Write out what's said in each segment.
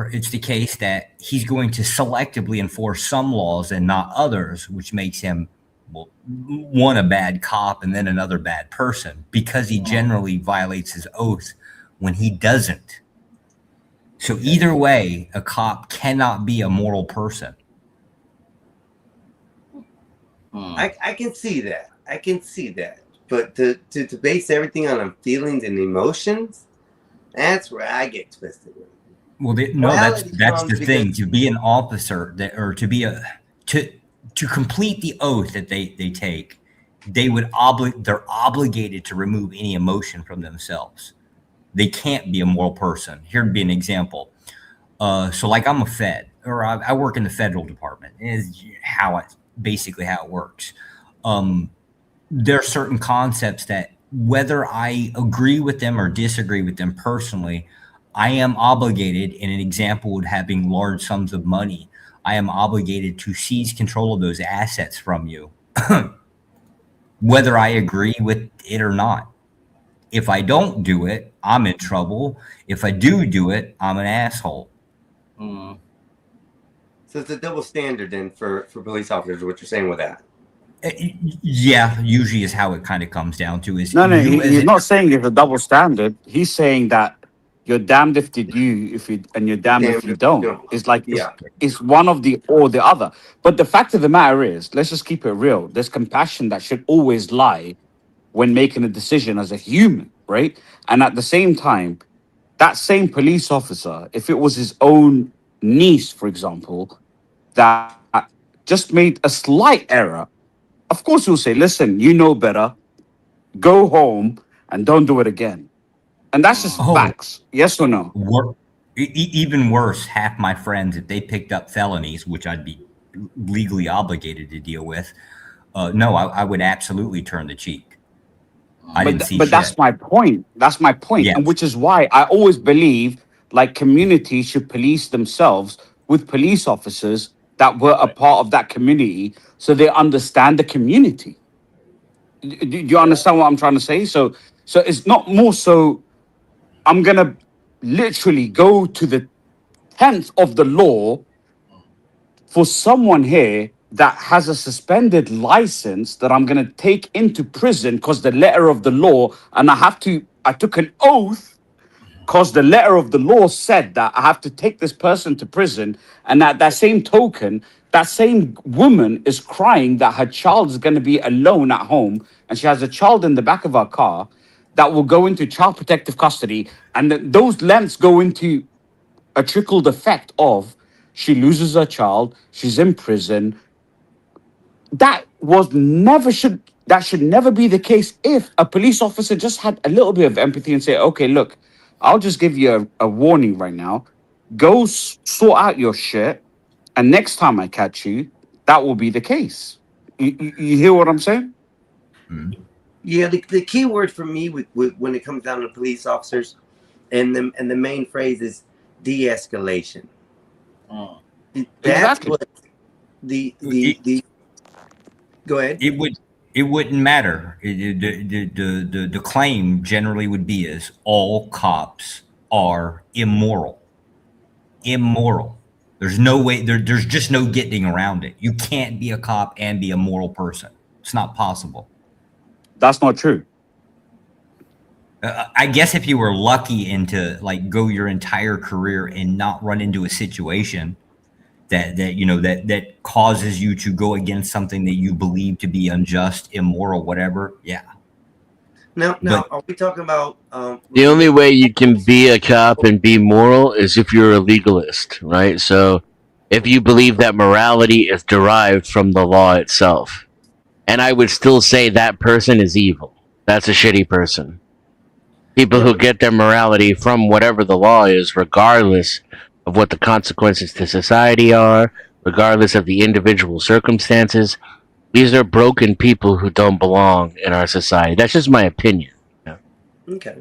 or it's the case that he's going to selectively enforce some laws and not others, which makes him, well, one, a bad cop and then another bad person because he generally violates his oath when he doesn't. So either way, a cop cannot be a moral person. I can see that. I can see that. But to base everything on feelings and emotions, that's where I get twisted. Well, that's the thing. To be an officer, or to be to complete the oath that they take, they're obligated to remove any emotion from themselves. They can't be a moral person. Here would be an example. So, like, I'm a Fed, or I work in the federal department. Is basically how it works. There are certain concepts that, whether I agree with them or disagree with them personally, I am obligated. In an example, with having large sums of money, I am obligated to seize control of those assets from you, whether I agree with it or not. If I don't do it, I'm in trouble. If I do it, I'm an asshole. So it's a double standard then for police officers, what you're saying with that. Yeah, usually is how it kind of comes down to. Is No, he's not saying it's a double standard. He's saying that you're damned if you do, and you're damned if you don't. It's like it's one of the or the other. But the fact of the matter is, let's just keep it real. There's compassion that should always lie when making a decision as a human, right? And at the same time, that same police officer, if it was his own niece, for example, that just made a slight error, of course he'll say, listen, you know better, go home and don't do it again. And that's just facts. Yes or no? Even worse, half my friends, if they picked up felonies, which I'd be legally obligated to deal with, no, I would absolutely turn the cheek. But that's my point. That's my point. Yes. And which is why I always believe like communities should police themselves with police officers that were a part of that community so they understand the community. Do you understand what I'm trying to say? So it's not more so I'm going to literally go to the 10th of the law for someone here that has a suspended license that I'm going to take into prison because the letter of the law, and I took an oath because the letter of the law said that I have to take this person to prison. And at that same token, that same woman is crying that her child is going to be alone at home. And she has a child in the back of her car that will go into child protective custody. And those lengths go into a trickled effect of she loses her child, she's in prison. That should never be the case if a police officer just had a little bit of empathy and say, okay, look, I'll just give you a warning right now. Go sort out your shit. And next time I catch you, that will be the case. You hear what I'm saying? Mm-hmm. Yeah, the key word for me when it comes down to police officers and the main phrase is de-escalation. That's exactly. What the go ahead. It wouldn't matter. The claim generally would be is all cops are immoral. Immoral. There's no way. There's just no getting around it. You can't be a cop and be a moral person. It's not possible. That's not true. I guess if you were lucky into like go your entire career and not run into a situation that causes you to go against something that you believe to be unjust, immoral, whatever. Yeah. Now, are we talking about the only way you can be a cop and be moral is if you're a legalist, right? So if you believe that morality is derived from the law itself, and I would still say that person is evil. That's a shitty person. People who get their morality from whatever the law is, regardless of what the consequences to society are, regardless of the individual circumstances, these are broken people who don't belong in our society. That's just my opinion. Yeah. Okay.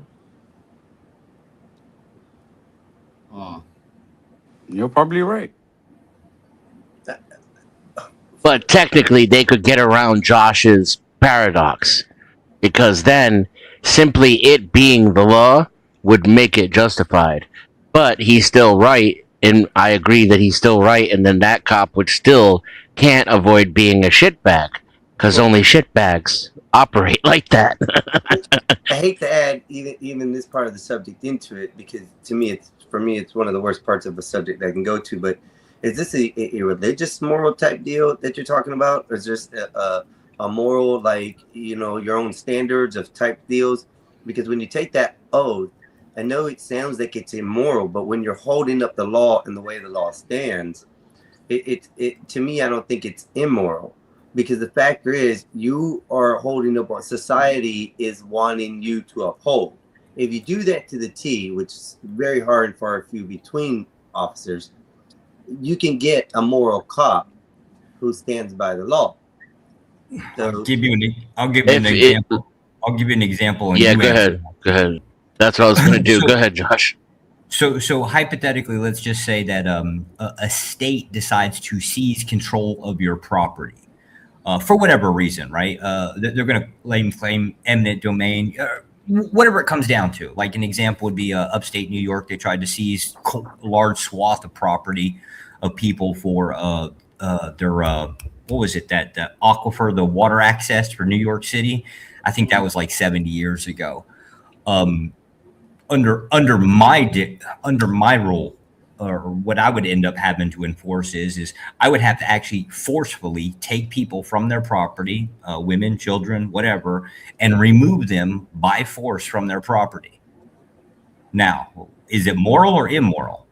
You're probably right. But technically, they could get around Josh's paradox, because then simply it being the law would make it justified. But he's still right and I agree that he's still right, and then that cop would still can't avoid being a shitbag because only shitbags operate like that. I hate to add even this part of the subject into it because to me it's one of the worst parts of a subject I can go to. But is this a religious moral type deal that you're talking about, or is this a moral, like, you know, your own standards of type deals? Because when you take that oath, I know it sounds like it's immoral, but when you're holding up the law and the way the law stands, it to me, I don't think it's immoral. Because the factor is, you are holding up what society is wanting you to uphold. If you do that to the T, which is very hard and far few between officers, you can get a moral cop who stands by the law. So, I'll give you an example. I'll give you an example. And Yeah, you go answer. ahead. That's what I was going to do. So- Go ahead, Josh. So hypothetically, let's just say that a state decides to seize control of your property for whatever reason, right? They're going to claim eminent domain, whatever it comes down to. Like an example would be upstate New York. They tried to seize a large swath of property of people for their what was it, that the aquifer, the water access for New York City. I think that was like 70 years ago. Under my rule, or what I would end up having to enforce is I would have to actually forcefully take people from their property, women, children, whatever, and remove them by force from their property. Now, is it moral or immoral?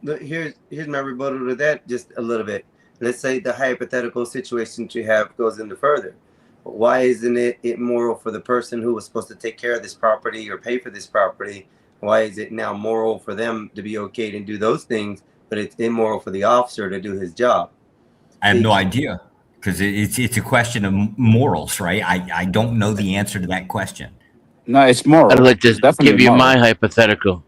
but here's my rebuttal to that just a little bit. Let's say the hypothetical situation you have goes into further. Why isn't it immoral for the person who was supposed to take care of this property or pay for this property? Why is it now moral for them to be okay to do those things, but it's immoral for the officer to do his job? I have no idea, because it's a question of morals, right? I don't know the answer to that question. No, it's moral. I'd like to It's definitely give you moral. my hypothetical.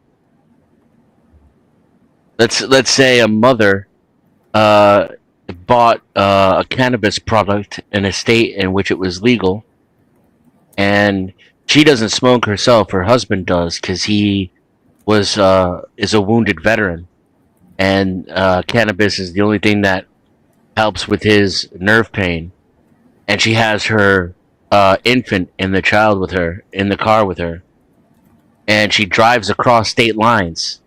Let's say a mother bought a cannabis product in a state in which it was legal, and she doesn't smoke herself. Her husband does because he is a wounded veteran, and cannabis is the only thing that helps with his nerve pain. And she has her infant and the child with her in the car with her, and she drives across state lines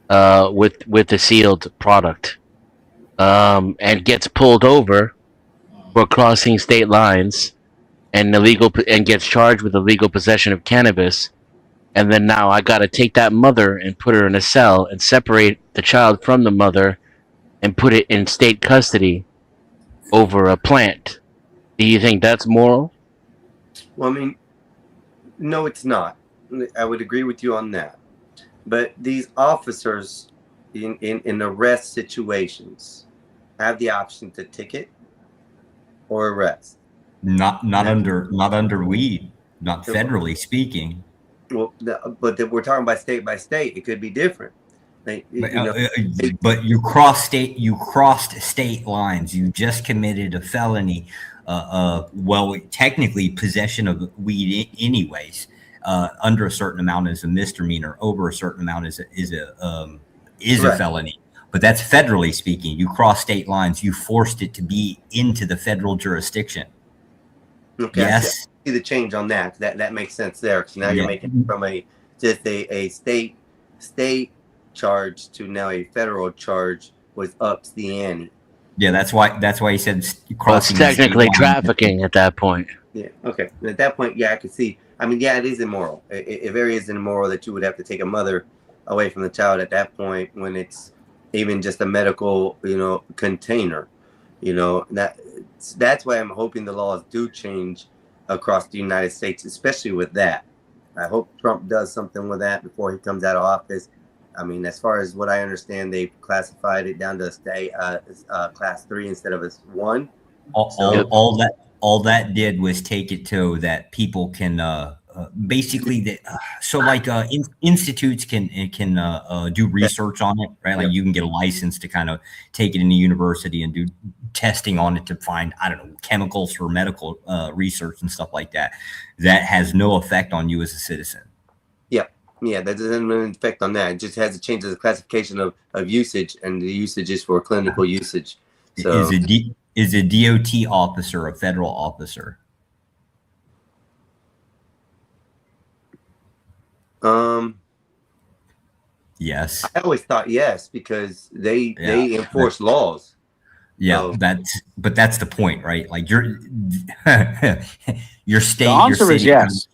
with the sealed product, and gets pulled over for crossing state lines and gets charged with illegal possession of cannabis. And then now I got to take that mother and put her in a cell and separate the child from the mother and put it in state custody over a plant. Do you think that's moral? Well, I mean, no, it's not. I would agree with you on that. But these officers in arrest situations have the option to ticket or arrest. Not under weed, not federally speaking. Well, but we're talking about state by state. It could be different. But you crossed state lines. You just committed a felony. Well, technically, possession of weed, anyways, under a certain amount is a misdemeanor. Over a certain amount is a felony. But that's federally speaking. You crossed state lines. You forced it to be into the federal jurisdiction. Okay. Yes. See the change on that. That makes sense there. Because now you're making it from a state charge to now a federal charge, was ups the ante. Yeah, that's why he said crossing. Well, it's technically trafficking at that point. Yeah. Okay. And at that point, yeah, I could see. I mean, yeah, it is immoral. It very is immoral that you would have to take a mother away from the child at that point when it's even just a medical, container. That's why I'm hoping the laws do change across the United States, especially with that. I hope Trump does something with that before he comes out of office. I mean, as far as what I understand, they've classified it down to class 3 instead of as 1. All that did was take it to that people can basically institutes can do research on it, right? Like you can get a license to kind of take it into university and do testing on it to find, I don't know, chemicals for medical research and stuff like that. That has no effect on you as a citizen. Yeah, Yeah, that doesn't have an effect on that. It just has to change the classification of usage, and the usage is for clinical usage. So Is a DOT officer a federal officer? Yes. I always thought yes, because they enforce laws. Yeah, So, but that's the point, right? Like your state, The your answer is city, yes.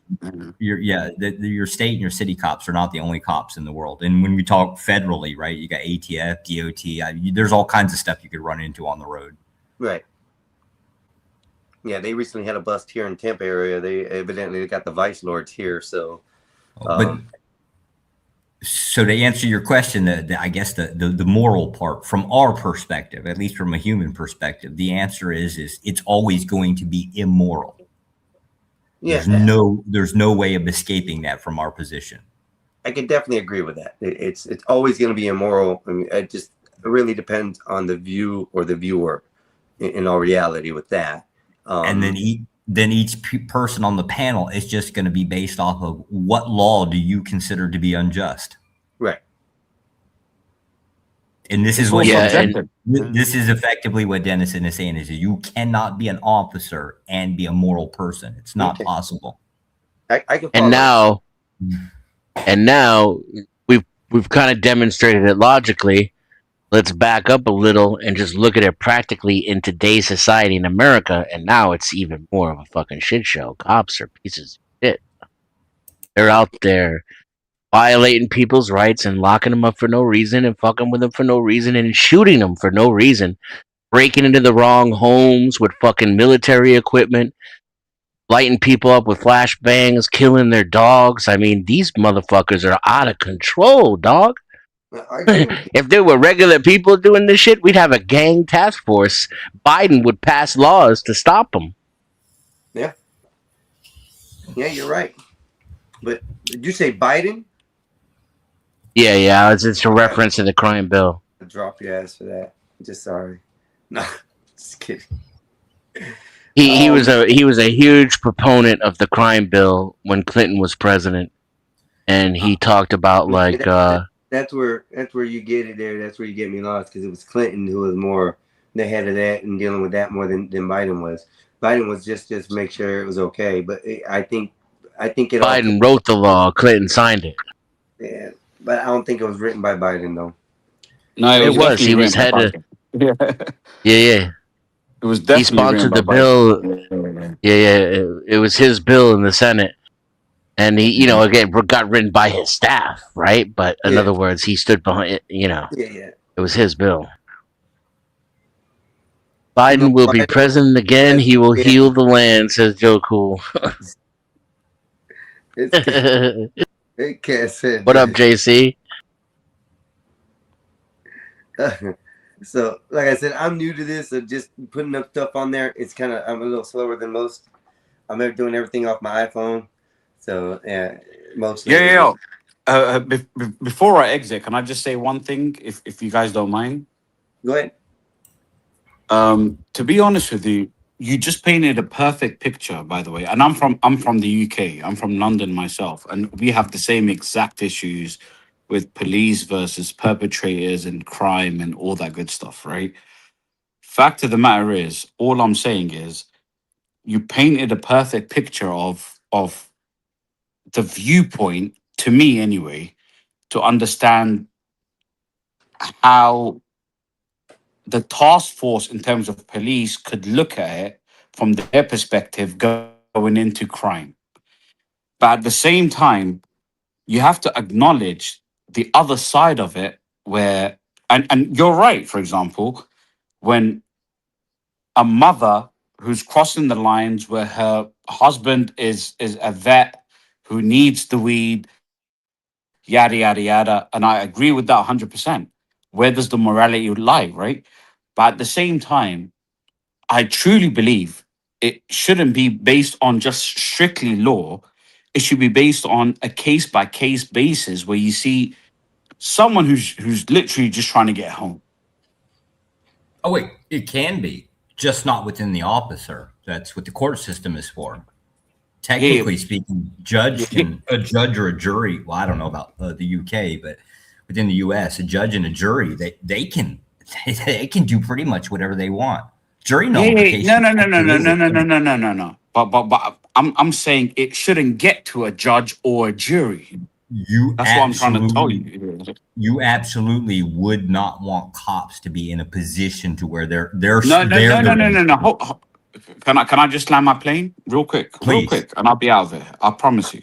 your state and your city cops are not the only cops in the world. And when we talk federally, right, you got ATF, DOT. There's all kinds of stuff you could run into on the road. right. Yeah, they recently had a bust here in Tampa area. They evidently got the vice lords here. So, But so to answer your question, I guess the moral part from our perspective, at least from a human perspective, the answer is it's always going to be immoral. yeah, There's no way of escaping that from our position. I can definitely agree with that. It's always going to be immoral. I mean, it really depends on the view or the viewer. In all reality, with that, and then each person on the panel is just going to be based off of what law do you consider to be unjust, right? And this is what this is effectively what Dennison is saying is you cannot be an officer and be a moral person. It's not possible. I can. And now we've kind of demonstrated it logically. Let's back up a little and just look at it practically in today's society in America, and now it's even more of a fucking shit show. Cops are pieces of shit. They're out there violating people's rights and locking them up for no reason and fucking with them for no reason and shooting them for no reason, breaking into the wrong homes with fucking military equipment, lighting people up with flashbangs, killing their dogs. I mean, these motherfuckers are out of control, dog. If there were regular people doing this shit, we'd have a gang task force. Biden would pass laws to stop them. Yeah, you're right. But did you say Biden? Yeah, it's a reference to the crime bill. I'll drop your ass for that. Just sorry. No, just kidding. He was a huge proponent of the crime bill when Clinton was president, and he talked about like. That's where you get it there. That's where you get me lost, because it was Clinton who was more the head of that and dealing with that more than Biden was. Biden was just make sure it was okay. But I think it. Biden wrote the law. Clinton signed it. Yeah, but I don't think it was written by Biden though. No, it was. He was head of. Yeah. It was definitely. He sponsored the bill. It was his bill in the Senate. And he, again, got written by his staff, right? But in other words, he stood behind it, It was his bill. Biden will be president again. He will heal the land, says Joe Cool. What up, JC? So, like I said, I'm new to this. So just putting up stuff on there, I'm a little slower than most. I'm doing everything off my iPhone. So mostly. Before I exit, can I just say one thing, if you guys don't mind? Go ahead. To be honest with you, you just painted a perfect picture. By the way, and I'm from the UK. I'm from London myself, and we have the same exact issues with police versus perpetrators and crime and all that good stuff, right? Fact of the matter is, all I'm saying is, you painted a perfect picture of the viewpoint, to me anyway, to understand how the task force in terms of police could look at it from their perspective going into crime. But at the same time, you have to acknowledge the other side of it where, and you're right, for example, when a mother who's crossing the lines where her husband is a vet who needs the weed, yada, yada, yada. And I agree with that 100%. Where does the morality lie, right? But at the same time, I truly believe it shouldn't be based on just strictly law. It should be based on a case-by-case basis where you see someone who's literally just trying to get home. Oh, wait, it can be. Just not within the officer. That's what the court system is for. Technically speaking, a judge or a jury. Well, I don't know about the UK, but within the US, a judge and a jury, they can do pretty much whatever they want. Jury Yeah, nullification. no. But I'm saying it shouldn't get to a judge or a jury. That's what I'm trying to tell you. You absolutely would not want cops to be in a position to where they're No. Can I just land my plane real quick, and I'll be out of there. I promise you.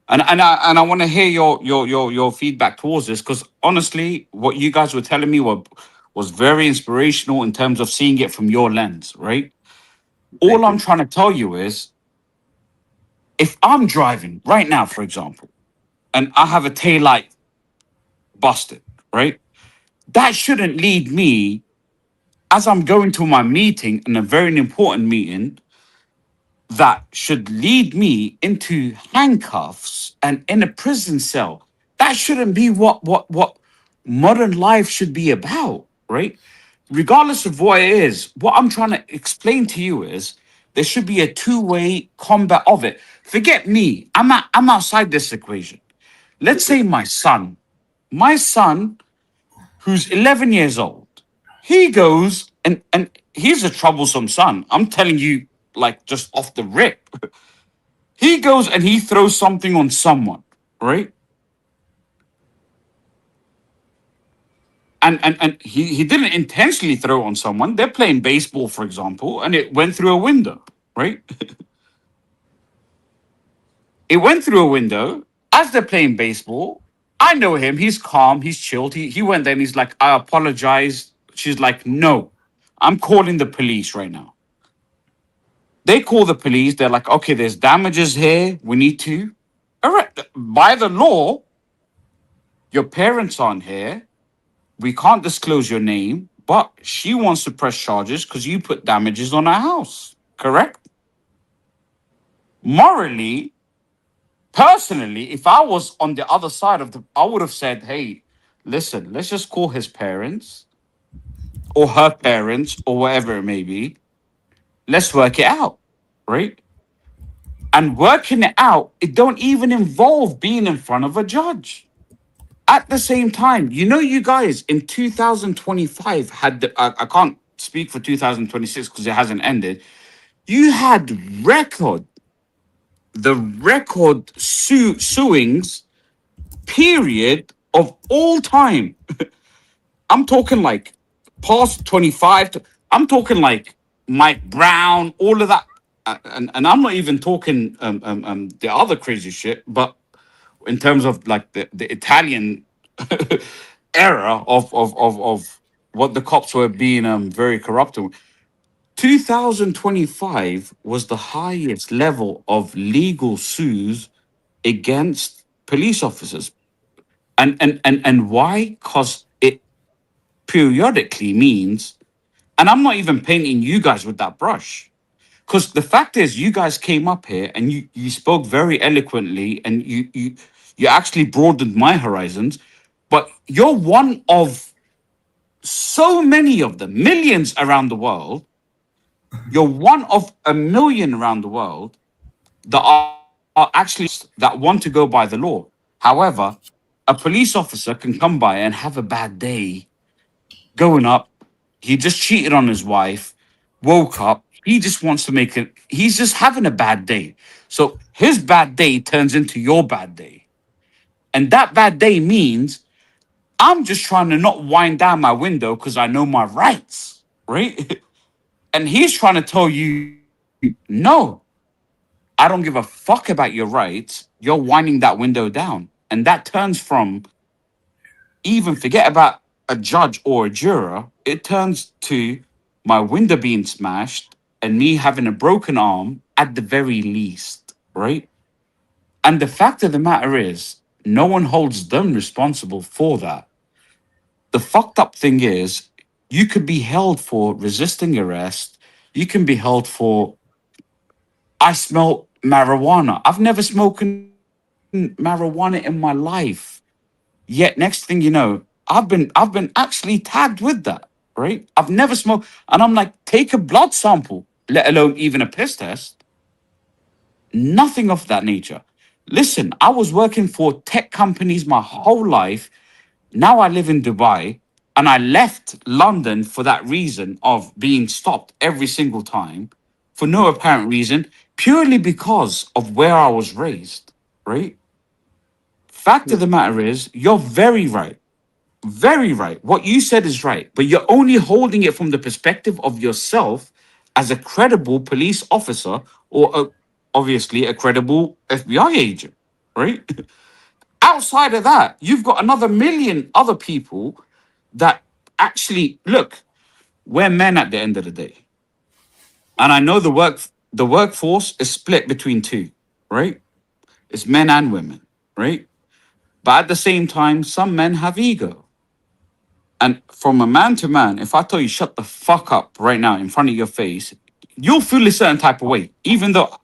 And I want to hear your feedback towards this, because honestly, what you guys were telling me was very inspirational in terms of seeing it from your lens, right? All I'm trying to tell you is, if I'm driving right now, for example, and I have a taillight busted, right? That shouldn't lead me, as I'm going to my meeting, and a very important meeting, that should lead me into handcuffs and in a prison cell. That shouldn't be what modern life should be about, right? Regardless of what it is, what I'm trying to explain to you is there should be a two-way combat of it. Forget me. I'm outside this equation. Let's say my son, who's 11 years old, he goes and he's a troublesome son. I'm telling you, like, just off the rip. He goes and he throws something on someone, right? And he didn't intentionally throw it on someone. They're playing baseball, for example, and it went through a window, right? It went through a window. As they're playing baseball, I know him. He's calm. He's chilled. He went there and he's like, I apologize. She's like, no, I'm calling the police right now. They call the police. They're like, okay, there's damages here. We need to. All right. By the law, your parents aren't here. We can't disclose your name, but she wants to press charges because you put damages on our house. Correct? Morally, personally, if I was on the other side of I would have said, hey, listen, let's just call his parents or her parents or whatever it may be. Let's work it out, right? And working it out, it don't even involve being in front of a judge. At the same time, you guys in 2025 had I can't speak for 2026 because it hasn't ended. You had the record suings period of all time. I'm talking like past 25. I'm talking like Mike Brown, all of that, and I'm not even talking the other crazy shit, but in terms of like the Italian era of what the cops were being very corrupt. 2025 was the highest level of legal sues against police officers. And why? Because it periodically means, and I'm not even painting you guys with that brush, because the fact is, you guys came up here and you spoke very eloquently, and you actually broadened my horizons. But you're one of so many of them, millions around the world. You're one of a million around the world that are actually that want to go by the law. However, a police officer can come by and have a bad day going up. He just cheated on his wife, woke up. He just wants to make it. He's just having a bad day. So his bad day turns into your bad day. And that bad day means I'm just trying to not wind down my window because I know my rights, right? And he's trying to tell you, no, I don't give a fuck about your rights. You're winding that window down. And that turns from, even forget about a judge or a juror, it turns to my window being smashed and me having a broken arm at the very least, right? And the fact of the matter is, no one holds them responsible for that. The fucked up thing is, you could be held for resisting arrest. You can be held for, I smell marijuana. I've never smoked marijuana in my life. Yet next thing you know, I've been actually tagged with that, right? I've never smoked, and I'm like, take a blood sample, let alone even a piss test. Nothing of that nature. Listen, I was working for tech companies my whole life. Now I live in Dubai, and I left London for that reason of being stopped every single time for no apparent reason, purely because of where I was raised, right? Fact of the matter is, you're very right. Very right. What you said is right, but you're only holding it from the perspective of yourself as a credible police officer or obviously a credible FBI agent, right? Outside of that, you've got another million other people that actually look, we're men at the end of the day. And I know the workforce is split between two, right? It's men and women, right? But at the same time, some men have ego. And from a man to man, if I tell you shut the fuck up right now in front of your face, you'll feel a certain type of way, even though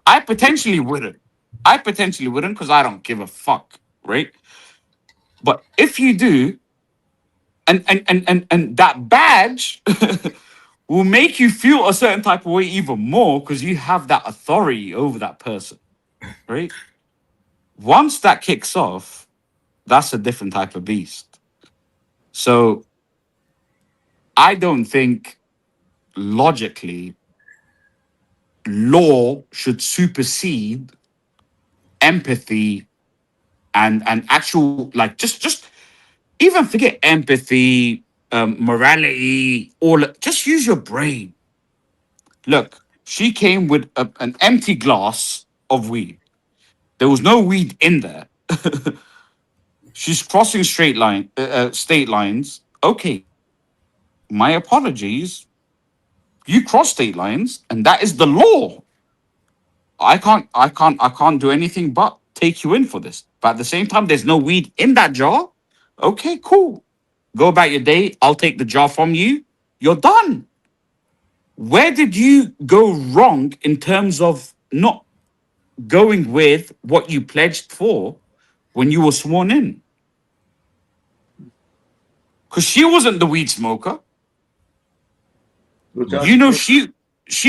I potentially wouldn't. I potentially wouldn't because I don't give a fuck, right? But if you do, and that badge will make you feel a certain type of way even more because you have that authority over that person, right? Once that kicks off, that's a different type of beast. So I don't think logically law should supersede empathy and actual, like, just even forget empathy, morality, just use your brain. Look, she came with an empty glass of weed. There was no weed in there. She's crossing state lines. Okay, my apologies. You cross state lines, and that is the law. I can't do anything but take you in for this. But at the same time, there's no weed in that jar. Okay, cool. Go about your day. I'll take the jar from you. You're done. Where did you go wrong in terms of not going with what you pledged for when you were sworn in? Because she wasn't the weed smoker. Well, Josh, You know, she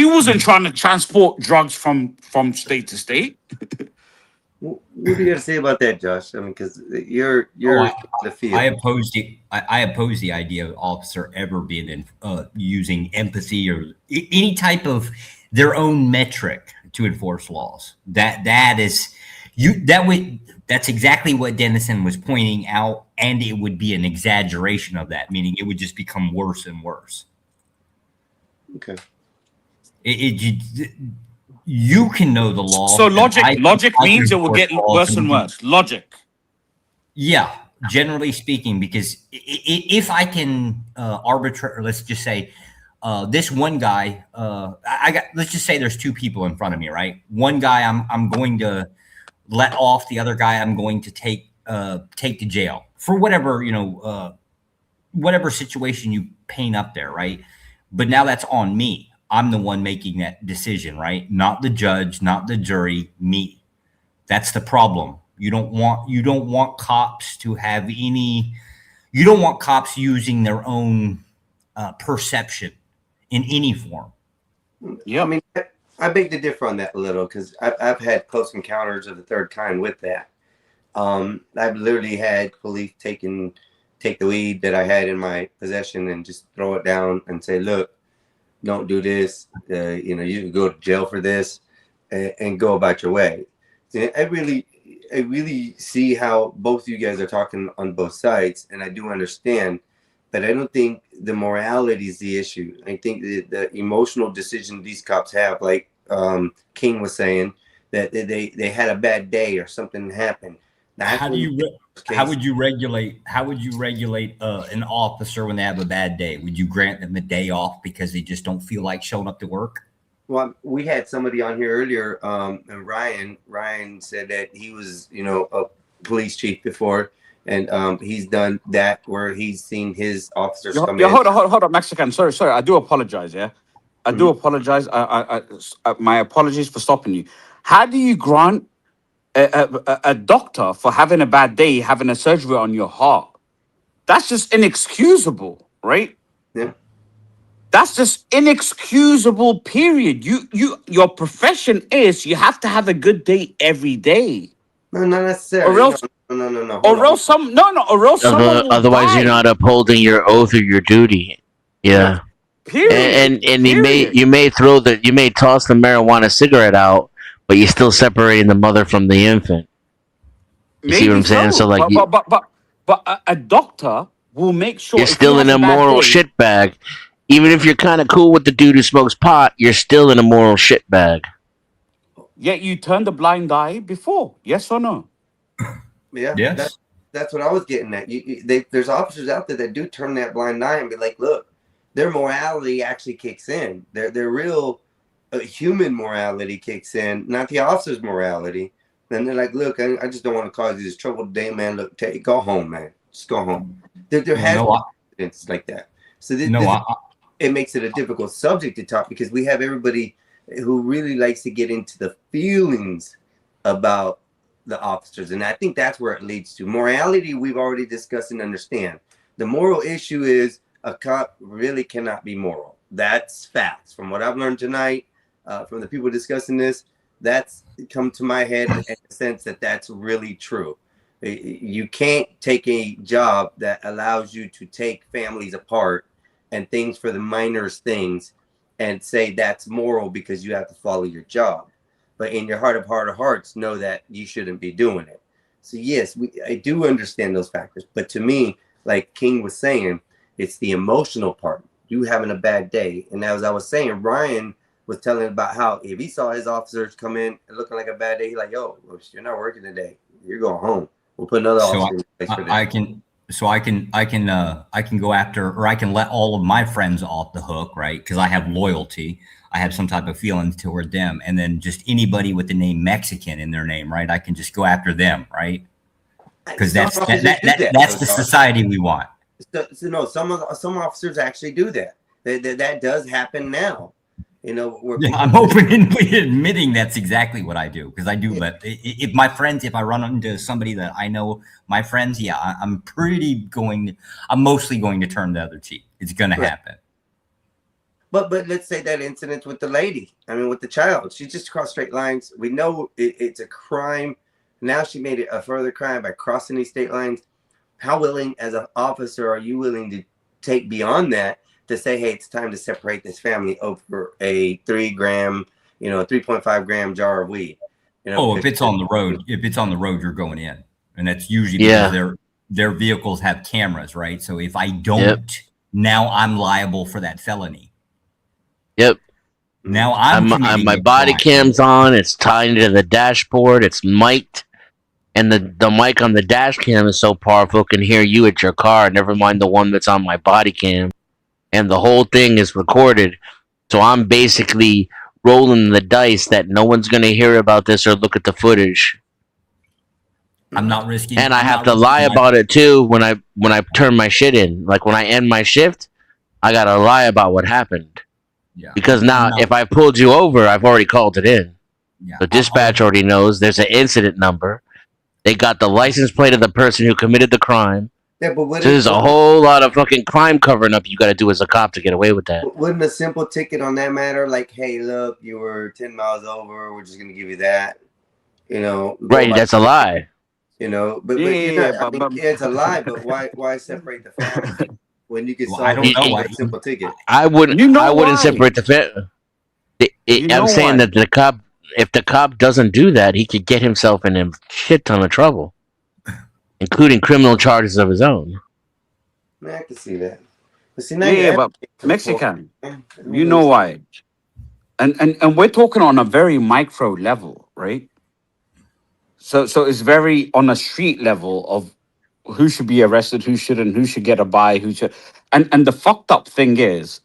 wasn't trying to transport drugs from state to state. what do you got to say about that, Josh? I mean, because you're the field. I oppose the idea of officer ever being in, using empathy or any type of their own metric to enforce laws. That's exactly what Dennison was pointing out, and it would be an exaggeration of that, meaning it would just become worse and worse. Okay. You can know the law. So logic means it will get worse and worse. Logic. Yeah, generally speaking, because if I can arbitrate, let's just say this one guy, let's just say there's two people in front of me, right? One guy I'm going to let off, the other guy I'm going to take to jail for whatever, whatever situation you paint up there, right? But now that's on me. I'm the one making that decision, right? Not the judge, not the jury, me. That's the problem. You don't want cops to have any. You don't want cops using their own perception in any form. Yeah, I mean, I beg to differ on that a little because I've had close encounters of the third kind with that. I've literally had police take the weed that I had in my possession and just throw it down and say, "Look, don't do this. You can go to jail for this," and go about your way. I really see how both of you guys are talking on both sides, and I do understand, but I don't think the morality is the issue. I think the emotional decision these cops have, like King was saying, that they had a bad day or something happened. How would you regulate an officer when they have a bad day? Would you grant them a day off because they just don't feel like showing up to work? Well, we had somebody on here earlier, and Ryan said that he was, a police chief before, and he's done that where he's seen his officers come in. Hold on, Mexican. Sorry. I do apologize. Yeah, I do apologize. My apologies for stopping you. How do you grant a doctor for having a bad day, having a surgery on your heart? That's just inexcusable, right? Yeah. That's just inexcusable. Period. Your profession is you have to have a good day every day, No, not or necessarily. else, No. Hold or on. else some no no, or else someone will Otherwise, you're die. not upholding your oath or your duty. No, Yeah. Period. And Period. you may toss the marijuana cigarette out, but you're still separating the mother from the infant. You see what Maybe I'm saying? So so, like but a doctor will make sure you're if he still an has a bad immoral day. shitbag. Even if you're kind of cool with the dude who smokes pot, you're still an immoral shitbag. Yet you turn the blind eye before. Yes or no? yeah, Yes. that's what I was getting at. There's officers out there that do turn that blind eye and be like, look, their morality actually kicks in. Their real human morality kicks in, not the officer's morality. Then they're like, look, I just don't want to cause you this trouble today, man. Look, go home, man. Just go home. There Well, has no, been I, incidents like that. So this, no, this I, it makes it a difficult subject to talk because we have everybody who really likes to get into the feelings about the officers, and I think that's where it leads to. Morality we've already discussed and understand. The moral issue is a cop really cannot be moral. That's facts. From what I've learned tonight, from the people discussing this, that's come to my head in the sense that that's really true. You can't take a job that allows you to take families apart and things for the minors things and say that's moral because you have to follow your job. But in your heart of hearts, know that you shouldn't be doing it. So yes, I do understand those factors. But to me, like King was saying, it's the emotional part. You having a bad day. And as I was saying, Ryan was telling about how if he saw his officers come in and looking like a bad day, he's like, yo, you're not working today. You're going home. We'll put another officer in place for that. I can go after, or I can let all of my friends off the hook, right? Because I have loyalty. I have some type of feelings toward them, and then just anybody with the name Mexican in their name, right? I can just go after them, right? Because that's the society we want. So no, some officers actually do that. That does happen now. You know, I'm openly admitting that's exactly what I do because I do. But if my friends, if I run into somebody that I know, my friends, yeah, I'm mostly going to turn the other cheek. It's going to happen. But let's say that incident with the lady. I mean, with the child, she just crossed straight lines. We know it's a crime. Now she made it a further crime by crossing these state lines. How willing, as an officer, are you willing to take beyond that to say, hey, it's time to separate this family over a 3 gram, a 3.5 gram jar of weed? If it's on the road, you're going in, and that's usually because their vehicles have cameras, right? So if I don't, now I'm liable for that felony. Yep. Now my body cam's on. It's tied to the dashboard. It's mic'd, and the mic on the dash cam is so powerful it can hear you at your car. Never mind the one that's on my body cam, and the whole thing is recorded. So I'm basically rolling the dice that no one's gonna hear about this or look at the footage. I'm not risking, and I have to lie about it too when I turn my shit in. Like when I end my shift, I gotta lie about what happened. Yeah. Because now, if I pulled you over, I've already called it in. Yeah. The dispatch already knows there's an incident number. They got the license plate of the person who committed the crime. Yeah, but so there's a whole lot of fucking crime covering up you got to do as a cop to get away with that. Wouldn't a simple ticket on that matter, like, hey, look, you were 10 miles over, we're just gonna give you that, Right, that's a lie. But it's a lie. But why separate the family? When you can solve a simple ticket. I wouldn't separate the family. I'm saying that if the cop doesn't do that, he could get himself in a shit ton of trouble, including criminal charges of his own. I can see that. But see, but Mexican, you know why? And we're talking on a very micro level, right? So it's very on a street level of who should be arrested, who shouldn't, who should get a buy, who should. And the fucked up thing is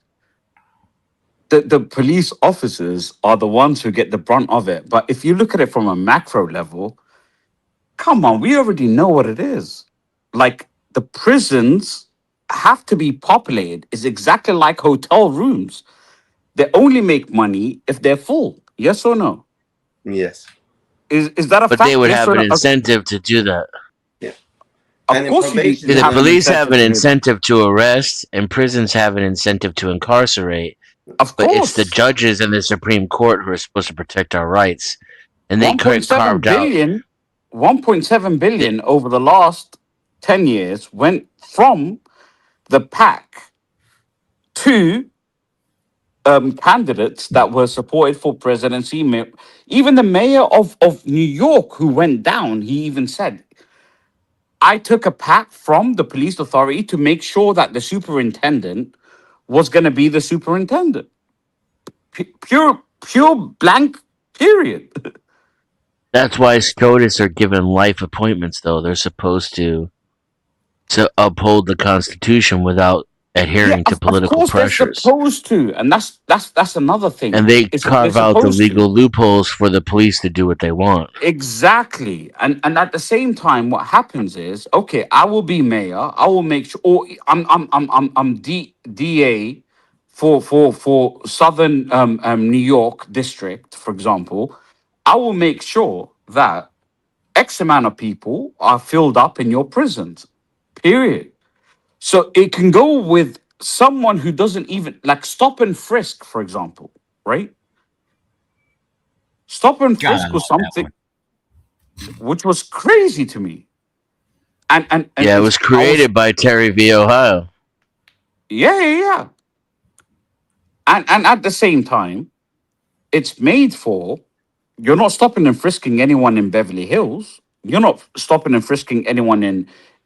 the police officers are the ones who get the brunt of it. But if you look at it from a macro level, come on, we already know what it is. Like the prisons have to be populated. It's exactly like hotel rooms. They only make money if they're full. Yes or no? Yes. Is that a fact? But they would have an incentive to do that. Yeah. Of And then course, probation- you The have police have an to- incentive to arrest, and prisons have an incentive to incarcerate. Of But course, it's the judges and the Supreme Court who are supposed to protect our rights, and they 1.7 carved out. billion, 1.7 billion over the last 10 years went from the PAC to candidates that were supported for presidency. Even the mayor of New York, who went down, he even said, I took a PAC from the police authority to make sure that the superintendent was going to be the superintendent. Pure blank, period. That's why SCOTUS are given life appointments, though. They're supposed to uphold the Constitution without adhering to political of course pressures. they're supposed to, and that's another thing. And they It's- carve they're out the supposed to. legal loopholes for the police to do what they want. Exactly. And at the same time, what happens is, okay, I will be mayor. I will make sure, or I'm DA for Southern New York district, for example. I will make sure that X amount of people are filled up in your prisons. Period. So it can go with someone who doesn't even like stop and frisk, for example, right? Stop and God, I frisk was love that something which was crazy to me. And Yeah, it was created by Terry V. Ohio. Yeah. And at the same time, it's made for you're not stopping and frisking anyone in Beverly Hills. You're not stopping and frisking anyone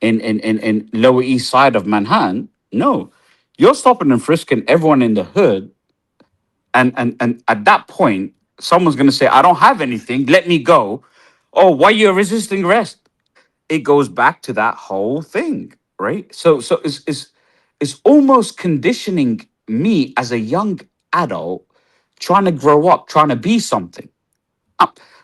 in Lower East Side of Manhattan. No. You're stopping and frisking everyone in the hood. And at that point, someone's gonna say, I don't have anything, let me go. Oh, why you're resisting arrest? It goes back to that whole thing, right? So it's almost conditioning me as a young adult trying to grow up, trying to be something.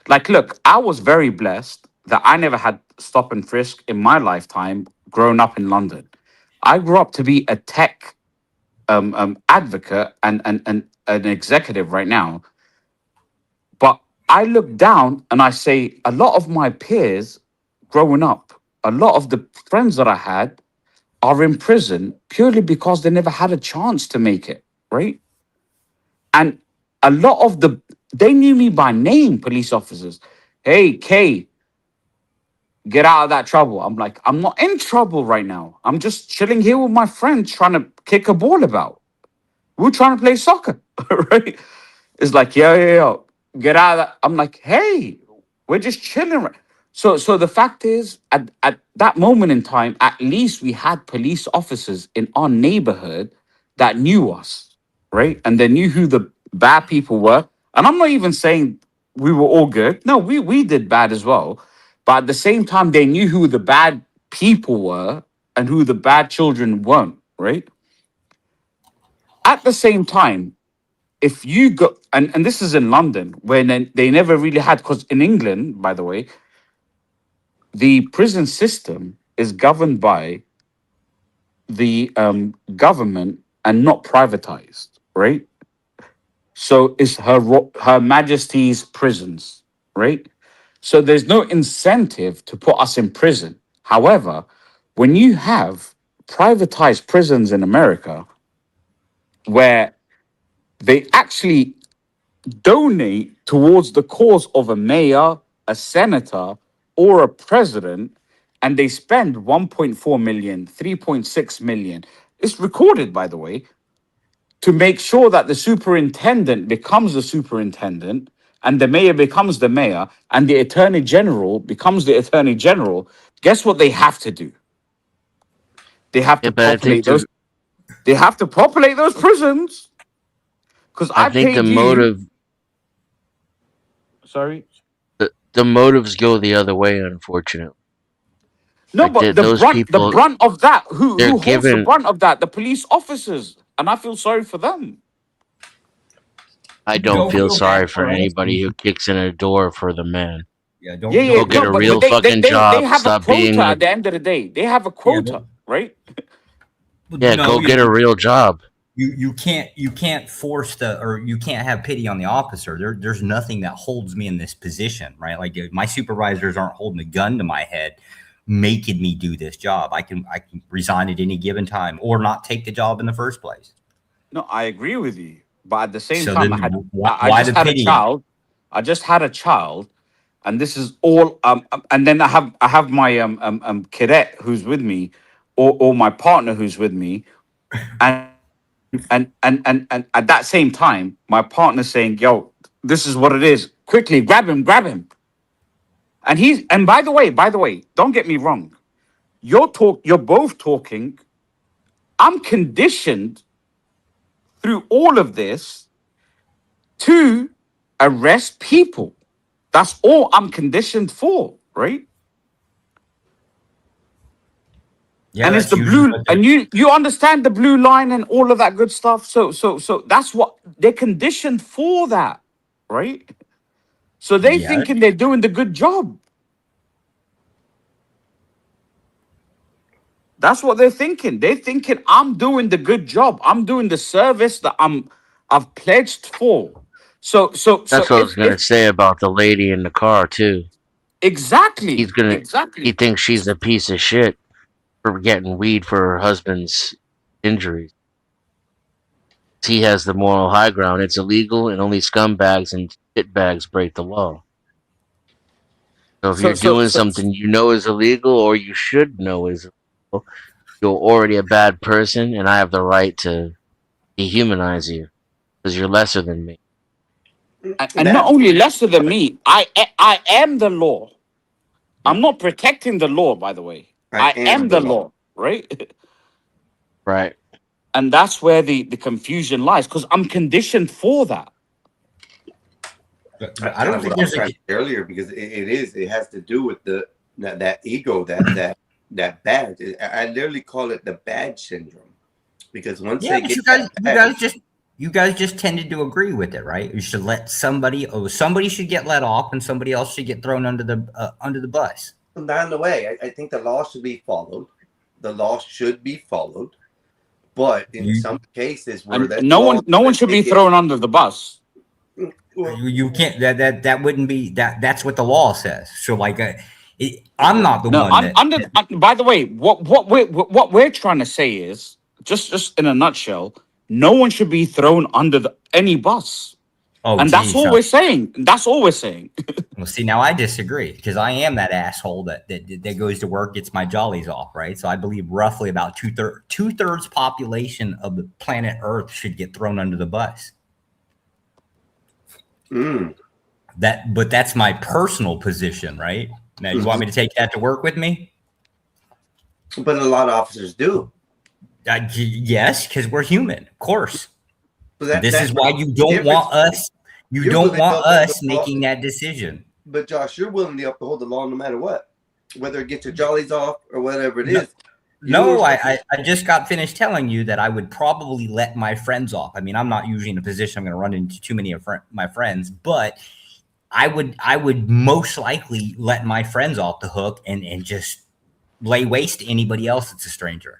Like, look, I was very blessed that I never had stop and frisk in my lifetime growing up in London. I grew up to be a tech advocate and an executive right now. But I look down and I say, a lot of my peers growing up, a lot of the friends that I had are in prison purely because they never had a chance to make it, right? And a lot of they knew me by name, police officers. Hey, Kay, get out of that trouble. I'm like, I'm not in trouble right now. I'm just chilling here with my friends trying to kick a ball about. We're trying to play soccer, right? It's like, yo, get out of that. I'm like, hey, we're just chilling. So the fact is, at that moment in time, at least we had police officers in our neighborhood that knew us, right? And they knew who the bad people were. And I'm not even saying we were all good. No, we did bad as well. But at the same time, they knew who the bad people were and who the bad children weren't, right? At the same time, if you go, and this is in London, where they never really had, because in England, by the way, the prison system is governed by the government and not privatized, right? So it's Her Majesty's prisons, right? So there's no incentive to put us in prison. However, when you have privatized prisons in America, where they actually donate towards the cause of a mayor, a senator, or a president, and they spend 1.4 million, 3.6 million. It's recorded, by the way, to make sure that the superintendent becomes the superintendent and the mayor becomes the mayor and the attorney general becomes the attorney general. Guess what they have to do? They have to but I think populate those. They have to populate those prisons. Because I think the motive, Sorry. the motives go the other way, unfortunately. No, Like, but those the people- brunt of that, who they're holds the given- brunt of that? The police officers, and I feel sorry for them. I don't Don't feel feel sorry bad for for us. anybody who kicks in a door for the man. Yeah, don't Yeah, Go get a but real fucking job. They have Stop a quota being at the end of the day. They have a quota, right? Yeah, go get a real job. You can't force you can't have pity on the officer. There's nothing that holds me in this position, right? Like my supervisors aren't holding a gun to my head, making me do this job. I can resign at any given time or not take the job in the first place. No, I agree with you, but at the same So time, then I why just the had a pity? child. I just had a child, and this is all. And then I have my cadet who's with me, or my partner who's with me, and and at that same time, my partner saying, "Yo, this is what it is. Quickly, grab him, grab him." And by the way, don't get me wrong. You're both talking. I'm conditioned through all of this to arrest people. That's all I'm conditioned for, right? Yeah, And it's that's the usually blue, what they're- and you understand the blue line and all of that good stuff. So that's what they're conditioned for, that, right? So they yeah. thinking they're doing the good job. That's what they're thinking. They're thinking I'm doing the good job. I'm doing the service that I've pledged for. So That's what I was if gonna say about the lady in the car too. exactly, He exactly. thinks she's a piece of shit for getting weed for her husband's injuries. He has the moral high ground. It's illegal, and only scumbags and shitbags break the law. So if you're doing something you know is illegal, or you should know is illegal, you're already a bad person, and I have the right to dehumanize you because you're lesser than me. And not only lesser than me, I am the law. I'm not protecting the law, by the way. I am the law, right? Right. And that's where the confusion lies, because I'm conditioned for that. I don't think what I was trying to say earlier, because it has to do with that ego, that badge. I literally call it the badge syndrome, because once they get you guys just tended to agree with it, right? You should let somebody should get let off, and somebody else should get thrown under the bus. Not in the way. I think the law should be followed. The law should be followed, but in some cases where no one should be thrown under the bus. You can't. That wouldn't be that. That's what the law says. So like, I'm not the one. By the way, what we're trying to say is just in a nutshell, no one should be thrown under any bus. Oh, and that's all we're saying. That's all we're saying. Well, see, now I disagree, because I am that asshole that goes to work, gets my jollies off, right? So I believe roughly about two-thirds population of the planet Earth should get thrown under the bus. But that's my personal position, right? Now, you want me to take that to work with me? But a lot of officers do. Yes, because we're human, of course. This is why you don't difference. want us. You don't want us the law. making that decision. But Josh, you're willing to uphold the law no matter what, whether it gets your jollies off or whatever it is. No, I just got finished telling you that I would probably let my friends off. I mean, I'm not usually in a position I'm going to run into too many of my friends, but I would most likely let my friends off the hook and just lay waste to anybody else that's a stranger.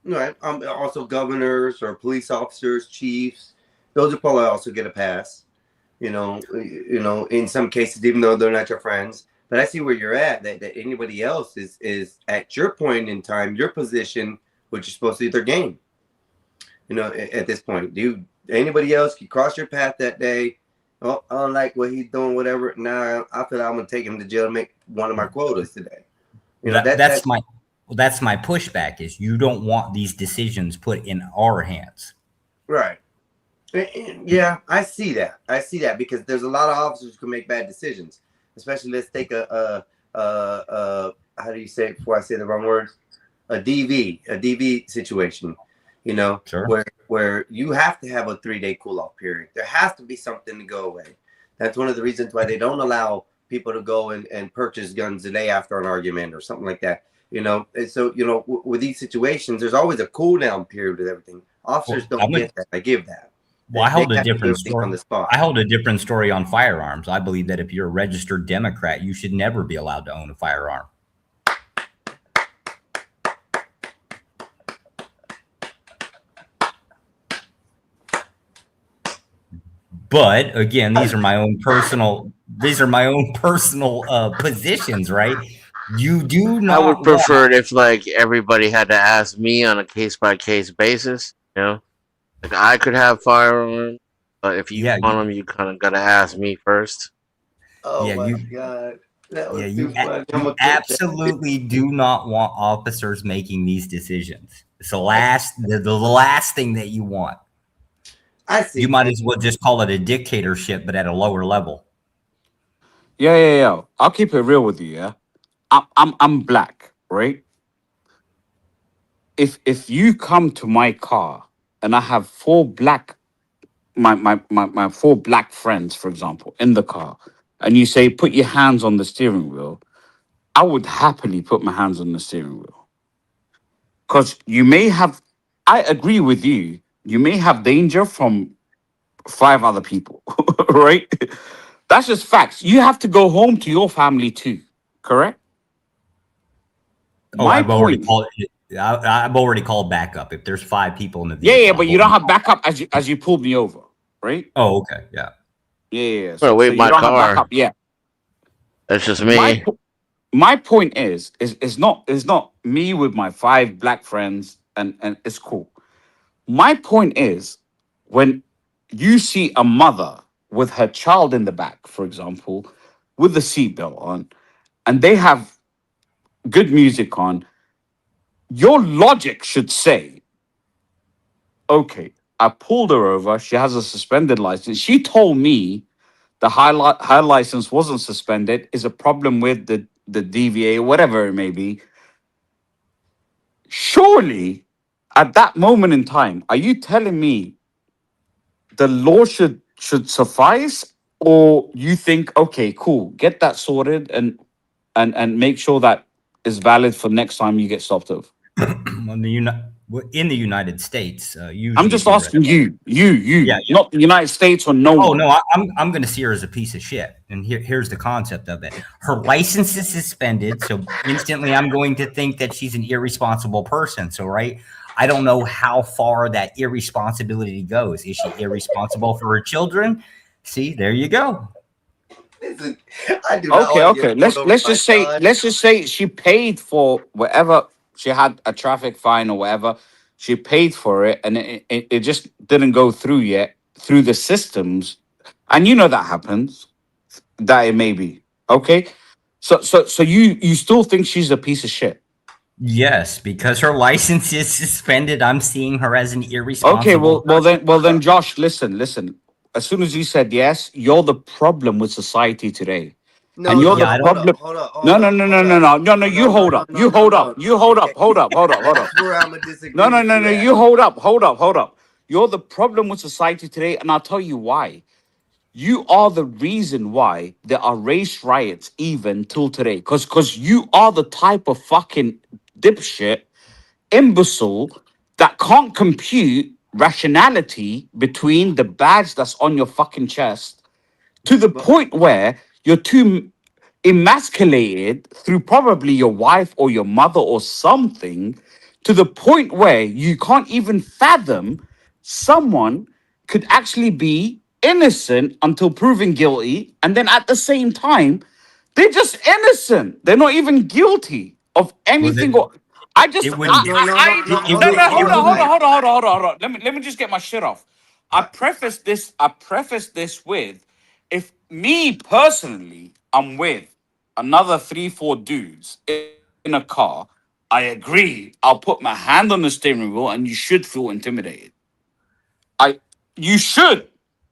Right. Also, governors or police officers, chiefs, those will probably also get a pass. You know, in some cases, even though they're not your friends. But I see where you're at. That anybody else is at your point in time, your position, which is supposed to be their game. You know, at this point, anybody else can cross your path that day. Oh, I don't like what he's doing, whatever. Now I feel like I'm gonna take him to jail and make one of my quotas today. You know, that's my pushback, is you don't want these decisions put in our hands. Right. Yeah, I see that because there's a lot of officers who can make bad decisions. Especially, let's take a how do you say it before I say the wrong words? A DV situation. You know, sure. where you have to have a 3-day cool-off period. There has to be something to go away. That's one of the reasons why they don't allow people to go and purchase guns the day after an argument or something like that. You know, and so, you know, with these situations, there's always a cool down period with everything. Officers don't get that. I give that. Well, I hold a different story on the spot. I hold a different story on firearms. I believe that if you're a registered Democrat, you should never be allowed to own a firearm. But again, these are my own personal positions, right? You do I not would want. prefer it if like everybody had to ask me on a case by case basis. You know, like I could have firearms, but if you Yeah, want them, you kind of gotta ask me first. Oh yeah, my you. god, that Yeah, was too funny. I'm you gonna clip that. absolutely do not want officers making these decisions. It's the last thing that you want. I see. You might as well just call it a dictatorship, but at a lower level. Yeah. I'll keep it real with you. Yeah, I'm black, right? If you come to my car and I have my four black friends, for example, in the car, and you say put your hands on the steering wheel, I would happily put my hands on the steering wheel. Because you may have, I agree with you, you may have danger from five other people, right? That's just facts. You have to go home to your family too, correct? Oh, My point, I've already called backup. If there's 5 people in the yeah, vehicle, but you don't have backup as you pulled me over, right? Oh, okay, yeah. Yeah. Bro, So wait, you my don't have car. backup. Yeah. That's just My me. po- my point is not me with my 5 black friends and it's cool. My point is when you see a mother with her child in the back, for example, with the seatbelt on, and they have good music on, your logic should say, okay, I pulled her over. She has a suspended license. She told me her license wasn't suspended. Is a problem with the DVA, whatever it may be. Surely, at that moment in time, are you telling me the law should suffice, or you think, okay, cool, get that sorted and make sure that is valid for next time you get stopped over? In the United States, I'm usually if just you're asking you, yeah, not the United States or no oh one. no, I'm going to see her as a piece of shit. And here's the concept of it: her license is suspended, so instantly I'm going to think that she's an irresponsible person. So right, I don't know how far that irresponsibility goes. Is she irresponsible for her children? See, there you go. Listen, I do not want to Okay. get pulled over Let's by just say she paid for whatever she had a traffic fine or whatever. She paid for it, and it just didn't go through yet through the systems, and you know that happens. That it may be okay. So you still think she's a piece of shit? Yes, because her license is suspended. I'm seeing her as an Okay, irresponsible. well then, Josh, listen. As soon as you said yes, you're the problem with society today. No, And you're Yeah, the I don't. problem. hold up. No. You hold up. You hold up. Hold up. That's where I'm gonna disagree. No. with you at. You hold up. You're the problem with society today, and I'll tell you why. You are the reason why there are race riots even till today. Because you are the type of fucking dipshit, imbecile that can't compute rationality between the badge that's on your fucking chest to the point where you're too emasculated through probably your wife or your mother or something to the point where you can't even fathom someone could actually be innocent until proven guilty, and then at the same time they're just innocent, they're not even guilty of Well, anything. Or I just it wouldn't. No, hold on. Let me just get my shit off. I preface this with, if me personally, I'm with another 3-4 dudes in a car, I agree. I'll put my hand on the steering wheel, and you should feel intimidated. You should,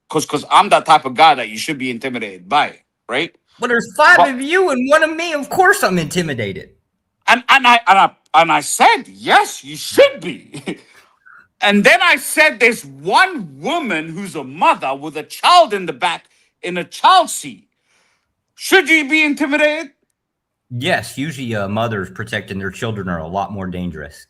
because I'm that type of guy that you should be intimidated by, right? Well, there's 5 But- of you and 1 of me. Of course, I'm intimidated. And I said yes, you should be. And then I said there's one woman who's a mother with a child in the back in a child seat. Should you be intimidated? Yes, usually mothers protecting their children are a lot more dangerous.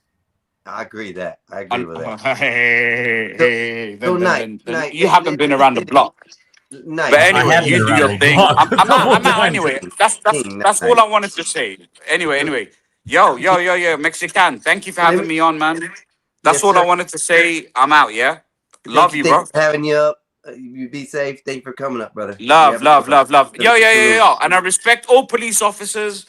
I agree that. I agree with that. Hey, So, then Knight, you haven't been around the block. Knight, But I anyway, have you been do around your the thing. block a I'm couple out. times. Anyway, that's all I wanted to say. Anyway. Yo, Mexican. Thank you for having me on, man. That's Yes, all I sir. wanted to say. I'm out. Yeah. Love you, bro. Thanks for having you up. You be safe. Thank you for coming up, brother. Love. You have a good one. Yo. And I respect all police officers.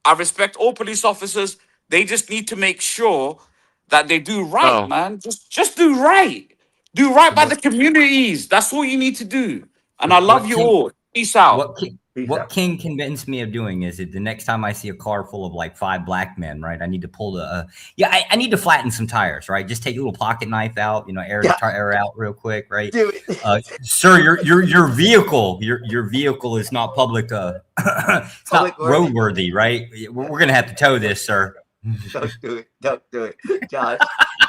I respect all police officers. They just need to make sure that they do right, Oh, man. Just do right. Do right by the What communities. That's all you need to do. And I love what you King all. Peace out. Peace what out. King convinced me of doing is that the next time I see a car full of like 5 black men, right, I need to pull the I need to flatten some tires, right? Just take a little pocket knife out, air the Yeah. tire out real quick, right? Do it. Sir, your vehicle is not public. It's not Public worthy. roadworthy, right? We're gonna have to tow this, sir. Don't do it. Don't do it. Josh,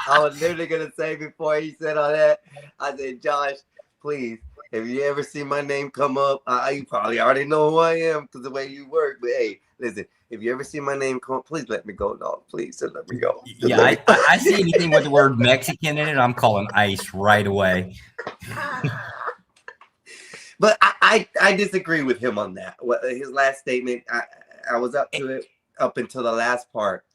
I was literally going to say before he said all that, I said, Josh, please, if you ever see my name come up, you probably already know who I am because the way you work. But hey, listen, if you ever see my name come up, please let me go, dog. Please, just let me go. Just Yeah, let me I see anything with the word Mexican in it, I'm calling ICE right away. But I disagree with him on that. His last statement, I was up to it up until the last part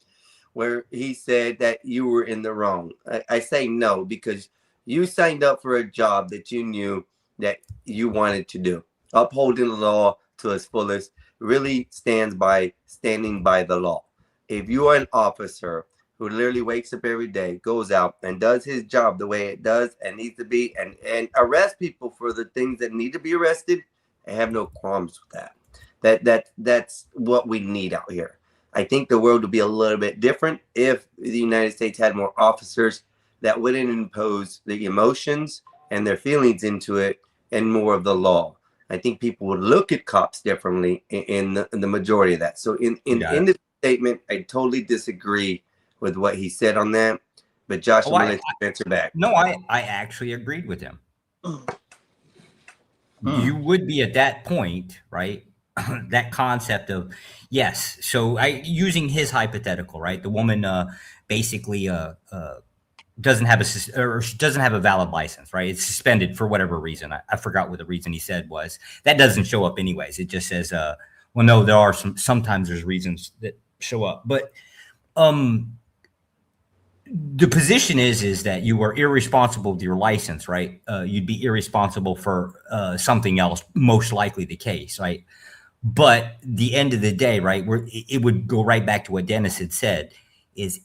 where he said that you were in the wrong. I say no, because you signed up for a job that you knew that you wanted to do. Upholding the law to its fullest really standing by the law. If you are an officer who literally wakes up every day, goes out and does his job the way it does and needs to be, and arrests people for the things that need to be arrested, I have no qualms with that. That's what we need out here. I think the world would be a little bit different if the United States had more officers that wouldn't impose the emotions and their feelings into it and more of the law. I think people would look at cops differently in the majority of that. So in this statement, I totally disagree with what he said on that. But Josh, I'm going to let you answer back. No, I actually agreed with him. You would be at that point, right? That concept of yes. So using his hypothetical, right? The woman basically doesn't have a valid license, right? It's suspended for whatever reason. I forgot what the reason he said was. That doesn't show up anyways. It just says, well, no, there are sometimes there's reasons that show up, but the position is that you are irresponsible with your license, right? You'd be irresponsible for something else, most likely the case, right? But the end of the day, right, it would go right back to what Dennis had said, is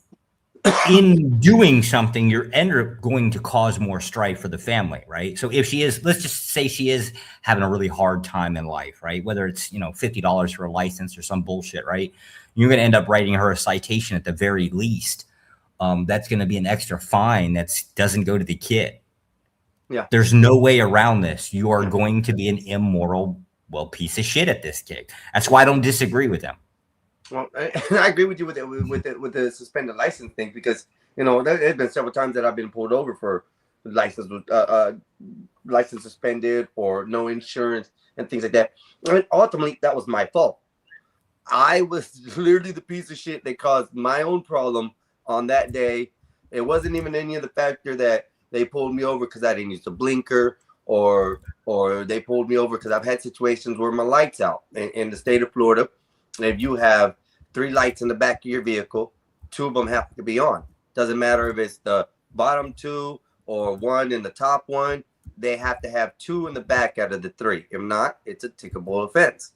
in doing something, you're up going to cause more strife for the family, right? So if she is, let's just say she is having a really hard time in life, right? Whether it's, $50 for a license or some bullshit, right? You're going to end up writing her a citation at the very least. That's going to be an extra fine that doesn't go to the kid. Yeah. There's no way around this. You are going to be an immoral, piece of shit at this gig. That's why I don't disagree with him. Well, I agree with you with the suspended license thing, because there's been several times that I've been pulled over for license suspended or no insurance and things like that. And ultimately, that was my fault. I was literally the piece of shit that caused my own problem on that day. It wasn't even any of the factor that they pulled me over because I didn't use the blinker, or they pulled me over because I've had situations where my light's out in the state of Florida. If you have 3 lights in the back of your vehicle, 2 of them have to be on. Doesn't matter if it's the bottom 2 or 1 in the top 1. They have to have 2 in the back out of the 3. If not, it's a tickable offense.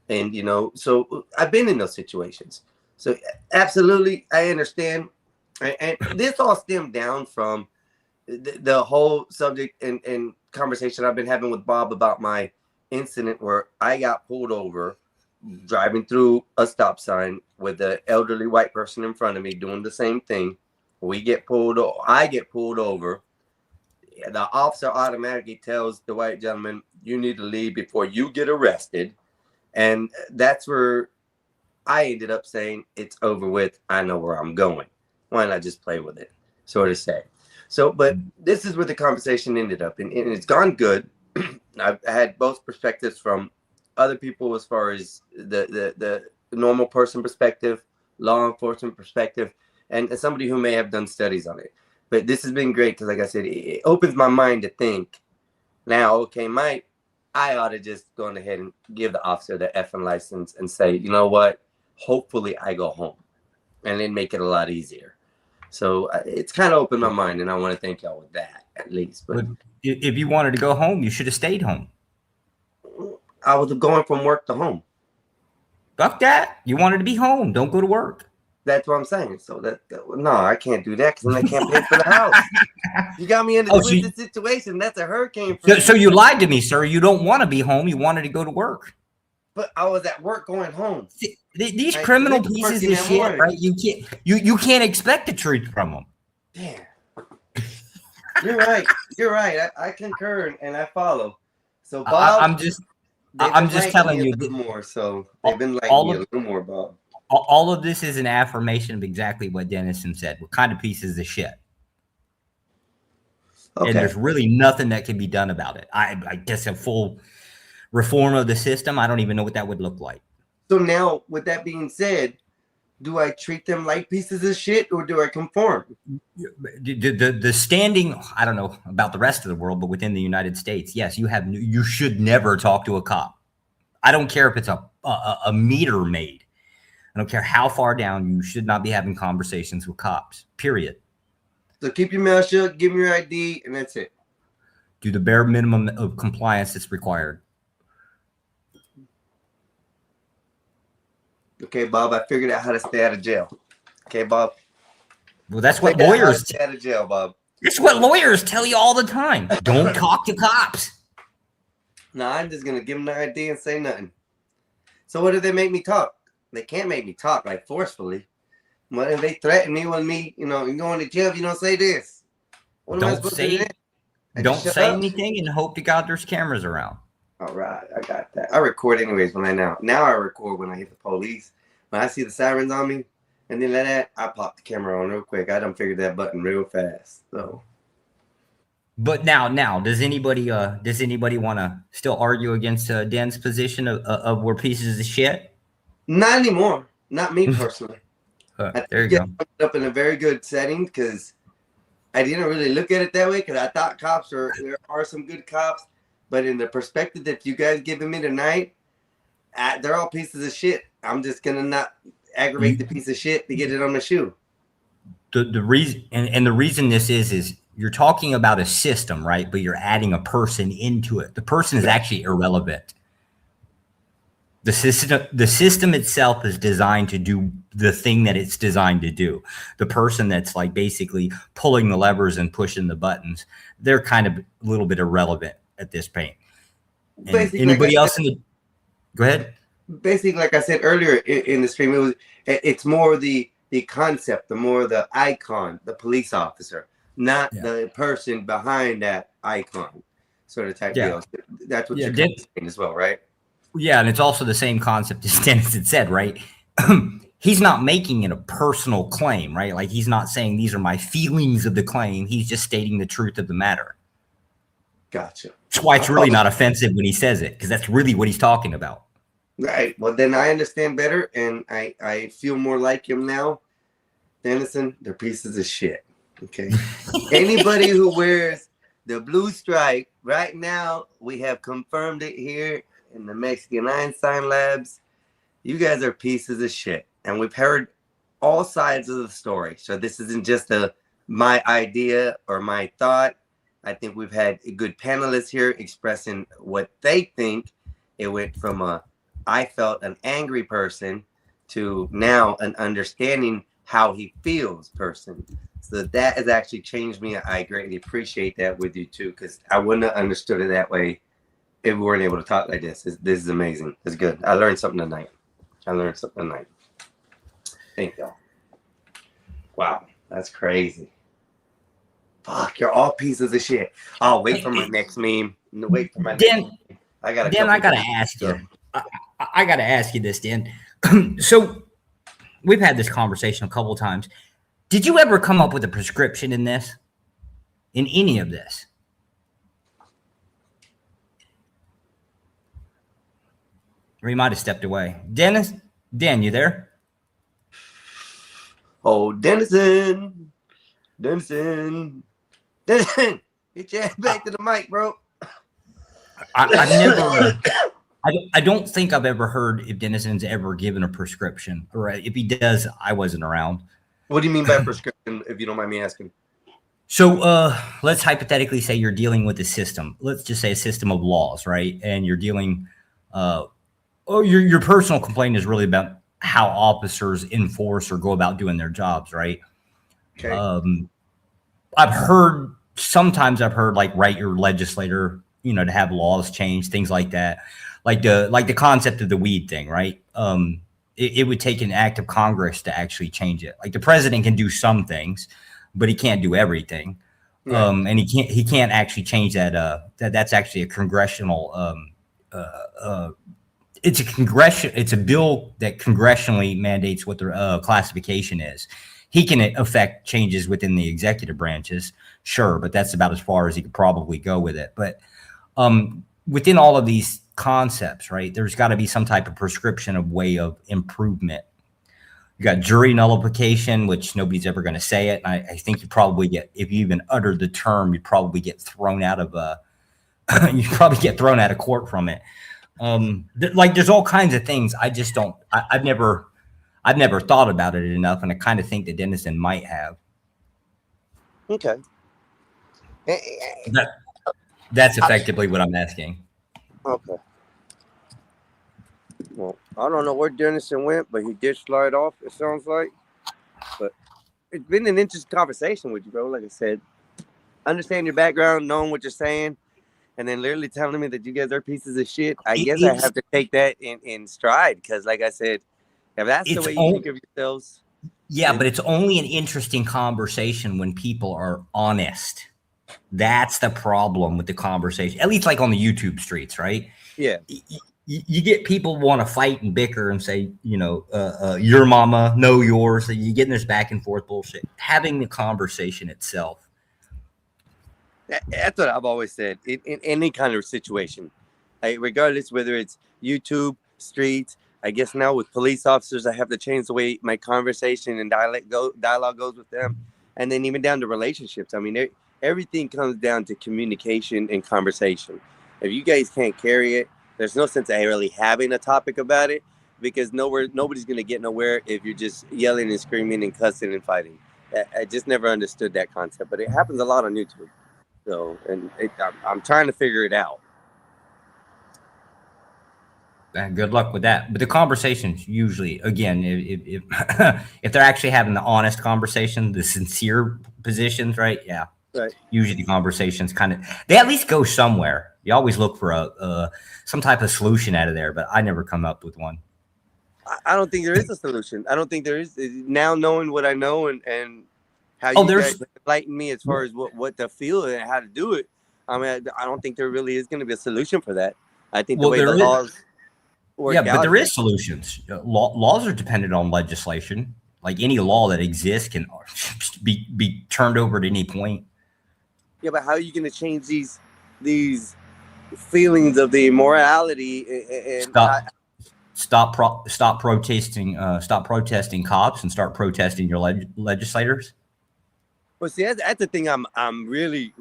And so I've been in those situations. So absolutely, I understand. And this all stemmed down from the whole subject and conversation I've been having with Bob about my incident where I got pulled over driving through a stop sign with an elderly white person in front of me doing the same thing. I get pulled over. The officer automatically tells the white gentleman, you need to leave before you get arrested. And that's where I ended up saying, it's over with. I know where I'm going. Why not just play with it, so to say. So, but this is where the conversation ended up, and it's gone good. I've had both perspectives from other people as far as the normal person perspective, law enforcement perspective, and somebody who may have done studies on it. But this has been great because, like I said, it opens my mind to think now, okay, I ought to just go ahead and give the officer the effing license and say, you know what, hopefully I go home, and then make it a lot easier. So it's kind of opened my mind, and I want to thank y'all with that, at least. But if you wanted to go home, you should have stayed home. I was going from work to home. Fuck that. You wanted to be home. Don't go to work. That's what I'm saying. So no, I can't do that because then I can't pay for the house. You got me in a twisted situation. That's a hurricane. So you lied to me, sir. You don't want to be home. You wanted to go to work. But I was at work going home. See, these criminal pieces of shit, right? You can't expect the truth from them. Damn. You're right. You're right. I concur and I follow. So Bob, I'm just telling you more. So they've been liking me a little more, Bob. All of this is an affirmation of exactly what Dennison said. What kind of pieces of shit? Okay. And there's really nothing that can be done about it. I guess a full reform of the system, I don't even know what that would look like. So now, with that being said, do I treat them like pieces of shit or do I conform? The standing, I don't know about the rest of the world, but within the United States, yes, you should never talk to a cop. I don't care if it's a meter maid. I don't care how far down, you should not be having conversations with cops, period. So keep your mouth shut, give me your ID, and that's it. Do the bare minimum of compliance that's required. Okay, Bob, I figured out how to stay out of jail. Okay, Bob? Well, that's what lawyers... Stay out of jail, Bob. It's what lawyers tell you all the time. Don't talk to cops. No, I'm just going to give them the ID and say nothing. So what if they make me talk? They can't make me talk, like, forcefully. What if they threaten me with me, you're going to jail if you don't say this? What am I supposed to do? Don't say anything and hope to God there's cameras around. All right, I got that. I record anyways when now I record when I hit the police. When I see the sirens on me, and then that, I pop the camera on real quick. I done figured that button real fast. So. But now, does anybody want to still argue against Den's position of we're pieces of shit? Not anymore. Not me personally. There you go. Up in a very good setting because I didn't really look at it that way because I thought there are some good cops, but in the perspective that you guys giving me tonight, they're all pieces of shit. I'm just gonna not aggravate the piece of shit to get it on my shoe. The reason and the reason this is you're talking about a system, right? But you're adding a person into it. The person is actually irrelevant. The system itself is designed to do the thing that it's designed to do. The person that's like basically pulling the levers and pushing the buttons, they're kind of a little bit irrelevant at this point. Anybody else in the? Go ahead. Basically, like I said earlier in the stream, it's more the concept, the icon, the police officer, not the person behind that icon, sort of type deal. That's what you're saying as well, right? Yeah, and it's also the same concept as Dennis had said, right? He's not making it a personal claim, right? Like he's not saying these are my feelings of the claim. He's just stating the truth of the matter. Gotcha. That's why it's really not offensive when he says it, because that's really what he's talking about. Right. Well, then I understand better, and I feel more like him now. Dennison, they're pieces of shit. Okay. Anybody who wears the blue stripe, right now, we have confirmed it here in the Mexican Einstein Labs. You guys are pieces of shit. And we've heard all sides of the story. So this isn't just my idea or my thought. I think we've had good panelists here expressing what they think. It went from I felt an angry person to now an understanding how he feels person. So that has actually changed me. I greatly appreciate that with you too, because I wouldn't have understood it that way if we weren't able to talk like this. This is amazing. It's good. I learned something tonight. Thank y'all. Wow, that's crazy. Fuck, you're all pieces of shit. I'll wait for my next meme. Wait for my next meme. I gotta ask you. I gotta ask you this, Dan. So we've had this conversation a couple of times. Did you ever come up with a prescription in this? In any of this? Or he might have stepped away. Dan, you there? Oh, Dennison, get your ass back to the mic, bro. I don't think I've ever heard if Dennison's ever given a prescription, or if he does, I wasn't around. What do you mean by prescription, if you don't mind me asking? So let's hypothetically say you're dealing with a system. Let's just say a system of laws, right? And you're dealing Oh, your personal complaint is really about how officers enforce or go about doing their jobs, right? Okay. Sometimes I've heard like write your legislator, to have laws changed, things like that. Like the concept of the weed thing, right? It would take an act of Congress to actually change it. Like the president can do some things, but he can't do everything. Right. And he can't actually change that. That's actually a congressional. It's a bill that congressionally mandates what the classification is. He can affect changes within the executive branches, sure, but that's about as far as he could probably go with it. But within all of these concepts, right, there's got to be some type of prescription of way of improvement. You got jury nullification, which nobody's ever going to say it. And I think you probably if you even uttered the term, you'd probably get thrown out of court from it. There's all kinds of things. I just don't. I've never thought about it enough, and I kind of think that Denison might have. Okay. That's effectively what I'm asking. Okay. Well, I don't know where Denison went, but he did slide off, it sounds like. But it's been an interesting conversation with you, bro. Like I said, understand your background, knowing what you're saying, and then literally telling me that you guys are pieces of shit. I guess I have to take that in stride because, like I said, if that's the way you think of yourselves. Yeah, but it's only an interesting conversation when people are honest. That's the problem with the conversation, at least like on the YouTube streets, right? Yeah. You get people want to fight and bicker and say, your mama, no yours. So you get in this back and forth bullshit. Having the conversation itself. That's what I've always said in any kind of situation, regardless whether it's YouTube, streets. I guess now with police officers, I have to change the way my conversation and dialogue goes with them, and then even down to relationships. I mean, everything comes down to communication and conversation. If you guys can't carry it, there's no sense of really having a topic about it because nobody's going to get nowhere if you're just yelling and screaming and cussing and fighting. I just never understood that concept, but it happens a lot on YouTube. So, I'm trying to figure it out. Good luck with that. But the conversations usually, again, if if they're actually having the honest conversation, the sincere positions, right? Yeah. Right. Usually the conversations they at least go somewhere. You always look for some type of solution out of there, but I never come up with one. I don't think there is a solution. I don't think there is. Now knowing what I know and how you guys enlighten me as far as what to feel and how to do it. I mean, I don't think there really is going to be a solution for that. I think the way the laws work out. But there is solutions. Laws are dependent on legislation. Like any law that exists can be turned over at any point. Yeah, but how are you going to change these feelings of the immorality and stop protesting cops and start protesting your legislators? Well, see, that's the thing. I'm really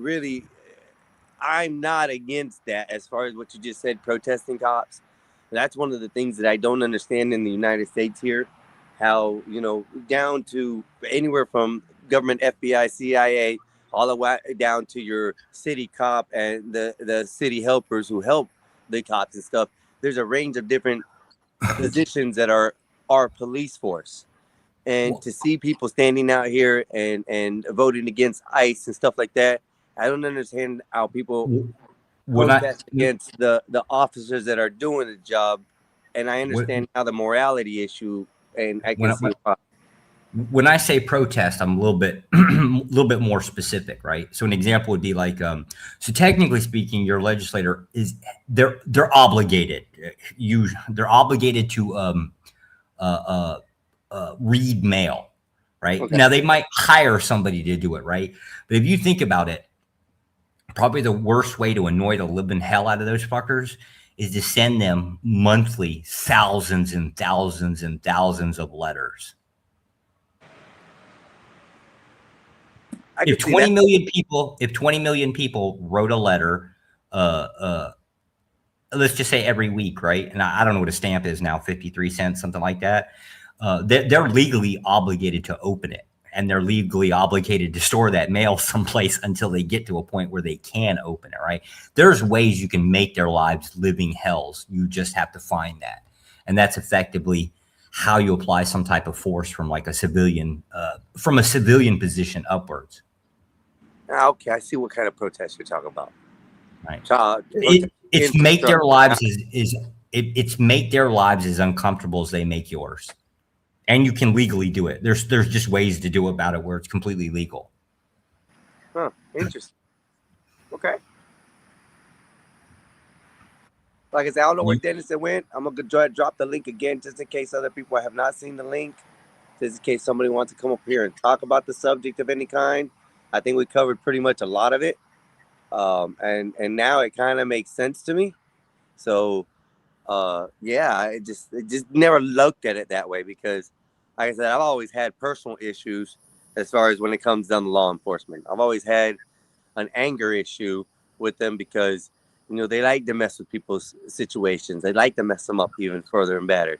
I'm not against that as far as what you just said, protesting cops. That's one of the things that I don't understand in the United States here. How, down to anywhere from government, FBI, CIA, all the way down to your city cop and the city helpers who help the cops and stuff. There's a range of different positions that are our police force. And to see people standing out here and voting against ICE and stuff like that, I don't understand how people protest against the officers that are doing the job. And I understand how the morality issue, and I can see why. When I say protest, I'm a little bit more specific, right? So an example would be like, so technically speaking, your legislator they're obligated. They're obligated to read mail, right? Okay. Now they might hire somebody to do it, right? But if you think about it, probably the worst way to annoy the living hell out of those fuckers is to send them monthly thousands and thousands and thousands of letters. If 20 million people wrote a letter, let's just say every week, right? And I don't know what a stamp is now, 53 cents, something like that. They're legally obligated to open it, and they're legally obligated to store that mail someplace until they get to a point where they can open it, right? There's ways you can make their lives living hells. You just have to find that. and that's effectively how you apply some type of force from like a civilian position upwards. Okay, I see what kind of protest you're talking about. Right. It's make their lives it's make their lives as uncomfortable as they make yours, and you can legally do it. There's just ways to do about it where it's completely legal. Huh, interesting. Okay. Like I said, I don't know where Dennison went. I'm gonna drop the link again just in case other people have not seen the link. Just in case somebody wants to come up here and talk about the subject of any kind. I think we covered pretty much a lot of it. And now it kind of makes sense to me. So yeah, it just never looked at it that way because like I said, I've always had personal issues as far as when it comes down to law enforcement. I've always had an anger issue with them because, you know, they like to mess with people's situations. They like to mess them up even further and better.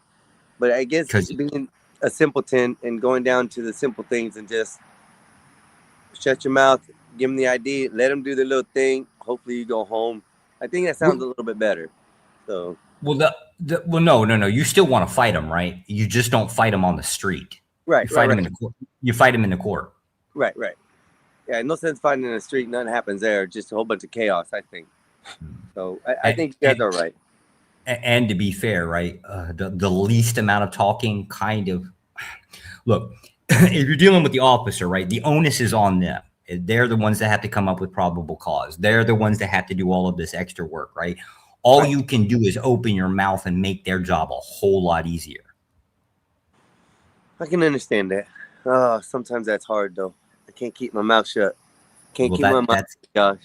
But I guess being a simpleton and going down to the simple things and just shut your mouth, give them the ID, let them do their little thing. Hopefully you go home. I think that sounds a little bit better. So well, no. You still want to fight them, right? You just don't fight them on the street. Right. You fight them in the court. You fight them in the court. Right. Yeah, no sense fighting in the street. Nothing happens there. Just a whole bunch of chaos, I think. So I think you guys are right. And to be fair, right, the least amount of talking kind of look. If you're dealing with the officer, right, the onus is on them. They're the ones that have to come up with probable cause. They're the ones that have to do all of this extra work, right? All you can do is open your mouth and make their job a whole lot easier. I can understand that. Sometimes that's hard, though. I can't keep my mouth shut. Keep my mouth shut, gosh.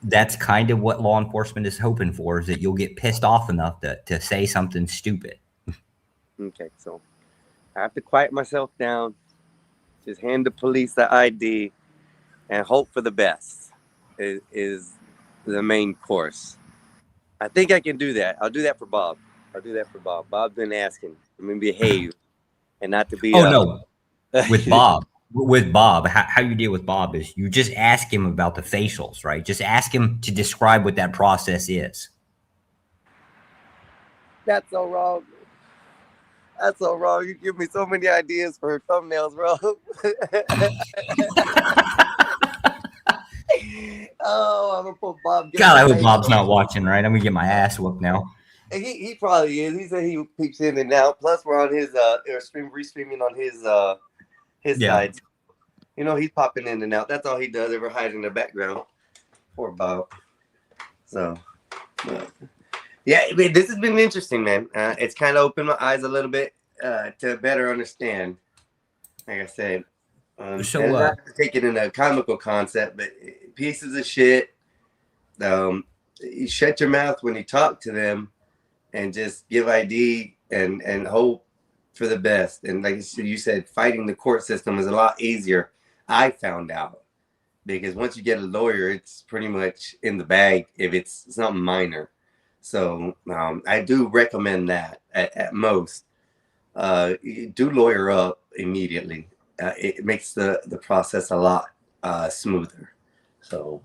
That's kind of what law enforcement is hoping for, is that you'll get pissed off enough to say something stupid. Okay, so I have to quiet myself down, just hand the police the ID, and hope for the best is the main course. I think I can do that. I'll do that for Bob. Bob's been asking me to behave and not to be. No, with Bob, how you deal with Bob is you just ask him about the facials, right? Just ask him to describe what that process is. That's so wrong. You give me so many ideas for thumbnails, bro. Oh, I'm gonna put Bob. God, I hope Bob's not watching, right? I'm gonna get my ass whooped now. He probably is. He said he peeps in and out. Plus, we're on his restreaming on his side. You know, he's popping in and out. That's all he does. Ever hide in the background. Poor Bob. So, yeah, I mean, this has been interesting, man. It's kind of opened my eyes a little bit to better understand. Like I said, not to take it in a comical concept, but pieces of shit. You shut your mouth when you talk to them, and just give ID and hope for the best. And like you said, fighting the court system is a lot easier. I found out because once you get a lawyer, it's pretty much in the bag if it's something minor. So I do recommend that at most. Do lawyer up immediately. It makes the process a lot smoother. So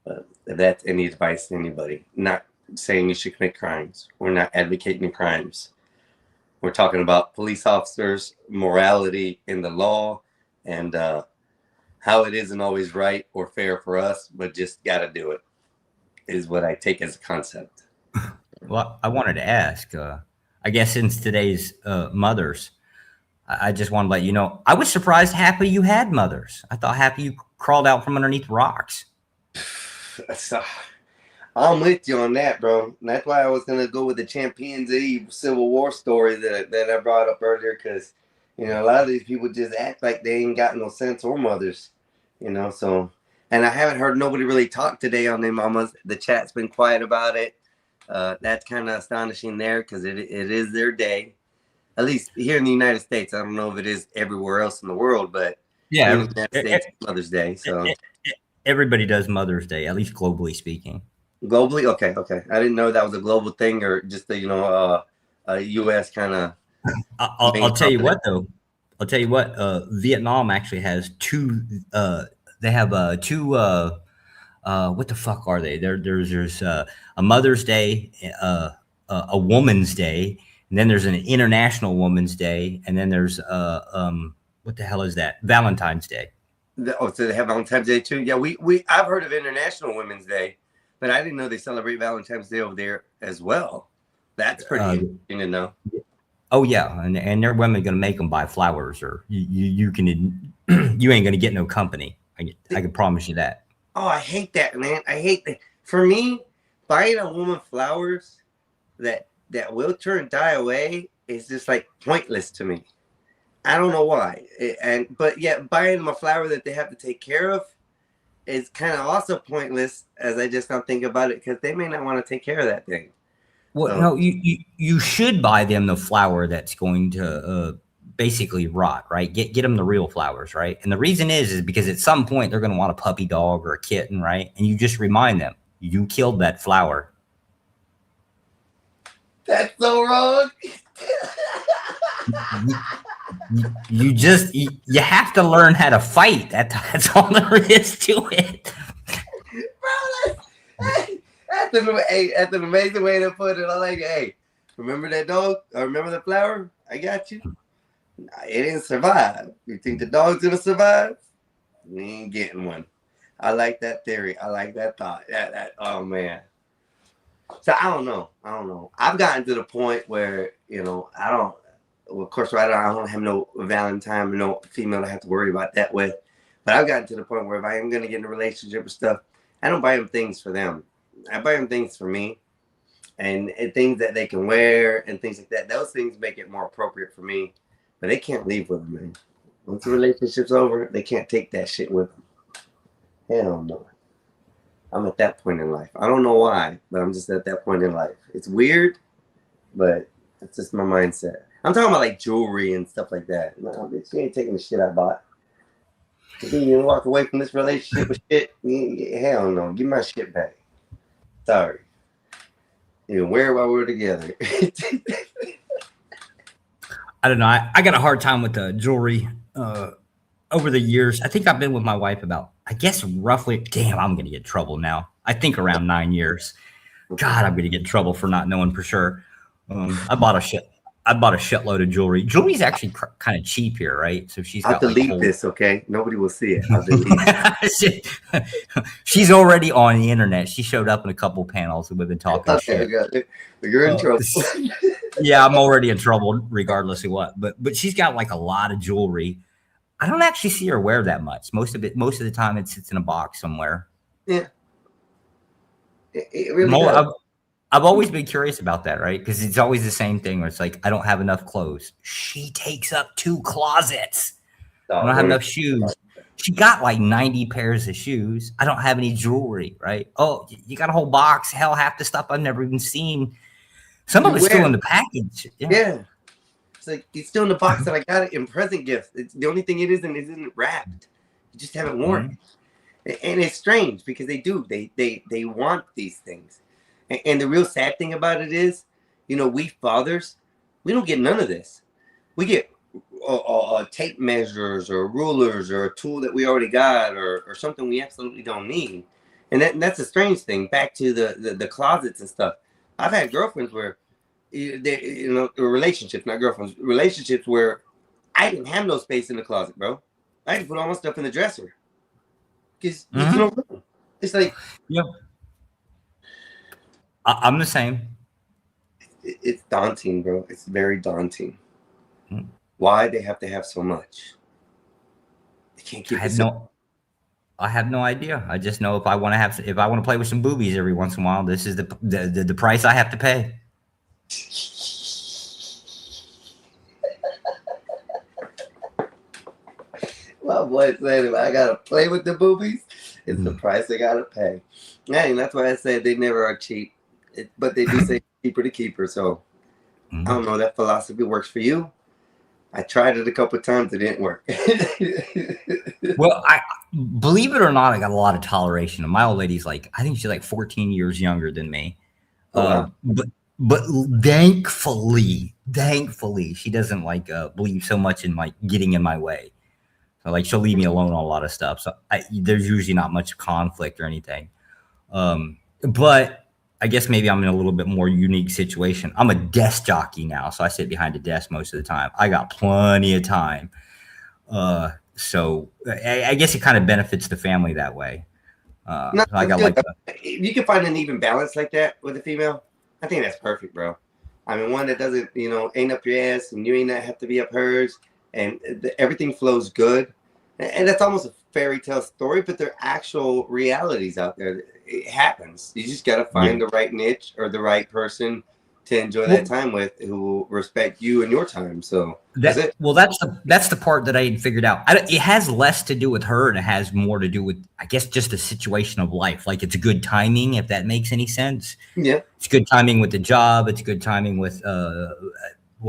if that's any advice to anybody, not saying you should commit crimes. We're not advocating crimes. We're talking about police officers, morality in the law, and how it isn't always right or fair for us, but just got to do it is what I take as a concept. Well, I wanted to ask, I guess since today's mothers, I just want to let you know, I was surprised happy you had mothers. I thought happy you crawled out from underneath rocks. So, I'm with you on that, bro. And that's why I was gonna go with the chimpanzee Civil War story that I brought up earlier, because you know a lot of these people just act like they ain't got no sense or mothers, you know. So, and I haven't heard nobody really talk today on them mamas. The chat's been quiet about it. That's kind of astonishing there because it is their day, at least here in the United States. I don't know if it is everywhere else in the world, but yeah, in the United States, Mother's Day. So everybody does Mother's Day, at least globally speaking. Globally, okay. I didn't know that was a global thing or just a a U.S. kind of. I'll tell you what though. I'll tell you what. Vietnam actually has two. They have two. What the fuck are they? There's a Mother's Day, a Woman's Day, and and then there's an International Women's Day, and then there's what the hell is that? Valentine's Day. So they have Valentine's Day too. Yeah, I've heard of International Women's Day, but I didn't know they celebrate Valentine's Day over there as well. That's pretty interesting to know. Oh yeah, and their women gonna make them buy flowers, or you can you ain't gonna get no company. I can promise you that. Oh, I hate that, man. I hate that. For me, buying a woman flowers that wilter and die away is just like pointless to me. I don't know why. But yet buying them a flower that they have to take care of is kind of also pointless, as I just now think about it, because they may not want to take care of that thing. Well, no, you should buy them the flower that's going to basically rot, right? Get them the real flowers, right? And the reason is because at some point they're going to want a puppy dog or a kitten, right? And you just remind them, you killed that flower. That's so wrong. You have to learn how to fight. That's all there is to it. Bro, that's an amazing way to put it. I like it. Hey, remember that dog? Or remember the flower? I got you. It didn't survive. You think the dog's gonna survive? We ain't getting one. I like that theory. I like that thought. Oh man. So I don't know. I've gotten to the point where, I don't. Well, of course, right now I don't have no Valentine or no female to have to worry about that with. But I've gotten to the point where if I am gonna get in a relationship with stuff, I don't buy them things for them. I buy them things for me, and things that they can wear and things like that. Those things make it more appropriate for me. But they can't leave with them, man. Once the relationship's over, they can't take that shit with them. Hell no. I'm at that point in life. I don't know why, but I'm just at that point in life. It's weird, but it's just my mindset. I'm talking about like jewelry and stuff like that. No, bitch, you ain't taking the shit I bought. You walk away from this relationship with shit. Hell no. Give my shit back. Sorry. You wear it while we're together. I don't know. I got a hard time with the jewelry over the years. I think I've been with my wife about, I guess, roughly, damn, I'm going to get in trouble now. I think around 9 years. God, I'm going to get in trouble for not knowing for sure. I bought a shitload of jewelry. Jewelry's actually kind of cheap here, right? So she's got I'll delete this, okay? Nobody will see it. I'll delete it. She's already on the internet. She showed up in a couple panels and we've been talking shit. You're in trouble. Yeah, I'm already in trouble regardless of what. But she's got like a lot of jewelry. I don't actually see her wear that much. Most of the time it sits in a box somewhere. Yeah. It really does. I've always been curious about that, right? Because it's always the same thing where it's like, I don't have enough clothes. She takes up 2 closets. I don't have enough shoes. She got like 90 pairs of shoes. I don't have any jewelry, right? Oh, you got a whole box. Hell, half the stuff I've never even seen. Some of it's still in the package. Yeah. It's like, it's still in the box that I got it in present gifts. It's the only thing it isn't wrapped. You just haven't worn it. And it's strange because they do. They want these things. And the real sad thing about it is, we fathers, we don't get none of this. We get tape measures or rulers or a tool that we already got or something we absolutely don't need. And that's a strange thing. Back to the closets and stuff. I've had girlfriends where, relationships, not girlfriends, relationships where I didn't have no space in the closet, bro. I had to put all my stuff in the dresser. Because it's like, yep. I'm the same. It's daunting, bro. It's very daunting. Why they have to have so much? They can't keep it. I have no idea. I just know if I want to play with some boobies every once in a while, this is the price I have to pay. My boy said, if I gotta play with the boobies, it's the price I gotta pay. And that's why I said they never are cheap. But they do say keeper to keeper. So I don't know, that philosophy works for you. I tried it a couple of times. It didn't work. Well, I believe it or not, I got a lot of toleration. And my old lady's I think she's like 14 years younger than me. But thankfully, she doesn't believe so much in getting in my way. So she'll leave me alone on a lot of stuff. So there's usually not much conflict or anything. But I guess maybe I'm in a little bit more unique situation. I'm a desk jockey now, so I sit behind a desk most of the time. I got plenty of time. So I guess it kind of benefits the family that way. No, I got like if you can find an even balance like that with a female, I think that's perfect, bro. I mean, one that doesn't, ain't up your ass, and you ain't not have to be up hers, and everything flows good. And that's almost a fairy tale story, but there are actual realities out there. It happens. You just got to find the right niche or the right person to enjoy that time with, who will respect you and your time. So that's it. Well, that's the part that I had figured out. It has less to do with her, and it has more to do with, I guess, just the situation of life. Like, it's good timing, if that makes any sense. Yeah, it's good timing with the job. It's good timing with, well,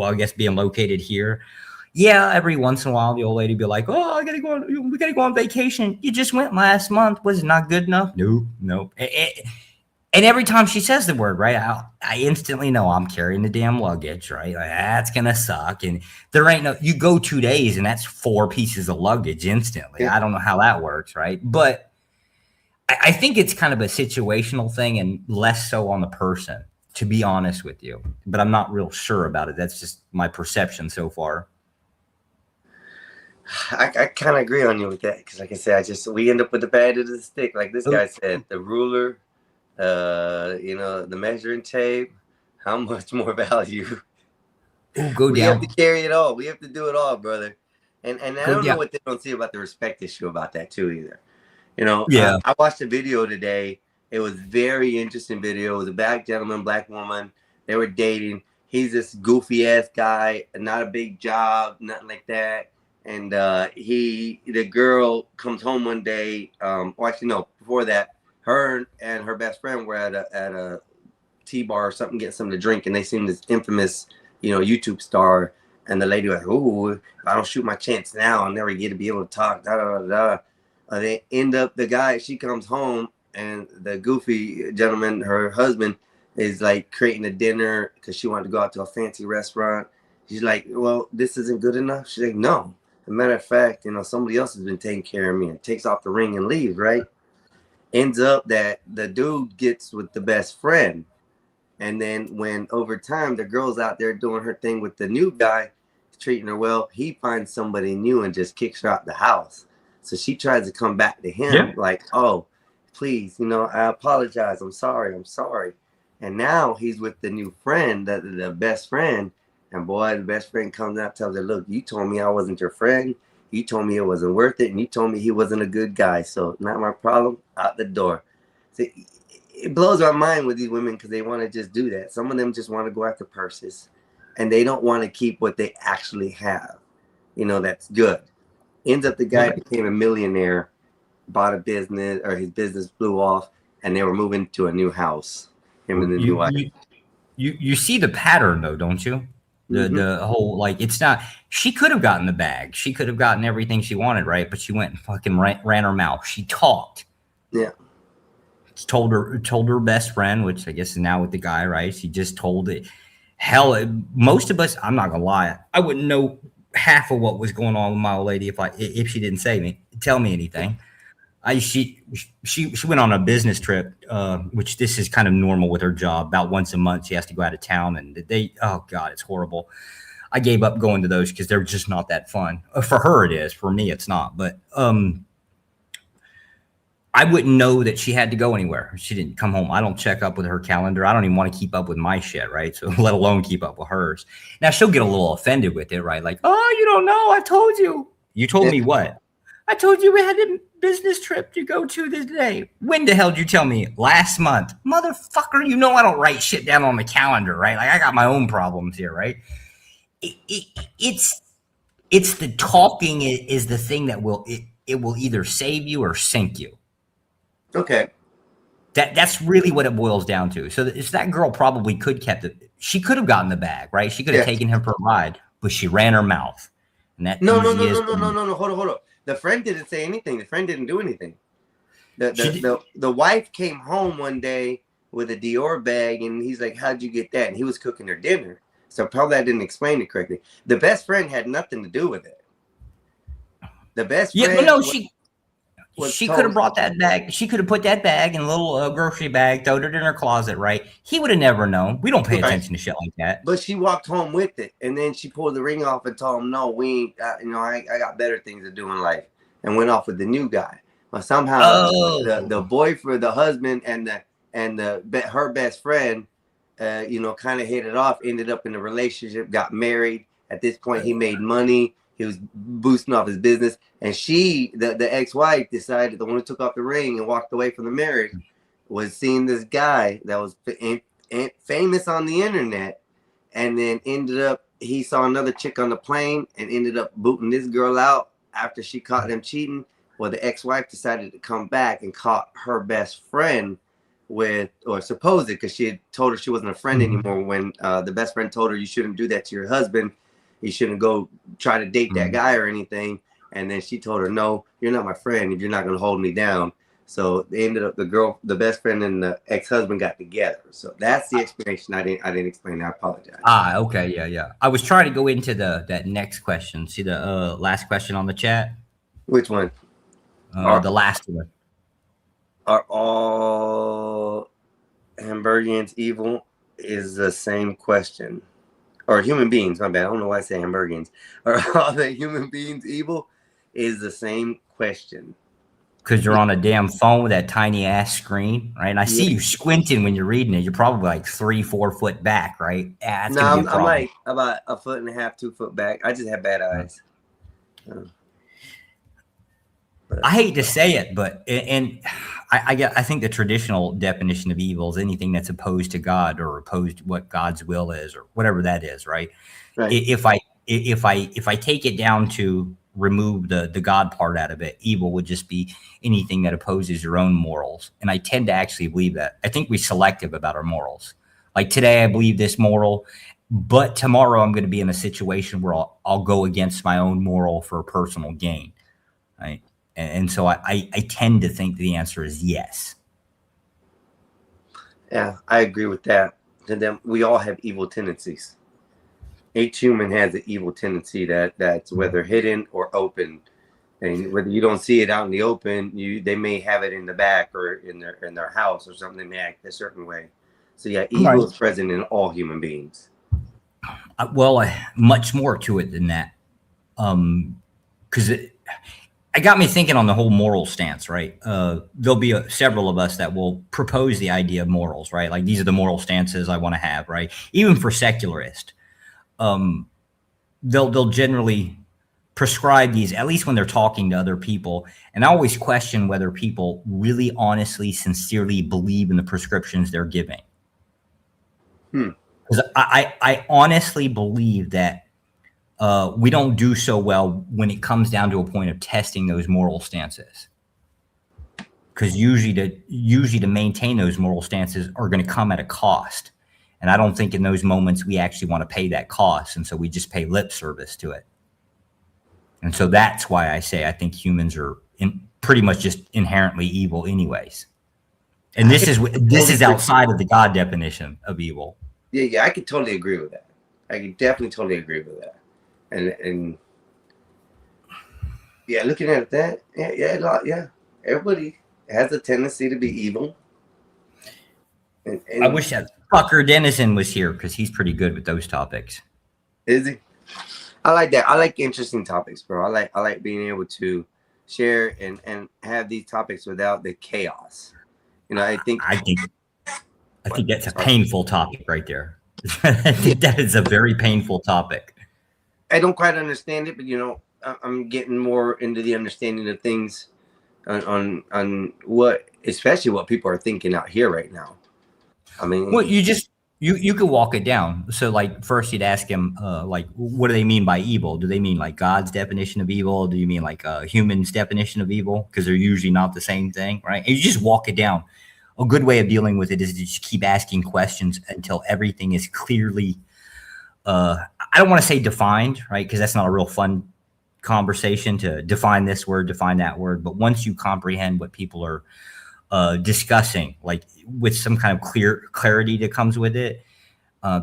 I guess being located here. Yeah, every once in a while, the old lady be like, "Oh, we gotta go on vacation. You just went last month. Was it not good enough?" Nope. And every time she says the word, right, I instantly know I'm carrying the damn luggage, right? Like, that's gonna suck. And there ain't no. You go 2 days, and that's 4 pieces of luggage instantly. Yeah. I don't know how that works, right? But I think it's kind of a situational thing, and less so on the person, to be honest with you. But I'm not real sure about it. That's just my perception so far. I kind of agree on you with that, because like I said, we end up with the bad end of the stick. Like this guy said, the ruler, the measuring tape. How much more value? We have to carry it all. We have to do it all, brother. And I don't know what they don't see about the respect issue about that too either. I watched a video today. It was very interesting video. It was a black gentleman, black woman. They were dating. He's this goofy ass guy, not a big job, nothing like that. And the girl comes home one day. Before that, her and her best friend were at a T-bar or something, getting something to drink, and they seen this infamous, YouTube star. And the lady was like, "Ooh, if I don't shoot my chance now, I'll never get to be able to talk." Da da da da. They end up, she comes home, and the goofy gentleman, her husband, is like creating a dinner because she wanted to go out to a fancy restaurant. She's like, "Well, this isn't good enough." She's like, "No. As a matter of fact, somebody else has been taking care of me," and takes off the ring and leaves, right? Ends up that the dude gets with the best friend. And then when over time, the girl's out there doing her thing with the new guy, treating her well, he finds somebody new and just kicks her out the house. So she tries to come back to him like, "Oh, please, I apologize. I'm sorry. And now he's with the new friend, the best friend. And boy, the best friend comes out, tells her, "Look, you told me I wasn't your friend. You told me it wasn't worth it. And you told me he wasn't a good guy. So not my problem. Out the door." See, it blows my mind with these women because they want to just do that. Some of them just want to go after purses, and they don't want to keep what they actually have. That's good. Ends up the guy became a millionaire, bought a business, or his business blew off, and they were moving to a new house. Him and the new wife. You see the pattern though, don't you? The whole, like, it's not, she could have gotten the bag. She could have gotten everything she wanted, right? But she went and fucking ran her mouth. She talked. Yeah. Told her best friend, which I guess is now with the guy, right? She just told it. Hell, most of us, I'm not gonna lie, I wouldn't know half of what was going on with my old lady if she didn't tell me anything. She went on a business trip, which this is kind of normal with her job. About once a month, she has to go out of town, and oh God, it's horrible. I gave up going to those because they're just not that fun. For her, it is. For me, it's not. But I wouldn't know that she had to go anywhere. She didn't come home. I don't check up with her calendar. I don't even want to keep up with my shit, right? So let alone keep up with hers. Now she'll get a little offended with it, right? Like, "Oh, you don't know. I told you." You told me what? "I told you we had a business trip to go to this day." When the hell did you tell me? Last month. Motherfucker, I don't write shit down on the calendar, right? Like, I got my own problems here, right? It's the talking is the thing that will either save you or sink you. Okay. That's really what it boils down to. So it's that girl probably she could have gotten the bag, right? She could have taken him for a ride, but she ran her mouth. And that No. Hold on. The friend didn't say anything. The friend didn't do anything. The wife came home one day with a Dior bag, and he's like, "How'd you get that?" And he was cooking her dinner. So probably I didn't explain it correctly. The best friend had nothing to do with it. The best friend. she could have brought that bag. She could have put that bag in a little grocery bag, throwed it in her closet, right? He would have never known. We don't pay attention to shit like that. But she walked home with it, and then she pulled the ring off and told him, "No, we ain't. I got better things to do in life," and went off with the new guy. But somehow the boyfriend, the husband, and her best friend, kind of hit it off. Ended up in a relationship, got married. At this point, he made money. He was boosting off his business, and she, the ex-wife, decided, the one who took off the ring and walked away from the marriage, was seeing this guy that was famous on the internet, and then he saw another chick on the plane and ended up booting this girl out after she caught them cheating. Well, the ex-wife decided to come back and caught her best friend supposed it, because she had told her she wasn't a friend anymore when the best friend told her, "You shouldn't do that to your husband. You shouldn't go try to date that guy or anything." And then she told her, "No, you're not my friend if you're not going to hold me down." So they ended up, the best friend and the ex-husband got together. So that's the explanation. I didn't explain. I apologize. Okay. Yeah. I was trying to go into that next question. See the last question on the chat? Which one? The last one. Are all Hamburgians evil? Is the same question. Or human beings, my bad. I don't know why I say Hamburgians. Are all the human beings evil? Is the same question. Because you're on a damn phone with that tiny ass screen, right? And I see you squinting when you're reading it. You're probably like 3-4 foot back, right? Yeah, no, I'm like about 1.5 feet, 2 foot back. I just have bad eyes. I hate to say it, but I think the traditional definition of evil is anything that's opposed to God or opposed to what God's will is, or whatever that is, right? If I take it down to remove the God part out of it, evil would just be anything that opposes your own morals. And I tend to actually believe that. I think we're selective about our morals. Like today, I believe this moral, but tomorrow I'm going to be in a situation where I'll go against my own moral for personal gain, right? And so I tend to think the answer is yes. Yeah, I agree with that. And then we all have evil tendencies. Each human has an evil tendency that's whether hidden or open. And whether you don't see it out in the open, they may have it in the back or in their house or something. They may act a certain way. So yeah, evil is present in all human beings. Well, much more to it than that. Because it got me thinking on the whole moral stance, right? There'll be several of us that will propose the idea of morals, right? Like these are the moral stances I want to have, right? Even for secularists, they'll generally prescribe these, at least when they're talking to other people. And I always question whether people really honestly, sincerely believe in the prescriptions they're giving. Because I honestly believe that we don't do so well when it comes down to a point of testing those moral stances. Because usually to maintain those moral stances are going to come at a cost. And I don't think in those moments we actually want to pay that cost. And so we just pay lip service to it. And so that's why I say I think humans are pretty much just inherently evil anyways. And this is outside of the God definition of evil. Yeah, I could totally agree with that. I could definitely totally agree with that. And yeah, looking at that, yeah, everybody has a tendency to be evil. And I wish that fucker Dennison was here because he's pretty good with those topics. Is he? I like that. I like interesting topics, bro. I like being able to share and have these topics without the chaos. I think that's a painful topic right there. I think that is a very painful topic. I don't quite understand it, but I'm getting more into the understanding of things on what, especially what people are thinking out here right now. I mean, well, you could walk it down. So like first you'd ask him, like, what do they mean by evil? Do they mean like God's definition of evil? Do you mean like humans' definition of evil? Because they're usually not the same thing, right? And you just walk it down. A good way of dealing with it is to just keep asking questions until everything is clearly, I don't want to say defined, right? Because that's not a real fun conversation to define this word, define that word. But once you comprehend what people are discussing, like with some kind of clarity that comes with it,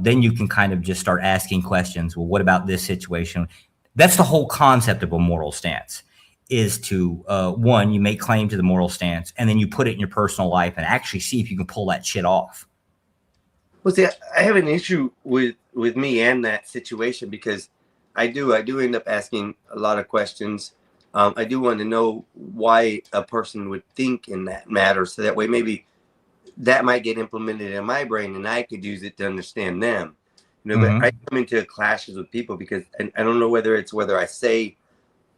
then you can kind of just start asking questions. Well, what about this situation? That's the whole concept of a moral stance. is to one, you make claim to the moral stance, and then you put it in your personal life and actually see if you can pull that shit off. Well, see, I have an issue with me and that situation because I do end up asking a lot of questions. I do want to know why a person would think in that matter, so that way maybe that might get implemented in my brain and I could use it to understand them. You know, but I come into clashes with people because I don't know whether I say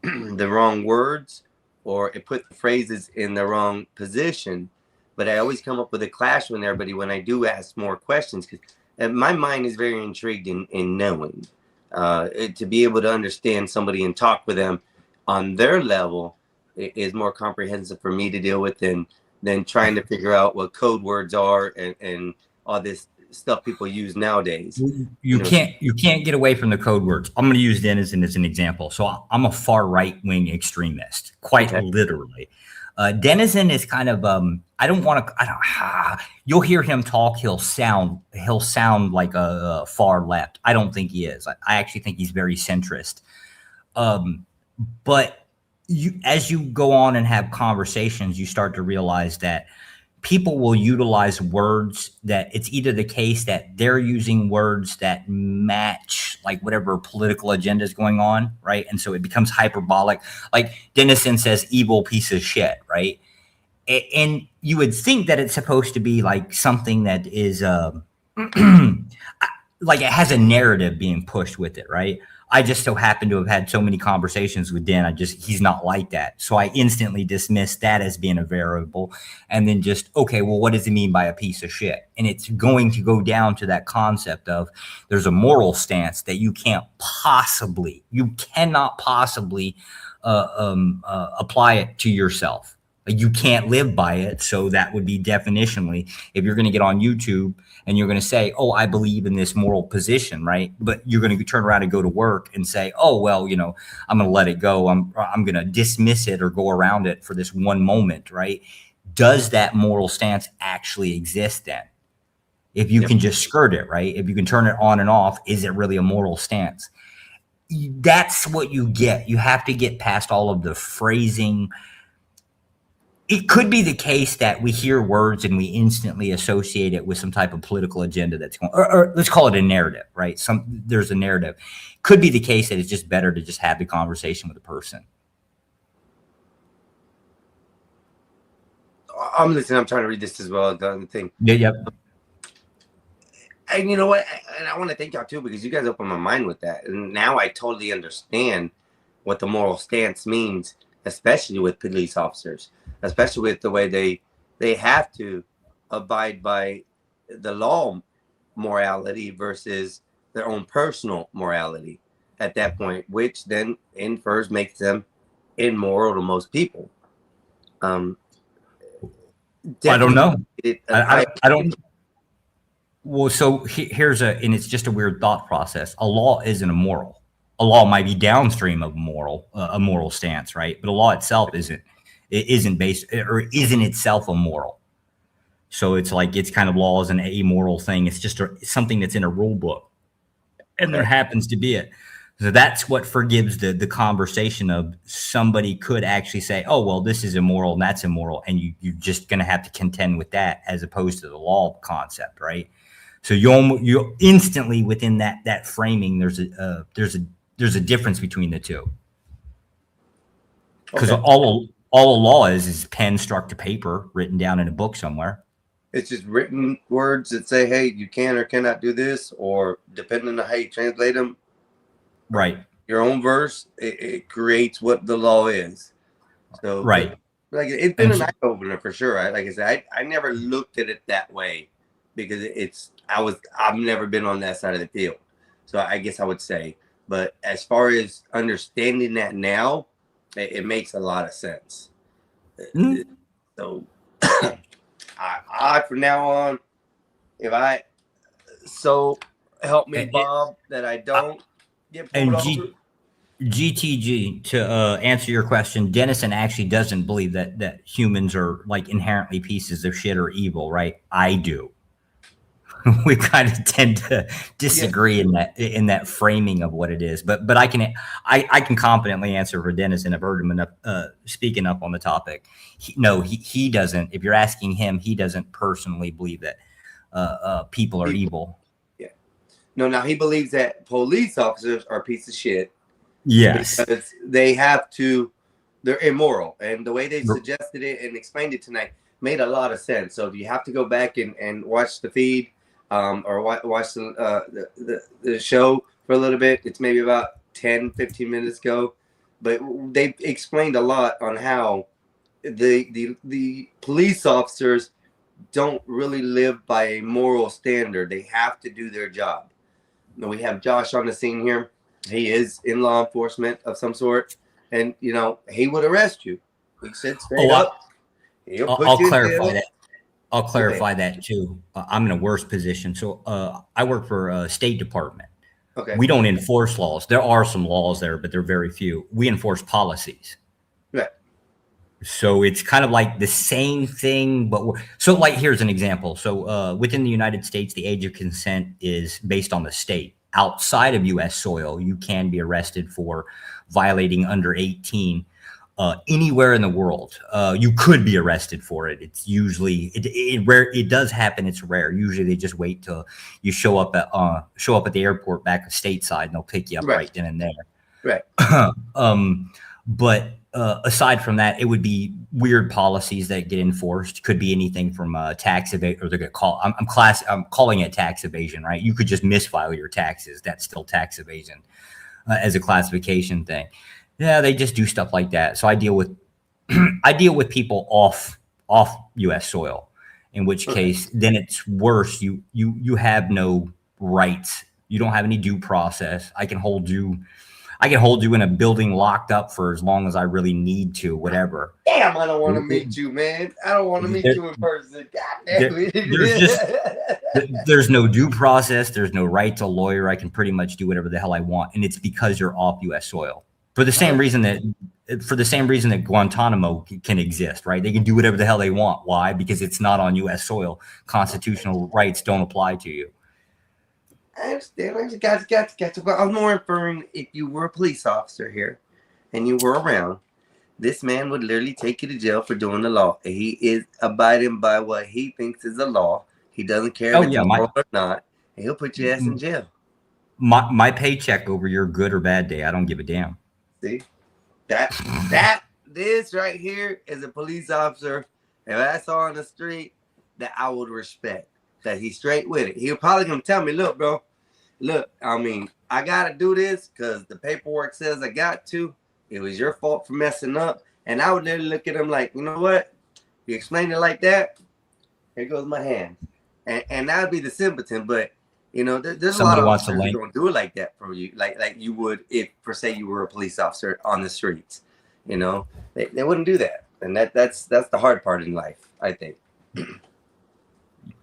the wrong words or it put the phrases in the wrong position. But I always come up with a clash with everybody when I do ask more questions, because my mind is very intrigued in knowing. To be able to understand somebody and talk with them on their level is more comprehensive for me to deal with than trying to figure out what code words are and all this stuff people use nowadays. You can't get away from the code words. I'm going to use Denizen as an example. So I'm a far right wing extremist, quite literally. Denizen is kind of you'll hear him talk. He'll sound like a far left. I don't think he is. I actually think he's very centrist. But as you go on and have conversations, you start to realize that people will utilize words that it's either the case that they're using words that match like whatever political agenda is going on, right? And so it becomes hyperbolic. Like Denizen says, evil piece of shit, right? And you would think that it's supposed to be like something that is like it has a narrative being pushed with it, right? I just so happen to have had so many conversations with Dan. He's not like that. So I instantly dismissed that as being a variable and then just, okay, well, what does it mean by a piece of shit? And it's going to go down to that concept of there's a moral stance that you cannot possibly apply it to yourself. Like you can't live by it. So that would be definitionally, if you're going to get on YouTube and you're going to say, oh, I believe in this moral position, right? But you're going to turn around and go to work and say, oh, well, you know, I'm going to let it go. I'm going to dismiss it or go around it for this one moment, right? Does that moral stance actually exist then? If you can just skirt it, right? If you can turn it on and off, is it really a moral stance? That's what you get. You have to get past all of the phrasing. It could be the case that we hear words and we instantly associate it with some type of political agenda that's going, or let's call it a narrative, right? There's a narrative. Could be the case that it's just better to just have the conversation with the person. I'm listening. I'm trying to read this as well. The thing. Yeah. And you know what? And I want to thank y'all too, because you guys opened my mind with that. And now I totally understand what the moral stance means, especially with police officers. Especially with the way they have to abide by the law morality versus their own personal morality at that point, which then infers makes them immoral to most people. I don't know. I don't. Well, so here's and it's just a weird thought process. A law isn't immoral. A law might be downstream of a moral stance, right? But a law itself isn't. It isn't based or isn't itself immoral. So it's like it's kind of law is an amoral thing. It's just something that's in a rule book, and there happens to be it. So that's what forgives the conversation of somebody could actually say, "Oh, well, this is immoral and that's immoral," and you're just going to have to contend with that as opposed to the law concept, right? So you instantly within that framing, there's a difference between the two, because all a law is pen struck to paper, written down in a book somewhere. It's just written words that say, hey, you can or cannot do this, or depending on how you translate them. Right. Your own verse, it creates what the law is. So, right. Like it's been an eye opener for sure. Like I said, I never looked at it that way because I've never been on that side of the field. So I guess I would say, but as far as understanding that now, it makes a lot of sense. So I from now on, if so help me Bob that I don't get pulled over. GTG, to answer your question, Denizen actually doesn't believe that humans are like inherently pieces of shit or evil, right? I do. we kind of tend to disagree in that framing of what it is. But I can confidently answer for Dennis, and I've heard him enough speaking up on the topic. He doesn't. If you're asking him, he doesn't personally believe that people are evil. Yeah. No, now he believes that police officers are a piece of shit. Yes. Because they're immoral. And the way they suggested it and explained it tonight made a lot of sense. So if you have to go back and watch the feed or watch the show for a little bit, it's maybe about 10-15 minutes ago. But they explained a lot on how the police officers don't really live by a moral standard. They have to do their job. Now, we have Josh on the scene here. He is in law enforcement of some sort, and he would arrest you. He said straight up. I'll clarify that. I'll clarify that too. I'm in a worse position. So I work for a State Department. Okay. We don't enforce laws. There are some laws there, but they're very few. We enforce policies. Right. So it's kind of like the same thing, but so like here's an example. So within the United States, the age of consent is based on the state. Outside of U.S. soil, you can be arrested for violating under 18 anywhere in the world. You could be arrested for it. It's usually it does happen. It's rare. Usually they just wait till you show up at the airport back stateside, and they'll pick you up right then and there. Right. But aside from that, it would be weird policies that get enforced. Could be anything from tax evasion, or they get called. I'm calling it tax evasion, right? You could just misfile your taxes. That's still tax evasion as a classification thing. Yeah, they just do stuff like that. So I deal with people off U.S. soil. In which case, then it's worse. You have no rights. You don't have any due process. I can hold you in a building locked up for as long as I really need to, whatever. Damn, I don't want to meet you, man. I don't want to meet you in person. God damn it. There's no due process. There's no right to a lawyer. I can pretty much do whatever the hell I want. And it's because you're off U.S. soil. For the same reason that Guantanamo can exist, right? They can do whatever the hell they want. Why? Because it's not on U.S. soil. Constitutional rights don't apply to you. I understand. I was more inferring if you were a police officer here and you were around, this man would literally take you to jail for doing the law. He is abiding by what he thinks is the law. He doesn't care if it's moral or not. And he'll put your ass in jail. My paycheck over your good or bad day, I don't give a damn. See? This right here is a police officer. If I saw on the street, that I would respect. That he's straight with it. He'll probably gonna tell me, look, bro, I gotta do this because the paperwork says I got to. It was your fault for messing up. And I would literally look at him like, you know what? You explain it like that, here goes my hand. And that would be the simpleton, but there's a lot of officers who don't do it like that for you, like you would if, per se, you were a police officer on the streets. They wouldn't do that, and that's the hard part in life, I think.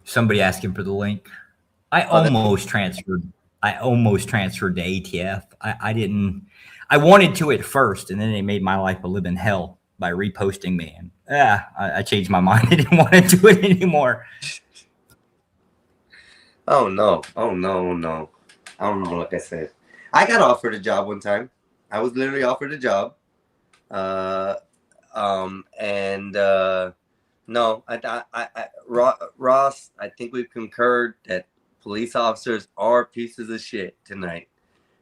Somebody asking for the link. I almost transferred to ATF. I didn't. I wanted to at first, and then they made my life a living hell by reposting me. And I changed my mind. I didn't want to do it anymore. Oh no. I don't remember what I said. I got offered a job one time. I was literally offered a job. No, Ross, I think we've concurred that police officers are pieces of shit tonight.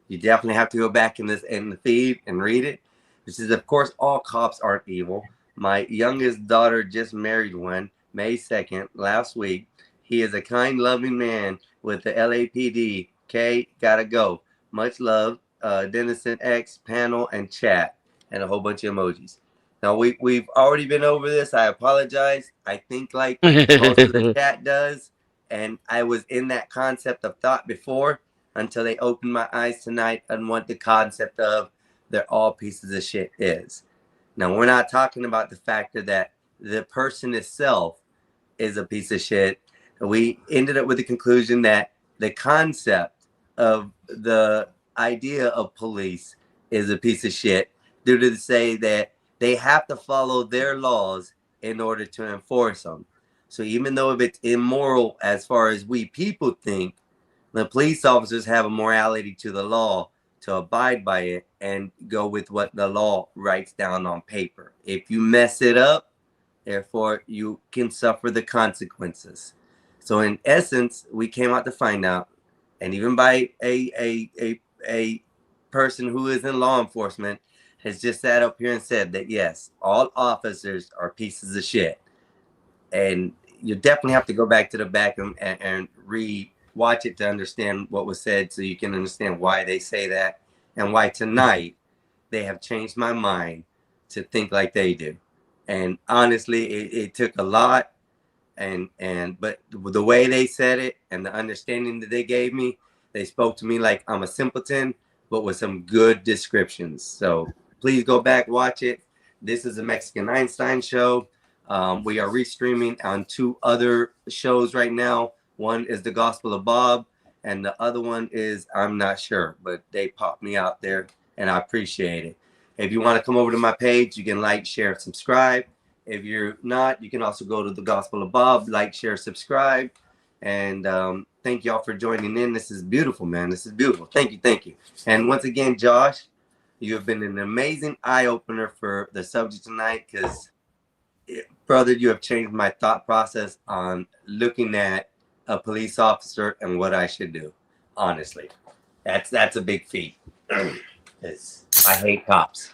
You definitely have to go back in the feed and read it. This is, of course, all cops aren't evil. My youngest daughter just married one, May 2nd, last week. He is a kind, loving man with the LAPD. Okay, gotta go. Much love, Dennison X, panel, and chat, and a whole bunch of emojis. Now, we've already been over this. I apologize. I think like most of the chat does. And I was in that concept of thought before until they opened my eyes tonight on what the concept of they're all pieces of shit is. Now, we're not talking about the factor that the person itself is a piece of shit. We ended up with the conclusion that the concept of the idea of police is a piece of shit due to say that they have to follow their laws in order to enforce them. So even though if it's immoral as far as we people think, the police officers have a morality to the law to abide by it and go with what the law writes down on paper. If you mess it up, therefore you can suffer the consequences. So in essence, we came out to find out, and even by a person who is in law enforcement has just sat up here and said that yes, all officers are pieces of shit. And you definitely have to go back to the back and re-watch it to understand what was said, so you can understand why they say that and why tonight they have changed my mind to think like they do. And honestly, it took a lot, but the way they said it and the understanding that they gave me, they spoke to me like I'm a simpleton, but with some good descriptions. So please go back, watch it. This is a Mexican Einstein show. We are restreaming on 2 other shows right now. One is The Gospel of Bob, and the other one is I'm not sure, but they popped me out there, and I appreciate it. If you want to come over to my page, you can like, share, subscribe. If you're not, you can also go to The Gospel of Bob, like, share, subscribe. And thank y'all for joining in. This is beautiful, man. This is beautiful. Thank you, thank you. And once again, Josh, you have been an amazing eye-opener for the subject tonight, because brother, you have changed my thought process on looking at a police officer and what I should do. Honestly, that's a big feat. I hate cops.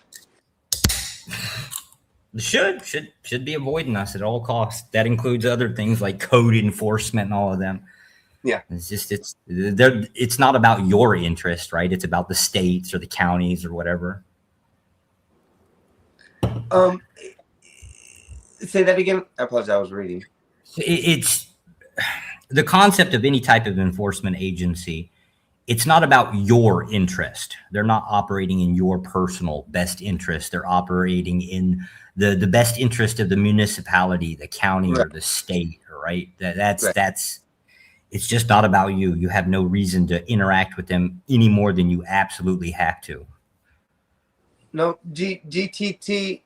Should be avoiding us at all costs. That includes other things like code enforcement and all of them. Yeah, it's not about your interest, right? It's about the states or the counties or whatever. Say that again. I apologize. I was reading. It's the concept of any type of enforcement agency. It's not about your interest. They're not operating in your personal best interest. They're operating in the best interest of the municipality, the county, right, or the state, right? That's it's just not about you. You have no reason to interact with them any more than you absolutely have to. No, GT.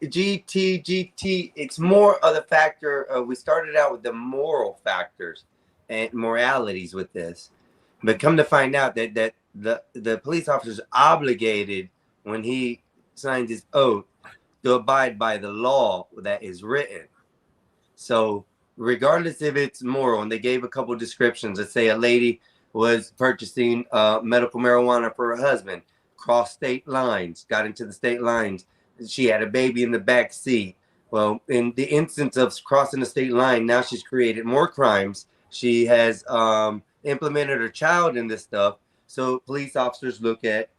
It's more of the factor. We started out with the moral factors and moralities with this, but come to find out that the police officer is obligated when he signs his oath to abide by the law that is written. So regardless if it's moral, and they gave a couple of descriptions. Let's say a lady was purchasing medical marijuana for her husband, crossed state lines, got into the state lines. She had a baby in the back seat. Well, in the instance of crossing the state line, now she's created more crimes. She has implemented her child in this stuff. So police officers look at,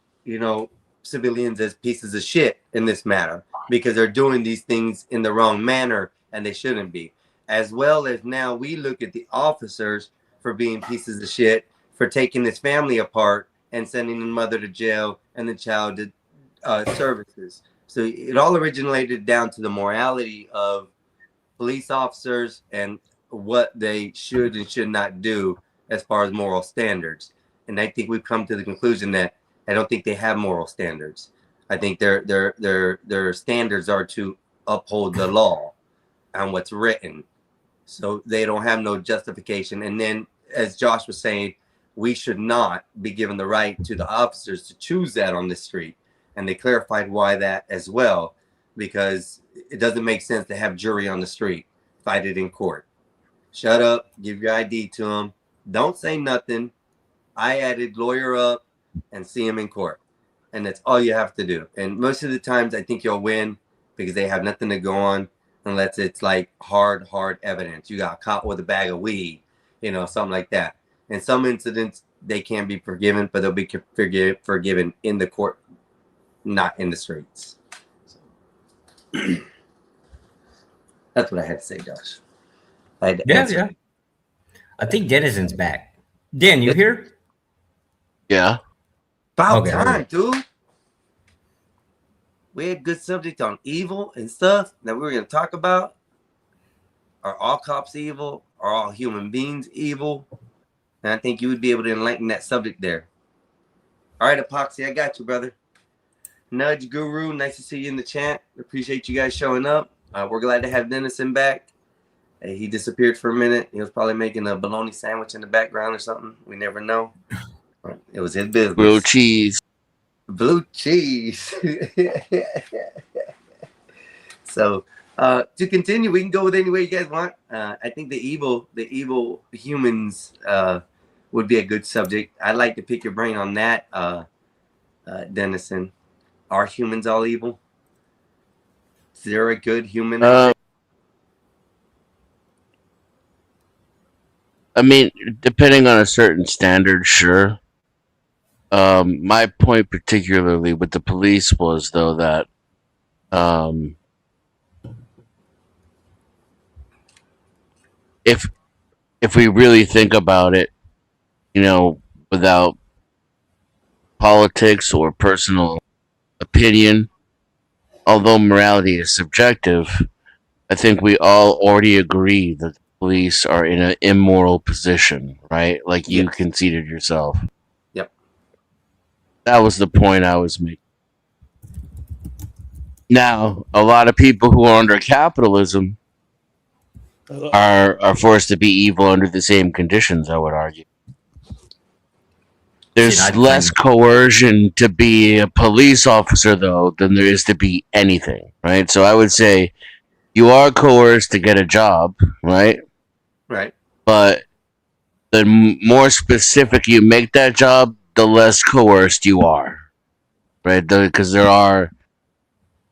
civilians as pieces of shit in this matter, because they're doing these things in the wrong manner and they shouldn't be. As well as now we look at the officers for being pieces of shit, for taking this family apart and sending the mother to jail and the child to services. So it all originated down to the morality of police officers and what they should and should not do as far as moral standards. And I think we've come to the conclusion that I don't think they have moral standards. I think their standards are to uphold the law and what's written. So they don't have no justification. And then, as Josh was saying, we should not be given the right to the officers to choose that on the street. And they clarified why that as well, because it doesn't make sense to have jury on the street, fight it in court. Shut up, give your ID to them. Don't say nothing. I added lawyer up and see him in court. And that's all you have to do. And most of the times I think you'll win because they have nothing to go on unless it's like hard evidence. You got caught with a bag of weed, something like that. In some incidents, they can be forgiven, but they'll be forgiven in the court, not in the streets. So, that's what I had to say, Josh. Yeah. I think Denizen's back. Den, you here? Yeah. About time, dude. We had good subject on evil and stuff that we were going to talk about. Are all cops evil? Are all human beings evil? And I think you would be able to enlighten that subject there. All right, Epoxy, I got you, brother. Nudge Guru, nice to see you in the chat. Appreciate you guys showing up. We're glad to have Denizen back. He disappeared for a minute. He was probably making a bologna sandwich in the background or something. We never know. It was his business. Grilled cheese. Blue cheese. So to continue, we can go with any way you guys want. I think the evil humans would be a good subject. I'd like to pick your brain on that, Dennison. Are humans all evil? Is there a good human? I mean, depending on a certain standard, sure. My point particularly with the police was though that if we really think about it, you know, without politics or personal opinion, although morality is subjective, I think we all already agree that the police are in an immoral position, right? Like you Yes. conceded yourself. Yep. That was the point I was making. Now, a lot of people who are under capitalism are forced to be evil under the same conditions, I would argue. There's I'd less coercion to be a police officer, though, than there is to be anything, right? So I would say you are coerced to get a job, right? Right. But the more specific you make that job, the less coerced you are, right? Because there are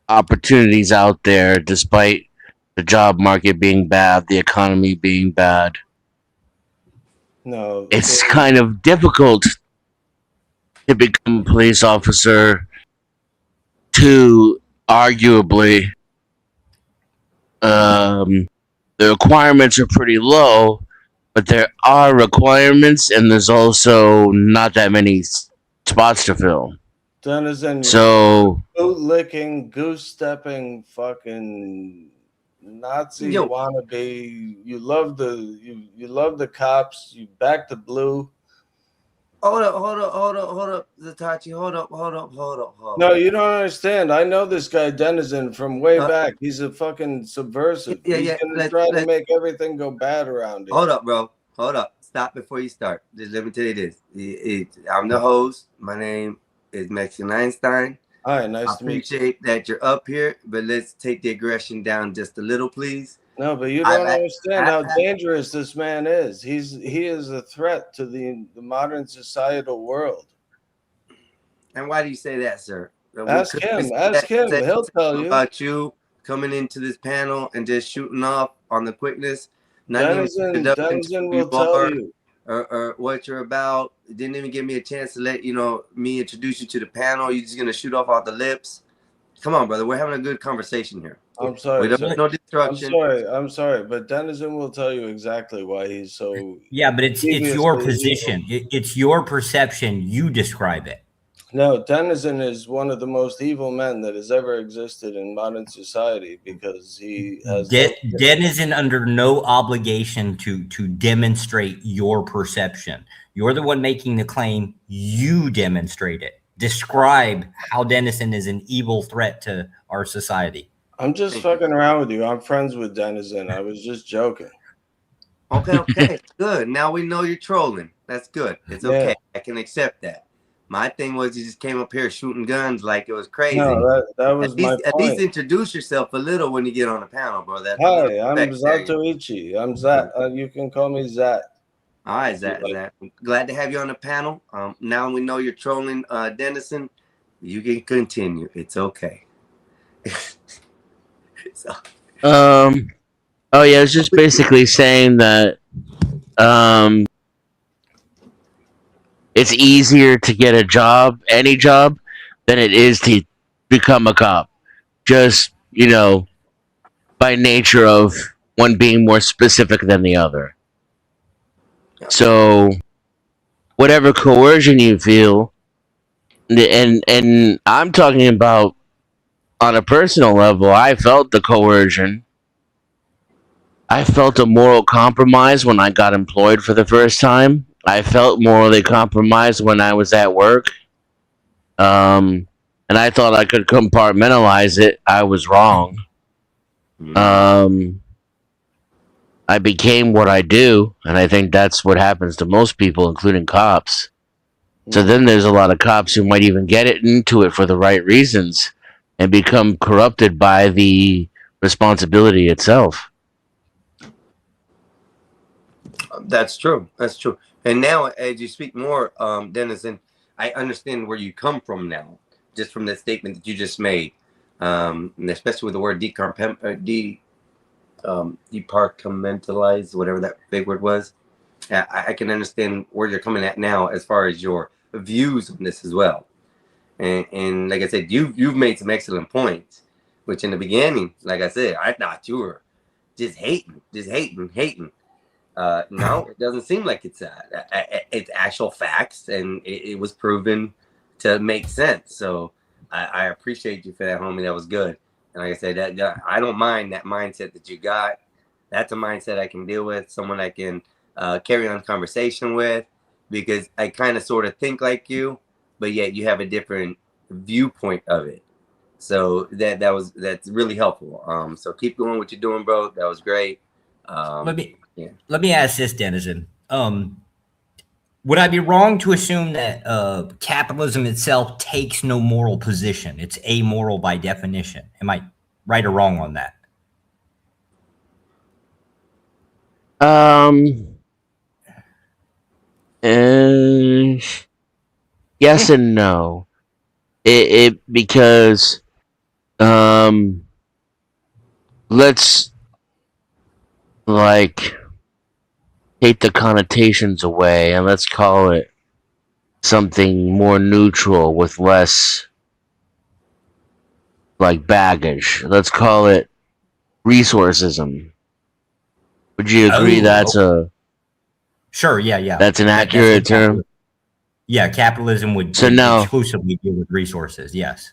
opportunities out there, despite the job market being bad, the economy being bad. No, It's kind of difficult to become a police officer to arguably the requirements are pretty low, but there are requirements and there's also not that many spots to fill. Denizen, So boot licking, goose stepping, fucking Nazi Yo. wannabe. You love the cops. You back the blue. Hold up, Zatachi. Hold up. No, you don't understand. I know this guy Denizen from way Uh, back. He's a fucking subversive. Yeah, He's yeah, gonna let's- try to let's- make everything go bad around here. Hold up, bro. Hold up. Stop before you start. Just let me tell you this. I'm the host. My name is Mexican Einstein. Hi, I nice to meet you. appreciate that you're up here, but let's take the aggression down just a little, please. No, but you I- don't I- understand how I- dangerous this man is. He is a threat to the modern societal world. And why do you say that, sir? Ask him. Ask him. He'll tell you. About you coming into this panel and just shooting off on the quickness. Not even Denizen introduction to who will you tell are you. or what you're about. Didn't even give me a chance to let me introduce you to the panel. You're just gonna shoot off the lips. Come on, brother. We're having a good conversation here. I'm sorry. We don't sir. need no I'm destruction. sorry, but Denizen will tell you exactly why he's so. Yeah, but it's your deviously position. It's your perception. You describe it. No, Denizen is one of the most evil men that has ever existed in modern society because he has. Denizen under no obligation to demonstrate your perception. You're the one making the claim. You demonstrate it. Describe how Denizen is an evil threat to our society. I'm just fucking around with you. I'm friends with Denizen. I was just joking. Okay, good. Now we know you're trolling. That's good. It's okay. Yeah. I can accept that. My thing was you just came up here shooting guns like it was crazy. No, that was my at least point. introduce yourself a little when you get on the panel, bro. That's Hi, I'm respect there. Zatoichi. I'm Zat. You can call me Zat. All right, Zach. Glad to have you on the panel. Now we know you're trolling Dennison. You can continue. It's okay. So, oh yeah, I was just basically saying that it's easier to get a job, any job, than it is to become a cop. Just, by nature of one being more specific than the other. So whatever coercion you feel, and I'm talking about on a personal level, I felt the coercion. I felt a moral compromise when I got employed for the first time. I felt morally compromised when I was at work. And I thought I could compartmentalize it. I was wrong. I became what I do, and I think that's what happens to most people, including cops. So then there's a lot of cops who might even get into it for the right reasons and become corrupted by the responsibility itself. That's true. That's true. And now, as you speak more, Dennison, I understand where you come from now, just from the statement that you just made, and especially with the word departmentalize, whatever that big word was. I can understand where you're coming at now as far as your views on this as well. And like I said, you've made some excellent points, which in the beginning, like I said, I thought you were just hating. No, it doesn't seem like it's actual facts, and it was proven to make sense. So I appreciate you for that, homie. That was good. And like I said, that I don't mind that mindset that you got. That's a mindset I can deal with, someone I can carry on conversation with, because I kind of sort of think like you, but yet you have a different viewpoint of it. So that's really helpful. So keep doing what you're doing, bro. That was great. Let me ask this, Dennison. Would I be wrong to assume that capitalism itself takes no moral position? It's amoral by definition. Am I right or wrong on that? Yes and no. Because let's take the connotations away and let's call it something more neutral with less baggage. Let's call it resourceism. Would you agree that's Sure, yeah. That's an accurate term? Yeah, capitalism would exclusively deal with resources, yes.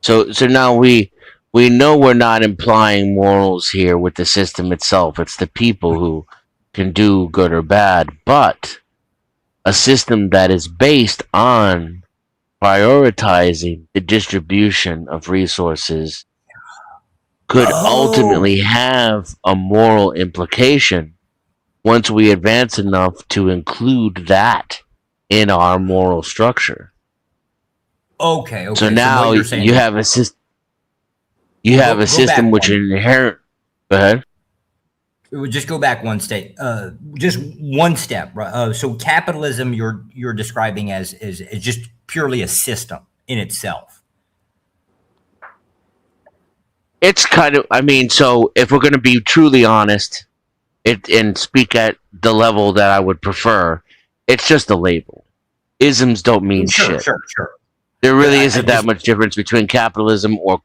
So now we know we're not implying morals here with the system itself. It's the people who can do good or bad, but a system that is based on prioritizing the distribution of resources could ultimately have a moral implication once we advance enough to include that in our moral structure. Okay. So now you have a system. You have a system which inherent. Go ahead. It would just go back one step. Just one step. Right? So capitalism, you're describing as just purely a system in itself. It's kind of. I mean, so if we're going to be truly honest, and speak at the level that I would prefer, it's just a label. Isms don't mean shit. Sure. There really isn't that much difference between capitalism or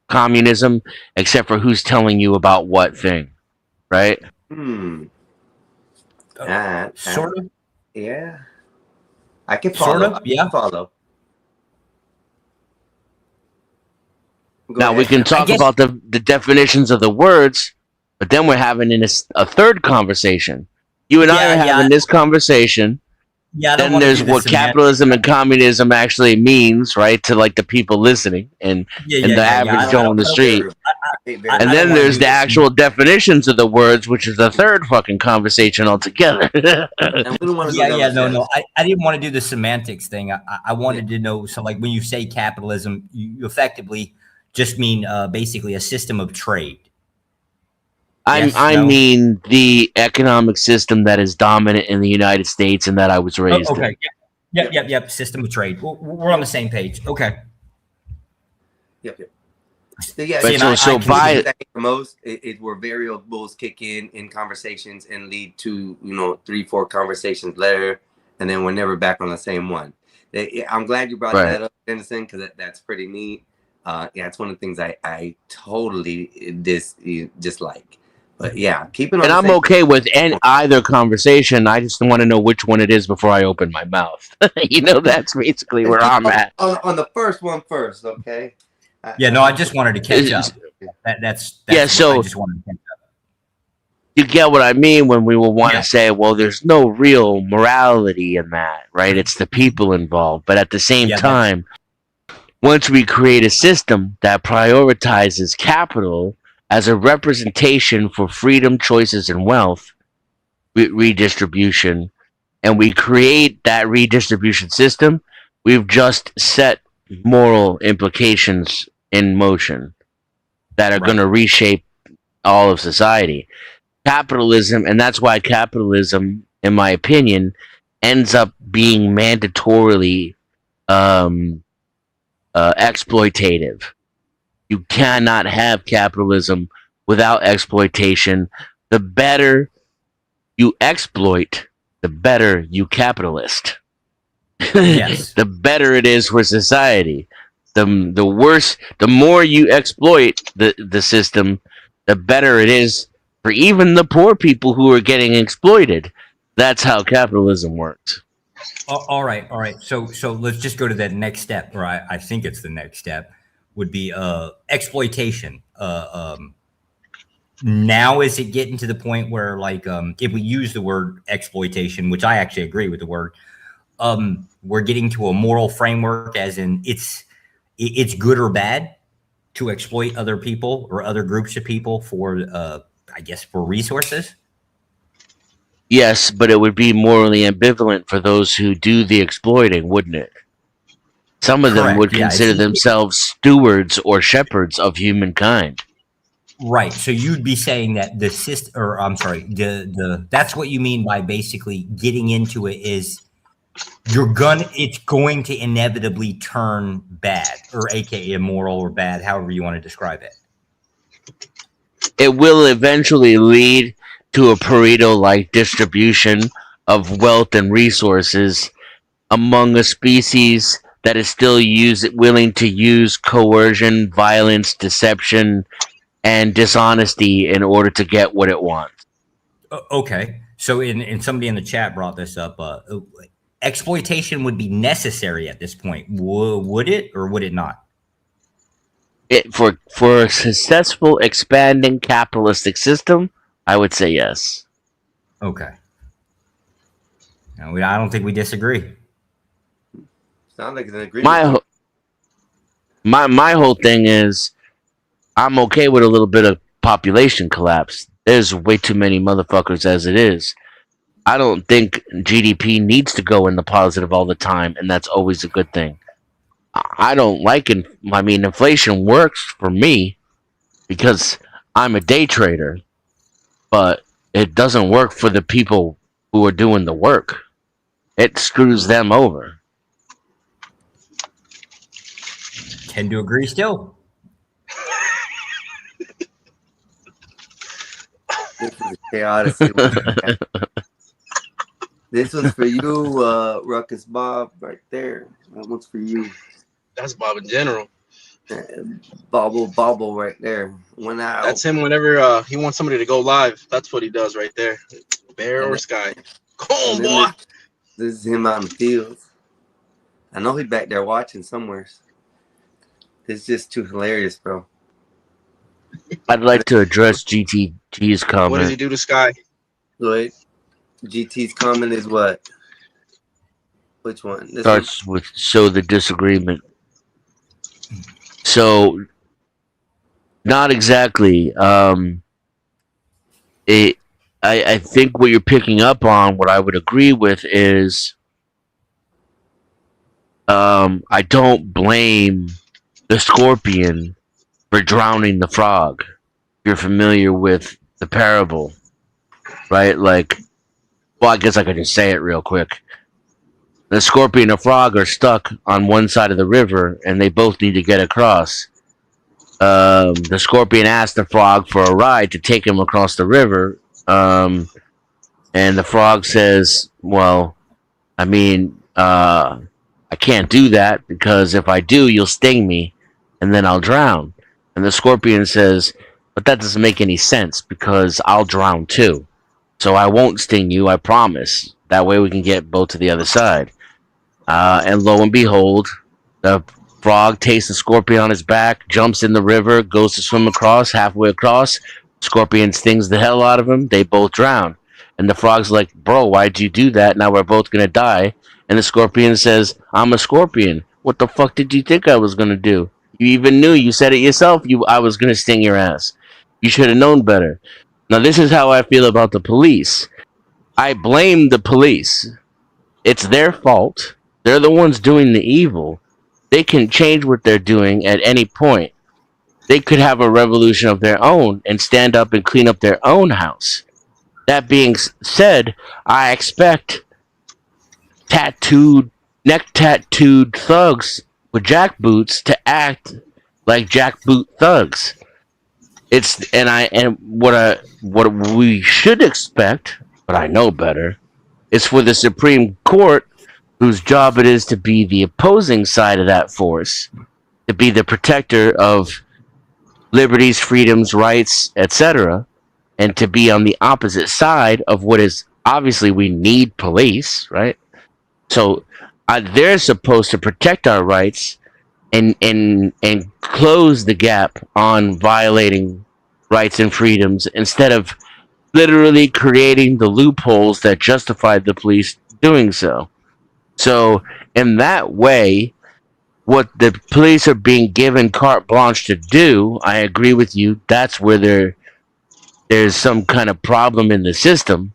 communism, except for who's telling you about what thing, right? Sort of. Yeah. I can follow. Sort of, yeah. Follow. Now we can talk about the definitions of the words, but then we're having a third conversation. You and I are having this conversation. Yeah. Then there's what capitalism and communism actually means, right? To the people listening and the average Joe on the street. And then there's the actual definitions of the words, which is the third fucking conversation altogether. No. I didn't want to do the semantics thing. I wanted to know. So, when you say capitalism, you effectively just mean basically a system of trade. I mean the economic system that is dominant in the United States and that I was raised in. Yep. System of trade. We're on the same page. Okay. Yep. So yeah, most where variables kick in conversations and lead to 3-4 conversations later, and then we're never back on the same one. I'm glad you brought that up, Dennison, because that's pretty neat. It's one of the things I totally dislike. But yeah, keep it on. And I'm okay with either conversation. I just want to know which one it is before I open my mouth. That's basically where I'm at. On the first one first, okay? I just wanted to catch up. That's so I just wanted to catch up. You get what I mean when we will want to say, well, there's no real morality in that, right? It's the people involved. But at the same time, once we create a system that prioritizes capital as a representation for freedom, choices, and wealth redistribution, and we create that redistribution system, we've just set moral implications in motion that are going to reshape all of society. Capitalism, and that's why capitalism, in my opinion, ends up being mandatorily exploitative. You cannot have capitalism without exploitation. The better you exploit, the better you capitalist. Yes. The better it is for society. The worse, the more you exploit the system, the better it is for even the poor people who are getting exploited. That's how capitalism works. All right. So let's just go to that next step, or I think it's the next step, would be exploitation. Now is it getting to the point where, like, if we use the word exploitation, which I actually agree with the word, we're getting to a moral framework, as in it's good or bad to exploit other people or other groups of people for, I guess, for resources? Yes, but it would be morally ambivalent for those who do the exploiting, wouldn't it? Some of them Correct, would yeah, consider themselves stewards or shepherds of humankind. Right. So you'd be saying that the system, or I'm sorry, that's what you mean by basically getting into it is it's going to inevitably turn bad, or AKA immoral or bad, however you want to describe it. It will eventually lead to a Pareto-like distribution of wealth and resources among a species that is still willing to use coercion, violence, deception, and dishonesty in order to get what it wants. Okay. So in somebody in the chat brought this up. Exploitation would be necessary at this point. Would it, or would it not? For a successful expanding capitalistic system, I would say yes. Okay. No, I don't think we disagree. Sounds like an agreement. My whole thing is, I'm okay with a little bit of population collapse. There's way too many motherfuckers as it is. I don't think GDP needs to go in the positive all the time, and that's always a good thing. I don't like it. I mean, inflation works for me because I'm a day trader, but it doesn't work for the people who are doing the work. It screws them over. Tend to agree still. This is chaotic. This one's for you, Ruckus Bob, right there. That one's for you. That's Bob in general. Bobble right there. Went out. That's him whenever he wants somebody to go live. That's what he does right there. Bear or Sky. Come on, boy. This is him out in the fields. I know he's back there watching somewhere. It's just too hilarious, bro. I'd like to address GTG's comment. What does he do to Sky? Wait. GT's comment is what? Which one? This Starts with show the disagreement. So, not exactly. I think what you're picking up on, what I would agree with is, I don't blame the scorpion for drowning the frog. If you're familiar with the parable, right? Like, well, I guess I could just say it real quick. The scorpion and the frog are stuck on one side of the river, and they both need to get across. The scorpion asked the frog for a ride to take him across the river, and the frog says, well, I mean, I can't do that, because if I do, you'll sting me, and then I'll drown. And the scorpion says, but that doesn't make any sense, because I'll drown too. So I won't sting you, I promise. That way we can get both to the other side. And lo and behold, the frog takes the scorpion on his back, jumps in the river, goes to swim across, halfway across. Scorpion stings the hell out of him. They both drown. And the frog's like, bro, why'd you do that? Now we're both going to die. And the scorpion says, I'm a scorpion. What the fuck did you think I was going to do? You even knew. You said it yourself. I was going to sting your ass. You should have known better. Now, this is how I feel about the police. I blame the police. It's their fault. They're the ones doing the evil. They can change what they're doing at any point. They could have a revolution of their own and stand up and clean up their own house. That being said, I expect neck tattooed thugs with jackboots to act like jackboot thugs. What we should expect, but I know better, is for the Supreme Court, whose job it is to be the opposing side of that force, to be the protector of liberties, freedoms, rights, etc., and to be on the opposite side of what is obviously we need police, right? So they're supposed to protect our rights and close the gap on violating rights and freedoms instead of literally creating the loopholes that justified the police doing so. So in that way, what the police are being given carte blanche to do, I agree with you. That's where there's some kind of problem in the system.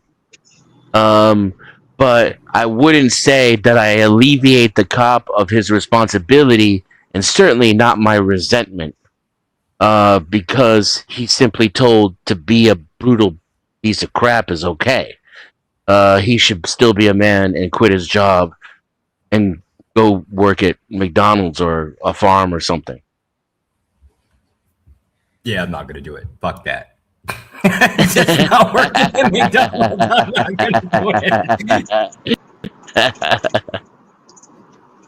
But I wouldn't say that I alleviate the cop of his responsibility, and certainly not my resentment, because he's simply told to be a brutal piece of crap is okay. He should still be a man and quit his job and go work at McDonald's or a farm or something. Yeah, I'm not gonna do it. Fuck that. It's just not working at McDonald's. I'm not gonna do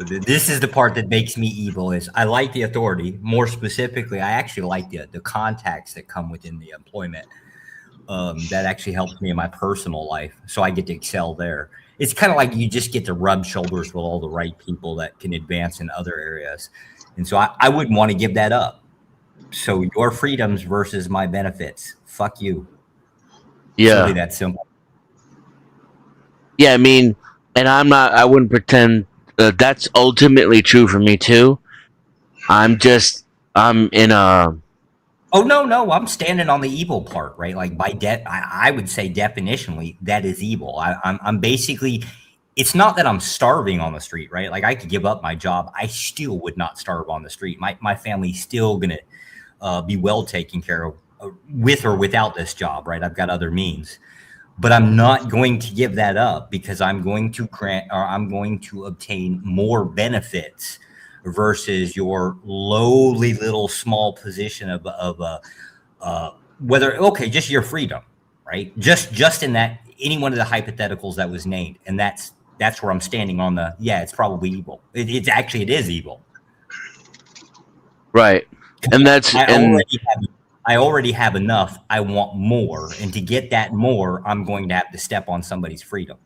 it. This is the part that makes me evil. Is I like the authority. More specifically, I actually like the contacts that come within the employment. That actually helps me in my personal life, so I get to excel there. It's kind of like you just get to rub shoulders with all the right people that can advance in other areas, and so I wouldn't want to give that up. So your freedoms versus my benefits. Fuck you. Yeah. It's really that simple. Yeah, I mean, and I wouldn't pretend that's ultimately true for me too. I'm in a. Oh, no, I'm standing on the evil part, right? Like I would say definitionally that is evil. I'm basically, it's not that I'm starving on the street, right? Like I could give up my job. I still would not starve on the street. My family's still going to be well taken care of with or without this job, right? I've got other means, but I'm not going to give that up because I'm going to obtain more benefits versus your lowly little small position of whether, okay, just your freedom, right? Just in that, any one of the hypotheticals that was named. And that's where I'm standing on it's probably evil. It is evil. Right. And that's, I already have enough. I want more. And to get that more, I'm going to have to step on somebody's freedom.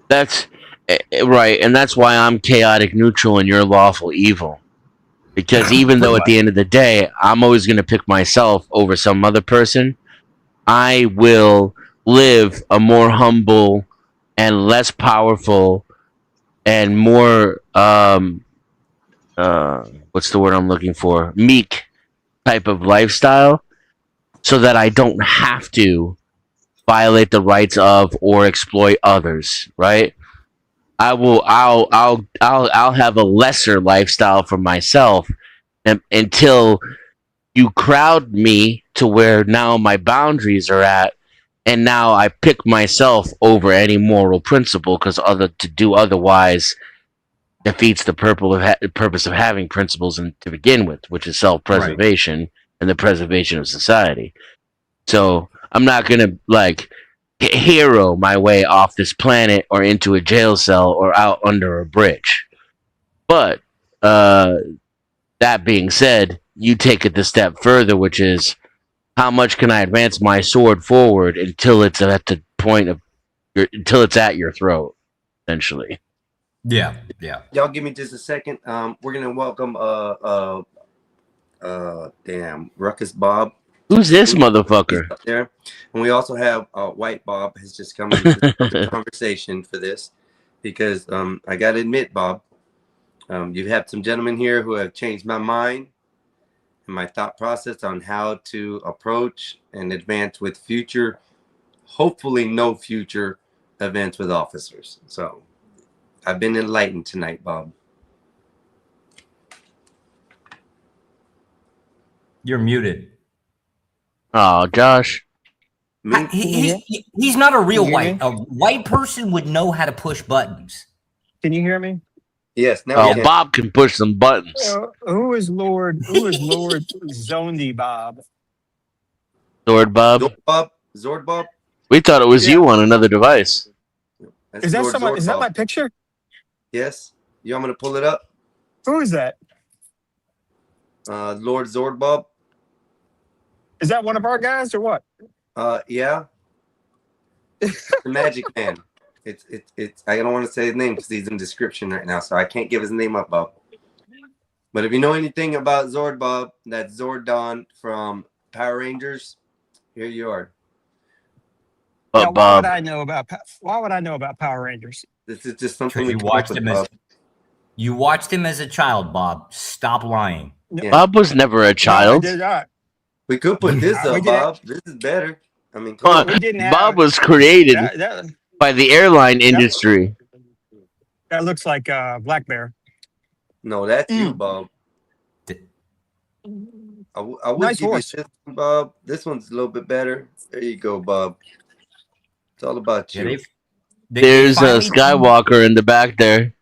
That's right. And that's why I'm chaotic neutral and you're lawful evil. Because even though at the end of the day, I'm always going to pick myself over some other person, I will live a more humble and less powerful and more, what's the word I'm looking for? Meek type of lifestyle, so that I don't have to violate the rights of or exploit others, right? I'll have a lesser lifestyle for myself until you crowd me to where now my boundaries are at, and now I pick myself over any moral principle because to do otherwise defeats the purpose of having principles to begin with, which is self-preservation and the preservation of society. So I'm not gonna hero my way off this planet or into a jail cell or out under a bridge. But that being said, you take it the step further, which is how much can I advance my sword forward until it's at the point of until it's at your throat, essentially. Yeah. Y'all give me just a second. We're gonna welcome Ruckus Bob. Who's this motherfucker? Up there, and we also have White Bob has just come into the conversation for this because I gotta admit, Bob, you have some gentlemen here who have changed my mind, and my thought process on how to approach and advance with future, hopefully no future events with officers. So I've been enlightened tonight, Bob. You're muted. Oh, Josh. He's not a real Can you hear white. A white person would know how to push buttons. Can you hear me? Yes. Now Oh, we can. Bob can push some buttons. Who is Lord Zondi Bob? Sword Bob. Zord Bob. We thought it was you on another device. That's Is that Lord someone? Zord Is that Bob. my picture? Yes. You want me to pull it up? Who is that? Lord Zord Bob. Is that one of our guys or what? Yeah. The Magic Man. It's. I don't want to say his name because he's in description right now, so I can't give his name up, Bob. But if you know anything about Zord Bob, that's Zordon from Power Rangers. Here you are. But Now, why Bob, would I know about Power Rangers? This is just something Because we you came up watched with, him as Bob. you watched him as a child, Bob. Stop lying. Yeah. Bob was never a No, I child. did not. We could put this We up, did Bob. This is better. I mean, come on. We didn't have Bob was created that. by the airline industry. That looks like Black Bear. No, that's you, Bob. I would Nice give horse. you this one, Bob. This one's a little bit better. There you go, Bob. It's all about Yeah, you. they There's a finally- Skywalker in the back there.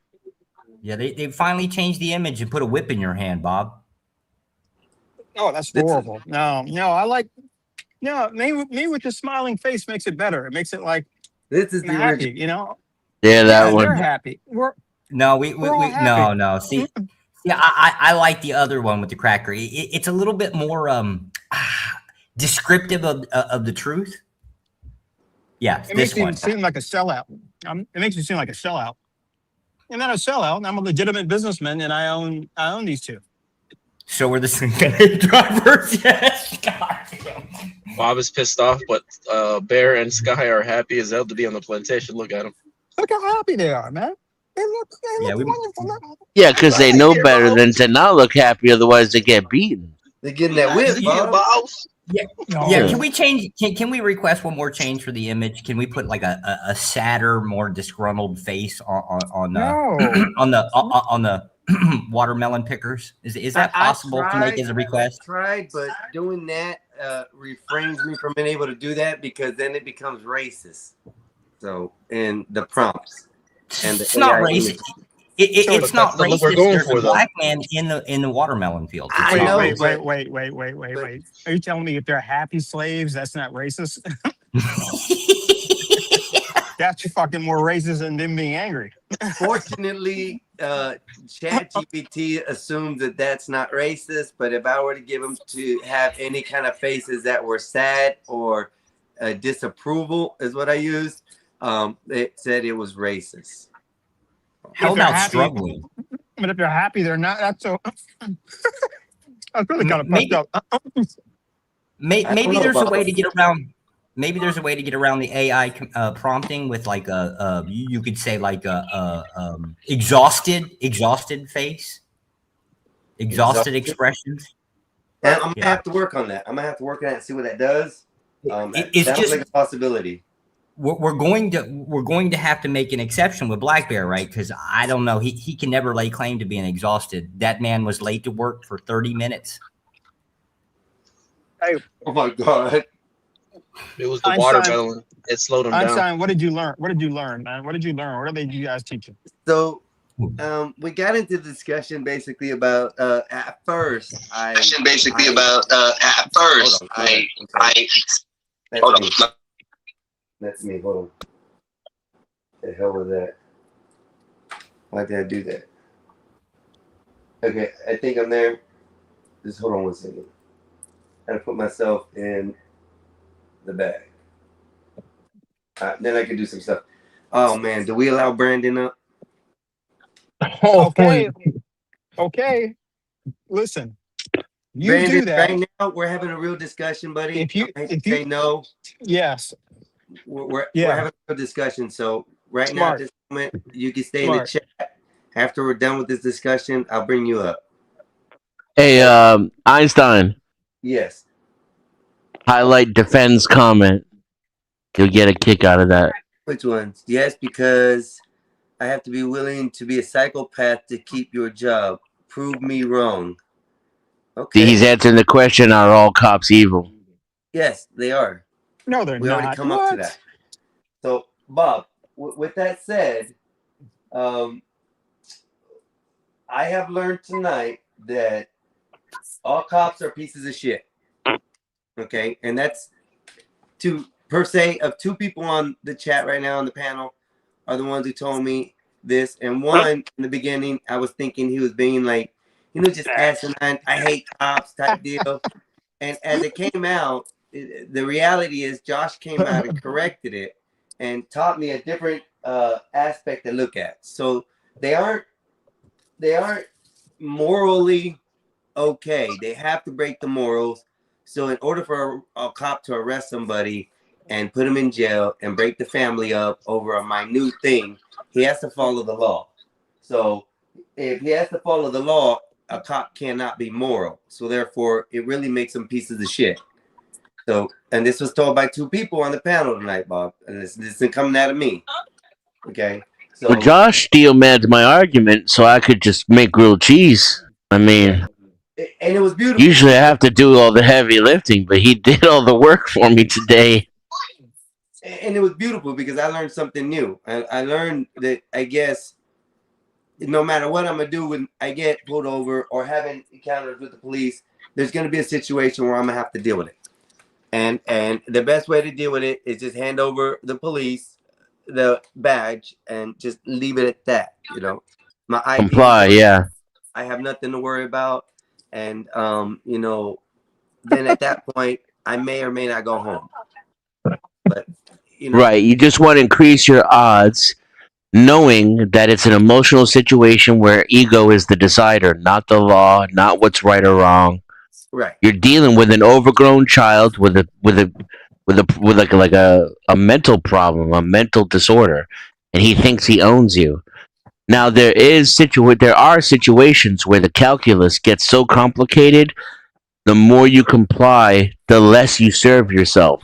Yeah, they finally changed the image and put a whip in your hand, Bob. Oh, that's This is- horrible. No, I like. No, me with the smiling face makes it better. It makes it like This is I'm the happy. original. You know. Yeah, that They're one. happy. No, we We're all no happy. no. See, yeah, I like the other one with the cracker. It's a little bit more descriptive of the truth. Yeah, It this makes one. me seem like a sellout. It makes me seem like a sellout. I'm not a sellout. I'm a legitimate businessman, and I own these two. So we're the synthetic drivers. Yes. God. Bob is pissed off, but Bear and Sky are happy as hell to be on the plantation. Look at him. Look how happy they are, man. They look Yeah, we- wonderful. Yeah, because they know better than to not look happy, otherwise they get beaten. They're getting that whip, Bob. No. Yeah, can we change? Can we request one more change for the image? Can we put like a sadder, more disgruntled face on No. on the watermelon pickers? Is that possible to make as a request? I tried, but doing that refrains me from being able to do that because then it becomes racist. So, in the prompts and the It's not AI racist. image. It's not that's the look racist. we're going There's for, a though. black man in the watermelon field. It's I not know, racist. but- Wait. Are you telling me if they're happy slaves, that's not racist? That's fucking more racist than them being angry. Fortunately, ChatGPT assumes that that's not racist. But if I were to give them to have any kind of faces that were sad or disapproval, is what I used, it said it was racist. Held they're out happy- struggling. But if they're happy, they're not. That's so. That's really kind of Maybe- fucked up. Maybe know there's a about way that. to get around. Maybe there's a way to get around the AI prompting with like you could say like exhausted face, exhausted expressions. And I'm gonna Yeah. have to work on that. I'm gonna have to work on that and see what that does. It's Sounds just like a possibility. we're going to have to make an exception with Black Bear, right? Because I don't know, he can never lay claim to being exhausted. That man was late to work for 30 minutes. Oh my god! It was the Einstein- watermelon. It slowed him down. Einstein, what did you learn? What did you learn, man? What did you learn? What did you guys teach you? So, we got into the discussion basically about at first. That's me. That's me. Hold on. The hell was that? Why did I do that? Okay, I think I'm there. Just hold on one second. I gotta put myself in the bag. Then I can do some stuff. Oh man, do we allow Brandon up? Okay. Listen, you Brandon, do that. right now we're having a real discussion, buddy. If you- I hate to if you- say no, Yes. we're Yeah. having a real discussion. So right now, Smart. at this moment, you can stay in Smart. the chat. After we're done with this discussion, I'll bring you up. Hey, Einstein, Yes. highlight defends comment. You'll get a kick out of that. Which ones? Yes, because I have to be willing to be a psychopath to keep your job. Prove me wrong. Okay. He's answering the question: are all cops evil? Yes, they are. No, they're We not. already come up to What? that. So, Bob, with that said, I have learned tonight that all cops are pieces of shit. Okay, and that's two per se of two people on the chat right now on the panel are the ones who told me this. And one in the beginning, I was thinking he was being like, just asinine. I hate cops type deal. And as it came out, the reality is Josh came out and corrected it and taught me a different aspect to look at. So they aren't morally okay. They have to break the morals. So in order for a cop to arrest somebody and put him in jail and break the family up over a minute thing, he has to follow the law. So if he has to follow the law, a cop cannot be moral. So therefore, it really makes them pieces of shit. So, and this was told by two people on the panel tonight, Bob. And this isn't coming out of me. Okay. So Well, Josh steel man's my argument, so I could just make grilled cheese. I mean, and it was beautiful. usually I have to do all the heavy lifting, but he did all the work for me today. And it was beautiful because I learned something new. I learned that, I guess, no matter what I'm going to do when I get pulled over or having encounters with the police, there's going to be a situation where I'm going to have to deal with it. And the best way to deal with it is just hand over the police the badge and just leave it at that. My ID, Comply, yeah. I have nothing to worry about. And, then at that point, I may or may not go home. But, Right, you just want to increase your odds knowing that it's an emotional situation where ego is the decider, not the law, not what's right or wrong. Right. You're dealing with an overgrown child with a mental problem, a mental disorder, and he thinks he owns you. Now there are situations where the calculus gets so complicated, the more you comply, the less you serve yourself.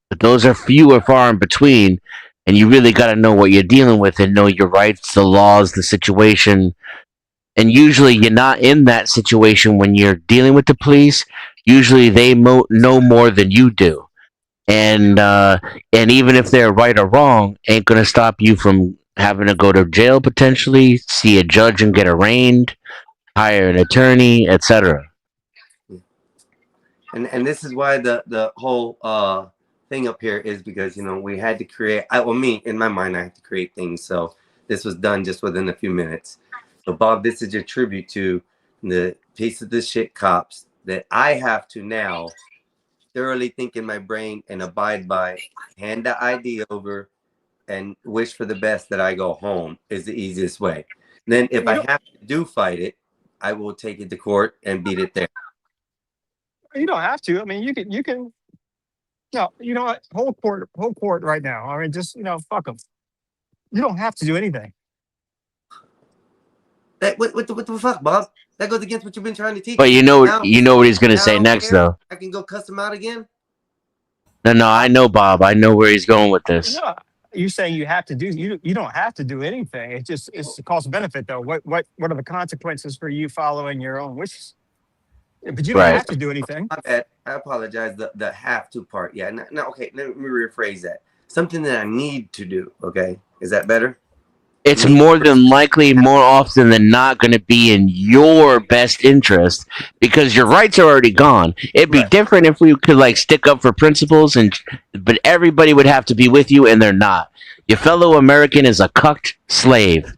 But those are few or far in between, and you really got to know what you're dealing with and know your rights, the laws, the situation. And usually you're not in that situation when you're dealing with the police. Usually they know more than you do. And even if they're right or wrong, ain't going to stop you from having to go to jail potentially, see a judge and get arraigned, hire an attorney, etc. And this is why the whole thing up here is because, we had to create, me, in my mind, I had to create things. So this was done just within a few minutes. So, Bob, this is your tribute to the piece of the shit cops that I have to now thoroughly think in my brain and abide by. Hand the ID over and wish for the best that I go home is the easiest way. Then if I have to fight it, I will take it to court and beat it there. You don't have to. I mean, you can. No, you know what? Whole court right now. I mean, just fuck them. You don't have to do anything. What the fuck, Bob? That goes against what you've been trying to teach. But you know what he's going to say next, though. I can go cuss him out again. No, I know, Bob. I know where he's going with this. No, you're saying you have to do. You don't have to do anything. It's a cost benefit, though. What are the consequences for you following your own wishes? But you don't have to do anything. I apologize. The have to part. Yeah. No. Okay. Let me rephrase that. Something that I need to do. Okay. Is that better? It's more than likely, more often than not, going to be in your best interest because your rights are already gone. It'd be different if we could stick up for principles, but everybody would have to be with you, and they're not. Your fellow American is a cucked slave.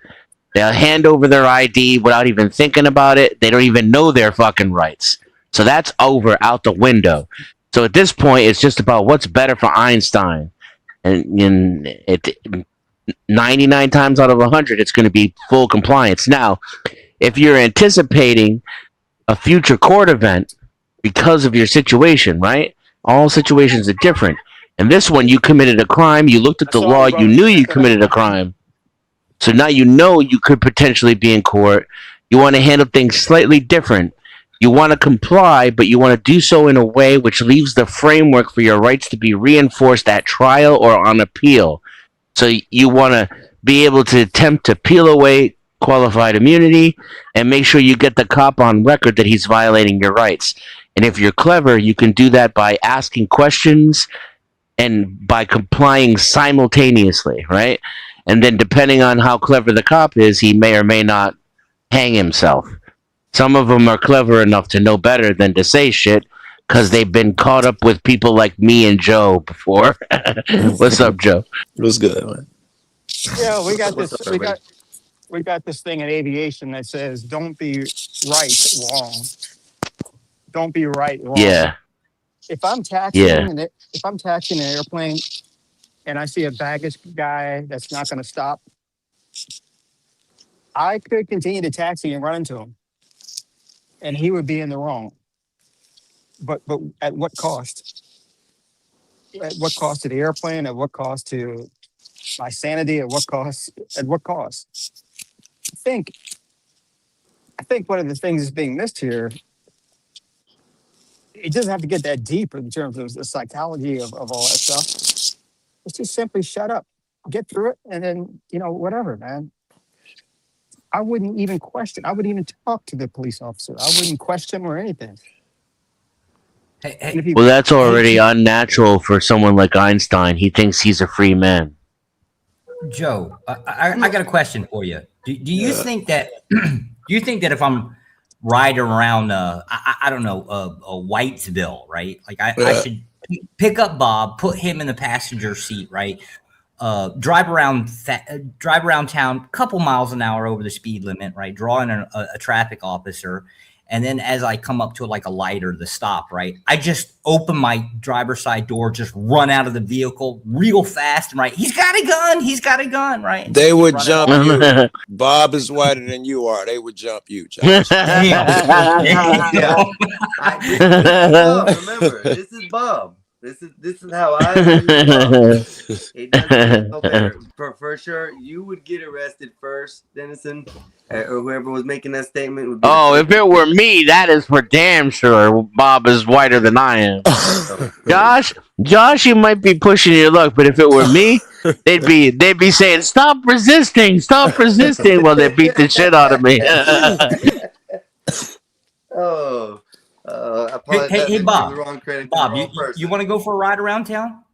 They'll hand over their ID without even thinking about it. They don't even know their fucking rights. So that's out the window. So at this point, it's just about what's better for Einstein. And 99 times out of 100, it's going to be full compliance. Now, if you're anticipating a future court event because of your situation, right? All situations are different. And this one, you committed a crime. You looked at the law. You knew you committed a crime. So now you know you could potentially be in court. You want to handle things slightly different. You want to comply, but you want to do so in a way which leaves the framework for your rights to be reinforced at trial or on appeal. So you want to be able to attempt to peel away qualified immunity and make sure you get the cop on record that he's violating your rights. And if you're clever, you can do that by asking questions and by complying simultaneously, right? And then depending on how clever the cop is, he may or may not hang himself. Some of them are clever enough to know better than to say shit because they've been caught up with people like me and Joe before. What's up, Joe? It was good, man. Yeah, we got What's this. up, everybody? We got this thing in aviation that says, "Don't be right, wrong. Don't be right, wrong." Yeah, If I'm taxiing yeah. and if I'm taxiing an airplane and I see a baggage guy that's not going to stop, I could continue to taxi and run into him, and he would be in the wrong. But at what cost? At what cost to the airplane? At what cost to my sanity? At what cost? At what cost? I think one of the things that's being missed here, it doesn't have to get that deep in terms of the psychology of all that stuff. It's just simply shut up, get through it, and then, whatever, man. I wouldn't even question. I wouldn't even talk to the police officer. I wouldn't question him or anything. Hey, And hey, if he, Well, that's already unnatural for someone like Einstein. He thinks he's a free man. Joe, I got a question for you. Do you think that if I'm riding around I don't know a Whitesville, right? Like I should pick up Bob, put him in the passenger seat, right? Drive around town, couple miles an hour over the speed limit, right? Draw in a traffic officer, and then as I come up to like a light or the stop, right? I just open my driver's side door, just run out of the vehicle real fast, right? He's got a gun, right? And They just would run jump off. you. Bob is whiter than you are. They would jump you, Josh. Damn. Yeah. This is Bob. Remember, this is Bob. This is how I use Bob. It doesn't get no better. For sure, you would get arrested first, Dennison, or whoever was making that statement would be. Oh, if it were me, that is for damn sure. Bob is whiter than I am. Josh, you might be pushing your luck, but if it were me, they'd be saying, "Stop resisting, stop resisting." Well, they beat the shit out of me. Oh. Hey, Bob. Bob, you want to go for a ride around town?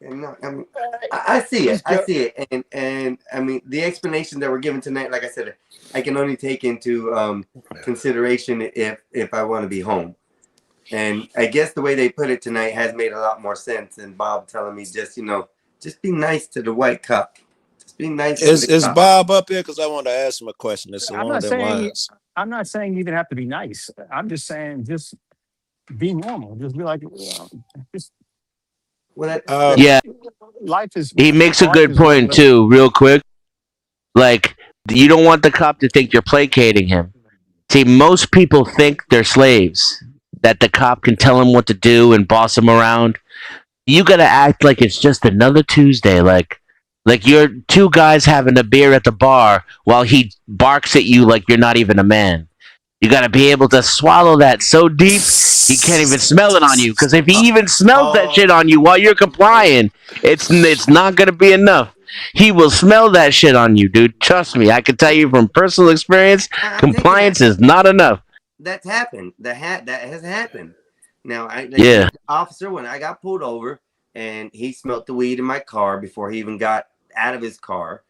No, I mean, I see it, and I mean the explanation that we're given tonight. Like I said, I can only take into consideration if I want to be home, and I guess the way they put it tonight has made a lot more sense than Bob telling me just be nice to the white cop. Just be nice. Is Bob up here? Because I want to ask him a question. It's I'm one of them lines. I'm not saying you even have to be nice. I'm just saying just be normal. Just be like, just. Well, Yeah, life is. he makes a life good is point what- too. Real quick, like you don't want the cop to think you're placating him. See, most people think they're slaves, that the cop can tell them what to do and boss them around. You gotta act like it's just another Tuesday, like you're two guys having a beer at the bar while he barks at you like you're not even a man. You gotta be able to swallow that so deep he can't even smell it on you. Because if he even smells that shit on you while you're complying, it's not gonna be enough. He will smell that shit on you, dude. Trust me, I can tell you from personal experience, compliance is not enough. That's happened. That has happened. Now, Yeah. the officer, when I got pulled over and he smelled the weed in my car before he even got out of his car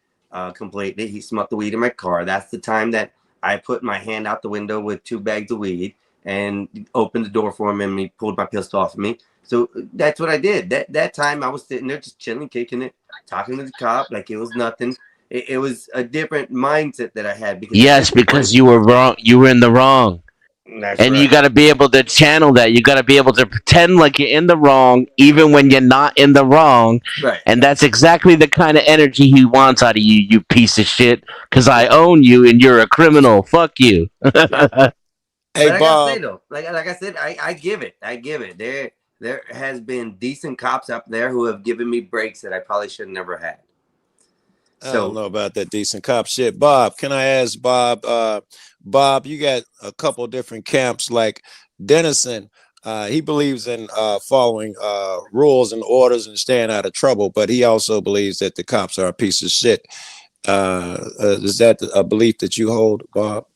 completely, he smelled the weed in my car. That's the time that I put my hand out the window with 2 bags of weed and opened the door for him, and he pulled my pistol off of me. So that's what I did. That time I was sitting there just chilling, kicking it, talking to the cop like it was nothing. It was a different mindset that I had. Because you were wrong. You were in the wrong. That's And right. you got to be able to channel that. You got to be able to pretend like you're in the wrong, even when you're not in the wrong. Right. And that's exactly the kind of energy he wants out of you, you piece of shit. Because I own you and you're a criminal. Fuck you. Hey, But I gotta Bob. say though, like I said, I give it. There has been decent cops up there who have given me breaks that I probably should have never had. I don't know about that decent cop shit. Bob, can I ask Bob? Bob, you got a couple different camps like Dennison. He believes in following rules and orders and staying out of trouble, but he also believes that the cops are a piece of shit. Is that a belief that you hold, Bob?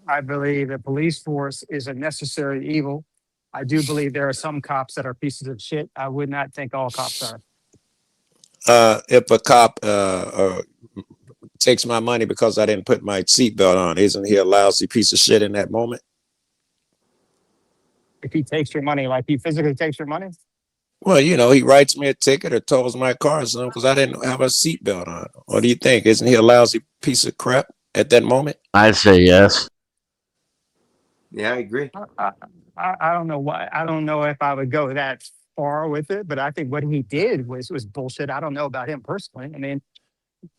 I believe the police force is a necessary evil. I do believe there are some cops that are pieces of shit. I would not think all cops are. If a cop takes my money because I didn't put my seatbelt on, isn't he a lousy piece of shit in that moment? If he takes your money, like he physically takes your money? Well, you know, he writes me a ticket or tows my car or something because I didn't have a seatbelt on. What do you think? Isn't he a lousy piece of crap at that moment? I'd say yes. Yeah, I agree. I don't know why. I don't know if I would go that far with it, but I think what he did was bullshit. I don't know about him personally. I mean,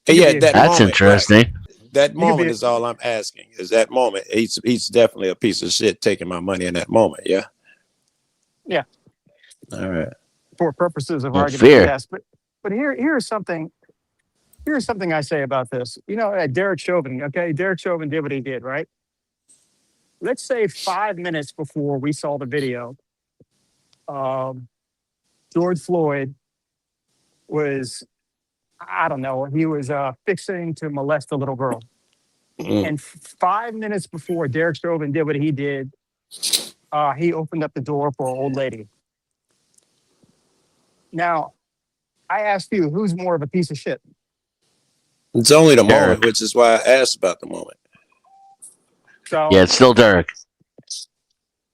Yeah, that That's moment, interesting. right. That moment be- is all I'm asking. Is that moment? He's definitely a piece of shit taking my money in that moment. Yeah. Yeah. All right. for purposes of Well, argument, fair. yes. But here's something I say about this. You know, Derek Chauvin. Okay, Derek Chauvin did what he did, right? Let's say 5 minutes before we saw the video, George Floyd was, I don't know, he was fixing to molest a little girl. And 5 minutes before Derek Chauvin did what he did, he opened up the door for an old lady. Now, I ask you, who's more of a piece of shit? It's only the Derek. moment, which is why I asked about the moment. So Yeah, it's still Derek.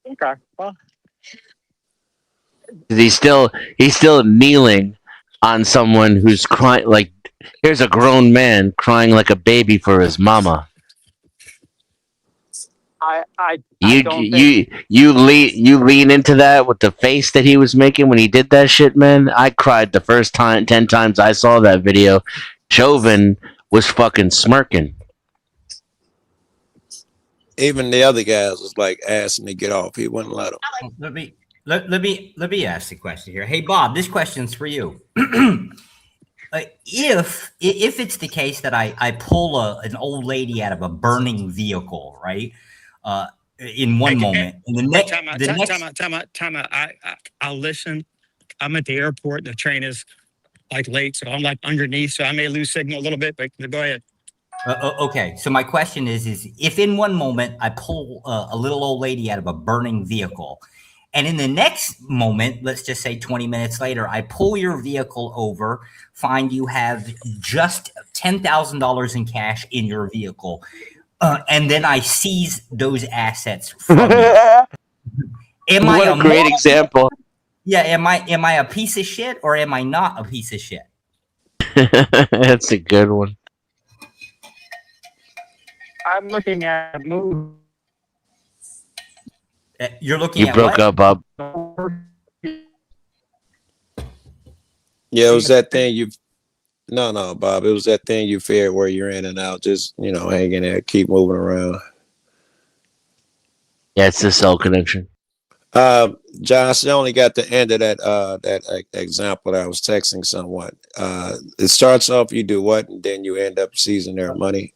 okay, well, He's still kneeling on someone who's crying. Like, here's a grown man crying like a baby for his mama. I You don't think, you lean into that with the face that he was making when he did that shit, man. I cried the first 10 times I saw that video. Chauvin was fucking smirking. Even the other guys was like asking to get off. He wouldn't let them. Let me ask the question here. Hey Bob, this question's for you. If it's the case that I pull an old lady out of a burning vehicle, right? In one moment, and the next, time out. I'll listen. I'm at the airport. The train is like late, so I'm like underneath, so I may lose signal a little bit. But go ahead. Okay, so my question is if in one moment I pull a little old lady out of a burning vehicle, and in the next moment, let's just say 20 minutes later, I pull your vehicle over, find you have just $10,000 in cash in your vehicle, and then I seize those assets from you. What a great example. Yeah, am I a piece of shit or am I not a piece of shit? That's a good one. I'm looking at a movie. You're looking You at broke what? up, Bob. Yeah, it was that thing you. No, Bob. It was that thing you feared where you're in and out, just hanging there, keep moving around. Yeah, it's the cell connection. Josh, I only got the end of that example that I was texting someone. It starts off, you do what, and then you end up seizing their money.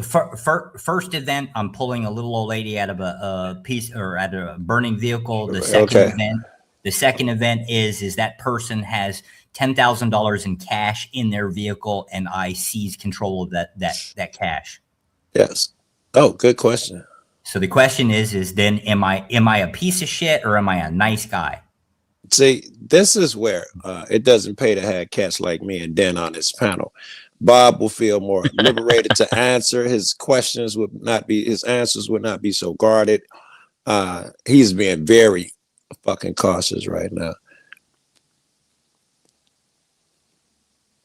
First event, I'm pulling a little old lady out of a piece or out of a burning vehicle. The second event is that person has $10,000 in cash in their vehicle, and I seize control of that cash. Yes. Oh, good question. So the question is then am I a piece of shit or am I a nice guy? See, this is where it doesn't pay to have cats like me and Dan on this panel. Bob will feel more liberated to answer. His answers would not be so guarded. He's being very fucking cautious right now.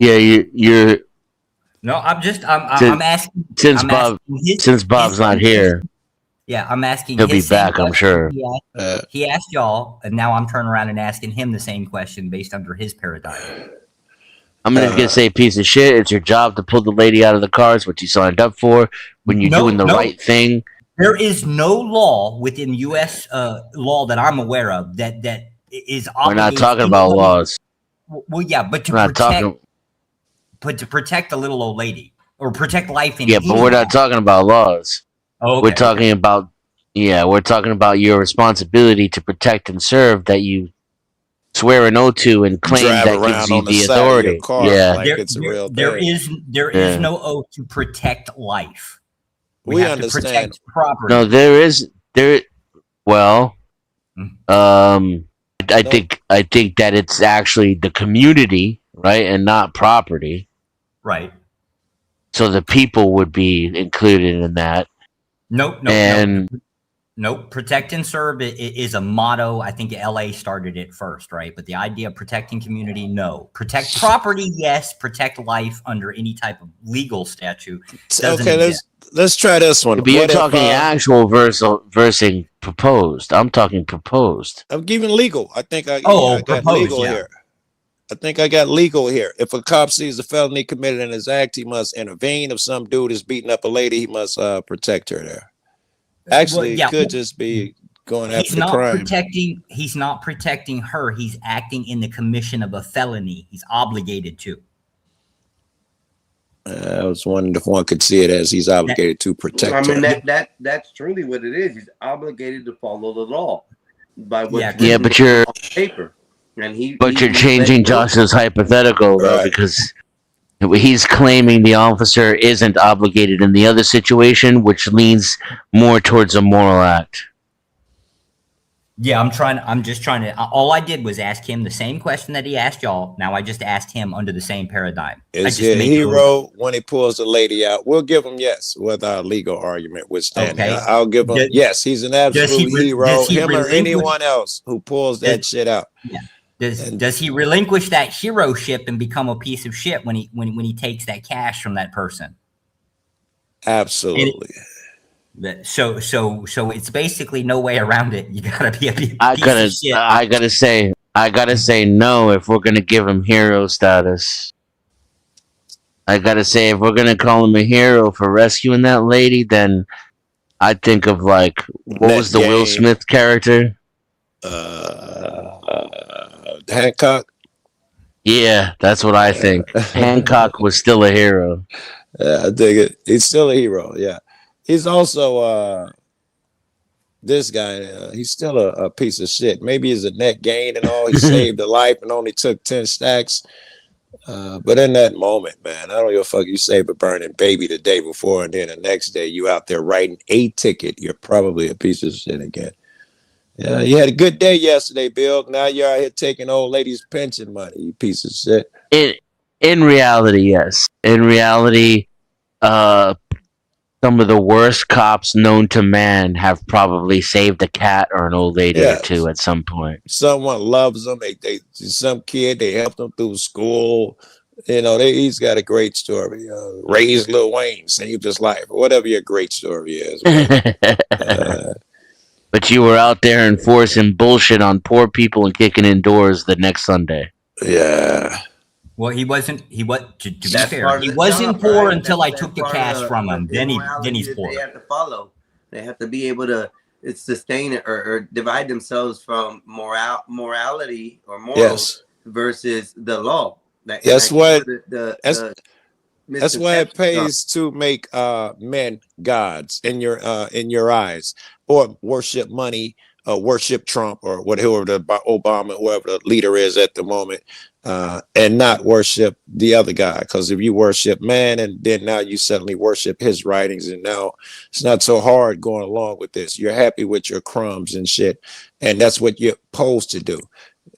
Yeah, you're. No, I'm asking. Since Bob's not here, yeah, I'm asking. He'll be back, I'm sure. He asked y'all, and now I'm turning around and asking him the same question based under his paradigm. I'm just gonna say, piece of shit. It's your job to pull the lady out of the car. It's what you signed up for. When you're doing the right thing. There is no law within U.S. Law that I'm aware of that is. We're not talking about laws. Well, yeah, but We're not talking. but to protect the little old lady or protect life in Yeah, but we're not talking about laws. Oh, We're talking about we're talking about your responsibility to protect and serve that you swear an oath to and claim Drive that gives around you on the the side of your authority. car Yeah. like it's a real there thing. is Yeah. no oath to protect life. We have understand. to protect property. No, there. Well, I think that it's actually the community, right, and not property. Right. So the people would be included in that. Nope. Protect and serve is a motto. I think LA started it first, right? But the idea of protecting community, no. Protect property, yes. Protect life under any type of legal statute. Okay, let's try this one. But you're What if, talking actual versus proposed. I'm talking proposed. I'm giving legal. I think I got proposed, legal yeah. here. I think I got legal here. If a cop sees a felony committed in his act, he must intervene. If some dude is beating up a lady, he must protect her there. Actually, it could just be going after the crime. He's not protecting her. He's acting in the commission of a felony. He's obligated to. I was wondering if one could see it as he's obligated to protect I mean her. that's truly what it is. He's obligated to follow the law by what's Yeah, but you're on paper. And you're changing Josh's hypothetical though, because he's claiming the officer isn't obligated in the other situation, which leans more towards a moral act. Yeah, I'm just trying to. All I did was ask him the same question that he asked y'all. Now I just asked him under the same paradigm. Is he a hero when he pulls the lady out? We'll give him yes with our legal argument withstanding. Okay. I'll give him yes. He's an absolute hero. Him or relinquish- anyone else who pulls that shit out. Yeah. Does he relinquish that heroship and become a piece of shit when he takes that cash from that person? Absolutely. So it's basically no way around it. You gotta be a piece I of shit. gotta say no if we're gonna give him hero status. I gotta say if we're gonna call him a hero for rescuing that lady, then I think of like what was the Will Smith character? Hancock. Yeah, that's what I think. Hancock was still a hero. Yeah, I dig it. He's still a hero. Yeah, he's also this guy. He's still a piece of shit. Maybe he's a net gain and all. He saved a life and only took 10 stacks. But in that moment, man, I don't give a fuck. You save a burning baby the day before, and then the next day you out there writing a ticket. You're probably a piece of shit again. Yeah, you had a good day yesterday, Bill. Now you're out here taking old ladies' pension money, you piece of shit. In reality, yes. In reality, some of the worst cops known to man have probably saved a cat or an old lady or two at some point. Someone loves them. They some kid, they helped them through school. You know, he's got a great story. Raised Lil Wayne, saved his life, or whatever your great story is. But you were out there enforcing bullshit on poor people and kicking in doors the next Sunday. Yeah. Well, he wasn't. To be fair, he wasn't poor until I took the cash from him. Then he's poor. They have to follow. They have to be able to sustain it or divide themselves from morality or morals versus the law. That's why it pays to make men gods in your eyes, or worship money, worship Trump or whatever the Obama, whoever the leader is at the moment, and not worship the other guy. Because if you worship man, and then now you suddenly worship his writings, and now it's not so hard going along with this. You're happy with your crumbs and shit, and that's what you're supposed to do.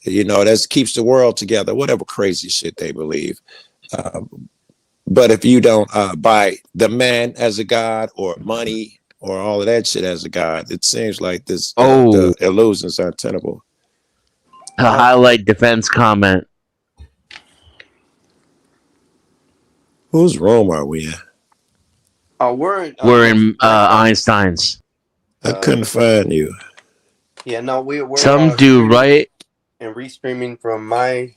You know, that keeps the world together, whatever crazy shit they believe. But if you don't buy the man as a god or money or all of that shit as a god, it seems like the illusions are tenable. A highlight defense comment. Whose room are we in? We're in Einstein's. I couldn't find you. Yeah, no, we're some do right and restreaming from my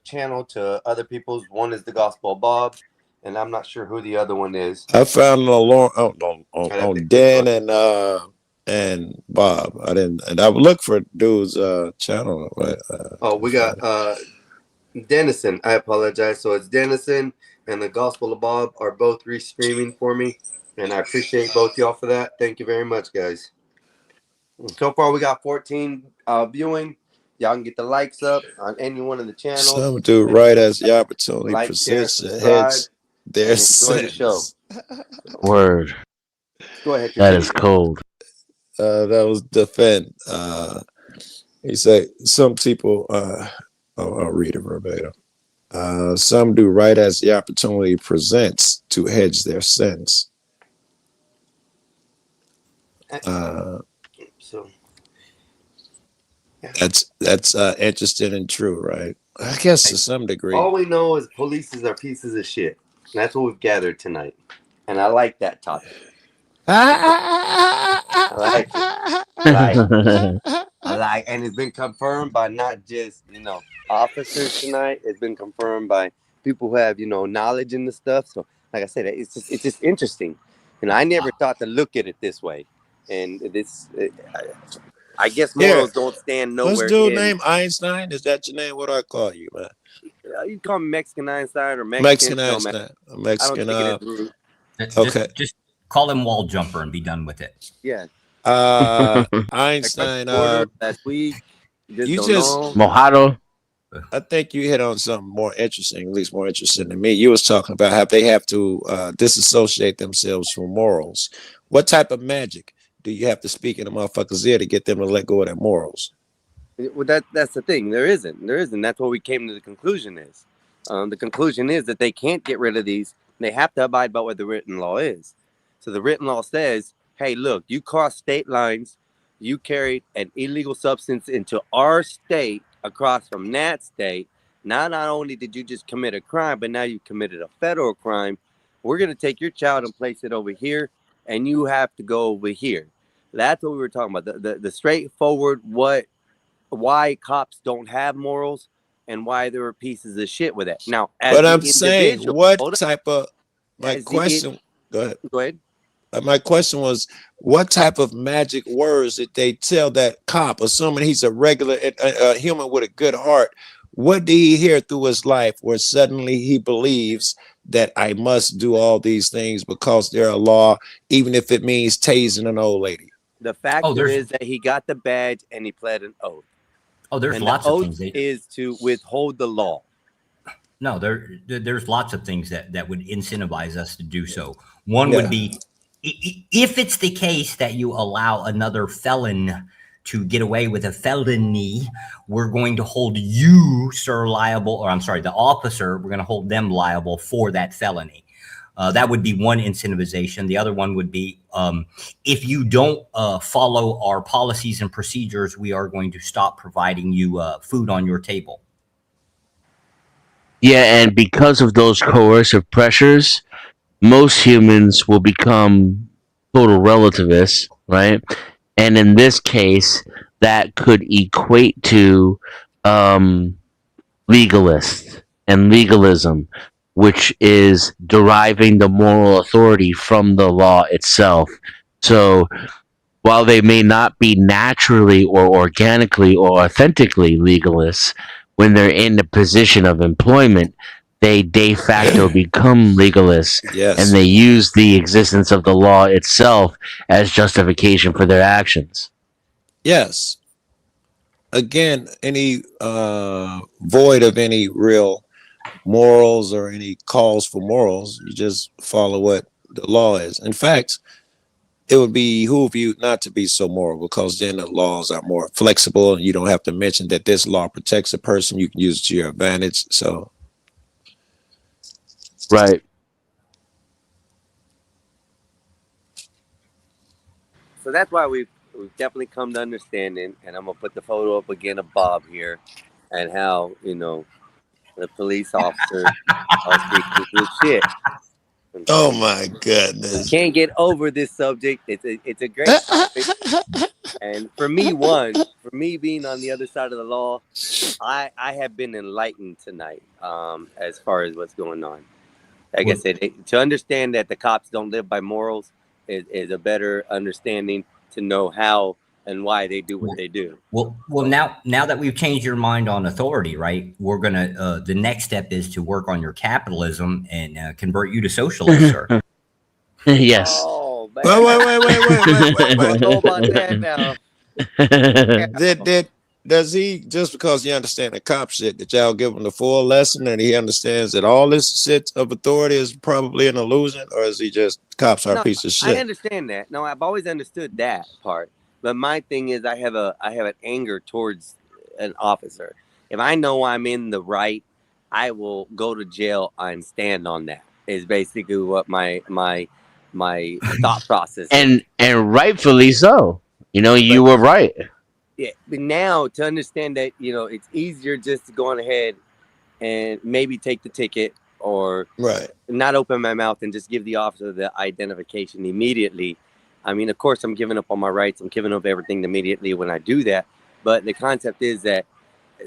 channel to other people's. One is the Gospel of Bob, and I'm not sure who the other one is. I found it on Dan and Bob. I didn't, and I would look for dude's channel. We got Dennison. I apologize. So it's Dennison and the Gospel of Bob are both restreaming for me, and I appreciate both y'all for that. Thank you very much, guys. So far, we got 14 viewing. Y'all can get the likes up on any one of the channels. Some do right as the opportunity Like, share, presents subscribe, heads their and enjoy the show. sins. Word. Go ahead. That is continue. cold. That was defend. He said some people. I'll read it verbatim. Some do right as the opportunity presents to hedge their sins. So That's interesting and true, right? I guess to some degree. all we know is police are pieces of shit. And that's what we've gathered tonight, and I like that topic. I like it. I like, and it's been confirmed by not just officers tonight. It's been confirmed by people who have knowledge in the stuff. So, like I said, it's just interesting. I never thought to look at it this way, and I guess morals don't stand nowhere. What's dude named Einstein? Is that your name? What do I call you, man? You call me Mexican Einstein or Mexican Einstein. Mexican. I don't think it is. Okay. Just call him Wall Jumper and be done with it. Yeah. Einstein. Last week. Mojado. I think you hit on something more interesting, at least more interesting than me. You was talking about how they have to disassociate themselves from morals. What type of magic do you have to speak in a motherfucker's ear to get them to let go of their morals? Well, that's the thing. There isn't. That's what we came to the conclusion is. The conclusion is that they can't get rid of these. They have to abide by what the written law is. So the written law says, hey, look, you crossed state lines. You carried an illegal substance into our state across from that state. Now, not only did you just commit a crime, but now you committed a federal crime. We're going to take your child and place it over here, and you have to go over here. That's what we were talking about. The straightforward why cops don't have morals and why there were pieces of shit with it. Now, but I'm saying, what type of my question? Go ahead. My question was, what type of magic words did they tell that cop, assuming he's a regular human with a good heart? What did he hear through his life where suddenly he believes that I must do all these things because they're a law, even if it means tasing an old lady? The fact is that he got the badge and he pled an oath. Oh, there's and lots the of oath things. Is to withhold the law. No, there's lots of things that would incentivize us to do so. One would be, if it's the case that you allow another felon to get away with a felony, we're going to hold you, sir, liable, or I'm sorry, the officer, we're going to hold them liable for that felony. That would be one incentivization. The other one would be, if you don't follow our policies and procedures, we are going to stop providing you food on your table. Yeah, and because of those coercive pressures, most humans will become total relativists, right? And in this case, that could equate to legalist and legalism, which is deriving the moral authority from the law itself. So while they may not be naturally or organically or authentically legalists, when they're in the position of employment, they de facto become legalists, and they use the existence of the law itself as justification for their actions. Yes. Again, any void of any real morals or any calls for morals, you just follow what the law is. In fact, it would behoove you not to be so moral, because then the laws are more flexible and you don't have to mention that this law protects a person. You can use it to your advantage. So, right. So that's why we've definitely come to understanding, and I'm gonna put the photo up again of Bob here, and how the police officers are speaking with shit. oh my goodness! Can't get over this subject. It's a great topic, and for me being on the other side of the law, I have been enlightened tonight as far as what's going on. Like I said, to understand that the cops don't live by morals is a better understanding, to know how and why they do what they do. Well, now that we've changed your mind on authority, right? We're gonna the next step is to work on your capitalism and convert you to socialist, sir. Yes. Oh, man. Wait. I don't know about that now. Does he, just because you understand the cop shit, that y'all give him the full lesson and he understands that all this shit of authority is probably an illusion, or is he just cops are a piece of shit? I understand that. No, I've always understood that part. But my thing is, I have an anger towards an officer. If I know I'm in the right, I will go to jail and stand on that. Is basically what my thought process is. And rightfully so. You know, you were right. Yeah, but now to understand that, you know, it's easier just to go on ahead and maybe take the ticket or not open my mouth and just give the officer the identification immediately. I mean, of course, I'm giving up on my rights. I'm giving up everything immediately when I do that. But the concept is that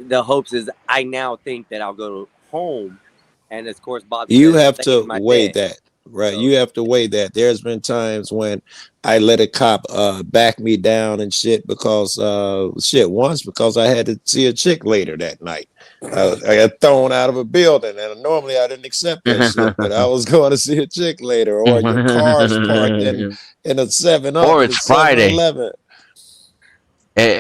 the hopes is I now think that I'll go home. And of course, Bob, you have to weigh that. Right. So, you have to weigh that. There's been times when I let a cop back me down and shit because once because I had to see a chick later that night. I got thrown out of a building and normally I didn't accept that shit, but I was going to see a chick later, or your car's parked in a 7-Up. Or it's Friday.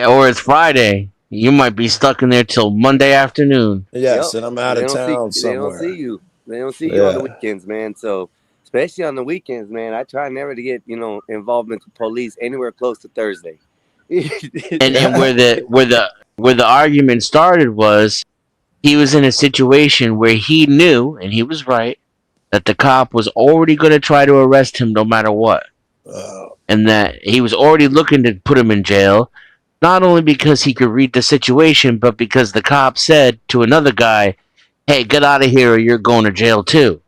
Or it's Friday. You might be stuck in there till Monday afternoon. Yes, and I'm out of town somewhere. They don't see you. They don't see you on the weekends, man. So especially on the weekends, man, I try never to get, you know, involvement with police anywhere close to Thursday. and where the argument started was he was in a situation where he knew, and he was right, that the cop was already going to try to arrest him no matter what. And that he was already looking to put him in jail, not only because he could read the situation, but because the cop said to another guy, hey, get out of here or you're going to jail too.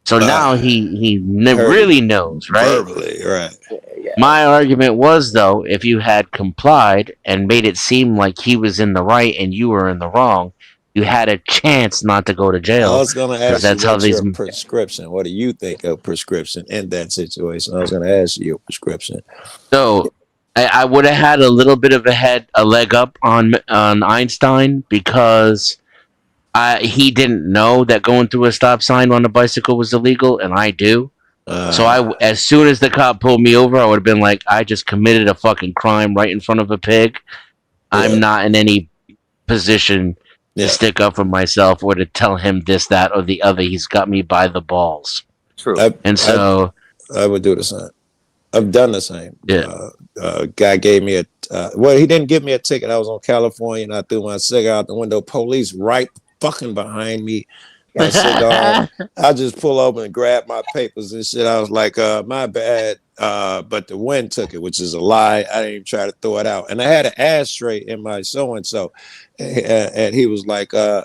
So now he really knows, right? Verbally, right. My argument was, though, if you had complied and made it seem like he was in the right and you were in the wrong, you had a chance not to go to jail. I was going to ask you what's your prescription. What do you think of prescription in that situation? I was going to ask you your prescription. So I would have had a little bit of a leg up on Einstein because he didn't know that going through a stop sign on a bicycle was illegal, and I do. So as soon as the cop pulled me over, I would have been like, I just committed a fucking crime right in front of a pig. I'm not in any position to stick up for myself or to tell him this, that, or the other. He's got me by the balls. True. I would do the same. I've done the same. Yeah. Guy gave me he didn't give me a ticket. I was on California and I threw my cigar out the window. Police right fucking behind me. My cigar. I just pull over and grab my papers and shit. I was like, my bad. But the wind took it, which is a lie. I didn't even try to throw it out. And I had an ashtray in my so-and-so. And he was like, yeah,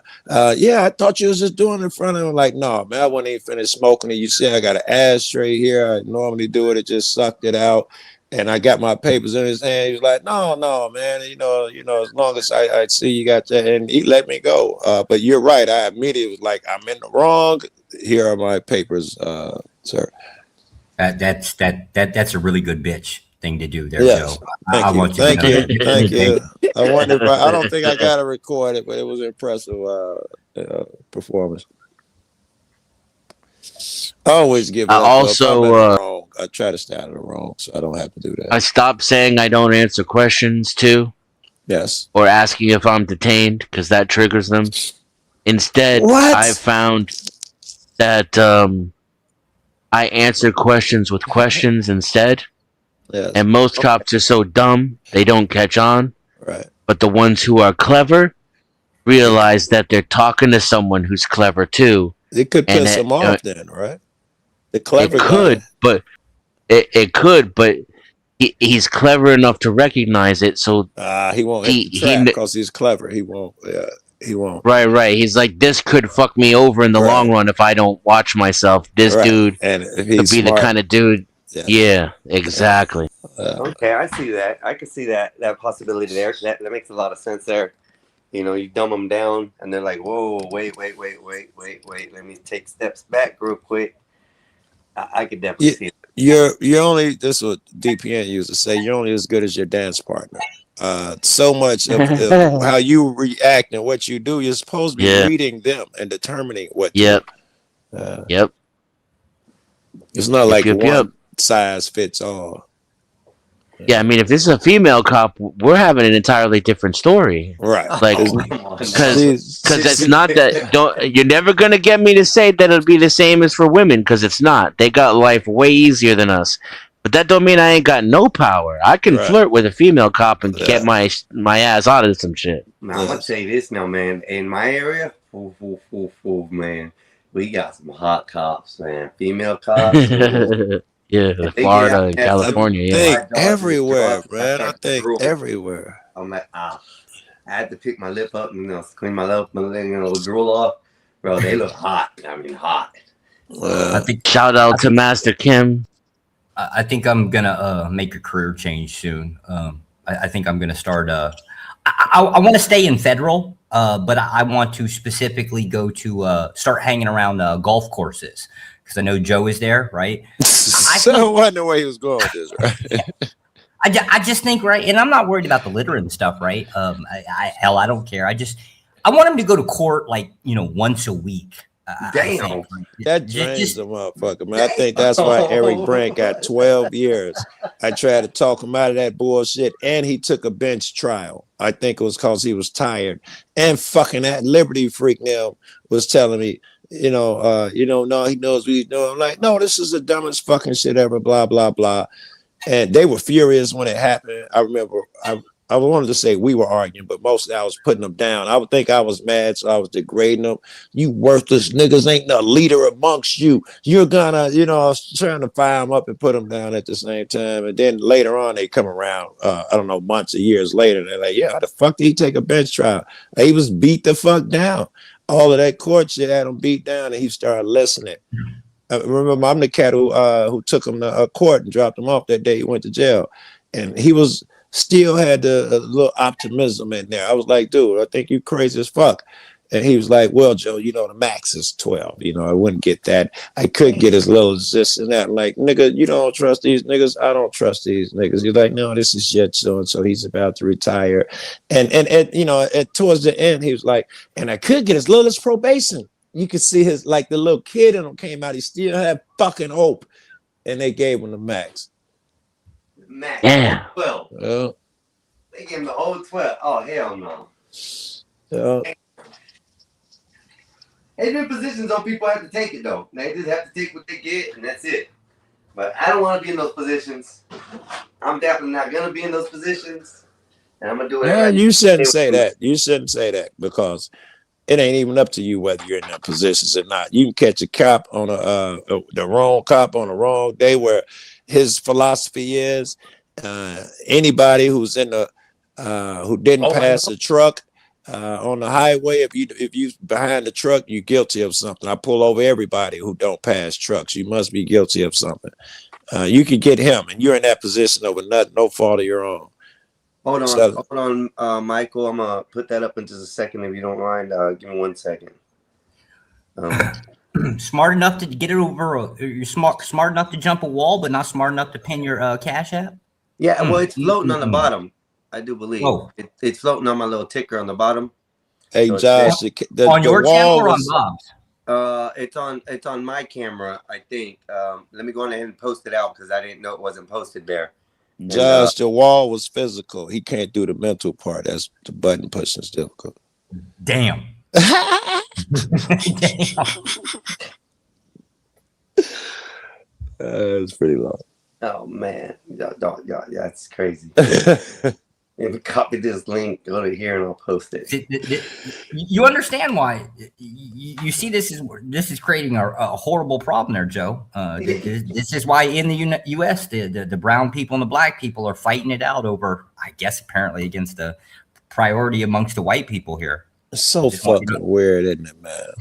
I thought you was just doing it in front of him. Like, no, man, I wasn't even finished smoking it. You see, I got an ashtray here. I normally do it. It just sucked it out. And I got my papers in his hand. He was like, no, man. You know, as long as I see you got that, and he let me go. But you're right. I immediately was like, I'm in the wrong. Here are my papers, sir. That's a really good bitch thing to do there, yes. Joe. Thank you. I wonder if I don't think I got to record it, but it was an impressive performance. I always give up. Also, I try to stay out of the wrong, so I don't have to do that. I stopped saying I don't answer questions too. Yes. Or asking if I'm detained, because that triggers them. Instead, I found that I answer questions with questions instead. Yes. And most cops are so dumb, they don't catch on. Right. But the ones who are clever realize that they're talking to someone who's clever too. It could piss them off then, right? The clever it could, guy. But it could, but he's clever enough to recognize it. So he won't hit the trap because he's clever. He won't. Yeah, he won't. Right. He's like, this could fuck me over in the long run if I don't watch myself. This dude and could be the kind of dude. Yeah, exactly. Okay, I see that. I can see that possibility there. That makes a lot of sense there. You know, you dumb them down, and they're like, "Whoa, wait. Let me take steps back real quick." I could definitely see it. You're only, this is what DPN used to say, you're only as good as your dance partner. So much of how you react and what you do, you're supposed to be Yeah. reading them and determining what Yep. to, Yep. it's not like Yep. one size fits all. Yeah, I mean, if this is a female cop, we're having an entirely different story. Right. Like, come on, because She's- it's not that. You're never gonna get me to say that it'll be the same as for women, because it's not. They got life way easier than us. But that don't mean I ain't got no power. I can Right. flirt with a female cop and Yeah. get my ass out of some shit. Now, I'm gonna say this now, man. In my area, man, we got some hot cops, man. Female cops. Yeah, If they Florida get and out there, California. I Yeah. think My dog is everywhere, drugged. man. I That's think rule. everywhere. I'm like, I had to pick my lip up and clean my lip, drool off. Bro, they look hot. I mean, hot. I think Shout out to Master Kim. I think I'm gonna make a career change soon. I think I'm gonna start. I want to stay in federal, but I want to specifically go to start hanging around golf courses because I know Joe is there, right? So I wonder where he was going with this, right? I just think, right, and I'm not worried about the litter and stuff, right? Hell, I don't care. I want him to go to court like once a week. Damn. That drains the motherfucker, man. I think that's why Eric Brandt got 12 years. I tried to talk him out of that bullshit, and he took a bench trial. I think it was because he was tired. And fucking that Liberty freak now was telling me, no, he knows what he's doing. I'm like, no, this is the dumbest fucking shit ever, blah, blah, blah. And they were furious when it happened. I remember I wanted to say we were arguing, but mostly I was putting them down. I would think I was mad, so I was degrading them. You worthless niggas ain't no leader amongst you. You're gonna, I was trying to fire them up and put them down at the same time. And then later on, they come around, I don't know, months or years later. They're like, yeah, how the fuck did he take a bench trial? He was beat the fuck down. All of that court shit had him beat down, and he started listening. I remember I'm the cat who took him to court and dropped him off that day he went to jail. And he was still had a little optimism in there. I was like, dude, I think you crazy as fuck. And he was like, well, Joe, the max is 12. I wouldn't get that. I could get as little as this and that. I'm like, nigga, you don't trust these niggas. I don't trust these niggas. He's like, no, this is shit. So and so he's about to retire. And towards the end, he was like, and I could get as little as probation. You could see his, like the little kid in him came out. He still had fucking hope. And they gave him the max. Max, Yeah. 12. Yeah. They gave him the whole 12. Oh, hell no. Yeah. There's been positions on people have to take it, though. They just have to take what they get, and that's it. But I don't want to be in those positions. I'm definitely not going to be in those positions. And I'm going to do it. Yeah, you shouldn't say that. You shouldn't say that because it ain't even up to you whether you're in them positions or not. You can catch a cop on the wrong cop on the wrong day where his philosophy is anybody who's in the who didn't pass a truck on the highway, if you behind the truck, you're guilty of something. I pull over everybody who don't pass trucks. You must be guilty of something. You could get him, and you're in that position over no fault of your own. Hold on, So- hold on, Michael. I'm gonna put that up in just a second if you don't mind. Give me 1 second. Smart enough to get it over. You're smart enough to jump a wall, but not smart enough to pin your Cash App. Yeah, well, it's floating on the bottom. I do believe. Oh. It's floating on my little ticker on the bottom. Hey, So Josh, On your channel or on was- Bob's? It's on my camera, I think. Let me go on ahead and post it out because I didn't know it wasn't posted there. Josh, the wall was physical. He can't do the mental part. That's the button pushing is difficult. Damn. It's pretty long. Oh man, yeah, that's crazy. If we copy this link, go to here and I'll post it. You understand why? You see, this is creating a horrible problem there, Joe. This is why in the U.S. the brown people and the black people are fighting it out over, I guess, apparently against the priority amongst the white people here. It's so fucking weird, isn't it, man?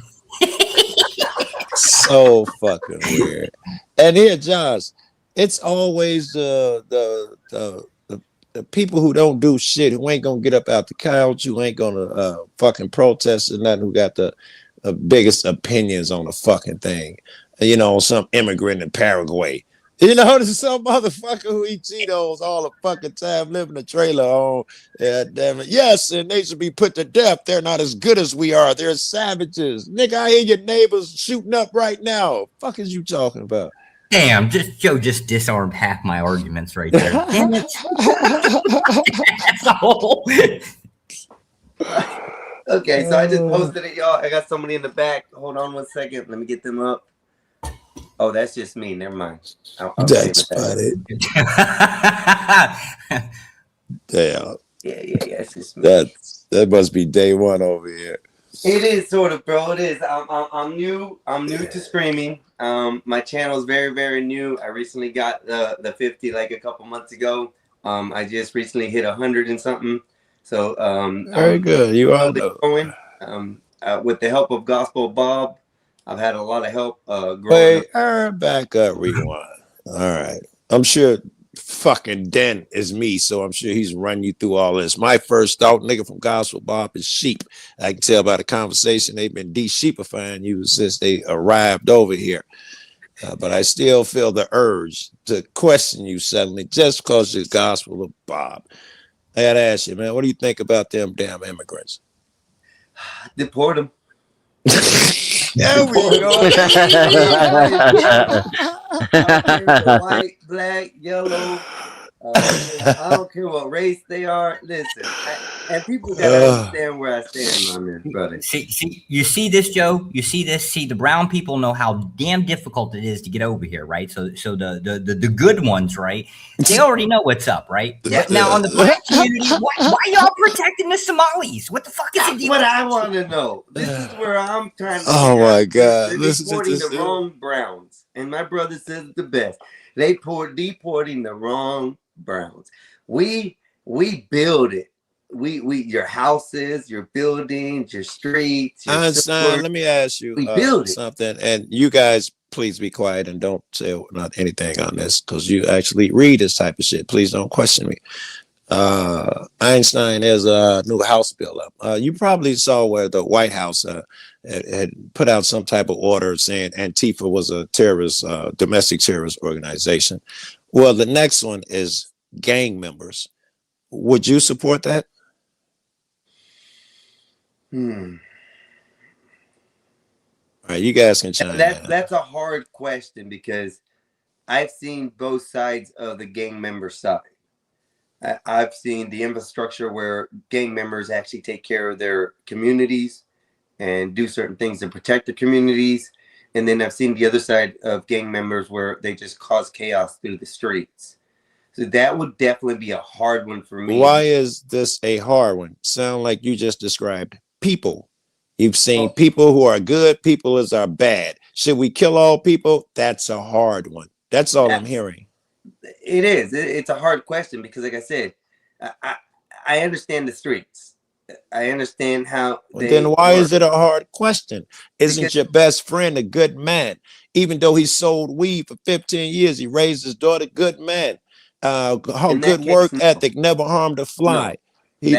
So fucking weird. And here, Josh, it's always the people who don't do shit, who ain't gonna get up out the couch, who ain't gonna fucking protest or nothing, who got the biggest opinions on the fucking thing. Some immigrant in Paraguay You know, there's some motherfucker who eat Cheetos all the fucking time, live in a trailer home. Yeah, damn it. Yes, and they should be put to death. They're not as good as we are. They're savages. Nigga, I hear your neighbors shooting up right now. Fuck is you talking about? Damn, Joe just disarmed half my arguments right there. Damn it. Asshole. Okay, so I just posted it, y'all. I got somebody in the back. Hold on 1 second. Let me get them up. Oh, that's just me. Never mind. I'll That's funny. Damn. Yeah. It's just me. That must be day one over here. It is sort of, bro. It is. I'm new. I'm new to streaming. My channel is very, very new. I recently got the 50 like a couple months ago. I just recently hit 100 and something. So Very good. You are going. With the help of Gospel Bob, I've had a lot of help. Wait, back up, rewind. All right. I'm sure fucking Den is me, so I'm sure he's run you through all this. My first thought, nigga from Gospel Bob, is sheep. I can tell by the conversation they've been de-sheepifying you since they arrived over here. But I still feel the urge to question you suddenly just because you're Gospel of Bob. I gotta ask you, man, what do you think about them damn immigrants? Deport them. There we go. White, black, yellow. I don't care what race they are. Listen, and people gotta understand where I stand, my man, brother. See, you see this, Joe? You see this? See, the brown people know how damn difficult it is to get over here, right? So the good ones, right? They already know what's up, right? Yeah. Now on the black community, why y'all protecting the Somalis? What the fuck is the deal? What I want to know. This is where I'm trying to. Oh my God! They're deporting the wrong Browns, and my brother says the best. They deporting the wrong Browns. We build it. We your houses, your buildings, your streets. Your Einstein, let me ask you something, and you guys please be quiet and don't say not anything on this because you actually read this type of shit. Please don't question me. Einstein has a new House bill up. You probably saw where the White House had put out some type of order saying Antifa was a terrorist, domestic terrorist organization. Well, the next one is gang members. Would you support that? All right, you guys can chime in. That's a hard question because I've seen both sides of the gang member side. I've seen the infrastructure where gang members actually take care of their communities and do certain things to protect the communities. And then I've seen the other side of gang members where they just cause chaos through the streets. So that would definitely be a hard one for me. Why is this a hard one? Sound like you just described people. You've seen people who are good, people as are bad. Should we kill all people? That's a hard one. That's all I'm hearing. It is. It's a hard question because, like I said, I understand the streets. I understand how. Then why is it a hard question? Isn't your best friend a good man? Even though he sold weed for 15 years, he raised his daughter. Good man. Good work ethic, never harmed a fly. He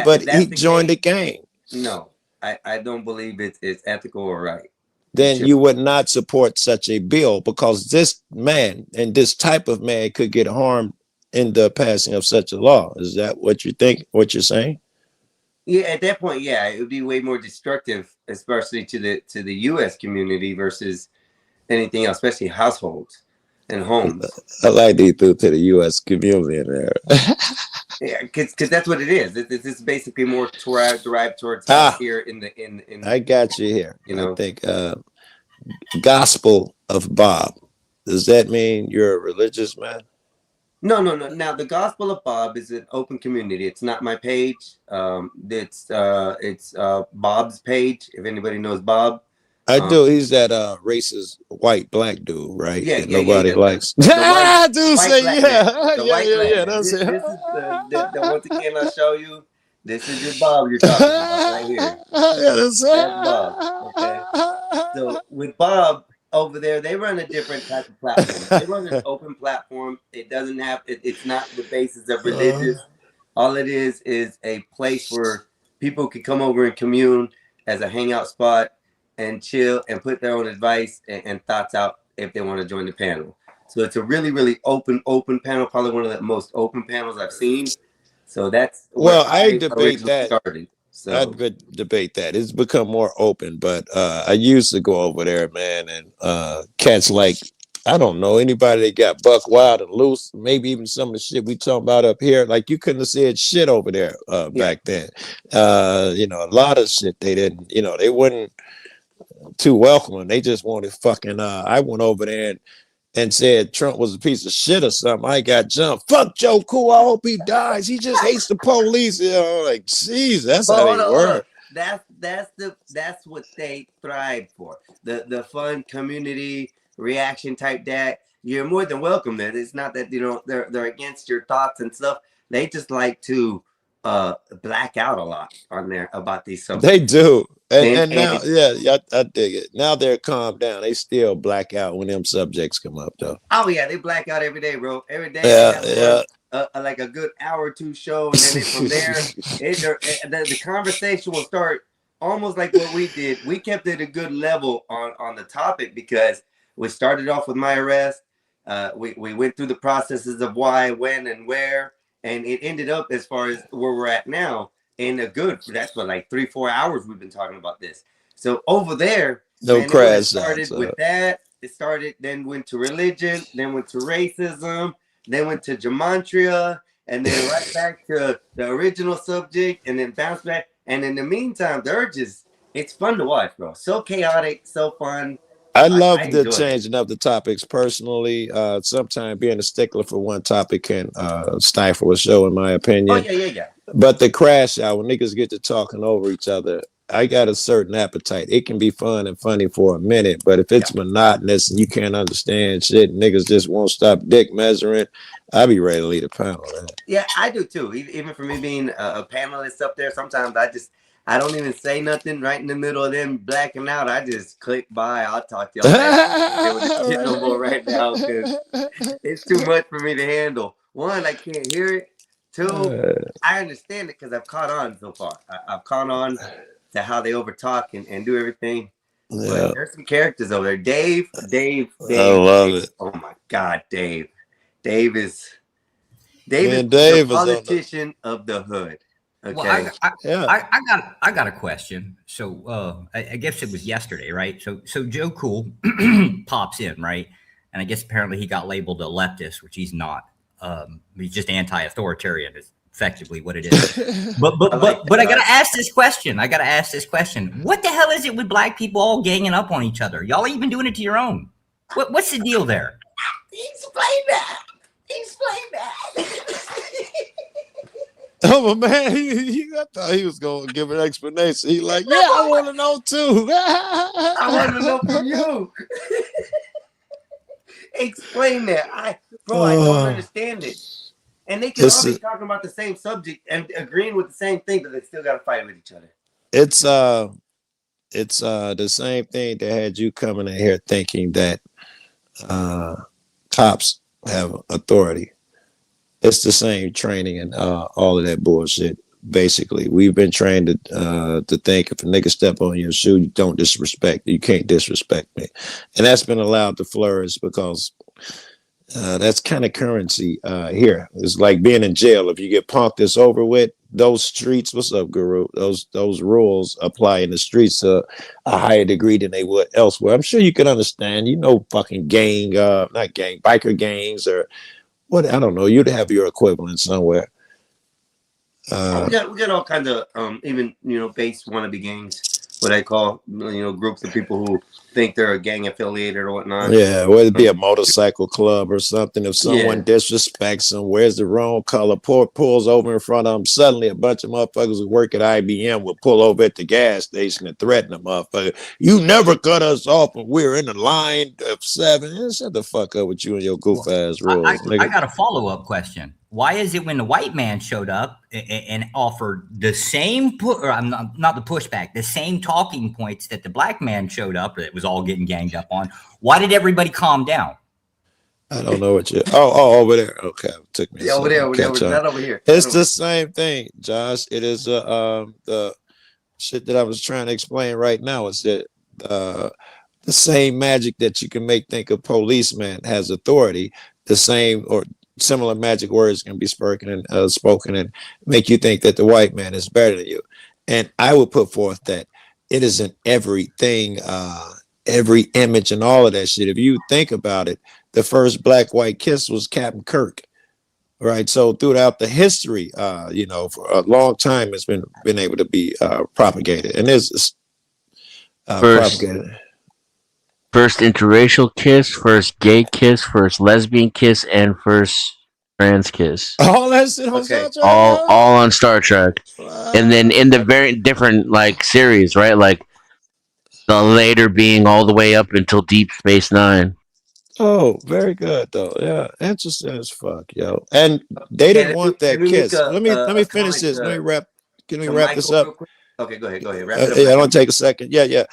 joined the gang. No, I don't believe it's ethical or right. Then you would not support such a bill because this man and this type of man could get harmed in the passing of such a law. Is that what you think? What you're saying? Yeah, at that point, yeah, it would be way more destructive, especially to the U.S. community versus anything else, especially households and homes. I like they threw to the U.S. community in there. Yeah, because that's what it is. It's basically more derived towards here in. I got you here. You know, I think Gospel of Bob. Does that mean you're a religious man? No. Now the Gospel of Bob is an open community. It's not my page. It's Bob's page. If anybody knows Bob. I do. He's that racist white black dude, right? Yeah, that nobody likes. Dude say yeah. That's it. This is the once again I'll show you. This is your Bob you're talking about right here. That's Bob. Okay. So with Bob over there, they run a different type of platform. They run an open platform. It doesn't have. It's not the basis of religious. All it is a place where people can come over and commune as a hangout spot and chill and put their own advice and thoughts out if they want to join the panel. So it's a really, really open panel, probably one of the most open panels I've seen. So that's Well, where I debate originally that. started. So I'd debate that. It's become more open, but I used to go over there, man, and cats like, I don't know, anybody that got buck wild and loose, maybe even some of the shit we talking about up here, like you couldn't have said shit over there back then. You know, a lot of shit they didn't, you know, they wouldn't too welcoming. They just wanted fucking I went over there and said Trump was a piece of shit or something. I got jumped. Fuck Joe Cool. I hope he dies. He just hates the police. You know, like, jeez, that's how they were. That's what they thrive for. The fun community reaction type that you're more than welcome there. It's not that, you know, they're against your thoughts and stuff. They just like to black out a lot on there about these subjects. They do. And now, I dig it. Now they're calmed down. They still black out when them subjects come up, though. Oh yeah, they black out every day, bro. Every day. Yeah. Like a good hour or two show, and then from there, the conversation will start almost like what we did. We kept it a good level on the topic because we started off with my arrest. We went through the processes of why, when, and where, and it ended up as far as where we're at now. In a good, that's what, like 3-4 hours we've been talking about this. So over there, it started with that. It started, then went to religion, then went to racism, then went to gematria, and then right back to the original subject, and then bounced back. And in the meantime, it's fun to watch, bro. So chaotic, so fun. I love the changing up the topics personally. Sometimes being a stickler for one topic can stifle a show, in my opinion. Oh, yeah. But the crash out, when niggas get to talking over each other, I got a certain appetite. It can be fun and funny for a minute, but if it's monotonous and you can't understand shit, niggas just won't stop dick measuring, I'll be ready to leave the panel. Man. Yeah, I do too. Even for me being a panelist up there, sometimes I don't even say nothing right in the middle of them blacking out. I just click by. I'll talk to y'all later. No more right now because it's too much for me to handle. One, I can't hear it. Two, I understand it because I've caught on so far. I've caught on to how they overtalk and do everything. Yeah. But there's some characters over there. Dave. I love it. Oh my God, Dave. Dave is the politician of the hood. Okay. Well, I got a question. So I guess it was yesterday, right? So Joe Cool pops in, right? And I guess apparently he got labeled a leftist, which he's not. He's just anti-authoritarian is effectively what it is. But I gotta ask this question. What the hell is it with black people all ganging up on each other? Y'all even doing it to your own. What's the deal there? Explain that. Oh man, I thought he was gonna give an explanation. He like, yeah, I want to know too. I want to know from you. Explain that. I don't understand it. And they can all be talking about the same subject and agreeing with the same thing, but they still got to fight with each other. It's the same thing that had you coming in here thinking that cops have authority. It's the same training and all of that bullshit. Basically, we've been trained to think if a nigga step on your shoe, you don't disrespect. You can't disrespect me, and that's been allowed to flourish because that's kind of currency here. It's like being in jail. If you get punked, it's over with. Those streets, what's up, Guru? Those rules apply in the streets to a higher degree than they would elsewhere. I'm sure you can understand. You know, fucking biker gangs or what? I don't know. You'd have your equivalent somewhere. We got all kinds of even base wannabe gangs, what I call groups of people who think they're a gang affiliated or whatnot. Yeah, whether it be a motorcycle club or something. If someone disrespects them, wears the wrong color, pulls over in front of them, suddenly a bunch of motherfuckers who work at IBM will pull over at the gas station and threaten the motherfucker. You never cut us off when we're in the line of 7. Shut the fuck up with you and your goof ass rules. I got a follow-up question. Why is it when the white man showed up and offered the same not the pushback, the same talking points that the black man showed up that was all getting ganged up on? Why did everybody calm down? I don't know what you. Oh, over there. Okay, took me. Yeah, over there. Not over here. It's the same thing, Josh. It is the shit that I was trying to explain right now. Is that the the same magic that you can make think a policeman has authority, the same or similar magic words can be spoken and make you think that the white man is better than you. And I would put forth that it isn't everything, every image and all of that shit. If you think about it, the first black white kiss was Captain Kirk. Right. So throughout the history, for a long time, it's been able to be propagated, and it's propagated. First interracial kiss, first gay kiss, first lesbian kiss, and first trans kiss. All that shit on Okay. Star Trek. All on Star Trek. And then in the very different like series, right? Like the later being all the way up until Deep Space Nine. Oh, very good though. Yeah, interesting as fuck, yo. And they didn't want that kiss. Let me finish this. Let me wrap. Can we wrap this up? Okay, go ahead. Wrap it up. Yeah, don't take a second. Yeah.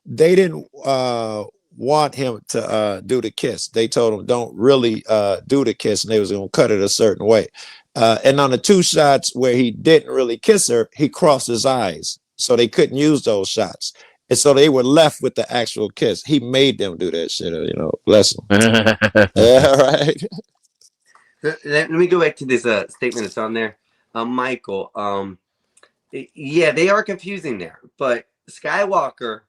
They didn't want him to do the kiss. They told him don't really do the kiss, and they was gonna cut it a certain way. And on the 2 shots where he didn't really kiss her, he crossed his eyes, so they couldn't use those shots. And so they were left with the actual kiss. He made them do that shit, bless him. Yeah, right. Let me go back to this statement that's on there. Michael, yeah, they are confusing there, but Skywalker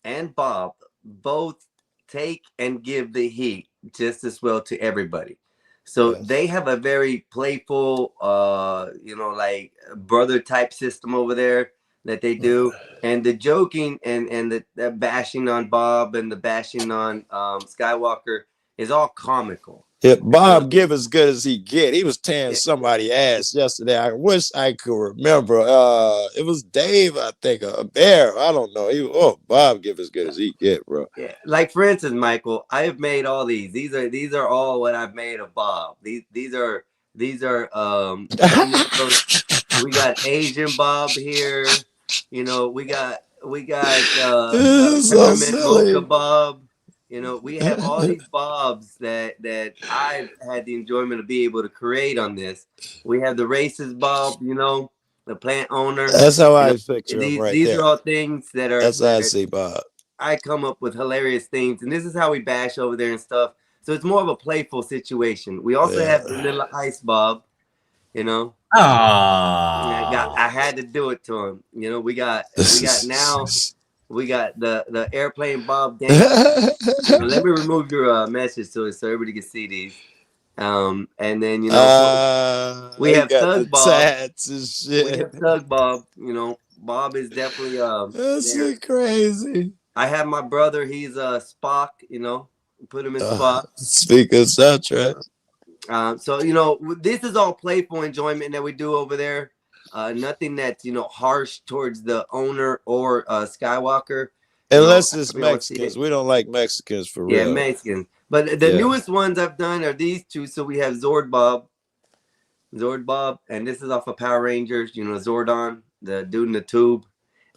and Bob both take and give the heat just as well to everybody. So Yes. they have a very playful, like brother type system over there that they do. And the joking and the bashing on Bob and the bashing on Skywalker is all comical. Yeah, Bob give as good as he get. He was tearing somebody ass yesterday. I wish I could remember. It was Dave, I think, a Bear. I don't know. Bob give as good as he get, bro. Yeah, like for instance, Michael, I have made all these. These are all what I've made of Bob. These are we got Asian Bob here. We got So silly. Mocha Bob. We have all these Bobs that I've had the enjoyment of being able to create on this. We have the racist Bob, the plant owner. That's how I picture him right these there. are all things that are. That's how I see Bob. I come up with hilarious themes, and this is how we bash over there and stuff. So it's more of a playful situation. We also have the little ice Bob, I had to do it to him. We got the airplane Bob dance. Let me remove your message so everybody can see these. And then we have Thug Bob. Tats and shit. We have Thug Bob. Bob is definitely That's crazy. I have my brother. He's Spock. Put him in Spock. Speak of Star Trek. So this is all playful enjoyment that we do over there. Nothing that's harsh towards the owner or Skywalker. Unless it's Mexicans. We don't like Mexicans for real. Yeah, Mexicans. But the newest ones I've done are these two. So we have Zord Bob, and this is off of Power Rangers. Zordon, the dude in the tube.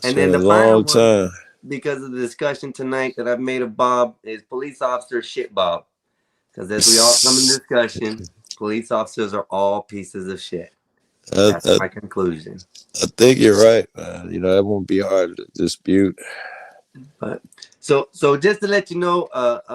And then the final one, because of the discussion tonight that I've made of Bob, is Police Officer Shit Bob. Because as we all come in discussion, police officers are all pieces of shit. That's my conclusion. I think you're right, man. That won't be hard to dispute. But so just to let you know,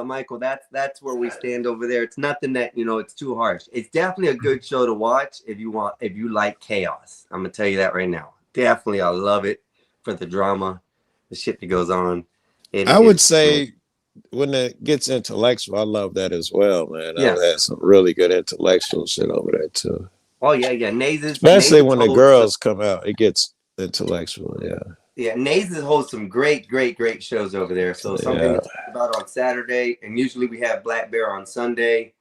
Michael, that's where we stand over there. It's nothing that it's too harsh. It's definitely a good show to watch if you like chaos. I'm gonna tell you that right now. Definitely, I love it for the drama, the shit that goes on. I would say when it gets intellectual, I love that as well, man. I've had some really good intellectual shit over there too. Oh yeah. Especially when the girls come out, it gets intellectual. Yeah, Nazes holds some great shows over there. So something to talk about on Saturday, and usually we have Black Bear on Sunday.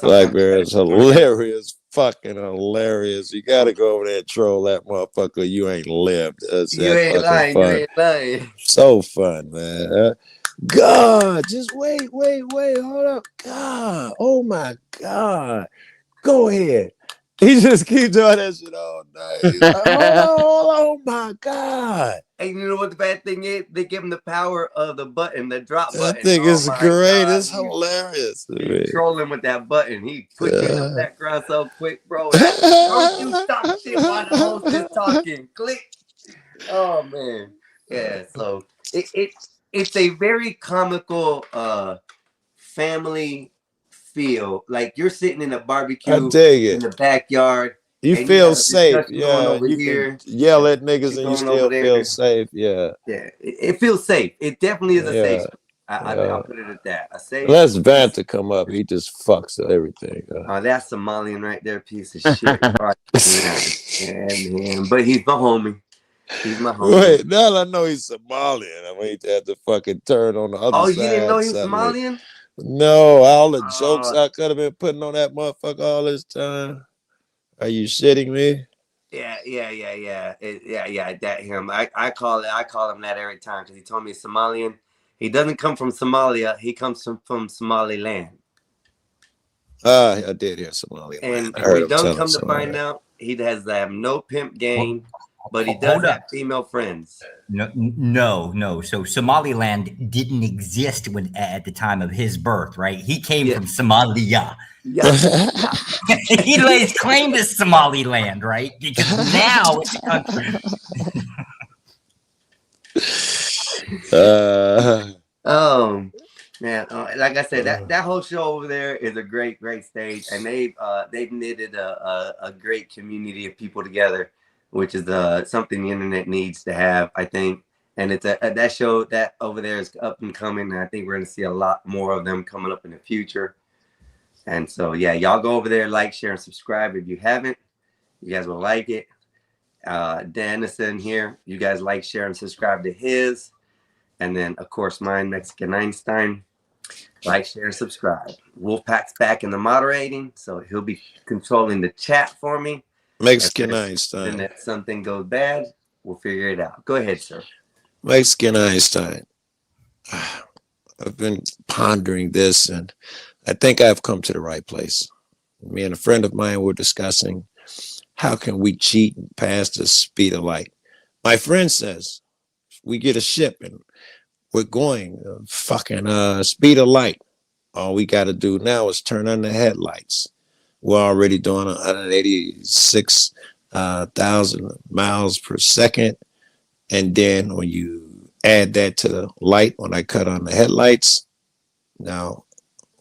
Black Bear is hilarious, fucking hilarious. You got to go over there and troll that motherfucker. You ain't lived. You ain't lying. So fun, man. God, just wait, hold up. God, oh my God. Go ahead. He just keeps doing that shit all night. Oh my God. And you know what the bad thing is? They give him the power of the button, the drop button. I think it's great. God. It's hilarious. He's trolling with that button. He puts you in the background so quick, bro. Don't you stop shit while the host is talking. Click. Oh man. Yeah, so it's a very comical family feel. Like you're sitting in a I barbecue dig in it. the backyard, You and you feel have a safe. discussion going Yeah, over you here, can yell at and niggas and you going over still feel there. safe. Yeah, Yeah, it feels safe. It definitely is a safe yeah, space. I'll yeah. put it at that. A safe. Let's Vant to come up. He just fucks everything. Oh, that's Somalian right there, piece of shit. Fuck, yeah, man. But he's my homie. He's my homie. Wait, now that I know he's Somalian, I mean, to have to fucking turn on the other Oh, side. you didn't know he was suddenly. Somalian? No, all the jokes Oh. I could have been putting on that motherfucker all this time. Are you shitting me? Yeah. That him. I call him that every time because he told me he's Somalian. He doesn't come from Somalia. He comes from Somaliland. I did hear Somalian. And I heard we him don't tell come to him find Somalian. out he has no pimp game, but he Hold does up. have female friends. No. So Somaliland didn't exist at the time of his birth, right? He came from Somalia. Yeah. He lays claim to Somaliland, right? Because now it's a country. Man, like I said, that whole show over there is a great stage, and they've knitted a great community of people together, which is something the internet needs to have, I think. And it's that show that over there is up and coming, and I think we're going to see a lot more of them coming up in the future. And so, yeah, y'all go over there, like, share, and subscribe if you haven't. You guys will like it. Dennison here, you guys like, share, and subscribe to his. And then, of course, mine, Mexican Einstein. Like, share, and subscribe. Wolfpack's back in the moderating, so he'll be controlling the chat for me. Mexican Einstein. And if something goes bad, we'll figure it out. Go ahead, sir. Mexican Einstein. I've been pondering this, and I think I've come to the right place. Me and a friend of mine were discussing how can we cheat and pass the speed of light. My friend says we get a ship and we're going fucking speed of light. All we got to do now is turn on the headlights. We're already doing 186,000 miles per second. And then when you add that to the light, when I cut on the headlights, now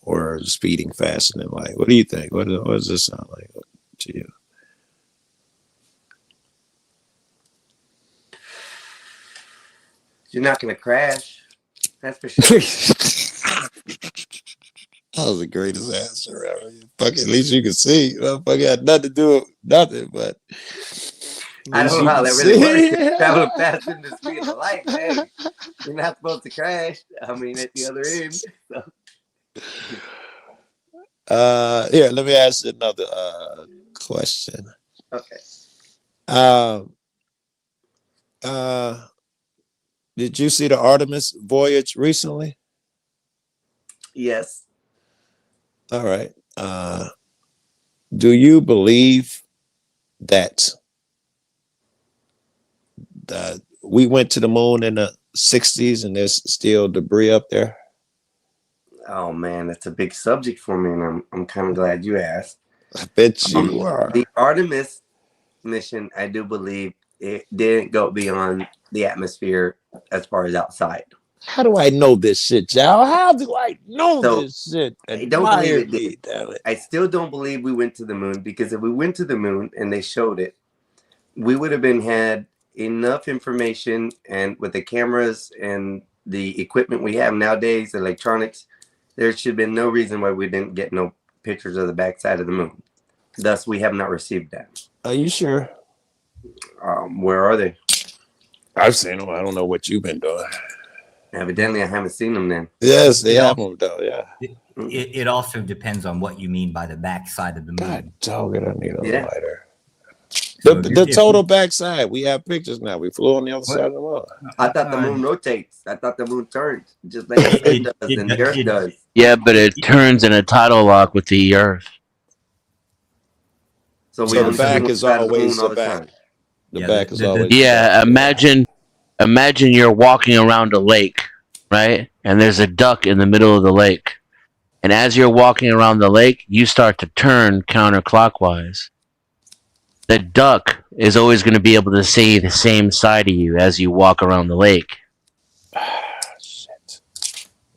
we're speeding faster than light. What do you think? What does this sound like to you? You're not going to crash. That's for sure. That was the greatest answer ever. Fuck, at least you can see. Fuck, had nothing to do with nothing, but I don't know how that really works. Traveling faster than the speed of the light, man. You're not supposed to crash. I mean, at the other end. So. Here, let me ask you another question. Okay. Did you see the Artemis voyage recently? Yes. All right. Do you believe that we went to the moon in the 60s and there's still debris up there? Oh man, that's a big subject for me, and I'm kind of glad you asked. I bet you are. The Artemis mission, I do believe it didn't go beyond the atmosphere as far as outside. How do I know this shit, y'all? How do I know this shit? I don't believe it did. I still don't believe we went to the moon, because if we went to the moon and they showed it, we would have had enough information, and with the cameras and the equipment we have nowadays, electronics, there should have been no reason why we didn't get no pictures of the backside of the moon. Thus, we have not received that. Are you sure? Where are they? I've seen them. I don't know what you've been doing. Evidently, I haven't seen them then. Yes, they have them though. Yeah. It also depends on what you mean by the backside of the moon. God dog it, I need a lighter. So The total backside. We have pictures now. We flew on the other side of the moon. I thought the moon rotates. I thought the moon turns, just like the sun does and the Earth does. Yeah, but it turns in a tidal lock with the Earth. So the back is always the back. The back is always. Yeah, imagine you're walking around a lake, right? And there's a duck in the middle of the lake. And as you're walking around the lake, you start to turn counterclockwise. The duck is always going to be able to see the same side of you as you walk around the lake.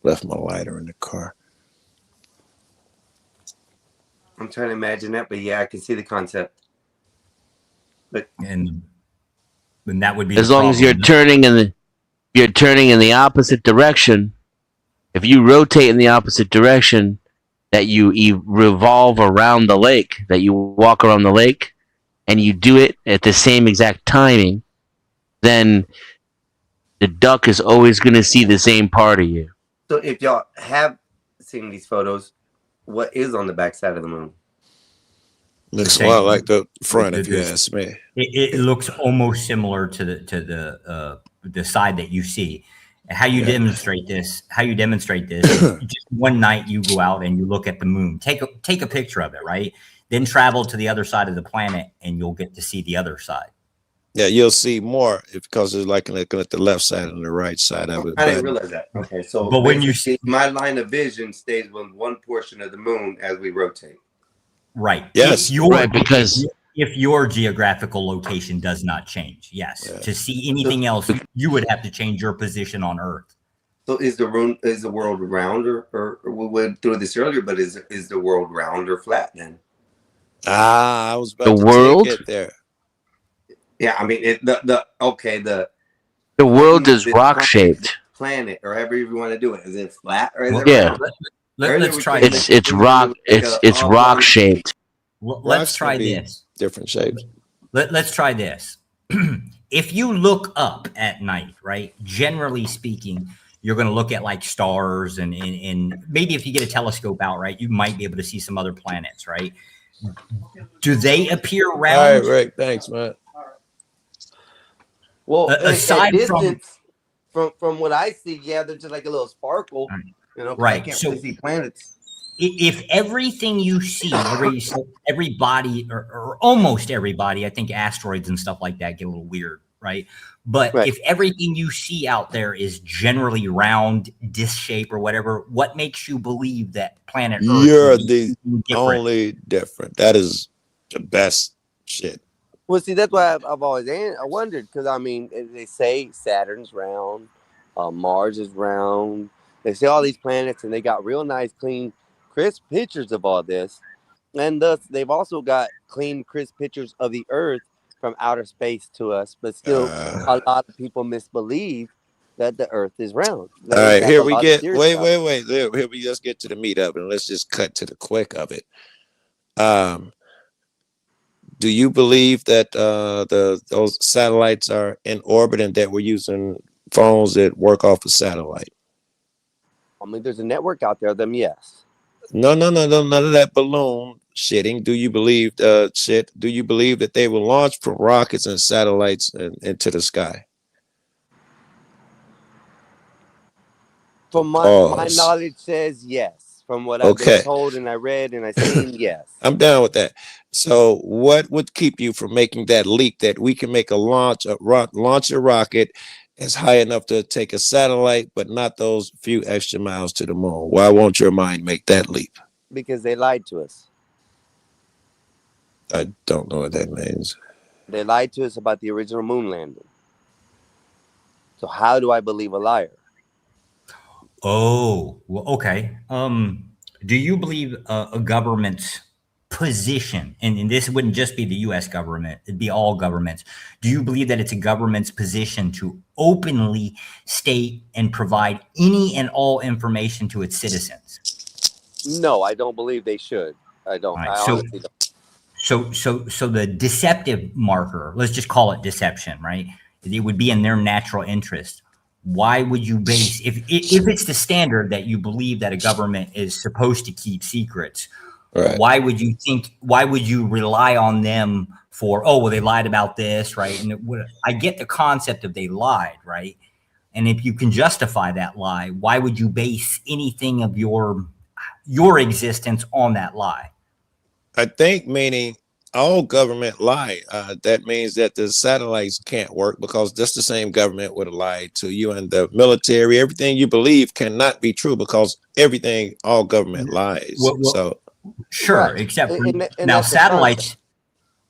Left my lighter in the car. I'm trying to imagine that, but yeah, I can see the concept. But and that would be As the long as you're problem. turning in the opposite direction. If you rotate in the opposite direction, that you revolve around the lake, that you walk around the lake, and you do it at the same exact timing, then the duck is always going to see the same part of you. so if y'all have seen these photos, what is on the backside of the moon? Looks a same. lot like the front, if you The- ask me. It looks almost similar to the side that you see. How you demonstrate this? Just one night you go out and you look at the moon. Take a picture of it, right? Then travel to the other side of the planet, and you'll get to see the other side. Yeah, you'll see more because it's like looking at the left side and the right side of it. I didn't realize that. Okay, so But when you basically, my line of vision stays with one portion of the moon as we rotate. Right. Yes, If your geographical location does not change, yes. Yeah. To see anything else, you would have to change your position on Earth. So is the world round or we went through this earlier, but is the world round or flat then? I was about The to world? Uh, take it there. Yeah, I mean the world is rock shaped. Planet or however you want to do it. Is it flat or is Well, it Yeah. round? Let's try this. It's rock. It's rock shaped. Let's Rocks try can be this. different shapes. Let's try this. If you look up at night, right? Generally speaking, you're going to look at like stars and maybe if you get a telescope out, right, you might be able to see some other planets, right? Do they appear All round? right, Rick. Thanks, man. Well, Aside at from- distance, from what I see, yeah, they're just like a little sparkle. You know, 'cause I Right, can't so- really see planets. If everything you see, everybody or almost everybody, I think asteroids and stuff like that get a little weird, right? But Right. if everything you see out there is generally round, disc shape, or whatever, what makes you believe that planet Earth You're would be the different? only different. That is the best shit. Well, see, that's why I've always wondered because I mean, they say Saturn's round, Mars is round. They say all these planets, and they got real nice, clean, crisp pictures of all this, and thus they've also got clean, crisp pictures of the Earth from outer space to us. But still, a lot of people misbelieve that the Earth is round. All right, That's here a we lot of get. theories Wait. about it. Here we just get to the meat of it, and let's just cut to the quick of it. Do you believe that those satellites are in orbit and that we're using phones that work off a satellite? I mean, there's a network out there. Them, yes. No, none of that balloon shitting. Do you believe shit? Do you believe that they were launched from rockets and satellites into the sky? From my Pause. knowledge says yes. From what I've Okay. been told and I read and I seen, yes. I'm down with that. So, what would keep you from making that leap that we can make launch a rocket as high enough to take a satellite, but not those few extra miles to the moon? Why won't your mind make that leap? Because they lied to us. I don't know what that means. They lied to us about the original moon landing. So how do I believe a liar? Oh, well, okay. Do you believe a government's position, and this wouldn't just be the U.S. government, it'd be all governments. Do you believe that it's a government's position to openly state and provide any and all information to its citizens? No, I don't believe they should. I don't. All right, I so- honestly don't. So the deceptive marker, let's just call it deception, right? It would be in their natural interest. Why would you base if it's the standard that you believe that a government is supposed to keep secrets? Right. Why would you rely on them for, oh, well, they lied about this, right? And I get the concept of they lied, right? And if you can justify that lie, why would you base anything of your existence on that lie? I think meaning all government lie. That means that the satellites can't work because that's the same government would have lied to you, and the military. Everything you believe cannot be true because all government lies. So Sure, Right. except for And now that's the satellites.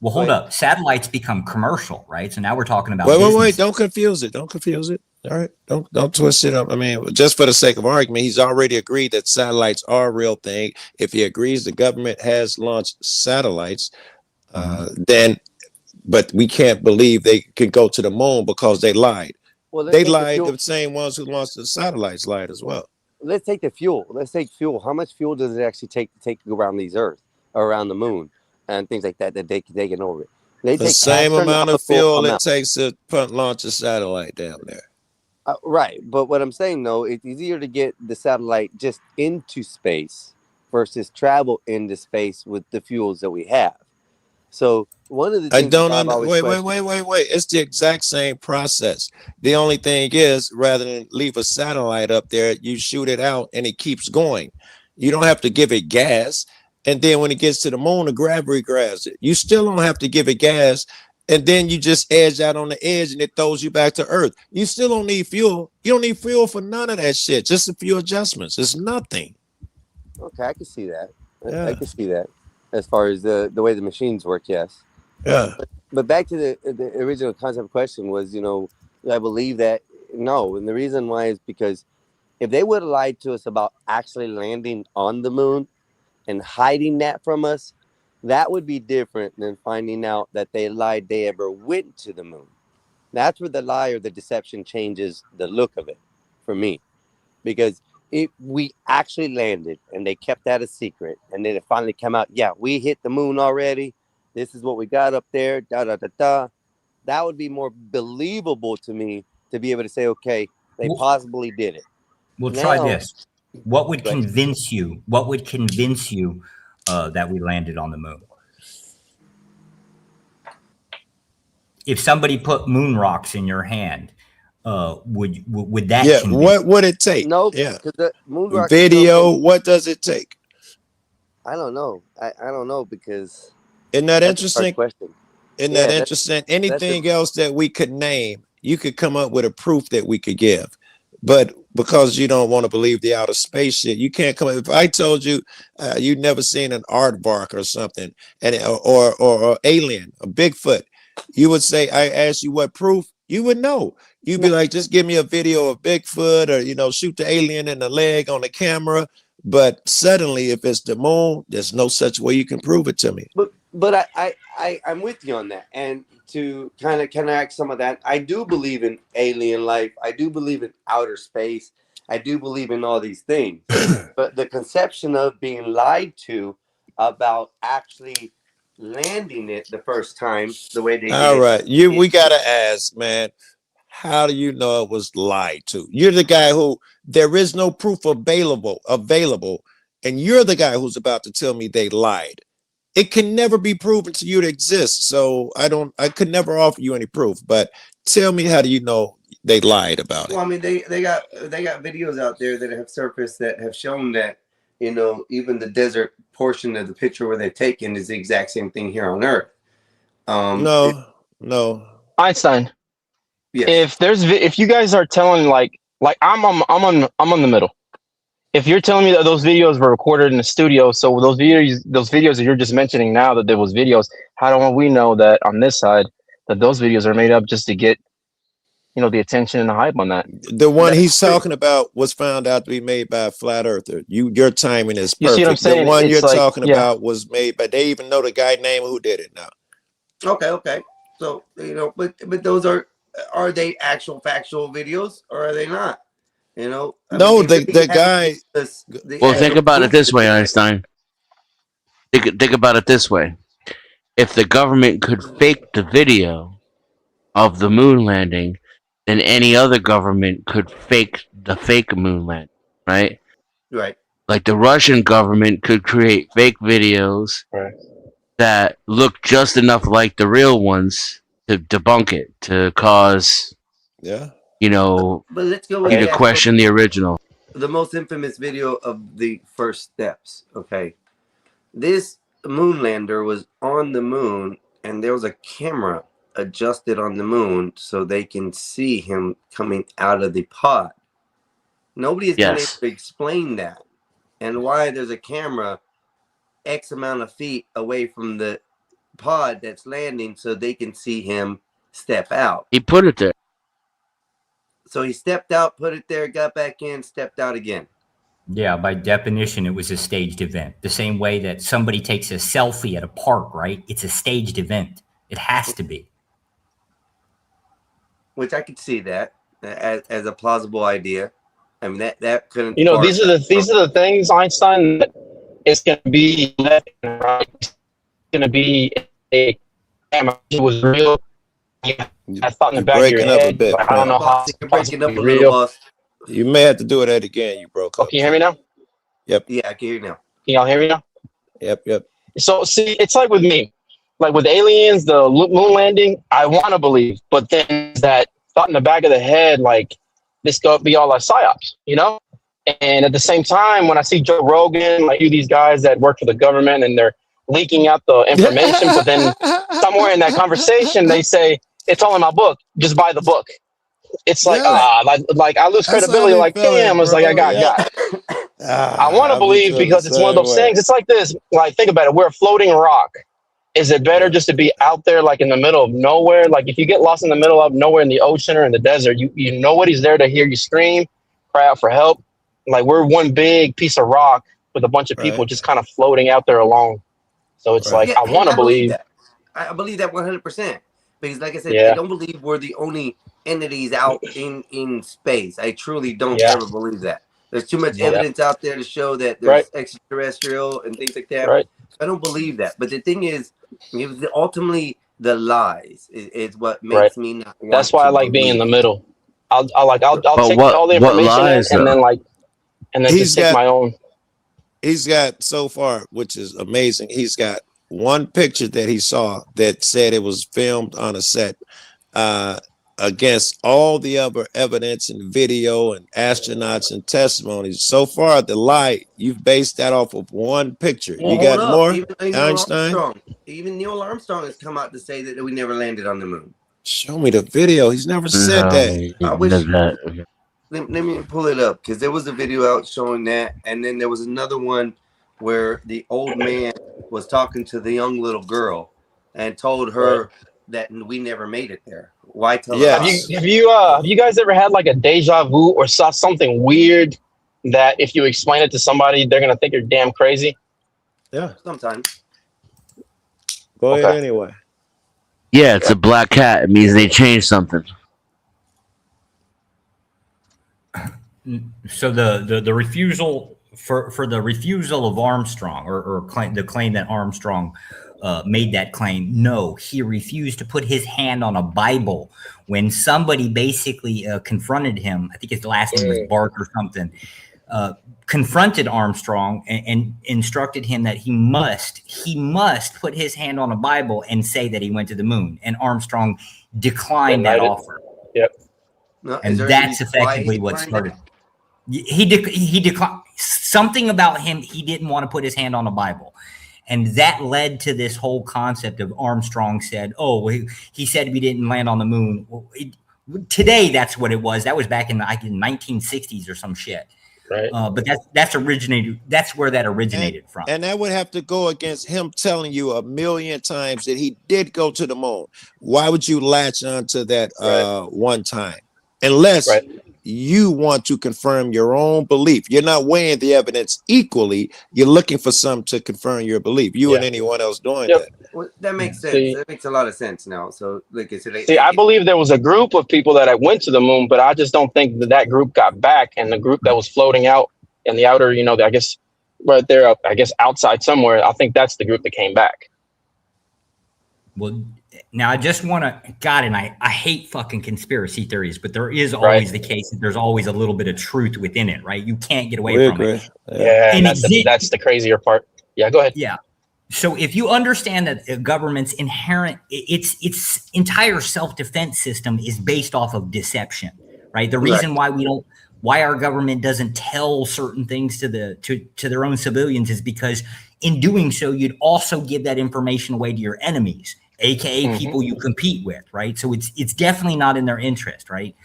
Well, hold Right. up. Satellites become commercial, right? So now we're talking about wait. business. Don't confuse it. Don't confuse it. All right, don't twist it up. I mean, just for the sake of argument, he's already agreed that satellites are a real thing. If he agrees the government has launched satellites, then but we can't believe they could go to the moon because they lied. Well, let's They take the lied. fuel. The same ones who launched the satellites lied as well. Let's take the fuel. Let's take fuel. How much fuel does it actually take to go around these Earth, or around the moon, and things like that they can take in orbit? They The take same astronomical amount of fuel it amount. takes to launch a satellite down there. Right, but what I'm saying though, it's easier to get the satellite just into space versus travel into space with the fuels that we have. So one of the I things don't I've always questioned. wait. It's the exact same process. The only thing is, rather than leave a satellite up there, you shoot it out and it keeps going. You don't have to give it gas. And then when it gets to the moon, the gravity grabs it. You still don't have to give it gas. And then you just edge out on the edge and it throws you back to Earth. You still don't need fuel. You don't need fuel for none of that shit. Just a few adjustments. It's nothing. Okay, I can see that. Yeah. I can see that. As far as the way the machines work, yes. Yeah. But back to the original concept question was, I believe that no, and the reason why is because if they would have lied to us about actually landing on the moon and hiding that from us, that would be different than finding out that they lied they ever went to the moon. That's where the lie or the deception changes the look of it for me. Because if we actually landed and they kept that a secret and then it finally came out, yeah, we hit the moon already. This is what we got up there, that would be more believable to me to be able to say, okay, they possibly did it. We'll try this. What would convince you? What would convince you that we landed on the moon? If somebody put moon rocks in your hand, would that? Yeah. What would it take? Nope. Yeah. The moon rock Video. What does it take? I don't know. I don't know because. Isn't that interesting? Question. Isn't that interesting? Anything else that we could name, you could come up with a proof that we could give. But because you don't want to believe the outer space shit, you can't come up. If I told you you'd never seen an aardvark or something, and or alien, a Bigfoot, you would say, I asked you what proof, you would know. You'd be like, just give me a video of Bigfoot, or shoot the alien in the leg on the camera. But suddenly, if it's the moon, there's no such way you can prove it to me. But I'm with you on that. And to kind of connect some of that, I do believe in alien life. I do believe in outer space. I do believe in all these things. But the conception of being lied to about actually landing it the first time, the way they did. All right. We gotta ask, man, how do you know it was lied to? You're the guy who there is no proof available, and you're the guy who's about to tell me they lied. It can never be proven to you to exist. So I could never offer you any proof, but tell me, how do you know they lied about it? Well, I mean, they got videos out there that have surfaced that have shown that, even the desert portion of the picture where they've taken is the exact same thing here on Earth. No. Einstein. Yes. If you guys are telling like I'm on the middle. If you're telling me that those videos were recorded in the studio, so those videos that you're just mentioning now, that there was videos, how do we know that on this side that those videos are made up just to get, the attention and the hype on that? The one he's talking about was found out to be made by a flat earther. Your timing is perfect. You see what I'm saying? The one It's you're like, talking about was made by, they even know the guy name who did it now. Okay. So, but those are they actual factual videos or are they not? No, the guy. Well, think about it this way, Einstein. Think about it this way. If the government could fake the video of the moon landing, then any other government could fake the fake moon landing, right? Right. Like the Russian government could create fake videos that look just enough like the real ones to debunk it, to cause, but let's go with you to question the original. The most infamous video of the first steps. Okay, this moon lander was on the moon, and there was a camera adjusted on the moon so they can see him coming out of the pod. Nobody has been able to explain that, and why there's a camera X amount of feet away from the pod that's landing so they can see him step out. He put it there. So he stepped out, put it there, got back in, stepped out again. Yeah, by definition, it was a staged event. The same way that somebody takes a selfie at a park, right? It's a staged event. It has to be. Which I could see that as a plausible idea. I mean, that couldn't. You know, these are the things, Einstein, that it's going to be left and right. It's going to be a camera. It was real. I thought in the back of your head, bit, but I don't know how You're breaking up a real. little, boss. You may have to do that again. You broke Oh, up. can you hear me now? Yeah, I can hear you now. Can y'all hear me now? Yep. So, see, it's like with me. Like with aliens, the moon landing, I want to believe. But then that thought in the back of the head, like, this could be all like psyops, you know? And at the same time, when I see Joe Rogan, like these guys that work for the government and they're leaking out the information, but then somewhere in that conversation, they say, it's all in my book. Just buy the book. It's like, like I lose credibility. Like, damn, it's like I got. I want to believe because it's one of those things. It's like this. Like, think about it. We're a floating rock. Is it better just to be out there, like in the middle of nowhere? Like if you get lost in the middle of nowhere in the ocean or in the desert, you nobody's there to hear you scream, cry out for help. Like we're one big piece of rock with a bunch of people just kind of floating out there alone. So it's like, I want to believe. I believe that 100%. Because like I said, I don't believe we're the only entities out in space. I truly don't ever believe that. There's too much evidence out there to show that there's extraterrestrial and things like that. Right. I don't believe that. But the thing is, ultimately the lies is what makes me not want. That's why I like being in the middle. I'll take all the information and then just take my own. He's got so far, which is amazing. He's got one picture that he saw that said it was filmed on a set, against all the other evidence and video and astronauts and testimonies. So far, the lie, you've based that off of one picture. Well, you got more, Einstein? Even Neil Armstrong has come out to say that we never landed on the moon. Show me the video. He's never said that. I wish. Let me pull it up because there was a video out showing that, and then there was another one where the old man was talking to the young little girl and told her that we never made it there. Why tell her? Have you guys ever had like a deja vu or saw something weird that if you explain it to somebody, they're gonna think you're damn crazy? Yeah, sometimes. Go ahead anyway. Yeah, it's a black cat. It means they changed something. So the refusal for the refusal of Armstrong or the claim that Armstrong made that claim. No, he refused to put his hand on a Bible when somebody basically confronted him. I think his last name was Bark or something. Confronted Armstrong and instructed him that he must put his hand on a Bible and say that he went to the moon. And Armstrong declined that offer. Yep. And that's effectively what started. He declined something about him. He didn't want to put his hand on a Bible. And that led to this whole concept of Armstrong said, he said we didn't land on the moon. Well, today, that's what it was. That was back in the 1960s or some shit. Right. But that's originated. That's where that originated from. And that would have to go against him telling you a million times that he did go to the moon. Why would you latch onto that one time? Unless you want to confirm your own belief. You're not weighing the evidence equally. You're looking for something to confirm your belief. You and anyone else doing that. Well, that makes sense. That makes a lot of sense now. So, like I said, I believe there was a group of people that went to the moon, but I just don't think that group got back. And the group that was floating out in the outer, I guess right there, I guess outside somewhere, I think that's the group that came back. Well, now I just want to, and I hate fucking conspiracy theories, but there is always the case that there's always a little bit of truth within it, right? You can't get away from it. Yeah, and that's the crazier part. Yeah, go ahead. Yeah. So if you understand that the government's its entire self-defense system is based off of deception, right? The reason why our government doesn't tell certain things to their own civilians is because in doing so, you'd also give that information away to your enemies, aka people you compete with, right? So it's definitely not in their interest, right?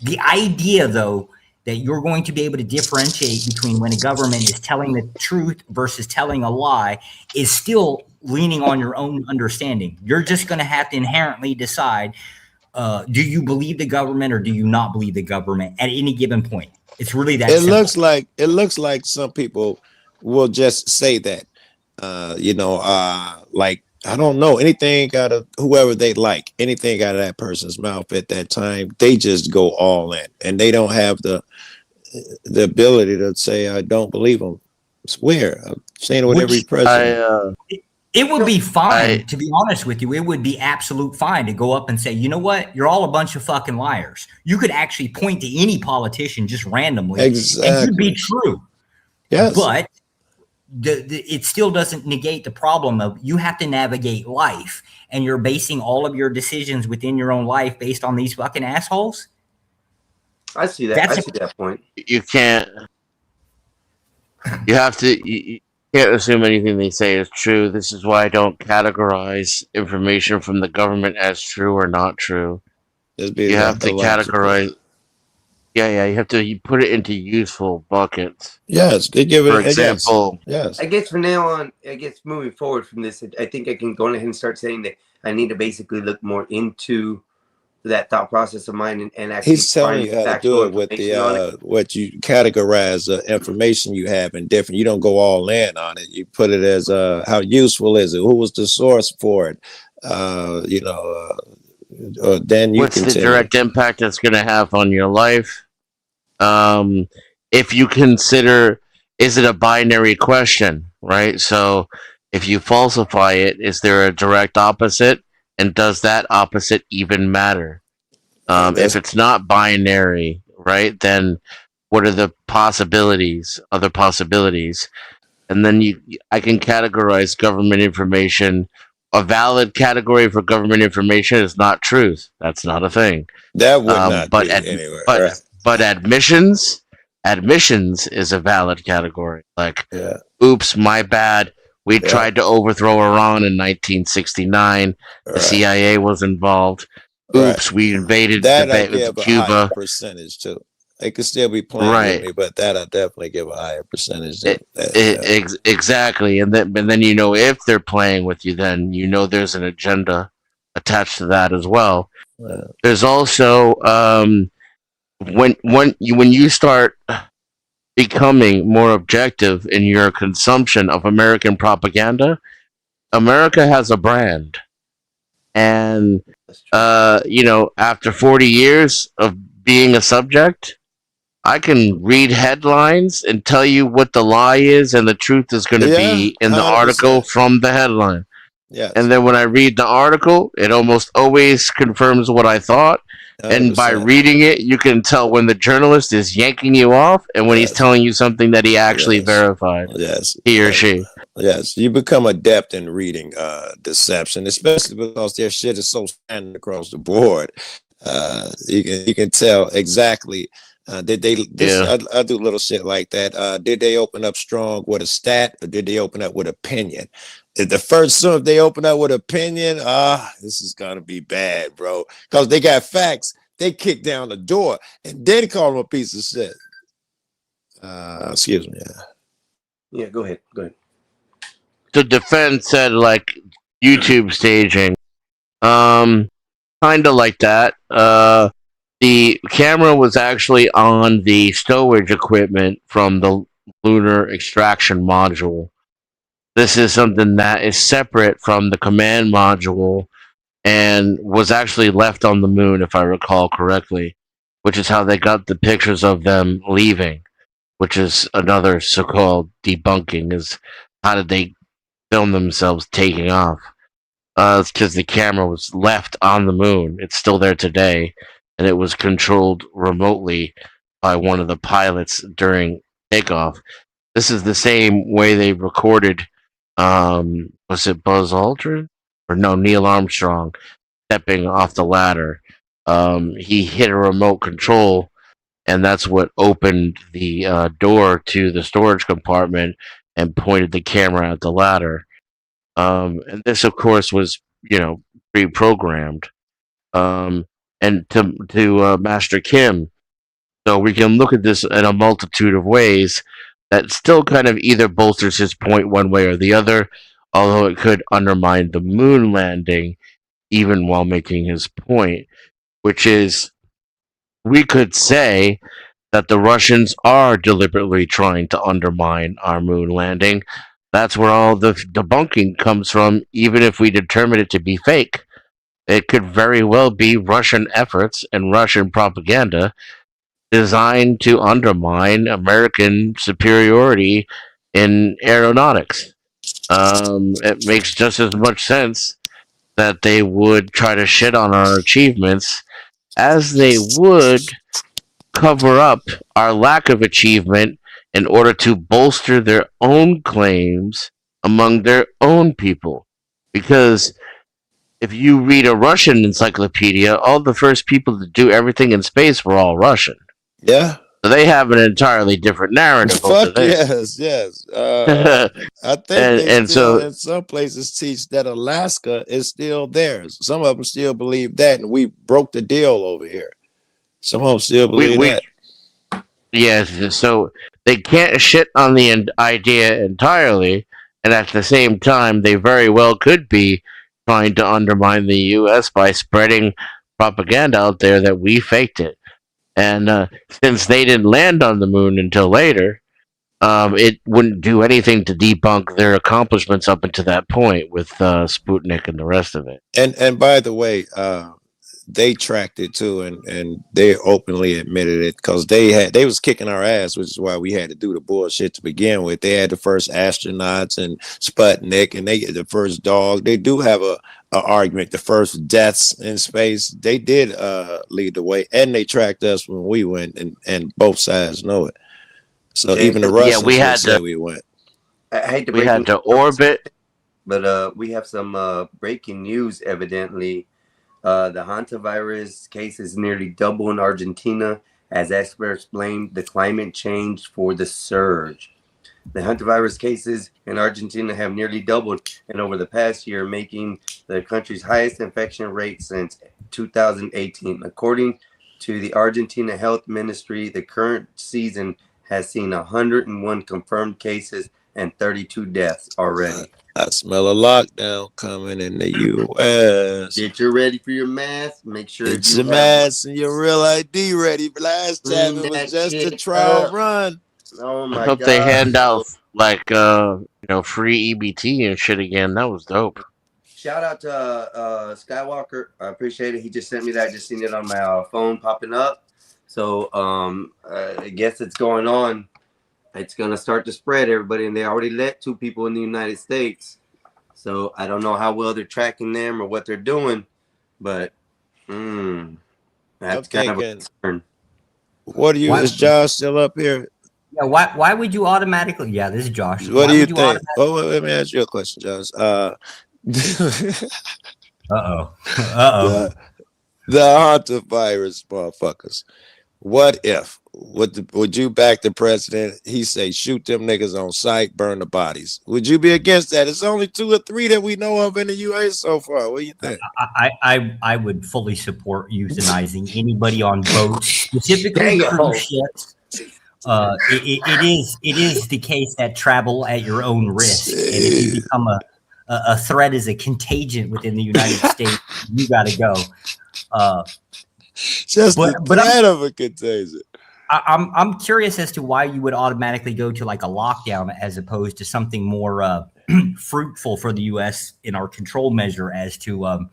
The idea, though, that you're going to be able to differentiate between when a government is telling the truth versus telling a lie is still leaning on your own understanding. You're just going to have to inherently decide do you believe the government or do you not believe the government at any given point? It's really that It simple. looks like some people will just say that. Like I don't know anything out of whoever they like, anything out of that person's mouth at that time. They just go all in, and they don't have the ability to say I don't believe them. Swear, I'm saying with every Which president. it would be fine, to be honest with you. It would be absolute fine to go up and say, you know what? You're all a bunch of fucking liars. You could actually point to any politician just randomly, and it could be true. Yes. But it still doesn't negate the problem of you have to navigate life, and you're basing all of your decisions within your own life based on these fucking assholes. I see that. I see that point. You can't. You have to. You can't assume anything they say is true. This is why I don't categorize information from the government as true or not true. You have to categorize. Yeah, you have to put it into useful buckets. Yes, they give it. For example, yes. I guess from now on, I guess moving forward from this, I think I can go ahead and start saying that I need to basically look more into that thought process of mine and actually. He's telling you how to do it with the what you categorize the information you have in different. You don't go all in on it. You put it as how useful is it? Who was the source for it? Then you what's the direct impact it's going to have on your life? If you consider, is it a binary question, right? So if you falsify it, is there a direct opposite? And does that opposite even matter? If it's not binary, right, then what are the possibilities, other possibilities? And then I can categorize government information. A valid category for government information is not truth. That's not a thing. That would not be anywhere. But admissions is a valid category. Like, oops, my bad. We tried to overthrow Iran in 1969. The CIA was involved. Oops, we invaded Cuba. A percentage too. They could still be playing with me, but that I definitely give a higher percentage. Exactly, and then if they're playing with you, then there's an agenda attached to that as well. There's also when you start becoming more objective in your consumption of American propaganda, America has a brand. And, after 40 years of being a subject, I can read headlines and tell you what the lie is and the truth is going to be in the 100%. Article from the headline. Yes. And then when I read the article, it almost always confirms what I thought. 100%. And by reading it, you can tell when the journalist is yanking you off and when he's telling you something that he actually verified. Yes. He or she. Yes. You become adept in reading deception, especially because their shit is so standard across the board. You can tell exactly. Did they? I do little shit like that. Did they open up strong with a stat, or did they open up with opinion? The first soon they open up with opinion, this is gonna be bad, bro. Because they got facts. They kick down the door and then call them a piece of shit. Excuse me. Yeah, go ahead. The defense said like YouTube staging, kind of like that. The camera was actually on the stowage equipment from the lunar extraction module. This is something that is separate from the command module and was actually left on the moon, if I recall correctly, which is how they got the pictures of them leaving, which is another so-called debunking, is how did they film themselves taking off? It's because the camera was left on the moon. It's still there today. And it was controlled remotely by one of the pilots during takeoff. This is the same way they recorded, was it Buzz Aldrin? Or no, Neil Armstrong stepping off the ladder. He hit a remote control, and that's what opened the door to the storage compartment and pointed the camera at the ladder. And this, of course, was, pre-programmed. And to Master Kim. So we can look at this in a multitude of ways that still kind of either bolsters his point one way or the other, although it could undermine the moon landing even while making his point. which is we could say that the Russians are deliberately trying to undermine our moon landing. That's where all the debunking comes from, even if we determine it to be fake. It could very well be Russian efforts and Russian propaganda designed to undermine American superiority in aeronautics. It makes just as much sense that they would try to shit on our achievements as they would cover up our lack of achievement in order to bolster their own claims among their own people. Because if you read a Russian encyclopedia, all the first people to do everything in space were all Russian. Yeah. So they have an entirely different narrative over Fuck there. yes. I think they and still so in some places teach that Alaska is still theirs. Some of them still believe that, and we broke the deal over here. Some of them still believe that. Yes, so they can't shit on the idea entirely, and at the same time, they very well could be trying to undermine the U.S. by spreading propaganda out there that we faked it. And since they didn't land on the moon until later, it wouldn't do anything to debunk their accomplishments up until that point with Sputnik and the rest of it. And by the way, they tracked it too, and they openly admitted it because they was kicking our ass, which is why we had to do the bullshit to begin with. They had the first astronauts and Sputnik, and they get the first dog. They do have a argument. The first deaths in space, they did lead the way, and they tracked us when we went, and both sides know it. So even the Russians we had say to. we went. I hate to We break had to orbit. but we have some breaking news. Evidently, the hantavirus case is nearly double in Argentina, as experts blame the climate change for the surge. The hantavirus cases in Argentina have nearly doubled and over the past year, making the country's highest infection rate since 2018. According to the Argentina Health Ministry, the current season has seen 101 confirmed cases and 32 deaths already. I smell a lockdown coming in the U.S. Get you ready for your mask. Make sure Get you your mask and your real ID ready. Last time it was just a trial run. Oh my I hope God. they hand out like free EBT and shit again. That was dope. Shout out to Skywalker. I appreciate it. He just sent me that. I just seen it on my phone popping up. So I guess it's going on. It's gonna start to spread, everybody, and they already let 2 people in the United States. So I don't know how well they're tracking them or what they're doing, but that's kind of a concern. What do you? Is Josh still up here? Yeah. Why would you automatically? Yeah, this is Josh. What do you think? Oh, let me ask you a question, Josh. The hantavirus motherfuckers. What if? Would you back the president? He say shoot them niggas on sight, burn the bodies. Would you be against that? It's only 2 or 3 that we know of in the U.S. so far. What do you think? I would fully support euthanizing anybody on boats, specifically cruise ships. It is the case that travel at your own risk, and if you become a threat as a contagion within the United States, you got to go. Just the threat of a contagion. I'm curious as to why you would automatically go to like a lockdown as opposed to something more fruitful for the U.S. in our control measure as to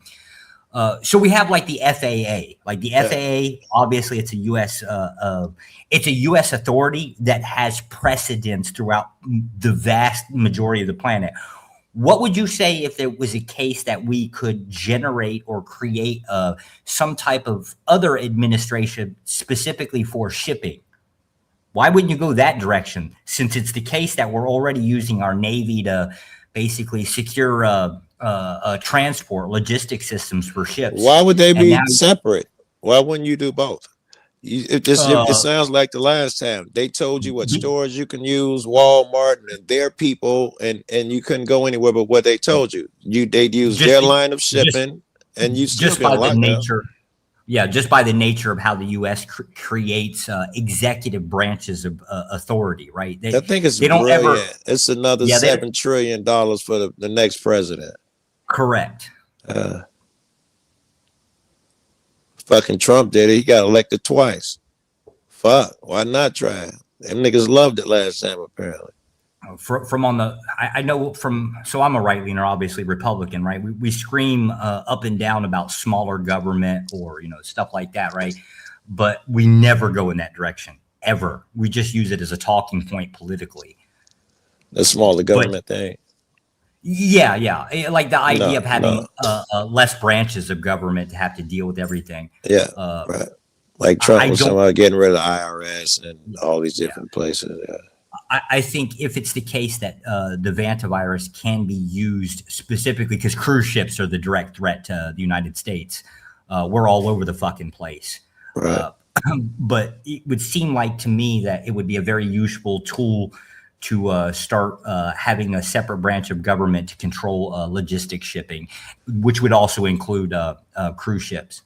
so we have like the FAA. Like the FAA, obviously it's a U.S. authority that has precedence throughout the vast majority of the planet. What would you say if there was a case that we could generate or create some type of other administration specifically for shipping? Why wouldn't you go that direction, since it's the case that we're already using our Navy to basically secure transport, logistic systems for ships? Why would they be separate? Why wouldn't you do both? It sounds like the last time they told you what stores you can use, Walmart and their people, and you couldn't go anywhere but what they told you. They'd use their line of shipping, and you still just by the nature. Yeah, just by the nature of how the U.S. creates executive branches of authority, right? I think it's brilliant. It's another $7 trillion for the next president. Correct. Fucking Trump did it. He got elected twice. Fuck. Why not try it? Them niggas loved it last time, apparently. From on the, I know from, so I'm a right leaner, obviously Republican, right? We scream up and down about smaller government or, you know, stuff like that, right? But we never go in that direction, ever. We just use it as a talking point politically. The smaller government thing. Yeah, like the idea No, of having no. less branches of government to have to deal with everything. Yeah, right. Like Trump was don't- talking about getting rid of the IRS and all these different places. Yeah. I think if it's the case that the Vantavirus can be used specifically because cruise ships are the direct threat to the United States, we're all over the fucking place. Right. But it would seem like to me that it would be a very useful tool to start having a separate branch of government to control logistics shipping, which would also include cruise ships.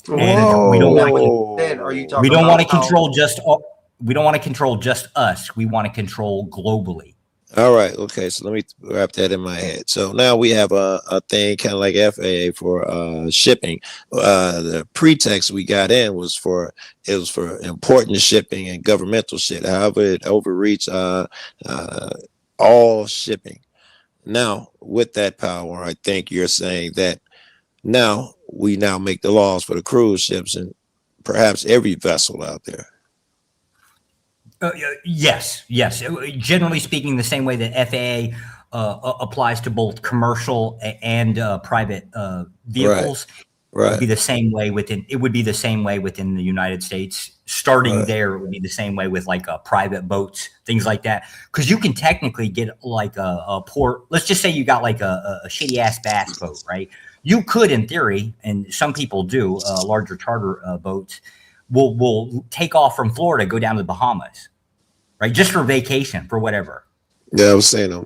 And we don't want to control just. We don't want to control just us. We want to control globally. All right. Okay. So let me wrap that in my head. So now we have a thing kind of like FAA for shipping. The pretext we got in was for important shipping and governmental shit. However, it overreached all shipping. Now, with that power, I think you're saying that now we now make the laws for the cruise ships and perhaps every vessel out there. Yes. Generally speaking, the same way that FAA applies to both commercial and private vehicles, Right. It would be the same way within. It would be the same way within the United States. Starting there, it would be the same way with like private boats, things like that. Because you can technically get like a port. Let's just say you got like a shitty ass bass boat, right? You could, in theory, and some people do, larger charter boats will take off from Florida, go down to the Bahamas, right? Just for vacation, for whatever. Yeah, I was saying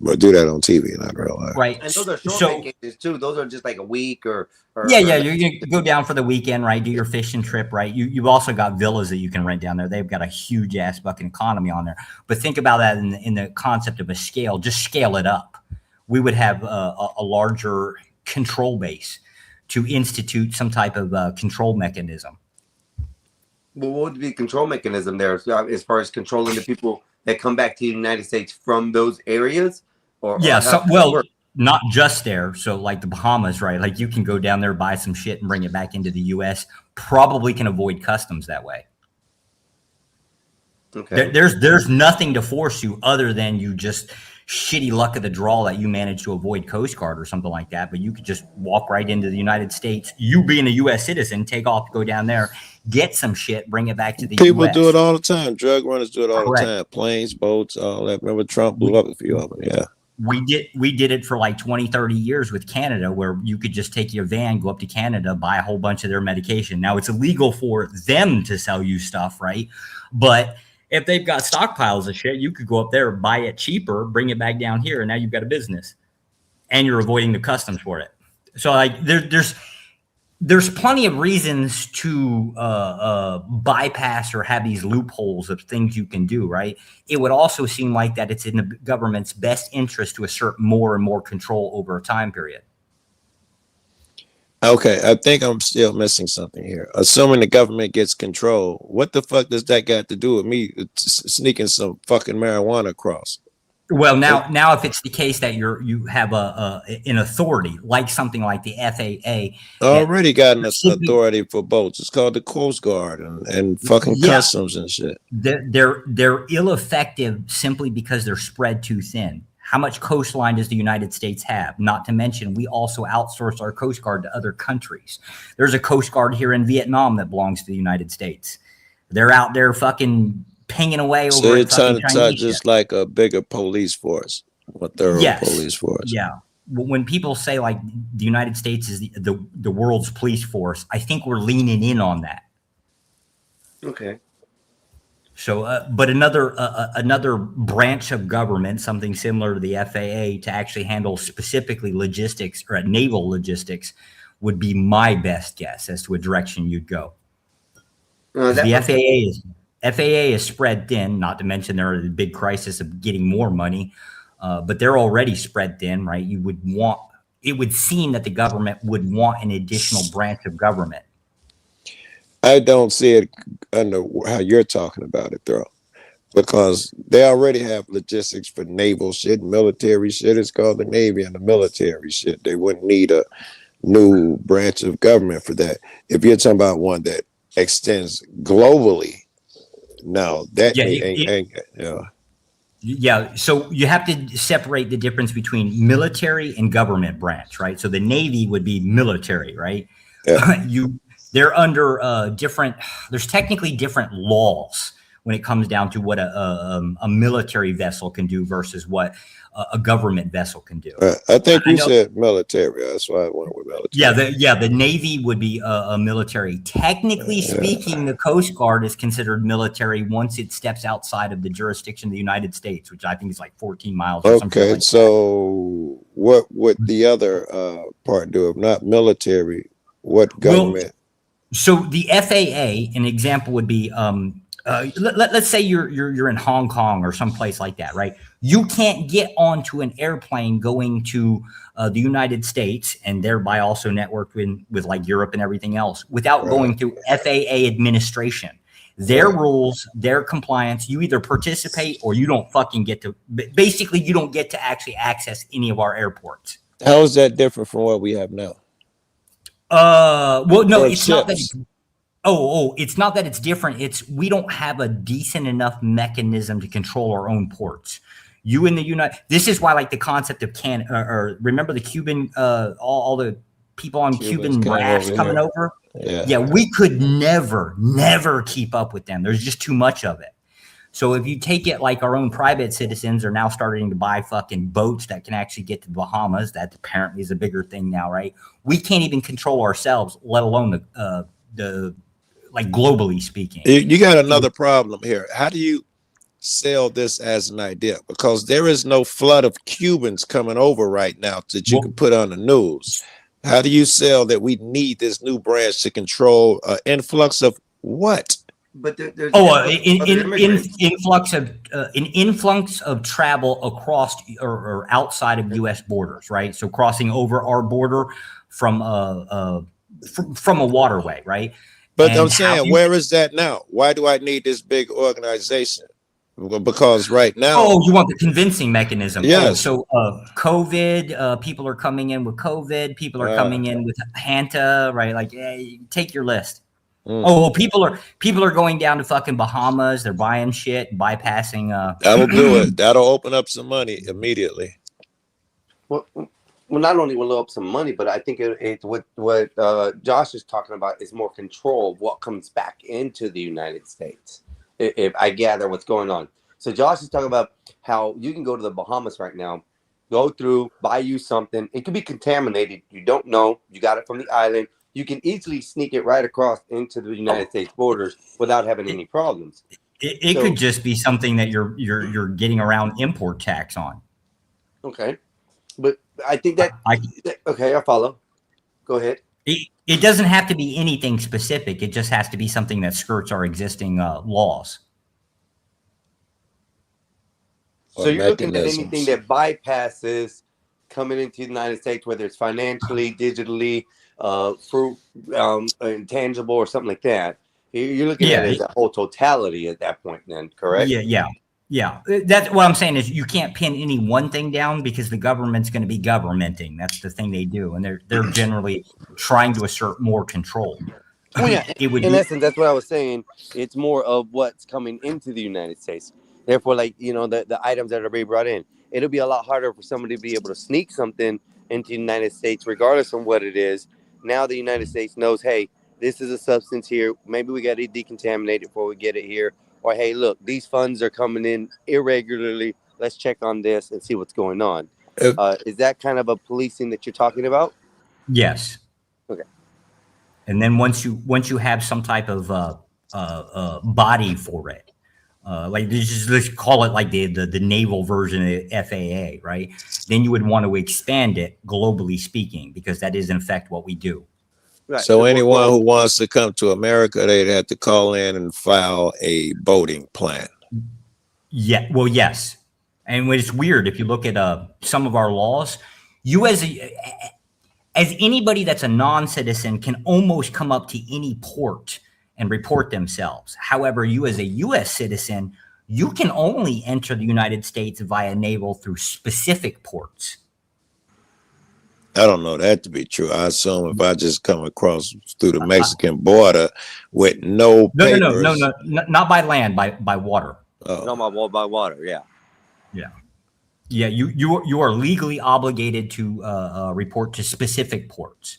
but do that on TV, not real life. Right. And those are short vacations too. Those are just like a week or you go down for the weekend, right? Do your fishing trip, right? You've also got villas that you can rent down there. They've got a huge ass fucking economy on there. But think about that in the concept of a scale. Just scale it up. We would have a larger control base to institute some type of control mechanism. Well, what would be the control mechanism there as far as controlling the people that come back to the United States from those areas? Not just there. So like the Bahamas, right? Like you can go down there, buy some shit and bring it back into the US. Probably can avoid customs that way. Okay. There's nothing to force you other than you just shitty luck of the draw that you managed to avoid Coast Guard or something like that. But you could just walk right into the United States. You being a US citizen, take off, go down there, get some shit, bring it back to the People US. do it all the time. Drug runners do it all Correct. the time. Planes, boats, all that. Remember Trump blew up a few of them. Yeah. We did it for like 20, 30 years with Canada, where you could just take your van, go up to Canada, buy a whole bunch of their medication. Now it's illegal for them to sell you stuff, right? But if they've got stockpiles of shit, you could go up there, buy it cheaper, bring it back down here, and now you've got a business, and you're avoiding the customs for it. So like there's plenty of reasons to bypass or have these loopholes of things you can do, right? It would also seem like that it's in the government's best interest to assert more and more control over a time period. Okay, I think I'm still missing something here. Assuming the government gets control, what the fuck does that got to do with me sneaking some fucking marijuana across? Well, now if it's the case that you have an authority like something like the FAA, already got an authority for boats. It's called the Coast Guard and fucking customs and shit. They're ill-effective simply because they're spread too thin. How much coastline does the United States have? Not to mention, we also outsource our Coast Guard to other countries. There's a Coast Guard here in Vietnam that belongs to the United States. They're out there fucking pinging away over. So it's trying to touch just like a bigger police force, a thorough police force. Yeah. When people say like the United States is the world's police force, I think we're leaning in on that. Okay. So, but another branch of government, something similar to the FAA, to actually handle specifically logistics or naval logistics, would be my best guess as to a direction you'd go. The FAA is spread thin. Not to mention they're in a big crisis of getting more money, but they're already spread thin, right? You would want it would seem that the government would want an additional branch of government. I don't see it under how you're talking about it, though, because they already have logistics for naval shit, military shit. It's called the Navy and the military shit. They wouldn't need a new branch of government for that. If you're talking about one that extends globally, no, that ain't Yeah, so you have to separate the difference between military and government branch, right? So the Navy would be military, right? Yeah. They're under different. There's technically different laws when it comes down to what a military vessel can do versus what a government vessel can do. I think you said military. That's why I went with military. The Navy would be a military. Technically speaking, the Coast Guard is considered military once it steps outside of the jurisdiction of the United States, which I think is like 14 miles. Or something like so that. What would the other part do? If not military, what government? Well, so the FAA, an example would be, let's say you're in Hong Kong or someplace like that, right? You can't get onto an airplane going to the United States and thereby also networked with like Europe and everything else without going through FAA administration. Their rules, their compliance, you either participate or you don't fucking get to, basically you don't get to actually access any of our airports. How is that different from what we have now? Well, no, Or it's not that. ships? It's not that it's different. It's we don't have a decent enough mechanism to control our own ports. You in the this is why like the concept of or remember the Cuban, all the people on Cuban rafts coming over. Yeah. We could never keep up with them. There's just too much of it. So if you take it like our own private citizens are now starting to buy fucking boats that can actually get to the Bahamas. That apparently is a bigger thing now, right? We can't even control ourselves, let alone the like globally speaking. You got another problem here. How do you sell this as an idea? Because there is no flood of Cubans coming over right now that you can put on the news. How do you sell that we need this new branch to control influx of what? But there's influx of travel across or outside of U.S. borders, right? So crossing over our border from a waterway, right? But I'm saying, where is that now? Why do I need this big organization? Because right now, you want the convincing mechanism. Yes. So COVID, people are coming in with COVID. People are coming in with Hanta, right? Like, take your list. People are going down to fucking Bahamas. They're buying shit, bypassing. That'll do it. That'll open up some money immediately. Well, not only will it up some money, but I think it's what Josh is talking about is more control of what comes back into the United States. If I gather what's going on. So Josh is talking about how you can go to the Bahamas right now, go through, buy you something. It could be contaminated. You don't know. You got it from the island. You can easily sneak it right across into the United States borders without having any problems. It could just be something that you're getting around import tax on. Okay. But I think okay, I follow. Go ahead. It doesn't have to be anything specific. It just has to be something that skirts our existing laws. So you're looking at anything that bypasses coming into the United States, whether it's financially, digitally, intangible, or something like that. You're looking at it as a whole totality at that point, then, correct? Yeah. That's what I'm saying is you can't pin any one thing down because the government's going to be governmenting. That's the thing they do, and they're generally trying to assert more control. Well, yeah, in essence, that's what I was saying. It's more of what's coming into the United States. Therefore, like, the items that are being brought in, it'll be a lot harder for somebody to be able to sneak something into the United States, regardless of what it is. Now the United States knows, hey, this is a substance here. Maybe we got to decontaminate it before we get it here. Or, hey, look, these funds are coming in irregularly. Let's check on this and see what's going on. Is that kind of a policing that you're talking about? Yes. Okay. And then once you have some type of body for it, like let's call it like the naval version of the FAA, right? Then you would want to expand it globally speaking, because that is in effect what we do. Right. So anyone who wants to come to America, they'd have to call in and file a boating plan. Yeah. Well, yes. And it's weird if you look at some of our laws, you as anybody that's a non-citizen can almost come up to any port and report themselves. However, you as a U.S. citizen, you can only enter the United States via naval through specific ports. I don't know that to be true. I assume if I just come across through the Mexican border with no papers. No, not by land, by water. No, by water. Yeah. Yeah, you are legally obligated to report to specific ports.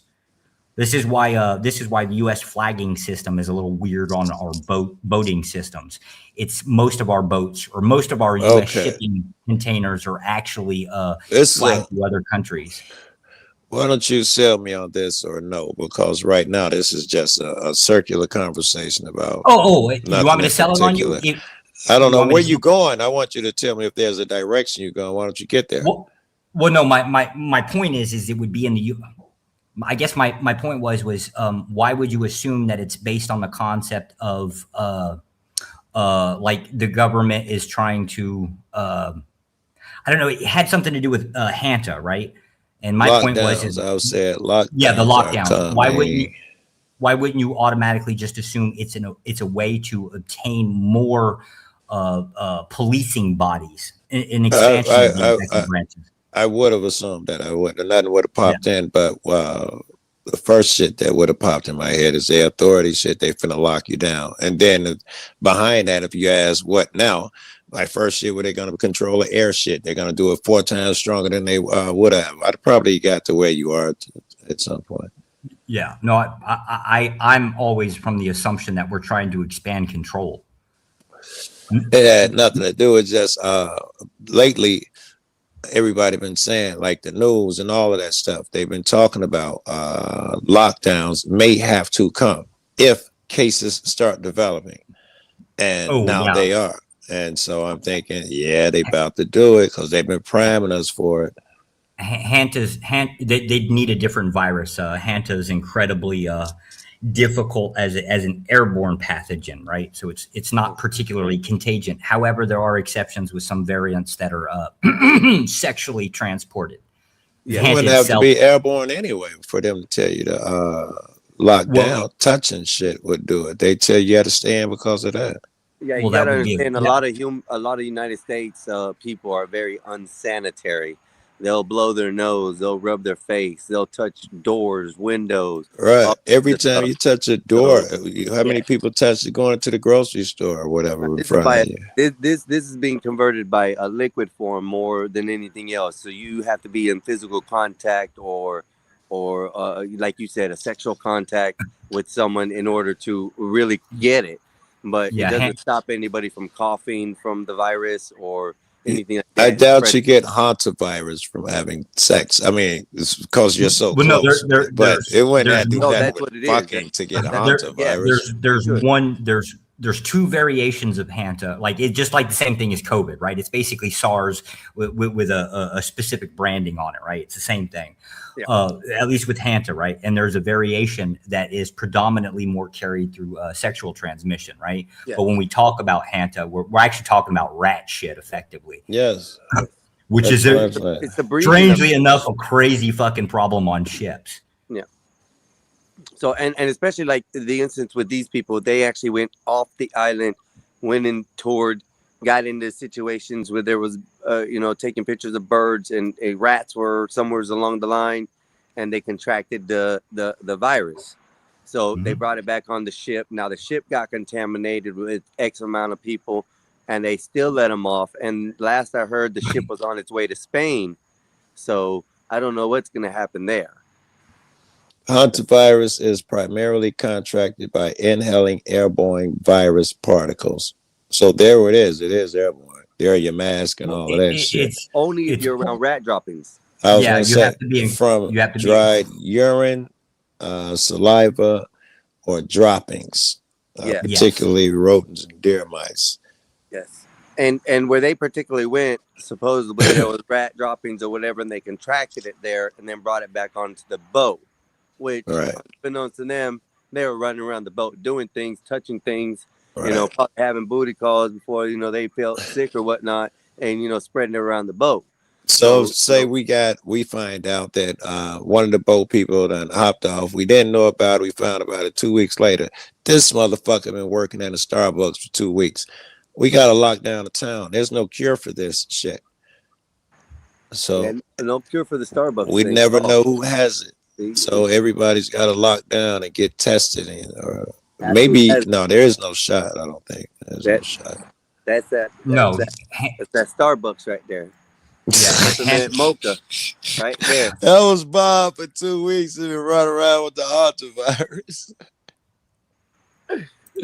This is why the U.S. flagging system is a little weird on our boating systems. It's most of our boats or most of our U.S. shipping containers are actually flagged to other countries. Why don't you sell me on this or no? Because right now this is just a circular conversation about. You want me to sell it on you? I don't know where you're going. I want you to tell me if there's a direction you're going. Why don't you get there? Well, no. My point is it would be in the. I guess my point was why would you assume that it's based on the concept of like the government is trying to I don't know. It had something to do with Hanta, right? And my point was, I said lockdowns. Yeah, the lockdown. Why wouldn't you automatically just assume it's a way to obtain more policing bodies in expansion of the executive branches? I would have assumed that. Nothing would have popped in, but the first shit that would have popped in my head is the authority shit. They finna lock you down, and then behind that, if you ask what now. My first shit, where they're going to control the air shit. They're going to do it 4 times stronger than they would have. I'd probably got to where you are at some point. Yeah, no, I'm always from the assumption that we're trying to expand control. It had nothing to do with just lately. Everybody been saying like the news and all of that stuff. They've been talking about lockdowns may have to come if cases start developing, and they are. And so I'm thinking, yeah, they about to do it because they've been priming us for it. They need a different virus. Hanta is incredibly difficult as an airborne pathogen, right? So it's not particularly contagious. However, there are exceptions with some variants that are sexually transported. Yeah, it wouldn't have to be airborne anyway for them to tell you to lock down. Touching shit would do it. They tell you how to stand because of that. Yeah, you gotta understand a lot of United States people are very unsanitary. They'll blow their nose, they'll rub their face, they'll touch doors, windows. Right. Every time you touch a door, how many people touch it going to the grocery store or whatever in front of you? This is being converted by a liquid form more than anything else. So you have to be in physical contact or like you said, a sexual contact with someone in order to really get it. But it doesn't stop anybody from coughing from the virus or anything like that. I doubt you get hantavirus from having sex. I mean, it's because you're so close. But it wouldn't have to do that with fucking to get hantavirus. There's 2 variations of Hanta. Like it's just like the same thing as COVID, right? It's basically SARS with a specific branding on it, right? It's the same thing. Yeah. At least with Hanta, right? And there's a variation that is predominantly more carried through sexual transmission, right? Yeah. But when we talk about Hanta, we're actually talking about rat shit, effectively. Yes. Which is strangely enough a crazy fucking problem on ships. Yeah. So and especially like the instance with these people, they actually went off the island, got into situations where there was, taking pictures of birds and rats were somewhere along the line, and they contracted the virus. So they brought it back on the ship. Now the ship got contaminated with X amount of people, and they still let them off. And last I heard, the ship was on its way to Spain. So I don't know what's going to happen there. Hantavirus is primarily contracted by inhaling airborne virus particles. So there it is. It is airborne. There are your mask and all of that shit. It's only if you're around rat droppings. I was going to say from dried urine, saliva, or droppings, particularly rodents and deer mice. Yes. And where they particularly went, supposedly there was rat droppings or whatever, and they contracted it there and then brought it back onto the boat. Which, unbeknownst to them, they were running around the boat doing things, touching things, having booty calls before, they felt sick or whatnot, and, spreading it around the boat. So say we find out that one of the boat people done hopped off. We didn't know about it. We found about it 2 weeks later. This motherfucker been working at a Starbucks for 2 weeks. We gotta lock down the town. There's no cure for this shit. So And no cure for the Starbucks. we thing. never Oh, know who has it. see? So everybody's got to lock down and get tested. Or That's maybe who has- no, there is no shot. I don't think there's no That- shot. That's that. No, That's that Starbucks right there. yeah, Peppermint mocha, right there. That was Bob for 2 weeks and been running around with the hantavirus.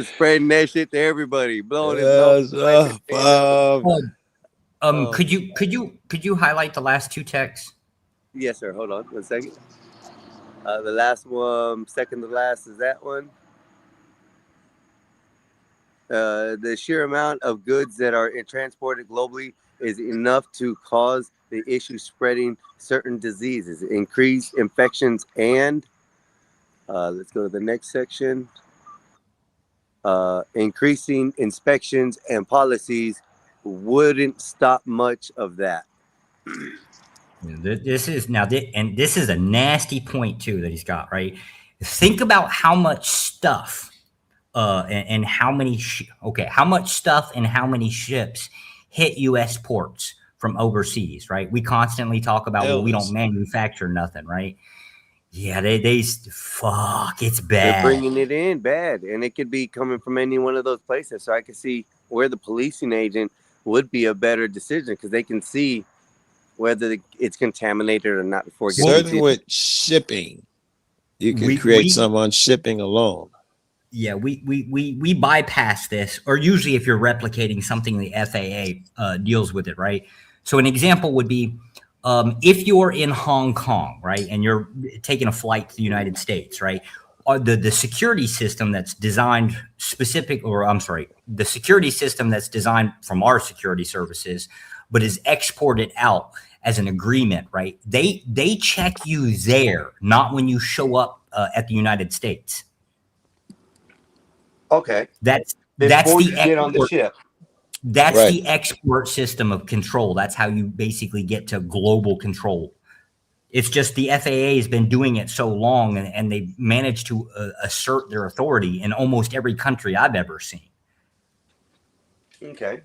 Spreading that shit to everybody, blowing it. Yes, Bob. Bob. could you highlight the last two texts? Yes, sir. Hold on 1 second. The last one, second to last, is that one. The sheer amount of goods that are transported globally is enough to cause the issue spreading certain diseases, increase infections, and let's go to the next section. Increasing inspections and policies wouldn't stop much of that. This is a nasty point too that he's got, right? Think about how much stuff and how many how much stuff and how many ships hit U.S. ports from overseas, right? We constantly talk about, well, we don't manufacture nothing, right? Yeah, they fuck, it's bad. They're bringing it in bad, and it could be coming from any one of those places. So I can see where the policing agent would be a better decision, because they can see whether it's contaminated or not before it gets Certain into with shipping, you can create some on shipping alone. Yeah, we bypass this, or usually if you're replicating something, the FAA deals with it, right? So an example would be if you're in Hong Kong, right, and you're taking a flight to the United States, right? The security system that's designed the security system that's designed from our security services, but is exported out as an agreement, right? They check you there, not when you show up at the United States. Okay. That's Before the you get on the ship. That's Right. the export system of control. That's how you basically get to global control. It's just the FAA has been doing it so long, and they managed to assert their authority in almost every country I've ever seen. Okay.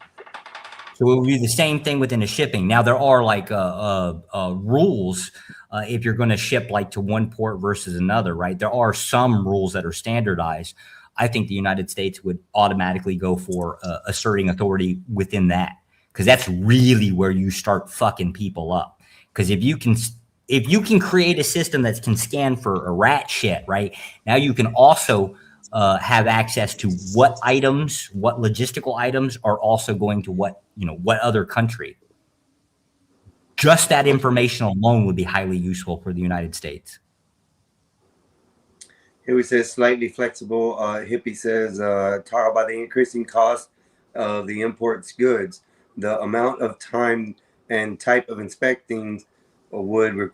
So it would be the same thing within the shipping. Now there are like rules if you're going to ship like to one port versus another, right? There are some rules that are standardized. I think the United States would automatically go for asserting authority within that, because that's really where you start fucking people up. Because if you can create a system that can scan for a rat shit, right? Now you can also have access to what logistical items are also going to what other country. Just that information alone would be highly useful for the United States. Here we says slightly flexible. Hippie says, talk about the increasing cost of the imports goods. The amount of time and type of inspecting would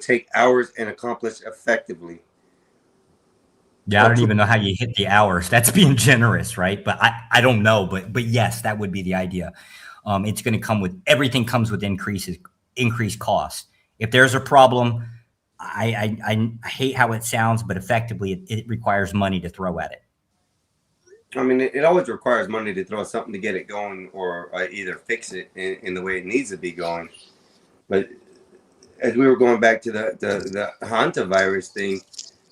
take hours and accomplish effectively. Yeah, I don't even know how you hit the hours. That's being generous, right? But I don't know. But yes, that would be the idea. It's going to come with everything comes with increased costs. If there's a problem, I hate how it sounds, but effectively it requires money to throw at it. I mean, it always requires money to throw something to get it going, or either fix it in the way it needs to be going. But as we were going back to the hantavirus thing,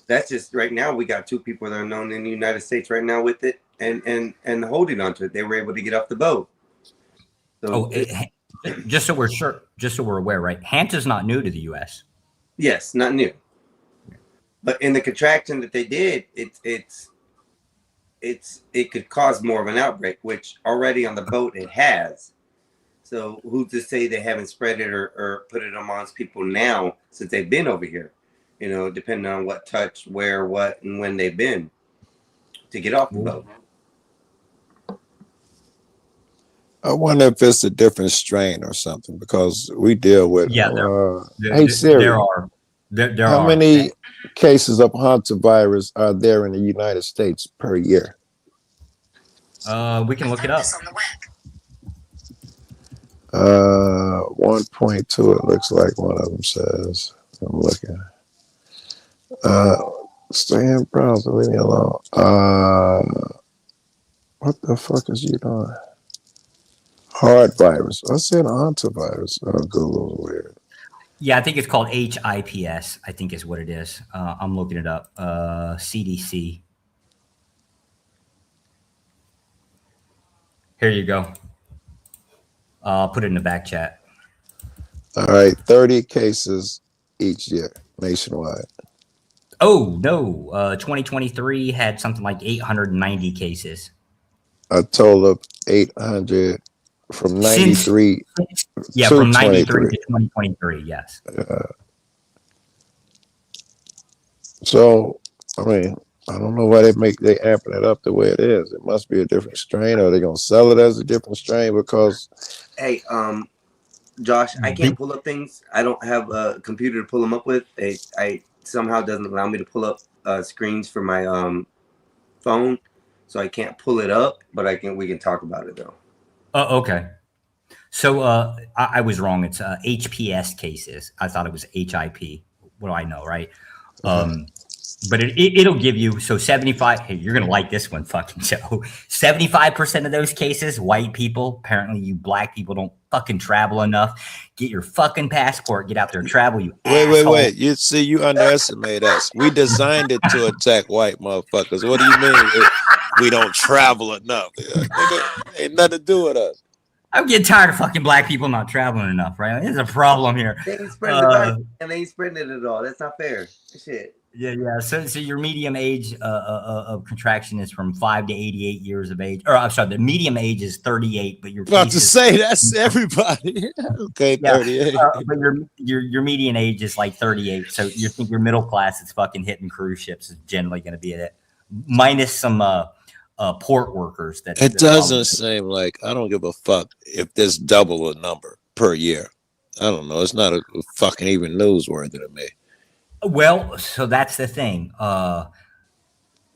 that's just right now we got 2 people that are known in the United States right now with it and holding onto it. They were able to get off the boat. So just so we're aware, right? Hanta's not new to the U.S. Yes, not new. But in the contraction that they did, it could cause more of an outbreak, which already on the boat it has. So who's to say they haven't spread it or put it amongst people now since they've been over here? Depending on what touch, where, what, and when they've been to get off the boat. I wonder if it's a different strain or something, because we deal with. Hey Siri, there how are many cases of hantavirus are there in the United States per year? We can look it up. 1.2. It looks like one of them says. I'm looking. Stay in browser. Leave me alone. What the fuck is you doing? Hard virus. I said antivirus. Oh, Google's weird. Yeah, I think it's called HIPS. I think is what it is. I'm looking it up. CDC. Here you go. I'll put it in the back chat. All right, 30 cases each year nationwide. Oh no, 2023 had something like 890 cases. A total of 800 from 93. Yeah, to from 93 23. to 2023. Yes. So, I mean, I don't know why they amping it up the way it is. It must be a different strain, or they're gonna sell it as a different strain because. Hey, Josh, I can't pull up things. I don't have a computer to pull them up with. I somehow doesn't allow me to pull up screens for my phone, so I can't pull it up. But we can talk about it though. Okay. So I was wrong. It's HPS cases. I thought it was HIP. What do I know, right? But it'll give you, so 75, hey, you're going to like this one, fucking Joe. 75% of those cases, white people, apparently you black people don't fucking travel enough. Get your fucking passport, get out there and travel, you asshole. Wait. You see, you underestimate us. We designed it to attack white motherfuckers. What do you mean we don't travel enough? Ain't nothing to do with us. I'm getting tired of fucking black people not traveling enough, right? There's a problem here. They ain't spreading it out, and they ain't spreading it at all. That's not fair. Shit. Yeah. So your medium age of contraction is from 5 to 88 years of age. Or I'm sorry, the medium age is 38, but your About to say that's everybody. Okay, yeah, 38. but your median age is like 38. So you think your middle class is fucking hitting cruise ships is generally going to be it, minus some port workers. It doesn't seem like, I don't give a fuck if there's double a number per year. I don't know. It's not a fucking even newsworthy to me. Well, so that's the thing.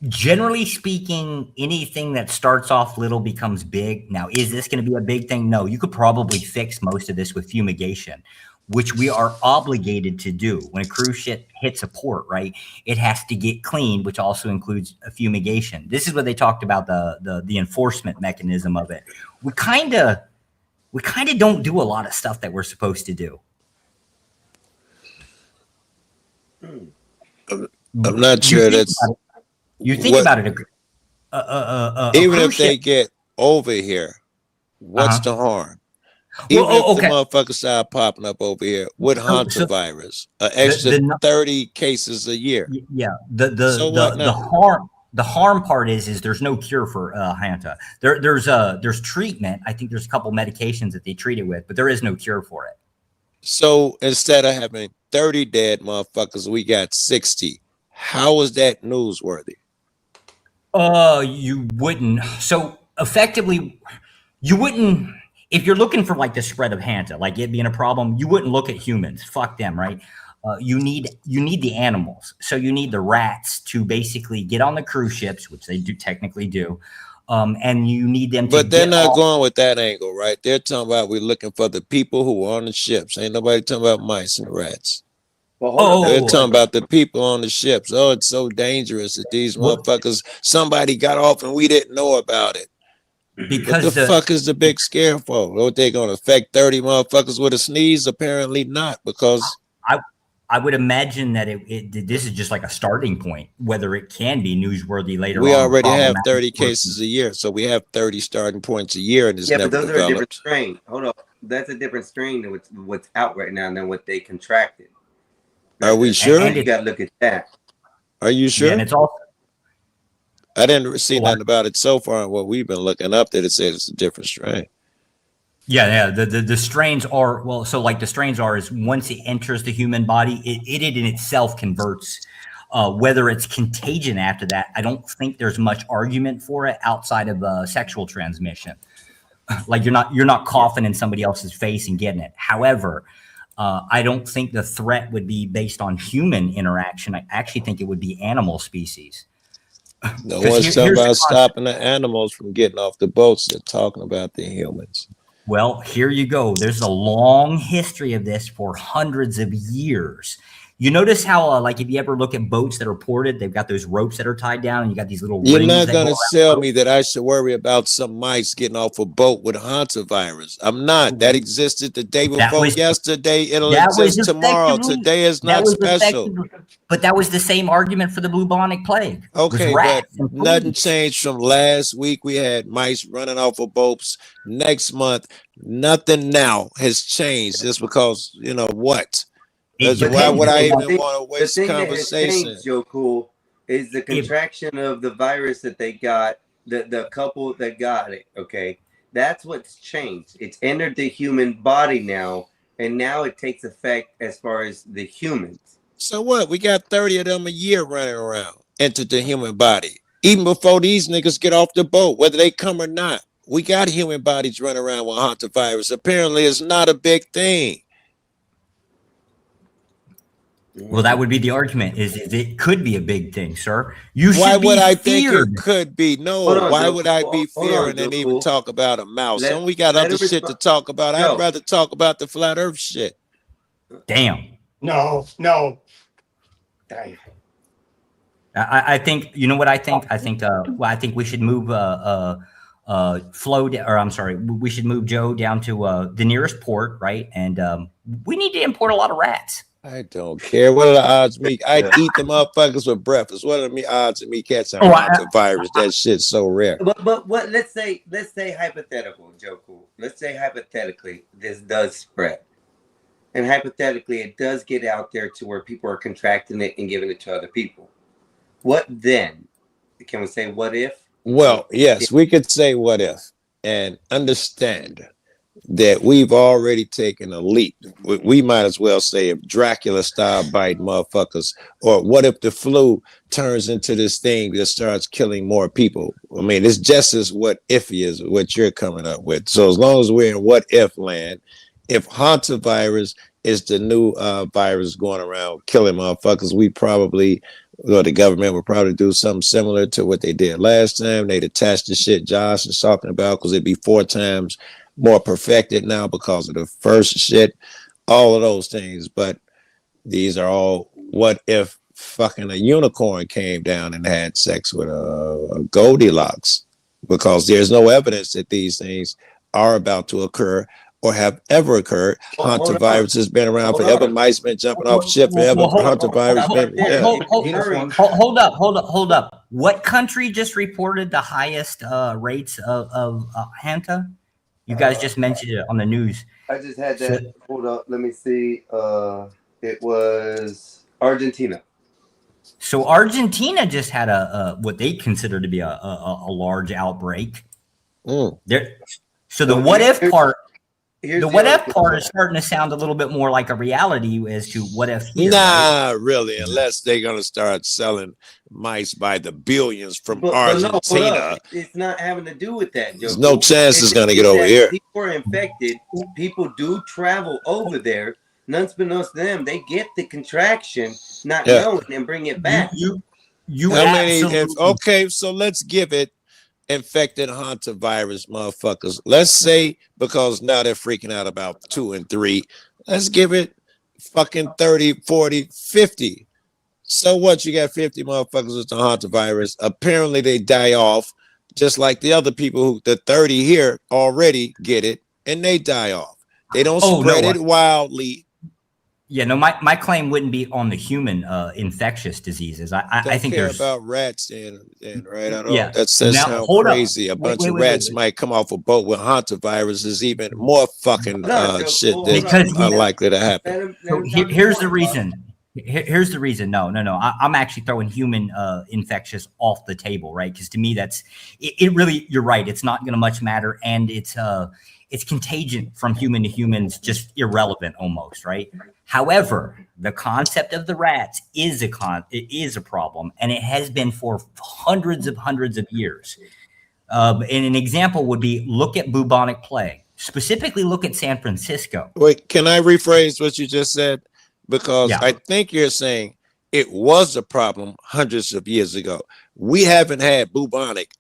Generally speaking, anything that starts off little becomes big. Now, is this going to be a big thing? No, you could probably fix most of this with fumigation, which we are obligated to do. When a cruise ship hits a port, right, it has to get cleaned, which also includes a fumigation. This is what they talked about, the enforcement mechanism of it. We kind of don't do a lot of stuff that we're supposed to do. I'm not sure that's. You think about it. Even if they get over here, what's the harm? Even if the motherfuckers start popping up over here with hantavirus, an extra 30 cases a year. Yeah, the harm part is there's no cure for hanta. There's treatment. I think there's a couple medications that they treat it with, but there is no cure for it. So instead of having 30 dead motherfuckers, we got 60. How is that newsworthy? You wouldn't. So effectively, you wouldn't. If you're looking for like the spread of hanta, like it being a problem, you wouldn't look at humans. Fuck them, right? You need the animals. So you need the rats to basically get on the cruise ships, which they do technically do. And you need them to. But they're not going with that angle, right? They're talking about we're looking for the people who are on the ships. Ain't nobody talking about mice and rats. They're talking about the people on the ships. Oh, it's so dangerous that these motherfuckers, somebody got off and we didn't know about it. Because what the fuck is the big scare for? What, they gonna affect 30 motherfuckers with a sneeze? Apparently not, because I would imagine that this is just like a starting point, whether it can be newsworthy later on. We already have 30 cases a year, so we have 30 starting points a year, and it's never but those developed. are a different strain. Hold on, that's a different strain than what's out right now than what they contracted. Are we sure? And you got to look at that. Are you sure? Yeah, and it's also. I didn't see nothing about it so far. What we've been looking up, that it said it's a different strain. Yeah. The strains are, well, so like the strains are is once it enters the human body, it in itself converts. Whether it's contagion after that, I don't think there's much argument for it outside of sexual transmission. Like you're not coughing in somebody else's face and getting it. However, I don't think the threat would be based on human interaction. I actually think it would be animal species. No one's talking about stopping the animals from getting off the boats. They're talking about the humans. Well, here you go. There's a long history of this for hundreds of years. You notice how, like, if you ever look at boats that are ported, they've got those ropes that are tied down, and you got these little You're rings not that gonna go around tell the me that I should worry about some mice getting off a boat with hantavirus. I'm not. That existed the day That before was yesterday. It'll that was exist tomorrow. effectively Today is that not was special. effectively, but that was the same argument for the bubonic plague. It was Okay, but rats and nothing fleas. changed from last week. We had mice running off of boats. Next month, nothing now has changed. Just because, you know what? It That's why would depends. I even thing- want to The waste thing that has conversation? changed, Joe Cool, is the contraction of the virus that they got, the couple that got it, okay? That's what's changed. It's entered the human body now, and now it takes effect as far as the humans. So what? We got 30 of them a year running around into the human body. Even before these niggas get off the boat, whether they come or not. We got human bodies running around with hantavirus. Apparently, it's not a big thing. Well, that would be the argument. Is it could be a big thing, sir? You should Why would be I think feared. it could be? No. Hold on, Why Joe. would I be Hold on, fearing Joe and even Cool. talk about a mouse? Let- And we got let other him shit to respond. talk about. Joe. I'd rather talk about the flat earth shit. Damn. No. I think, you know what I think? I think I think we should move we should move Joe down to the nearest port, right? And we need to import a lot of rats. I don't care. What are the odds of me? I'd eat the motherfuckers with breakfast. What are the odds of me catching hantavirus? That shit's so rare. But what? Let's say hypothetical, Joe Cool. Let's say hypothetically this does spread, and hypothetically it does get out there to where people are contracting it and giving it to other people. What then? Can we say what if? Well, yes, we could say what if and understand that we've already taken a leap. We might as well say if Dracula style bite motherfuckers, or what if the flu turns into this thing that starts killing more people? I mean, it's just as what iffy is what you're coming up with. So as long as we're in what if land, if hantavirus is the new virus going around killing motherfuckers, we probably, well, the government would probably do something similar to what they did last time. They'd attach the shit Josh is talking about, because it'd be 4 times more perfected now because of the first shit, all of those things. But these are all what if fucking a unicorn came down and had sex with a Goldilocks, because there's no evidence that these things are about to occur or have ever occurred. Hantavirus has been around forever. Mice been jumping off ship forever. Hantavirus been, Hold up. What country just reported the highest rates of Hanta? You guys just mentioned it on the news. I just had that. Hold up. Let me see. It was Argentina. So Argentina just had a what they consider to be a large outbreak. There. So the what if part. The what if part is starting to sound a little bit more like a reality as to what if here, nah, right? really, unless they're gonna start selling mice by the billions from But Argentina. It's not having to do with that, Joe. There's no chance it's gonna get over here. People are infected. People do travel over there. Unbeknownst to them, they get the contraction, not knowing, and bring it back. You How many? absolutely. Okay, so let's give it infected hantavirus motherfuckers. Let's say, because now they're freaking out about 2 and 3. Let's give it fucking 30, 40, 50. So what? You got 50 motherfuckers with the hantavirus. Apparently they die off, just like the other people who the 30 here already get it and they die off. They don't spread it wildly. Yeah, no, my claim wouldn't be on the human infectious diseases. I think care there's about rats and right. I don't. Yeah. That's how hold up. crazy a bunch of wait, rats might come off a boat with hantavirus is even more fucking shit that's Because unlikely to happen. So here's the reason. Here's the reason. No. I'm actually throwing human infectious off the table, right? Because to me, that's it. Really, you're right. It's not going to much matter, and it's contagion from human to humans, just irrelevant almost, right? However, the concept of the rats is a problem, and it has been for hundreds of years. And an example would be look at bubonic plague. Specifically, look at San Francisco. Wait, can I rephrase what you just said? Because I think you're saying it was a problem hundreds of years ago. We haven't had bubonic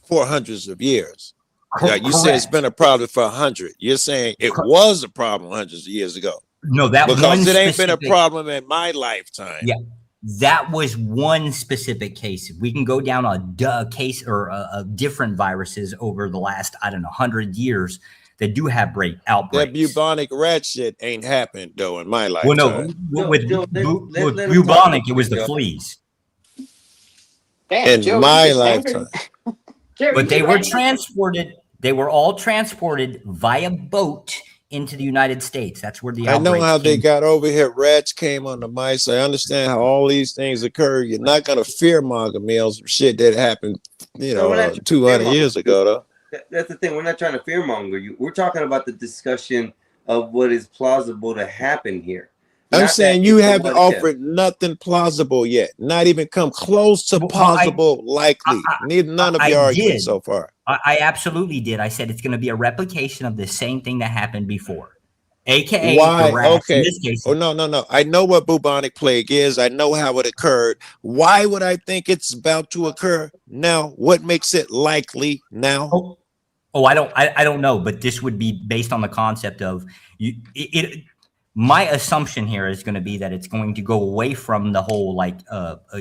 for hundreds of years. You said it's been a problem for 100. You're saying it was a problem hundreds of years ago. No, that because one it ain't been a specific- problem in my lifetime. Yeah, that was one specific case. We can go down a case or a different viruses over the last, I don't know, 100 years that do have outbreaks. That bubonic rat shit ain't happened though in my Well, lifetime. no, with Joe, let him bubonic, talk. it was the Joe. fleas. Damn, In Joe, my you just angry. lifetime. Jerry, But they you were angry? transported. They were all transported via boat into the United States. That's where the I know outbreaks how they came got over here. Rats came on the mice. I understand how all these things occur. You're not gonna fearmonger me on some shit that happened, No, we're not 200 fearmonger. years ago, though. That's the thing. We're not trying to fearmonger you. We're talking about the discussion of what is plausible to happen here. I'm Not saying that you it's a haven't what if. offered nothing plausible yet. Not even come close to Well, plausible, likely. None of I your arguments did. so far. I absolutely did. I said it's going to be a replication of the same thing that happened before, aka Why? the rats. Okay. In this case, Oh, no. I know what bubonic plague is. I know how it occurred. Why would I think it's about to occur now? What makes it likely now? I don't know, but this would be based on the concept of my assumption here is going to be that it's going to go away from the whole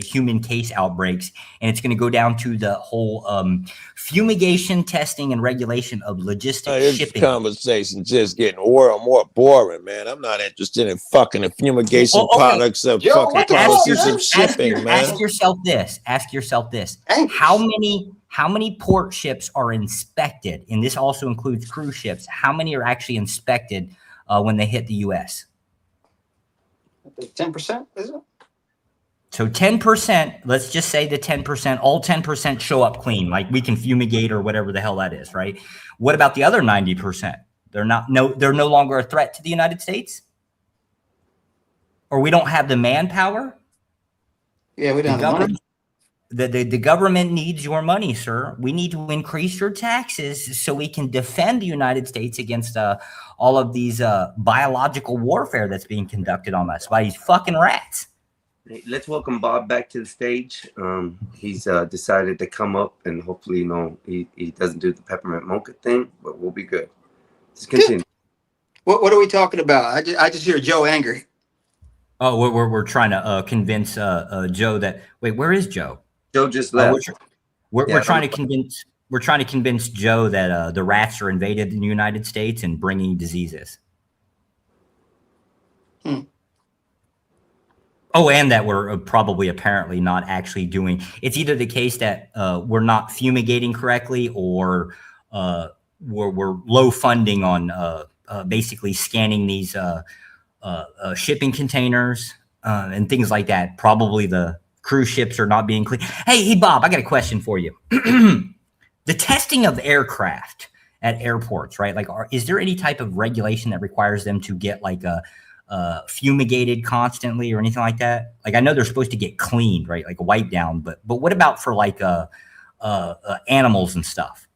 human case outbreaks, and it's going to go down to the whole fumigation, testing, and regulation of logistics This shipping. conversation just getting more and more boring, man. I'm not interested in fucking the fumigation Okay. products of Joe, fucking what the fuck, policies man? of shipping, man. Ask yourself this. Hey. How many port ships are inspected? And this also includes cruise ships. How many are actually inspected when they hit the U.S.? 10%, is it? So 10%, let's just say the 10%, all 10% show up clean, like we can fumigate or whatever the hell that is, right? What about the other 90%? They're no longer a threat to the United States? Or we don't have the manpower? Yeah, we don't The have money. government, the government needs your money, sir. We need to increase your taxes so we can defend the United States against all of these biological warfare that's being conducted on us by these fucking rats. Hey, let's welcome Bob back to the stage. He's decided to come up, and hopefully, he doesn't do the peppermint mocha thing, but we'll be good. Just continue. What are we talking about? I just hear Joe angry. Oh, we're trying to convince Joe that where is Joe? Joe just left. We're trying to convince Joe that the rats are invaded in the United States and bringing diseases. Oh, and that we're probably apparently not actually doing. It's either the case that we're not fumigating correctly, or we're low funding on basically scanning these shipping containers and things like that. Probably the cruise ships are not being clean. Hey, Bob, I got a question for you. The testing of aircraft at airports, right? Like, is there any type of regulation that requires them to get fumigated constantly or anything like that? Like, I know they're supposed to get cleaned, right? Like a wipe down, but what about for animals and stuff?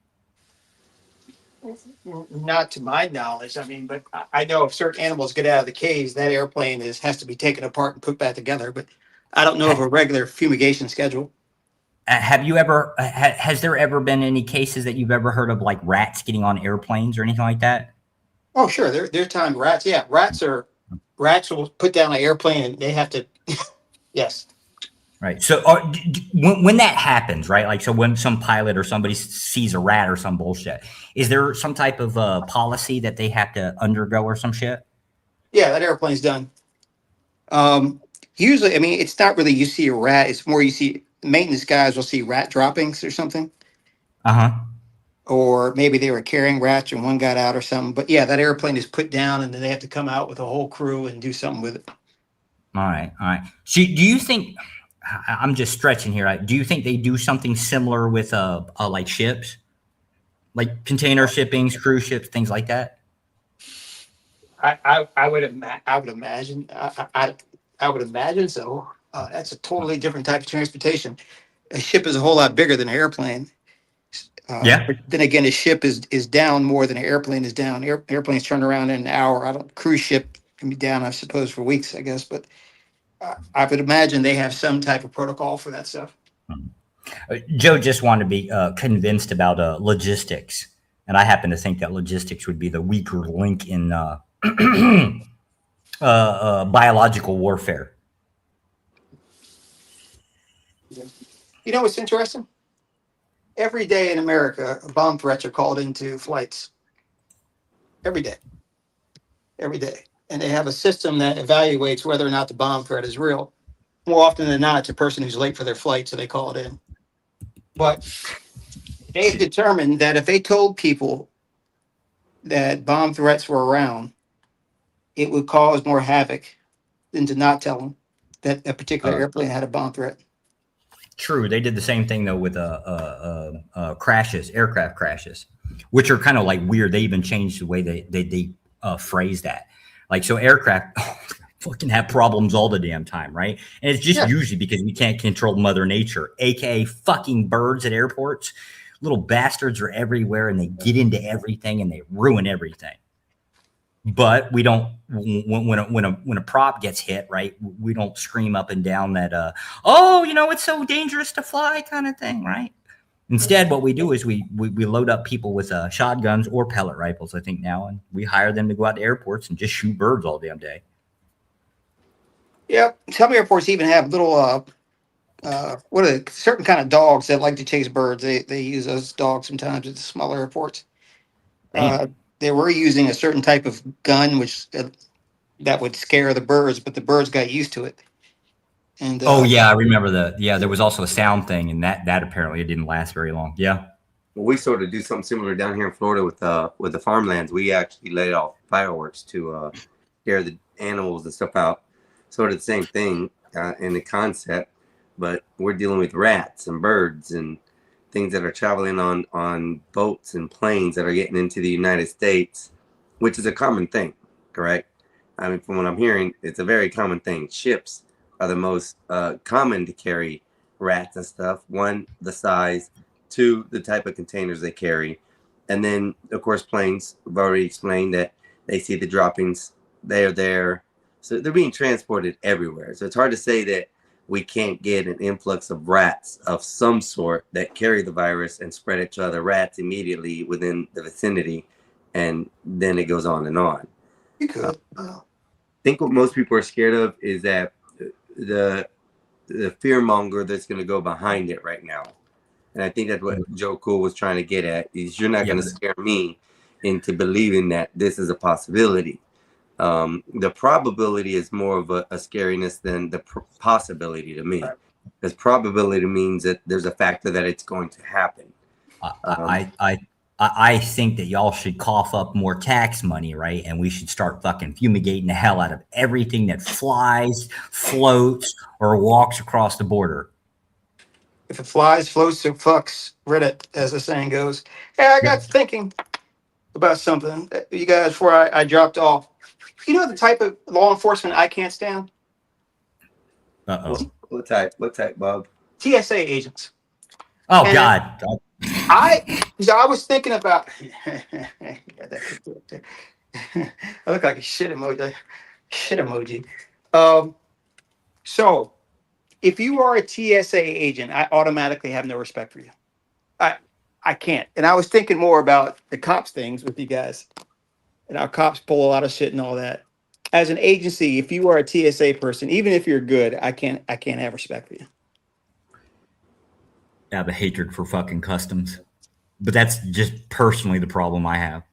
Not to my knowledge. I mean, but I know if certain animals get out of the cage, that airplane has to be taken apart and put back together. But I don't know of a regular fumigation schedule. Have you ever? Has there ever been any cases that you've ever heard of, like rats getting on airplanes or anything like that? Oh, sure. There's time rats. Yeah, rats will put down an airplane and they have to. Yes. Right. So when that happens, right? Like, so when some pilot or somebody sees a rat or some bullshit, is there some type of policy that they have to undergo or some shit? Yeah, that airplane's done. Usually, I mean, it's not really you see a rat. It's more you see maintenance guys will see rat droppings or something. Or maybe they were carrying rats and one got out or something. But yeah, that airplane is put down and then they have to come out with a whole crew and do something with it. All right. So do you think, I'm just stretching here, right? Do you think they do something similar with like ships? Like container shippings, cruise ships, things like that? I would imagine. I would imagine so. That's a totally different type of transportation. A ship is a whole lot bigger than an airplane. Yeah. But then again, a ship is down more than an airplane is down. Airplanes turn around in an hour. Cruise ship can be down, I suppose, for weeks, I guess. But I would imagine they have some type of protocol for that stuff. Joe just wanted to be convinced about logistics. And I happen to think that logistics would be the weaker link in biological warfare. You know what's interesting? Every day in America, bomb threats are called into flights. Every day. Every day. And they have a system that evaluates whether or not the bomb threat is real. More often than not, it's a person who's late for their flight, so they call it in. But they've determined that if they told people that bomb threats were around, it would cause more havoc than to not tell them that a particular airplane had a bomb threat. True. They did the same thing, though, with crashes, aircraft crashes, which are kind of like weird. They even changed the way they phrase that. Like, so aircraft fucking have problems all the damn time, right? And it's just usually because we can't control Mother Nature, aka fucking birds at airports. Little bastards are everywhere, and they get into everything and they ruin everything. But we don't, when a prop gets hit, right? We don't scream up and down that, oh, you know, it's so dangerous to fly kind of thing, right? Instead, what we do is we load up people with shotguns or pellet rifles, I think now, and we hire them to go out to airports and just shoot birds all damn day. Yeah, some airports even have little, what are they, certain kind of dogs that like to chase birds. They use those dogs sometimes at the smaller airports. They were using a certain type of gun, which that would scare the birds, but the birds got used to it. And oh yeah, I remember that. Yeah, there was also a sound thing, and that apparently it didn't last very long. Yeah. Well, we sort of do something similar down here in Florida with the farmlands. We actually let off fireworks to scare the animals and stuff out. Sort of the same thing in the concept, but we're dealing with rats and birds and things that are traveling on boats and planes that are getting into the United States, which is a common thing, correct? I mean, from what I'm hearing, it's a very common thing. Ships are the most common to carry rats and stuff. One, the size. Two, the type of containers they carry. And then, of course, planes. We've already explained that they see the droppings. They're there. So they're being transported everywhere. So it's hard to say that we can't get an influx of rats of some sort that carry the virus and spread it to other rats immediately within the vicinity. And then it goes on and on. You could. I think what most people are scared of is that the fear monger that's going to go behind it right now. And I think that's what Joe Cool was trying to get at, is you're not going to scare me into believing that this is a possibility. The probability is more of a scariness than the possibility to me, because probability means that there's a factor that it's going to happen. I think that y'all should cough up more tax money, right? And we should start fucking fumigating the hell out of everything that flies, floats, or walks across the border. If it flies, floats, or fucks, Reddit, as the saying goes. Hey, I got thinking about something, you guys, before I dropped off. You know the type of law enforcement I can't stand? Uh-oh. What type, Bob? TSA agents. Oh, And God. I was thinking about. I look like a shit emoji. Shit emoji. So, if you are a TSA agent, I automatically have no respect for you. I can't. And I was thinking more about the cops things with you guys. And our cops pull a lot of shit and all that. As an agency, if you are a TSA person, even if you're good, I can't have respect for you. I have a hatred for fucking customs. But that's just personally the problem I have.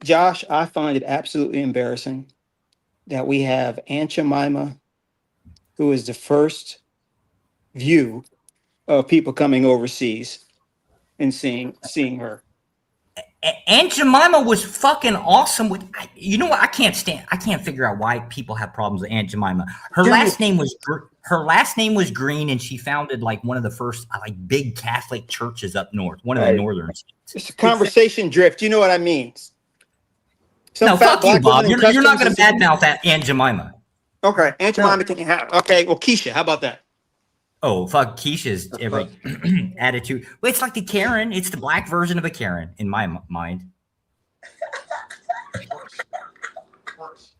Josh, I find it absolutely embarrassing that we have Aunt Jemima, who is the first view of people coming overseas and seeing her. Aunt Jemima was fucking awesome. You know what? I can't figure out why people have problems with Aunt Jemima. Her last name was Green, and she founded like one of the first like big Catholic churches up north, one of the northern states. It's a conversation drift. You know what I mean? No, fuck you, Bob. You're not going to badmouth that Aunt Jemima. Okay, Aunt Jemima can have. Okay, well, Keisha, how about that? Oh, fuck Keisha's attitude. Well, it's like the Karen. It's the black version of a Karen in my mind.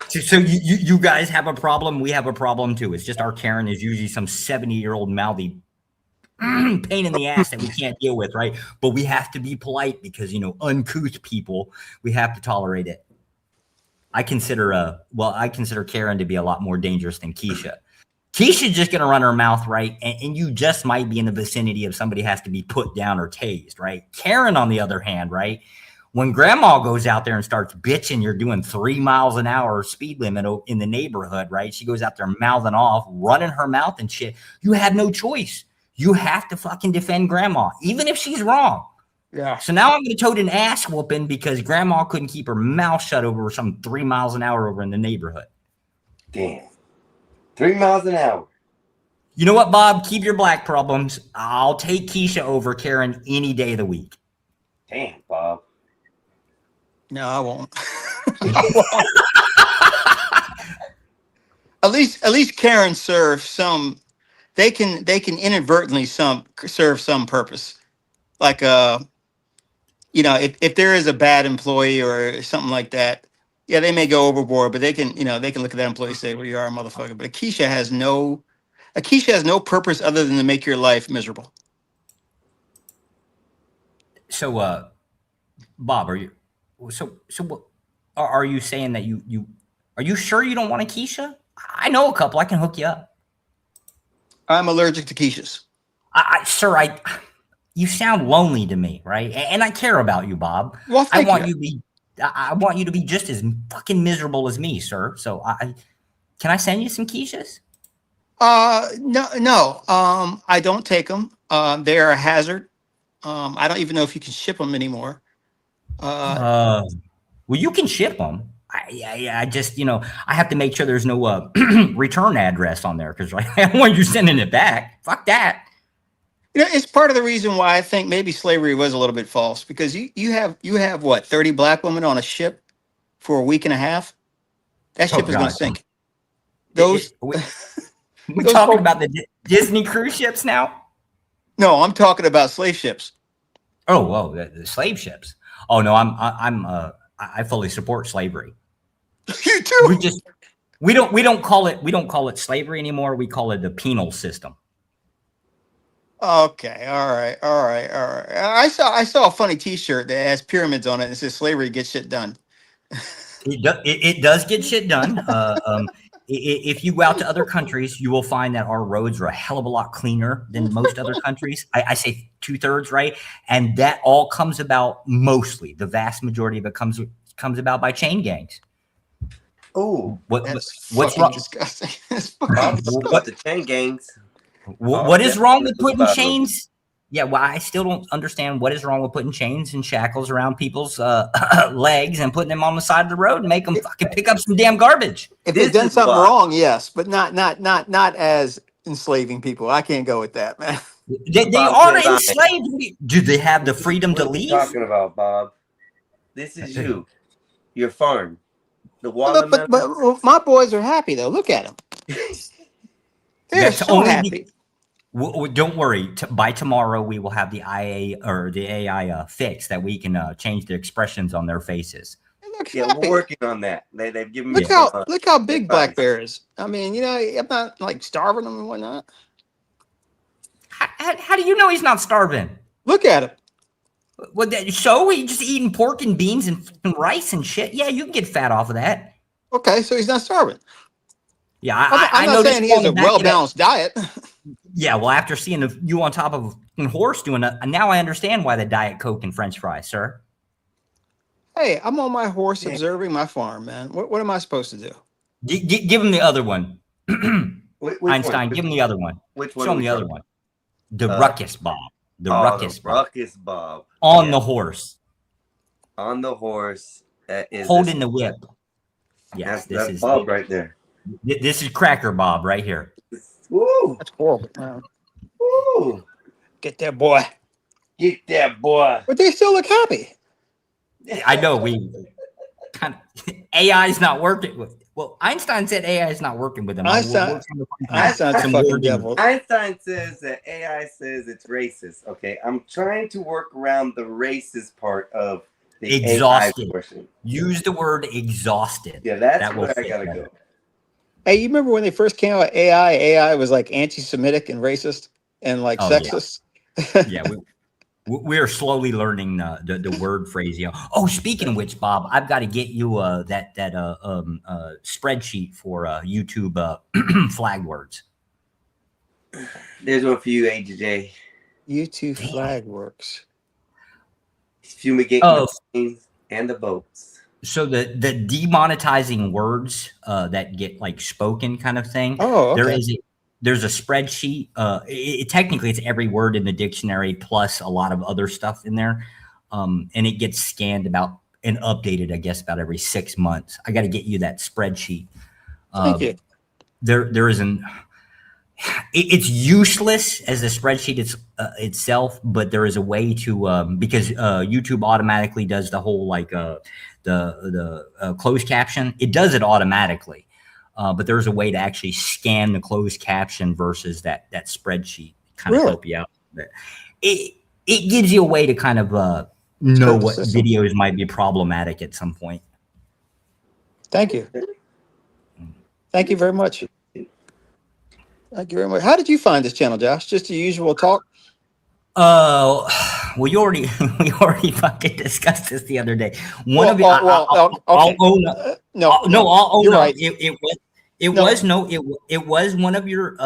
So you guys have a problem. We have a problem too. It's just our Karen is usually some 70-year-old mouthy pain in the ass that we can't deal with, right? But we have to be polite because, you know, uncouth people, we have to tolerate it. I consider Karen to be a lot more dangerous than Keisha. Keisha's just going to run her mouth, right? And you just might be in the vicinity of somebody has to be put down or tased, right? Karen, on the other hand, right? When grandma goes out there and starts bitching, you're doing 3 miles an hour speed limit in the neighborhood, right? She goes out there mouthing off, running her mouth and shit. You have no choice. You have to fucking defend grandma, even if she's wrong. Yeah. So now I'm going to tote an ass whooping because grandma couldn't keep her mouth shut over some 3 miles an hour over in the neighborhood. Damn. 3 miles an hour. You know what, Bob? Keep your black problems. I'll take Keisha over Karen any day of the week. Damn, Bob. No, I won't. At least Karen serves some. They can inadvertently serve some purpose. Like you know, if there is a bad employee or something like that, yeah, they may go overboard, but they can look at that employee and say, "Well, you are a motherfucker." But Keisha has no purpose other than to make your life miserable. So, Bob, are you what are you saying that you are you sure you don't want a Keisha? I know a couple. I can hook you up. I'm allergic to Keishas. Sir, you sound lonely to me, right? And I care about you, Bob. Well, I want you to be just as fucking miserable as me, sir. So can I send you some Keishas? No. I don't take them. They're a hazard. I don't even know if you can ship them anymore. Well, you can ship them. I just, you know, I have to make sure there's no return address on there because right, I don't want you sending it back. Fuck that. You know, it's part of the reason why I think maybe slavery was a little bit false because you have what, 30 black women on a ship for a week and a half? That ship is going to sink. We're talking about the Disney cruise ships now? No, I'm talking about slave ships. Oh, whoa, the slave ships. Oh no, I fully support slavery. You too. We don't call it slavery anymore. We call it the penal system. Okay, all right. I saw a funny T-shirt that has pyramids on it and it says "Slavery gets shit done." It does get shit done. If you go out to other countries, you will find that our roads are a hell of a lot cleaner than most other countries. I say 2/3, right? And that all comes about mostly, the vast majority of it comes about by chain gangs. Oh, what's wrong? Disgusting. What the chain gangs? What is wrong with putting chains? Yeah, well, I still don't understand what is wrong with putting chains and shackles around people's legs and putting them on the side of the road and make them fucking pick up some damn garbage. If they've done something wrong, yes, but not as enslaving people. I can't go with that, man. They are enslaved. Do they have the freedom to leave? What are you talking about, Bob? This is you. Your farm. The watermelon. But my boys are happy though. Look at them. They're so happy. Don't worry. By tomorrow, we will have the AI fix that we can change the expressions on their faces. Yeah, we're working on that. They've given me. Look how big Black Bear is. I mean, you know, I'm not like starving them and whatnot. How do you know he's not starving? Look at him. Well, so he's just eating pork and beans and rice and shit. Yeah, you can get fat off of that. Okay, so he's not starving. Yeah, I'm not saying he has a well-balanced diet. Yeah, well, after seeing you on top of a horse doing that, now I understand why the Diet Coke and French fries, sir. Hey, I'm on my horse observing my farm, man. What am I supposed to do? Give him the other one. Einstein, give him the other one. Which one? Show him the other one. The Ruckus Bob. The Ruckus Bob. On the horse. On the horse. Holding the whip. Yes, this is Bob right there. This is Cracker Bob right here. Woo! That's horrible. Woo! Get that boy. Get that boy. But they still look happy. I know we kind of AI's not working. Well, Einstein said AI is not working with them. Einstein's a fucking devil. Einstein says that AI says it's racist. Okay, I'm trying to work around the racist part of the exhausted. AI portion. Use the word exhausted. Yeah, that's where I gotta go. Hey, you remember when they first came out with AI? AI was like anti-Semitic and racist. and like Oh, yeah. sexist. Yeah, we are slowly learning the word phrase. You know. Oh, speaking of which, Bob, I've got to get you that spreadsheet for YouTube flag words. There's one for you, AJ. YouTube flag works. Fumigating the planes and the boats. So the demonetizing words that get like spoken kind of thing. Oh, okay. There's a spreadsheet. Technically, it's every word in the dictionary plus a lot of other stuff in there, and it gets scanned about and updated, I guess, about every 6 months. I got to get you that spreadsheet. Thank you. There isn't. It's useless as a spreadsheet itself, but there is a way to because YouTube automatically does the whole like the closed caption. It does it automatically. But there's a way to actually scan the closed caption versus that spreadsheet, kind of help you out. It gives you a way to kind of know what videos might be problematic at some point. Thank you. Thank you very much. Thank you very much. How did you find this channel, Josh? Just the usual talk? Well, we already fucking discussed this the other day. I'll own up. You're right. It was one of your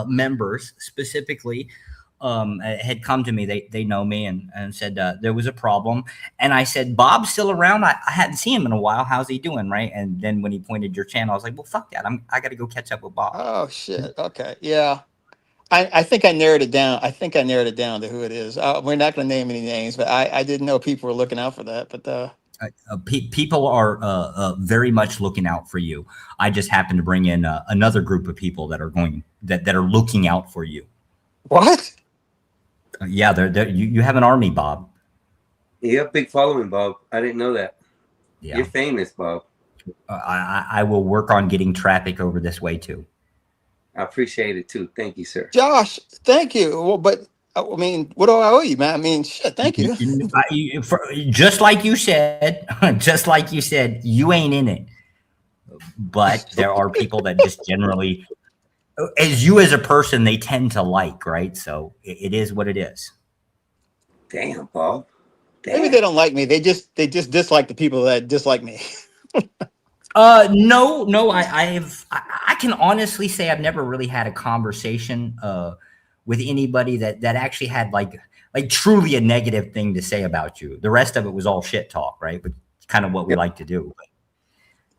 members specifically had come to me. They know me and said there was a problem, and I said, Bob's still around. I hadn't seen him in a while. How's he doing? Right. And then when he pointed your channel, I was like, well, fuck that. I got to go catch up with Bob. Oh shit. Okay. Yeah. I think I narrowed it down. I think I narrowed it down to who it is. We're not going to name any names, but I didn't know people were looking out for that. But people are very much looking out for you. I just happen to bring in another group of people that are that are looking out for you. What? Yeah, you have an army, Bob. You have a big following, Bob. I didn't know that. Yeah. You're famous, Bob. I will work on getting traffic over this way too. I appreciate it too. Thank you, sir. Josh, thank you. Well, but I mean, what do I owe you, man? I mean, shit, thank you. Just like you said, you ain't in it. But there are people that just generally, as you as a person, they tend to like, right? So it is what it is. Damn, Bob. Damn. Maybe they don't like me. They just dislike the people that dislike me. No, I can honestly say I've never really had a conversation with anybody that actually had like truly a negative thing to say about you. The rest of it was all shit talk, right? But it's kind of what we like to do. But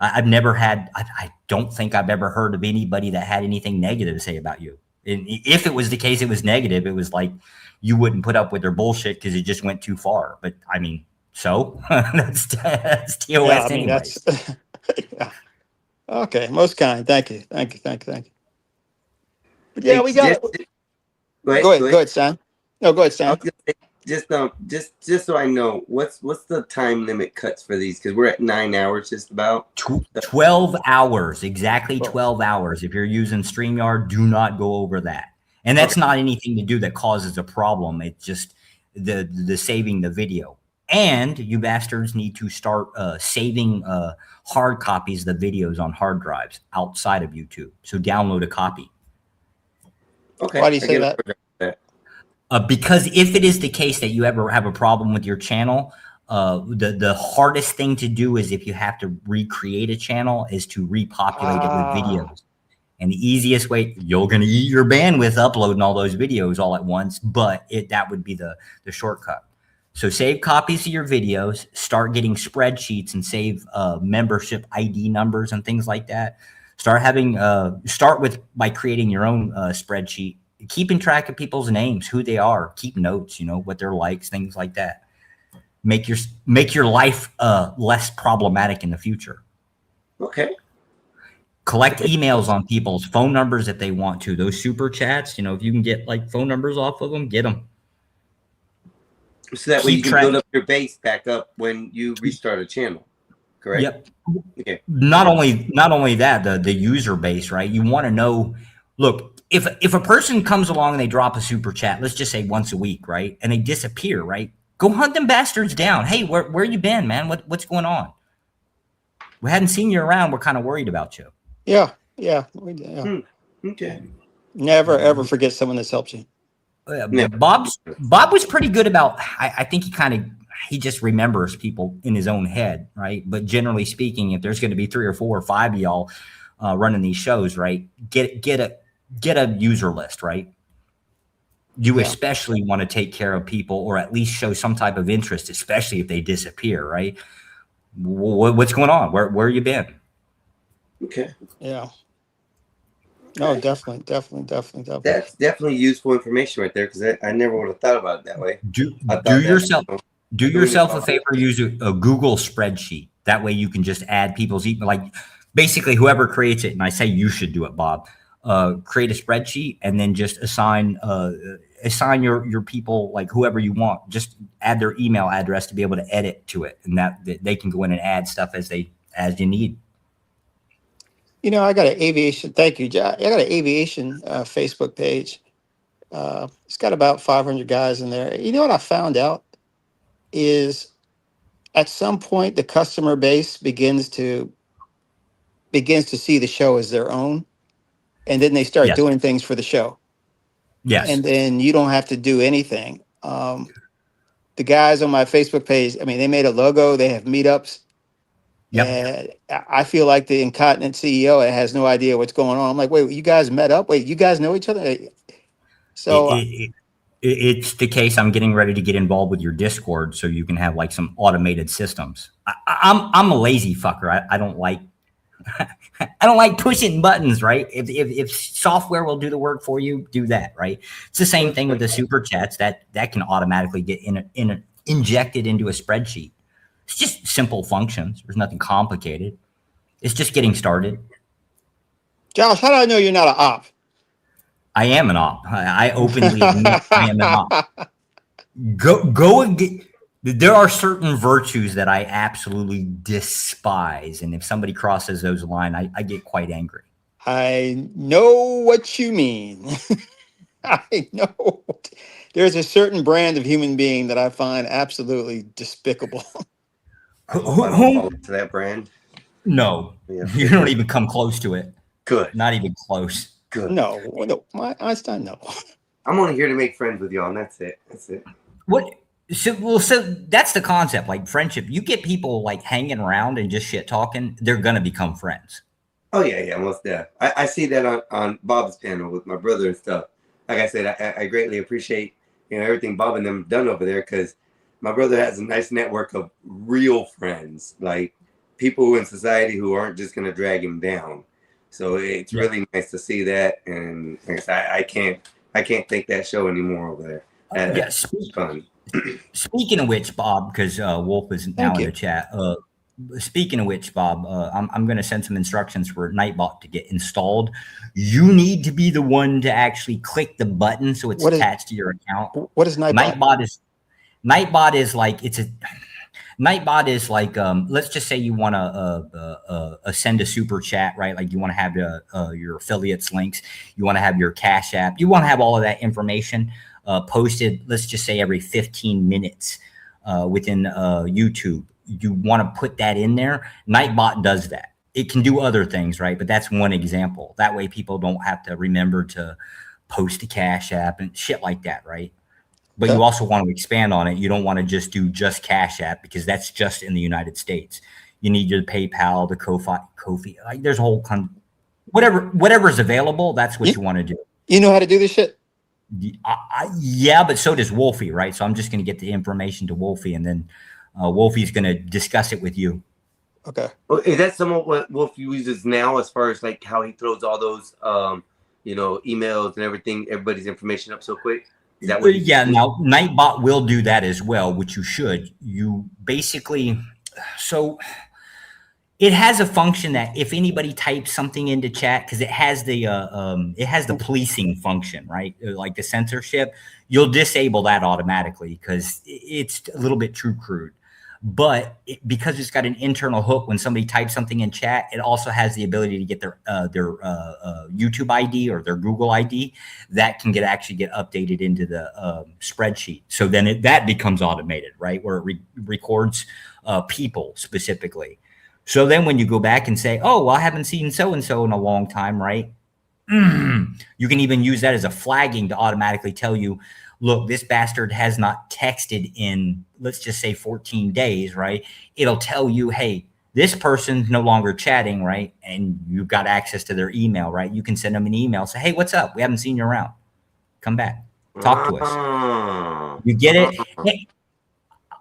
I've never had, I don't think I've ever heard of anybody that had anything negative to say about you. And if it was the case, it was negative. It was like you wouldn't put up with their bullshit because it just went too far. But I mean, so that's TOS anyway. Yeah. Okay, most kind. Thank you. But yeah, we got it. Go ahead, Stan. No, go ahead, Stan. Just so I know, what's the time limit cuts for these? Because we're at 9 hours, just about 12 hours, exactly 12 hours. If you're using StreamYard, do not go over that. And that's not anything to do that causes a problem. It's just the saving the video. And you bastards need to start saving hard copies of the videos on hard drives outside of YouTube. So download a copy. Okay. Why do you say that? Because if it is the case that you ever have a problem with your channel, the hardest thing to do is if you have to recreate a channel is to repopulate it with videos. And the easiest way, you're going to eat your bandwidth uploading all those videos all at once, but that would be the shortcut. So save copies of your videos, start getting spreadsheets and save membership ID numbers and things like that. Start by creating your own spreadsheet, keeping track of people's names, who they are, keep notes, what their likes, things like that. Make your life less problematic in the future. Okay. Collect emails on people's phone numbers if they want to. Those super chats, if you can get like phone numbers off of them, get them. So that way you can build up your base back up when you restart a channel, correct? Yep. Okay. Not only that, the user base, right? You want to know, look, if a person comes along and they drop a super chat, let's just say once a week, right? And they disappear, right? Go hunt them bastards down. Hey, where you been, man? What's going on? We hadn't seen you around. We're kind of worried about you. Yeah. Okay. Never ever forget someone that's helped you. Yeah. Bob was pretty good about. I think he just remembers people in his own head, right? But generally speaking, if there's going to be 3 or 4 or 5 of y'all running these shows, right, get a user list, right? You especially want to take care of people, or at least show some type of interest, especially if they disappear, right? What's going on? Where you been? Okay. Yeah. No, definitely. That's definitely useful information right there, because I never would have thought about it that way. Do yourself a favor, use a Google spreadsheet. That way you can just add people's email, like basically whoever creates it, and I say you should do it, Bob, create a spreadsheet and then just assign your people, like whoever you want, just add their email address to be able to edit to it, and that they can go in and add stuff as you need. You know, I got an aviation. Thank you, John. I got an aviation Facebook page. It's got about 500 guys in there. You know what I found out is, at some point the customer base begins to see the show as their own, and then they start doing things for the show. Yes. And then you don't have to do anything. The guys on my Facebook page, I mean, they made a logo. They have meetups. Yep. And I feel like the incontinent CEO has no idea what's going on. I'm like, wait, you guys met up? Wait, you guys know each other? So it's the case. I'm getting ready to get involved with your Discord so you can have like some automated systems. I'm a lazy fucker. I don't like I don't like pushing buttons, right? If software will do the work for you, do that, right? It's the same thing with the super chats that can automatically get injected into a spreadsheet. It's just simple functions. There's nothing complicated. It's just getting started. Josh, how do I know you're not an op? I am an op. I openly admit I am an op. Go and get. There are certain virtues that I absolutely despise, and if somebody crosses those lines, I get quite angry. I know what you mean. I know. There's a certain brand of human being that I find absolutely despicable. Who to that brand? No, you don't even come close to it. Good. Not even close. Good. No, Einstein, no. I'm only here to make friends with y'all, and that's it. What? So that's the concept, like friendship. You get people like hanging around and just shit talking, they're gonna become friends. Oh yeah, most definitely. I see that on Bob's panel with my brother and stuff. Like I said, I greatly appreciate everything Bob and them done over there, because my brother has a nice network of real friends, like people in society who aren't just gonna drag him down. So it's really nice to see that, and I can't take that show anymore over there. That's fun. Speaking of which, Bob, because Wolf is now in the chat. Speaking of which, Bob, I'm going to send some instructions for Nightbot to get installed. You need to be the one to actually click the button so it's attached to your account. What is Nightbot? Nightbot is like Nightbot is like let's just say you want to send a super chat, right? Like you want to have your affiliates links, you want to have your Cash App, you want to have all of that information posted. Let's just say every 15 minutes within YouTube. You want to put that in there. Nightbot does that. It can do other things, right? But that's one example. That way people don't have to remember to post a Cash App and shit like that, right? But you also want to expand on it. You don't want to just do just Cash App, because that's just in the United States. You need your PayPal, the Ko-fi. Like there's a whole whatever is available. That's what you want to do. You know how to do this shit? Yeah, but so does Wolfie, right? So I'm just going to get the information to Wolfie, and then Wolfie's going to discuss it with you. Okay. Well, is that somewhat what Wolf uses now, as far as like how he throws all those emails and everything, everybody's information up so quick? Is that what now Nightbot will do that as well, which you should. You basically, so it has a function that if anybody types something into chat, because it has the policing function, right? Like the censorship, you'll disable that automatically because it's a little bit too crude. But because it's got an internal hook, when somebody types something in chat, it also has the ability to get their YouTube ID or their Google ID that can actually get updated into the spreadsheet. So then that becomes automated, right? Where it records people specifically. So then when you go back and say, oh, well, I haven't seen so-and-so in a long time, right? You can even use that as a flagging to automatically tell you, look, this bastard has not texted in, let's just say 14 days, right? It'll tell you, hey, this person's no longer chatting, right? And you've got access to their email, right? You can send them an email, say, hey, what's up? We haven't seen you around. Come back. Talk to us. You get it? Hey,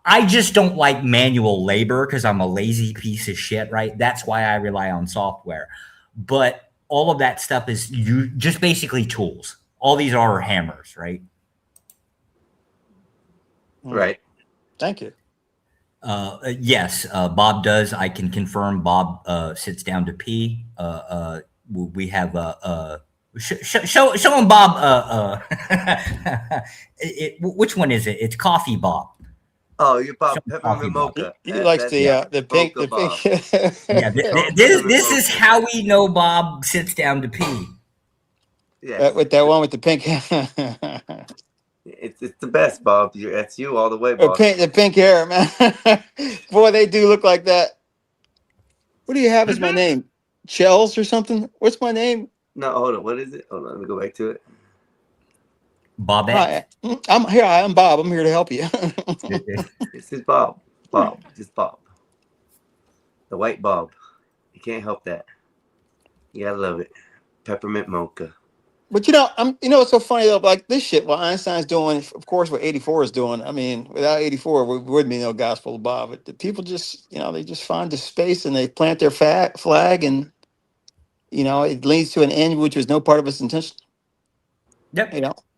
I just don't like manual labor because I'm a lazy piece of shit, right? That's why I rely on software. But all of that stuff is you just basically tools. All these are hammers, right? Right. Thank you. Yes, Bob does. I can confirm Bob sits down to pee. We have show him Bob. Which one is it? It's Coffee Bob. Oh, you Bob Coffee peppermint Bob. mocha. He likes the pink, Mocha Bob. Yeah, this is how we know Bob sits down to pee. Yeah, with that one with the pink. it's the best, Bob. That's you all the way, Bob. The pink hair, man. Boy, they do look like that. What do you have as my name? Shells or something? What's my name? No, hold on. What is it? Hold on. Let me go back to it. Bob. Hi, I'm here. I'm Bob. I'm here to help you. This is Bob. Bob. Just Bob. The white Bob. You can't help that. You gotta love it. Peppermint mocha. But it's so funny though. Like this shit, what Einstein's doing, of course, what 84 is doing. I mean, without 84, we wouldn't be no gospel of Bob. But the people just, they just find the space and they plant their flag, and it leads to an end which was no part of its intention. Yep.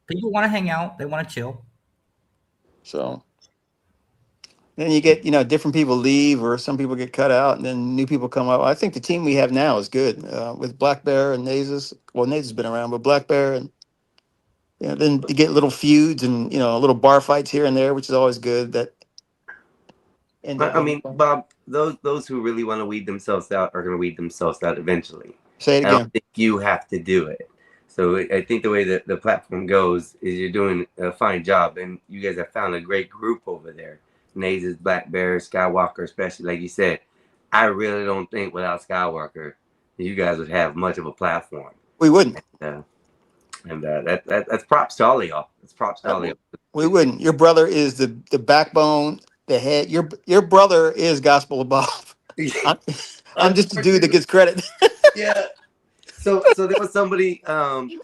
People want to hang out. They want to chill. So then you get, different people leave or some people get cut out and then new people come up. I think the team we have now is good with Black Bear and Nazes. Well, Nazes been around, but Black Bear and then you get little feuds and, little bar fights here and there, which is always good. That. I mean, Bob, those who really want to weed themselves out are going to weed themselves out eventually. Say it again. I don't think you have to do it. So I think the way that the platform goes is you're doing a fine job, and you guys have found a great group over there. Nazes, Black Bear, Skywalker, especially like you said. I really don't think without Skywalker, you guys would have much of a platform. We wouldn't. That's props to all of y'all. It's props to all of y'all. We wouldn't. Your brother is the backbone, the head. Your brother is Gospel of Bob. I'm just a dude that gets credit. Yeah. So there was somebody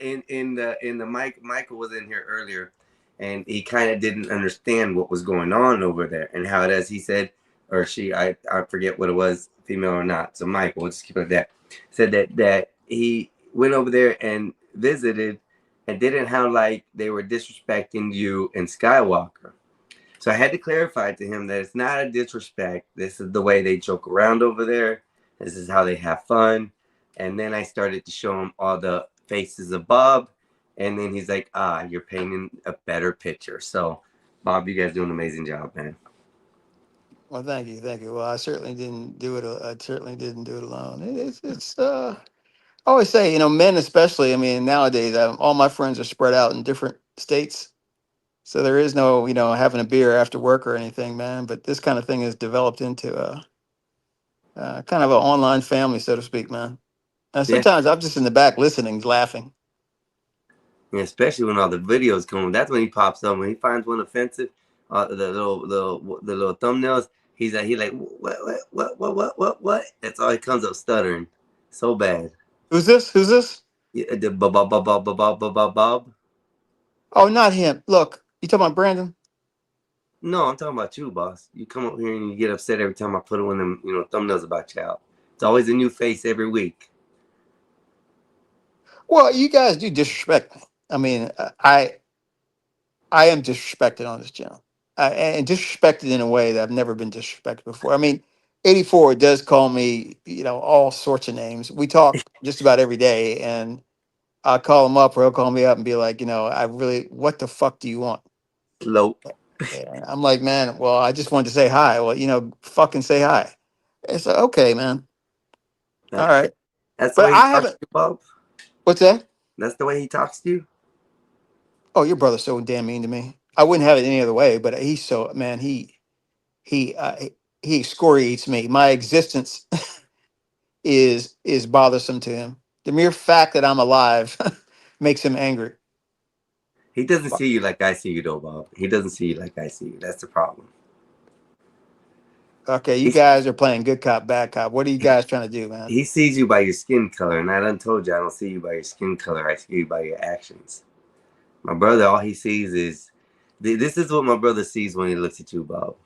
in the Michael was in here earlier, and he kind of didn't understand what was going on over there and how it is. He said, or she, I forget what it was, female or not. So Michael, we'll just keep it at that. Said that he went over there and visited and didn't sound like they were disrespecting you and Skywalker. So I had to clarify to him that it's not a disrespect. This is the way they joke around over there. This is how they have fun. And then I started to show him all the faces of Bob. And then he's like, you're painting a better picture. So, Bob, you guys do an amazing job, man. Well, thank you. Well, I certainly didn't do it. Alone. It's I always say, men especially. I mean, nowadays, all my friends are spread out in different states. So there is no, having a beer after work or anything, man. But this kind of thing has developed into a kind of an online family, so to speak, man. And sometimes I'm just in the back listening, laughing. Yeah, especially when all the videos come. That's when he pops up. When he finds one offensive, the little thumbnails, he's like, what? That's all he comes up stuttering, so bad. Who's this? Yeah, the Bob. Oh, not him. Look, you talking about Brandon? No, I'm talking about you, boss. You come up here and you get upset every time I put one of them, thumbnails about you out. It's always a new face every week. Well, you guys do disrespect me. I mean, I am disrespected on this channel, and disrespected in a way that I've never been disrespected before. I mean, 84 does call me, all sorts of names. We talk just about every day, and I call him up or he'll call me up and be like, what the fuck do you want? Low. Yeah, I'm like, man, well, I just wanted to say hi. Well, fucking say hi. It's like, okay, man. All right. That's the way I haven't. Bob. What's that? That's the way he talks to you. Oh, your brother's so damn mean to me. I wouldn't have it any other way, but he's so, man, he excoriates me. My existence is bothersome to him. The mere fact that I'm alive makes him angry. He doesn't see you like I see you, though, Bob. He doesn't see you like I see you. That's the problem. Okay, you guys are playing good cop, bad cop. What are you guys trying to do, man? He sees you by your skin color, and I done told you I don't see you by your skin color. I see you by your actions. My brother, all he sees is this is what my brother sees when he looks at you, Bob.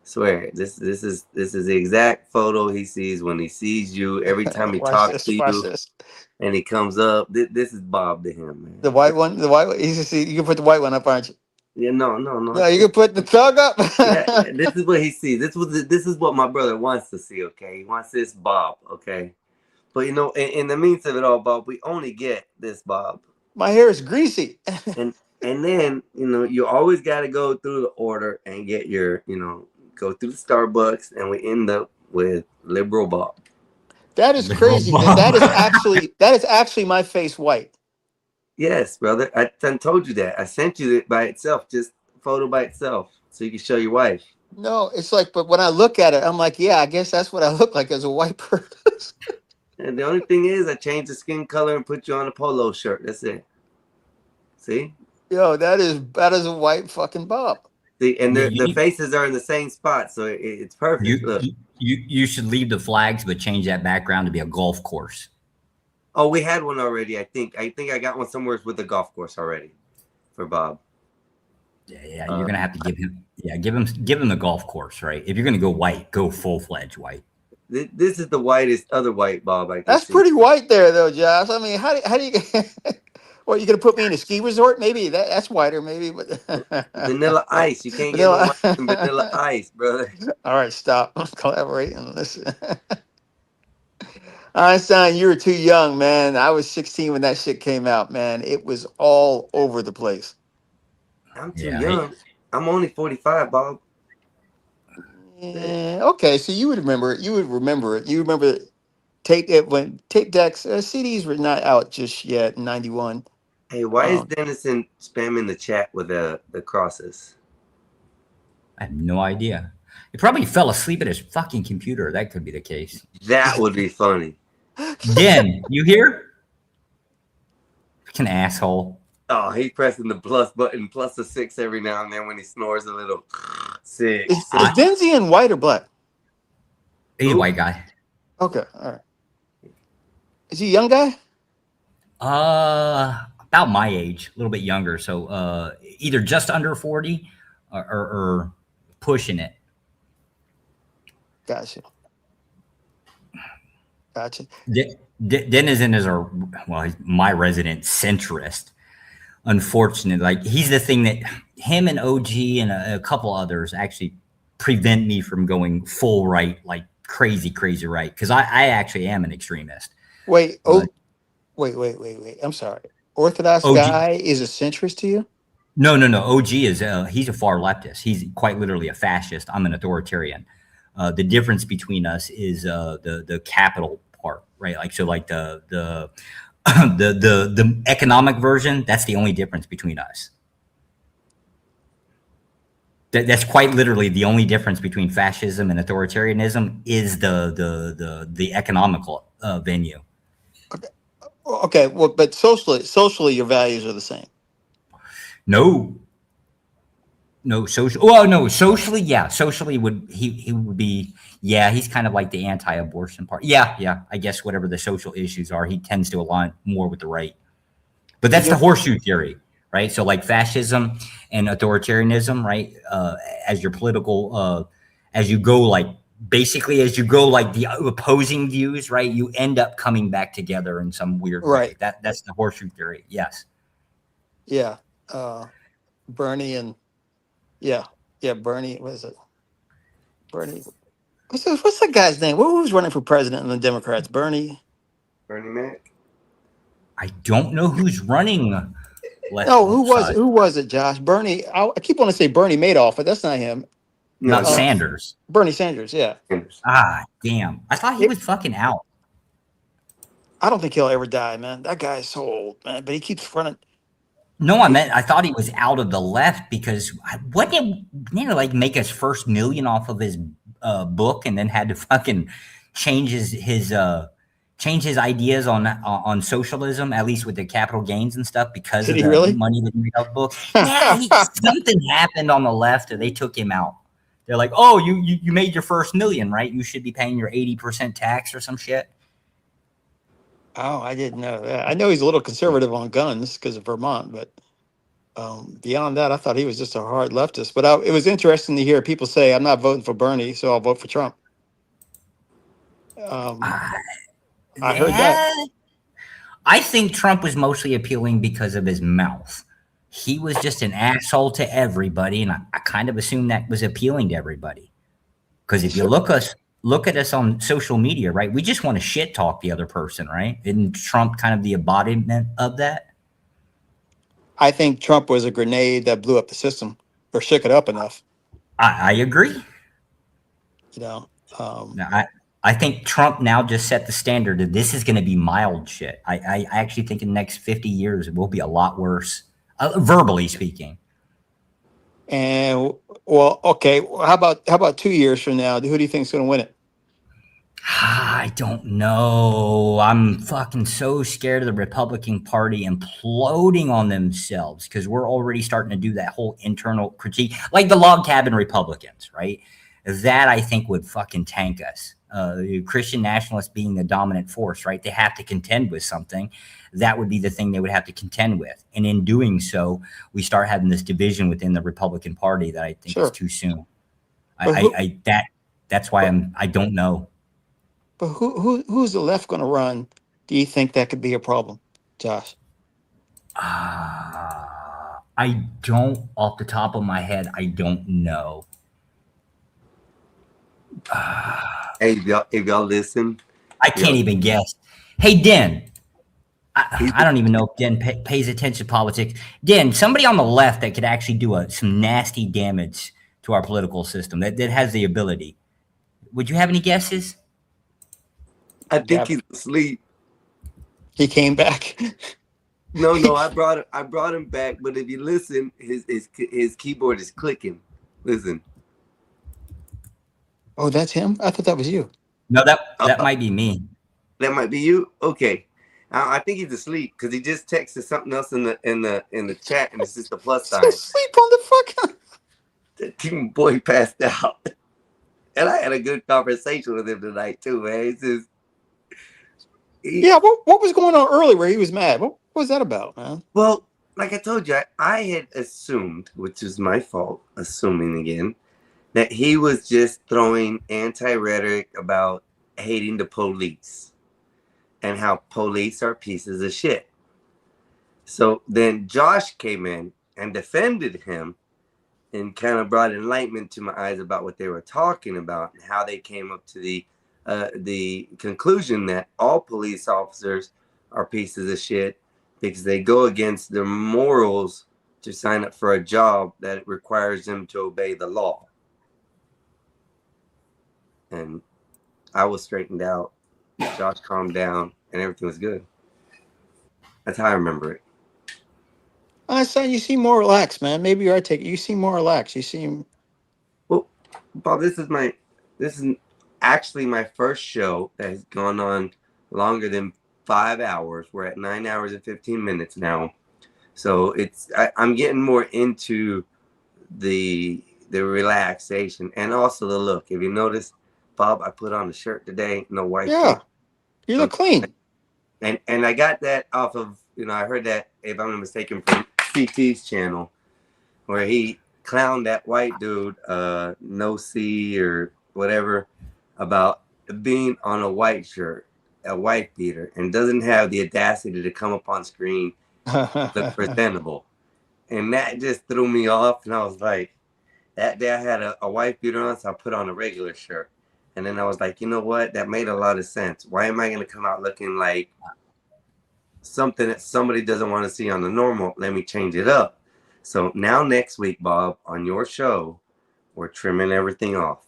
Swear, this is the exact photo he sees when he sees you. Every time he talks to you, and he comes up. This is Bob to him, man. The white one, the white one. You can put the white one up, aren't you? Yeah, no. No, you can put the thug up. Yeah, this is what he sees. This is what my brother wants to see. Okay, he wants this Bob. Okay, but you know, in the means of it all, Bob, we only get this Bob. My hair is greasy. and then you know, you always got to go through the order and get your, you know, go through the Starbucks, and we end up with liberal Bob. That is crazy. That is actually my face white. Yes, brother. I told you that. I sent you it by itself, just photo by itself, so you can show your wife. No, it's like, but when I look at it, I'm like, yeah, I guess that's what I look like as a white person. And the only thing is, I changed the skin color and put you on a polo shirt. That's it. See? Yo, that is a white fucking Bob. See, and the faces are in the same spot, so it's perfect. Look. You should leave the flags, but change that background to be a golf course. Oh, we had one already. I think I got one somewhere with a golf course already for Bob. Yeah, you're gonna have to give him. Yeah, give him the golf course, right? If you're gonna go white, go full-fledged white. This is the whitest other white Bob I can That's see. pretty white there, though, Josh. I mean, how do you get? What, you gonna put me in a ski resort? Maybe that's whiter, maybe. But Vanilla Ice. You can't get no white than Vanilla Ice, brother. All right, stop. Collaborate and listen. Einstein, you were too young, man. I was 16 when that shit came out, man. It was all over the place. I'm too young. I'm only 45, Bob. Yeah, okay, so you would remember it. You remember tape decks. CDs were not out just yet in '91. Hey, why is Dennison spamming the chat with the crosses? I have no idea. He probably fell asleep at his fucking computer. That could be the case. That would be funny. Den, you here? Fucking asshole. Oh, he's pressing the plus button, plus the 6 every now and then when he snores a little. 6. Is Denzi in white or black? He's a white guy. Okay, all right. Is he a young guy? About my age, a little bit younger. So either just under 40 or pushing it. Gotcha. Denizen is he's my resident centrist. Unfortunately, like he's the thing that him and OG and a couple others actually prevent me from going full right, like crazy right. Because I actually am an extremist. Wait. I'm sorry. Orthodox OG guy is a centrist to you? No. OG is he's a far leftist. He's quite literally a fascist. I'm an authoritarian. The difference between us is the capital part, right? Like so, like the economic version. That's the only difference between us. That's quite literally the only difference between fascism and authoritarianism is the economical venue. Okay. Well, but socially, your values are the same. No, social. Oh no, socially, yeah. Socially, he would be, yeah. He's kind of like the anti-abortion part. Yeah. I guess whatever the social issues are, he tends to align more with the right. But that's the horseshoe theory, right? So like fascism and authoritarianism, right? As your political, as you go like the opposing views, right? You end up coming back together in some weird way. That's the horseshoe theory. Yes. Yeah. Bernie and Bernie. What is it? Bernie. What's that guy's name? Who was running for president in the Democrats? Bernie Mac. I don't know who's running. No, who was it, Josh? Bernie. I keep wanting to say Bernie Madoff, but that's not him. Not Sanders. Bernie Sanders, yeah. Damn. I thought he was fucking out. I don't think he'll ever die, man. That guy is so old, man. But he keeps running. No, I thought he was out of the left because what did like make his first $1 million off of his book and then had to fucking change his change his ideas on socialism, at least with the capital gains and stuff, because Did of he the really? money that he made off books. Yeah, something happened on the left, and they took him out. They're like, "Oh, you made your first million, right? You should be paying your 80% tax or some shit." Oh, I didn't know that. I know he's a little conservative on guns because of Vermont, but beyond that, I thought he was just a hard leftist. But it was interesting to hear people say, "I'm not voting for Bernie, so I'll vote for Trump." I heard that. I think Trump was mostly appealing because of his mouth. He was just an asshole to everybody, and I kind of assumed that was appealing to everybody. Because if you look at us on social media, right, we just want to shit talk the other person, right? Isn't Trump kind of the embodiment of that? I think Trump was a grenade that blew up the system or shook it up enough. I agree. You know, I think Trump now just set the standard that this is going to be mild shit. I actually think in the next 50 years it will be a lot worse, verbally speaking. And well, okay. How about 2 years from now? Who do you think is going to win it? I don't know. I'm fucking so scared of the Republican Party imploding on themselves because we're already starting to do that whole internal critique, like the log cabin Republicans, right? That I think would fucking tank us. Christian nationalists being the dominant force, right? They have to contend with something. That would be the thing they would have to contend with. And in doing so, we start having this division within the Republican Party that I think is too soon. That's why I don't know. But who's the left going to run? Do you think that could be a problem, Josh? I don't, off the top of my head, I don't know. Hey, if y'all listen, I can't even guess. Hey, Den. I don't even know if Den pays attention to politics. Den, somebody on the left that could actually do some nasty damage to our political system that has the ability. Would you have any guesses? I think he's asleep. He came back. No, I brought him back. But if you listen, his keyboard is clicking. Listen. Oh, that's him? I thought that was you. No, that might be me. That might be you. Okay, I think he's asleep because he just texted something else in the chat, and it's just a plus sign. Sleep on the fuck. The boy passed out, and I had a good conversation with him tonight too, man. Yeah, what was going on earlier where he was mad? What was that about, man? Well, like I told you, I had assumed, which is my fault, assuming again, that he was just throwing anti-rhetoric about hating the police and how police are pieces of shit. So then Josh came in and defended him and kind of brought enlightenment to my eyes about what they were talking about and how they came up to the conclusion that all police officers are pieces of shit because they go against their morals to sign up for a job that requires them to obey the law. And I was straightened out. Josh calmed down, and everything was good. That's how I remember it. Son, you seem more relaxed, man. Maybe you're taking. You seem more relaxed. You seem. Well, Bob, this is actually my first show that has gone on longer than 5 hours. We're at 9 hours and 15 minutes now, so I'm getting more into the relaxation and also the look. If you notice, Bob, I put on a shirt today, no white. Yeah, you look clean. And I got that off of, I heard that, if I'm not mistaken, from CT's channel, where he clowned that white dude, No C or whatever, about being on a white shirt, a white beater, and doesn't have the audacity to come up on screen, look presentable. And that just threw me off, and I was like, that day I had a white beater on, so I put on a regular shirt. And then I was like, you know what? That made a lot of sense. Why am I going to come out looking like something that somebody doesn't want to see on the normal? Let me change it up. So now next week, Bob, on your show, we're trimming everything off,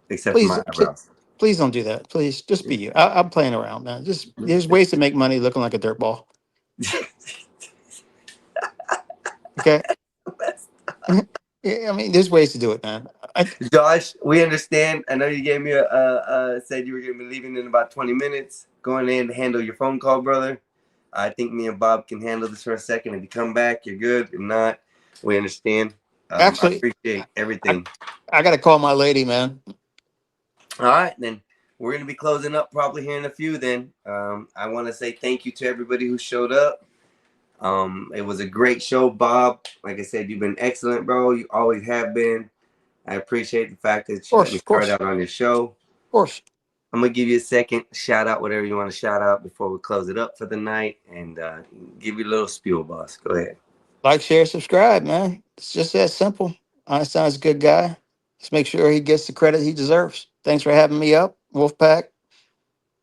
except for my eyebrows. Please don't do that. Please, just be you. I'm playing around, man. There's ways to make money looking like a dirtball. Okay. I mean, there's ways to do it, man. Josh, we understand. I know you gave me said you were going to be leaving in about 20 minutes. Going in to handle your phone call, brother. I think me and Bob can handle this for a second. If you come back, you're good. If not, we understand. Actually, I appreciate everything. I got to call my lady, man. All right, then we're going to be closing up probably here in a few. Then I want to say thank you to everybody who showed up. It was a great show, Bob. Like I said, you've been excellent, bro. You always have been. I appreciate the fact that you let me start out on your show. Of course. I'm gonna give you a second, shout out whatever you want to shout out before we close it up for the night, and give you a little spiel, boss. Go ahead. Like, share, subscribe, man. It's just that simple. Einstein's a good guy. Let's make sure he gets the credit he deserves. Thanks for having me up, Wolfpack,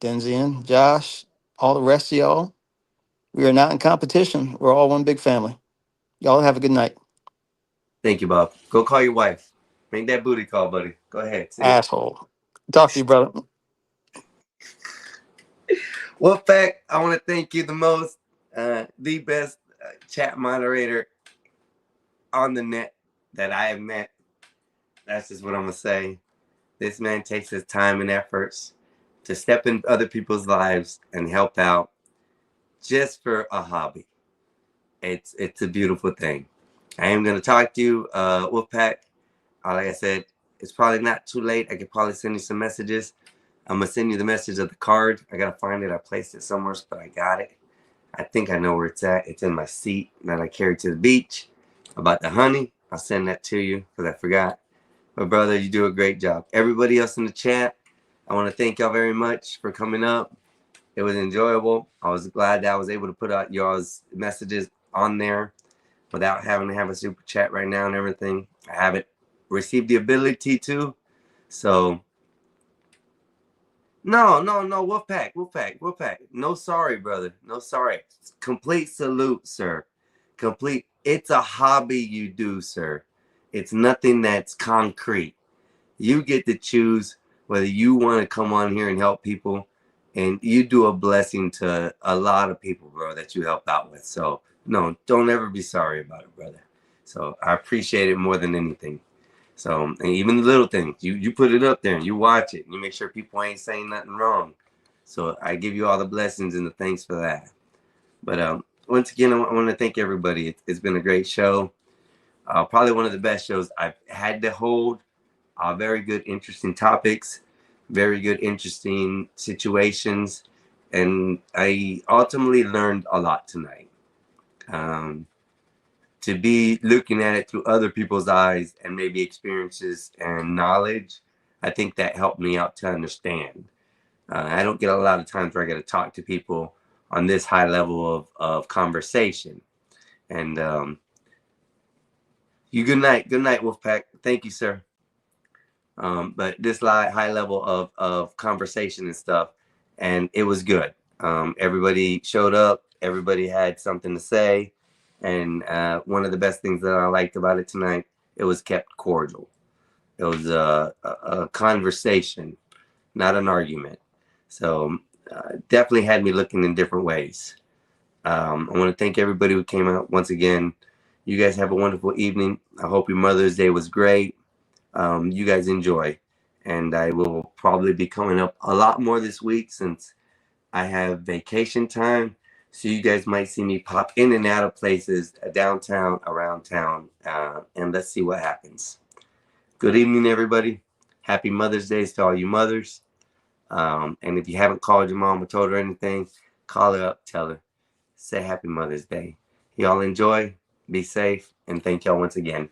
Denzian, Josh, all the rest of y'all. We are not in competition. We're all one big family. Y'all have a good night. Thank you, Bob. Go call your wife. Make that booty call, buddy. Go ahead. Asshole. Talk to you, brother. Wolfpack, I want to thank you the most, the best chat moderator on the net that I have met. That's just what I'm gonna say. This man takes his time and efforts to step in other people's lives and help out just for a hobby. It's a beautiful thing. I am gonna talk to you, Wolfpack. Like I said, it's probably not too late. I could probably send you some messages. I'm gonna send you the message of the card. I gotta find it. I placed it somewhere, but I got it. I think I know where it's at. It's in my seat that I carried to the beach. About the honey, I'll send that to you because I forgot. But brother, you do a great job. Everybody else in the chat, I want to thank y'all very much for coming up. It was enjoyable. I was glad that I was able to put out y'all's messages on there without having to have a super chat right now and everything. I haven't received the ability to, so. No, Wolfpack. No sorry, brother. No sorry. Complete salute, sir. Complete. It's a hobby you do, sir. It's nothing that's concrete. You get to choose whether you want to come on here and help people, and you do a blessing to a lot of people, bro, that you help out with. So, no, don't ever be sorry about it, brother. So I appreciate it more than anything. So, and even the little things, you put it up there and you watch it and you make sure people ain't saying nothing wrong. So I give you all the blessings and the thanks for that. But once again, I want to thank everybody. It's been a great show. Probably one of the best shows I've had to hold. Very good, interesting topics, very good, interesting situations. And I ultimately learned a lot tonight. To be looking at it through other people's eyes and maybe experiences and knowledge, I think that helped me out to understand. I don't get a lot of times where I get to talk to people on this high level of conversation. And you good night, Wolfpack. Thank you, sir. But this high level of conversation and stuff, and it was good. Everybody showed up. Everybody had something to say. And one of the best things that I liked about it tonight, it was kept cordial. It was a conversation, not an argument. So definitely had me looking in different ways. I want to thank everybody who came out once again. You guys have a wonderful evening. I hope your Mother's Day was great. You guys enjoy. And I will probably be coming up a lot more this week since I have vacation time. So you guys might see me pop in and out of places downtown, around town, and let's see what happens. Good evening, everybody. Happy Mother's Day to all you mothers. And if you haven't called your mom or told her anything, call her up, tell her. Say Happy Mother's Day. Y'all enjoy, be safe, and thank y'all once again.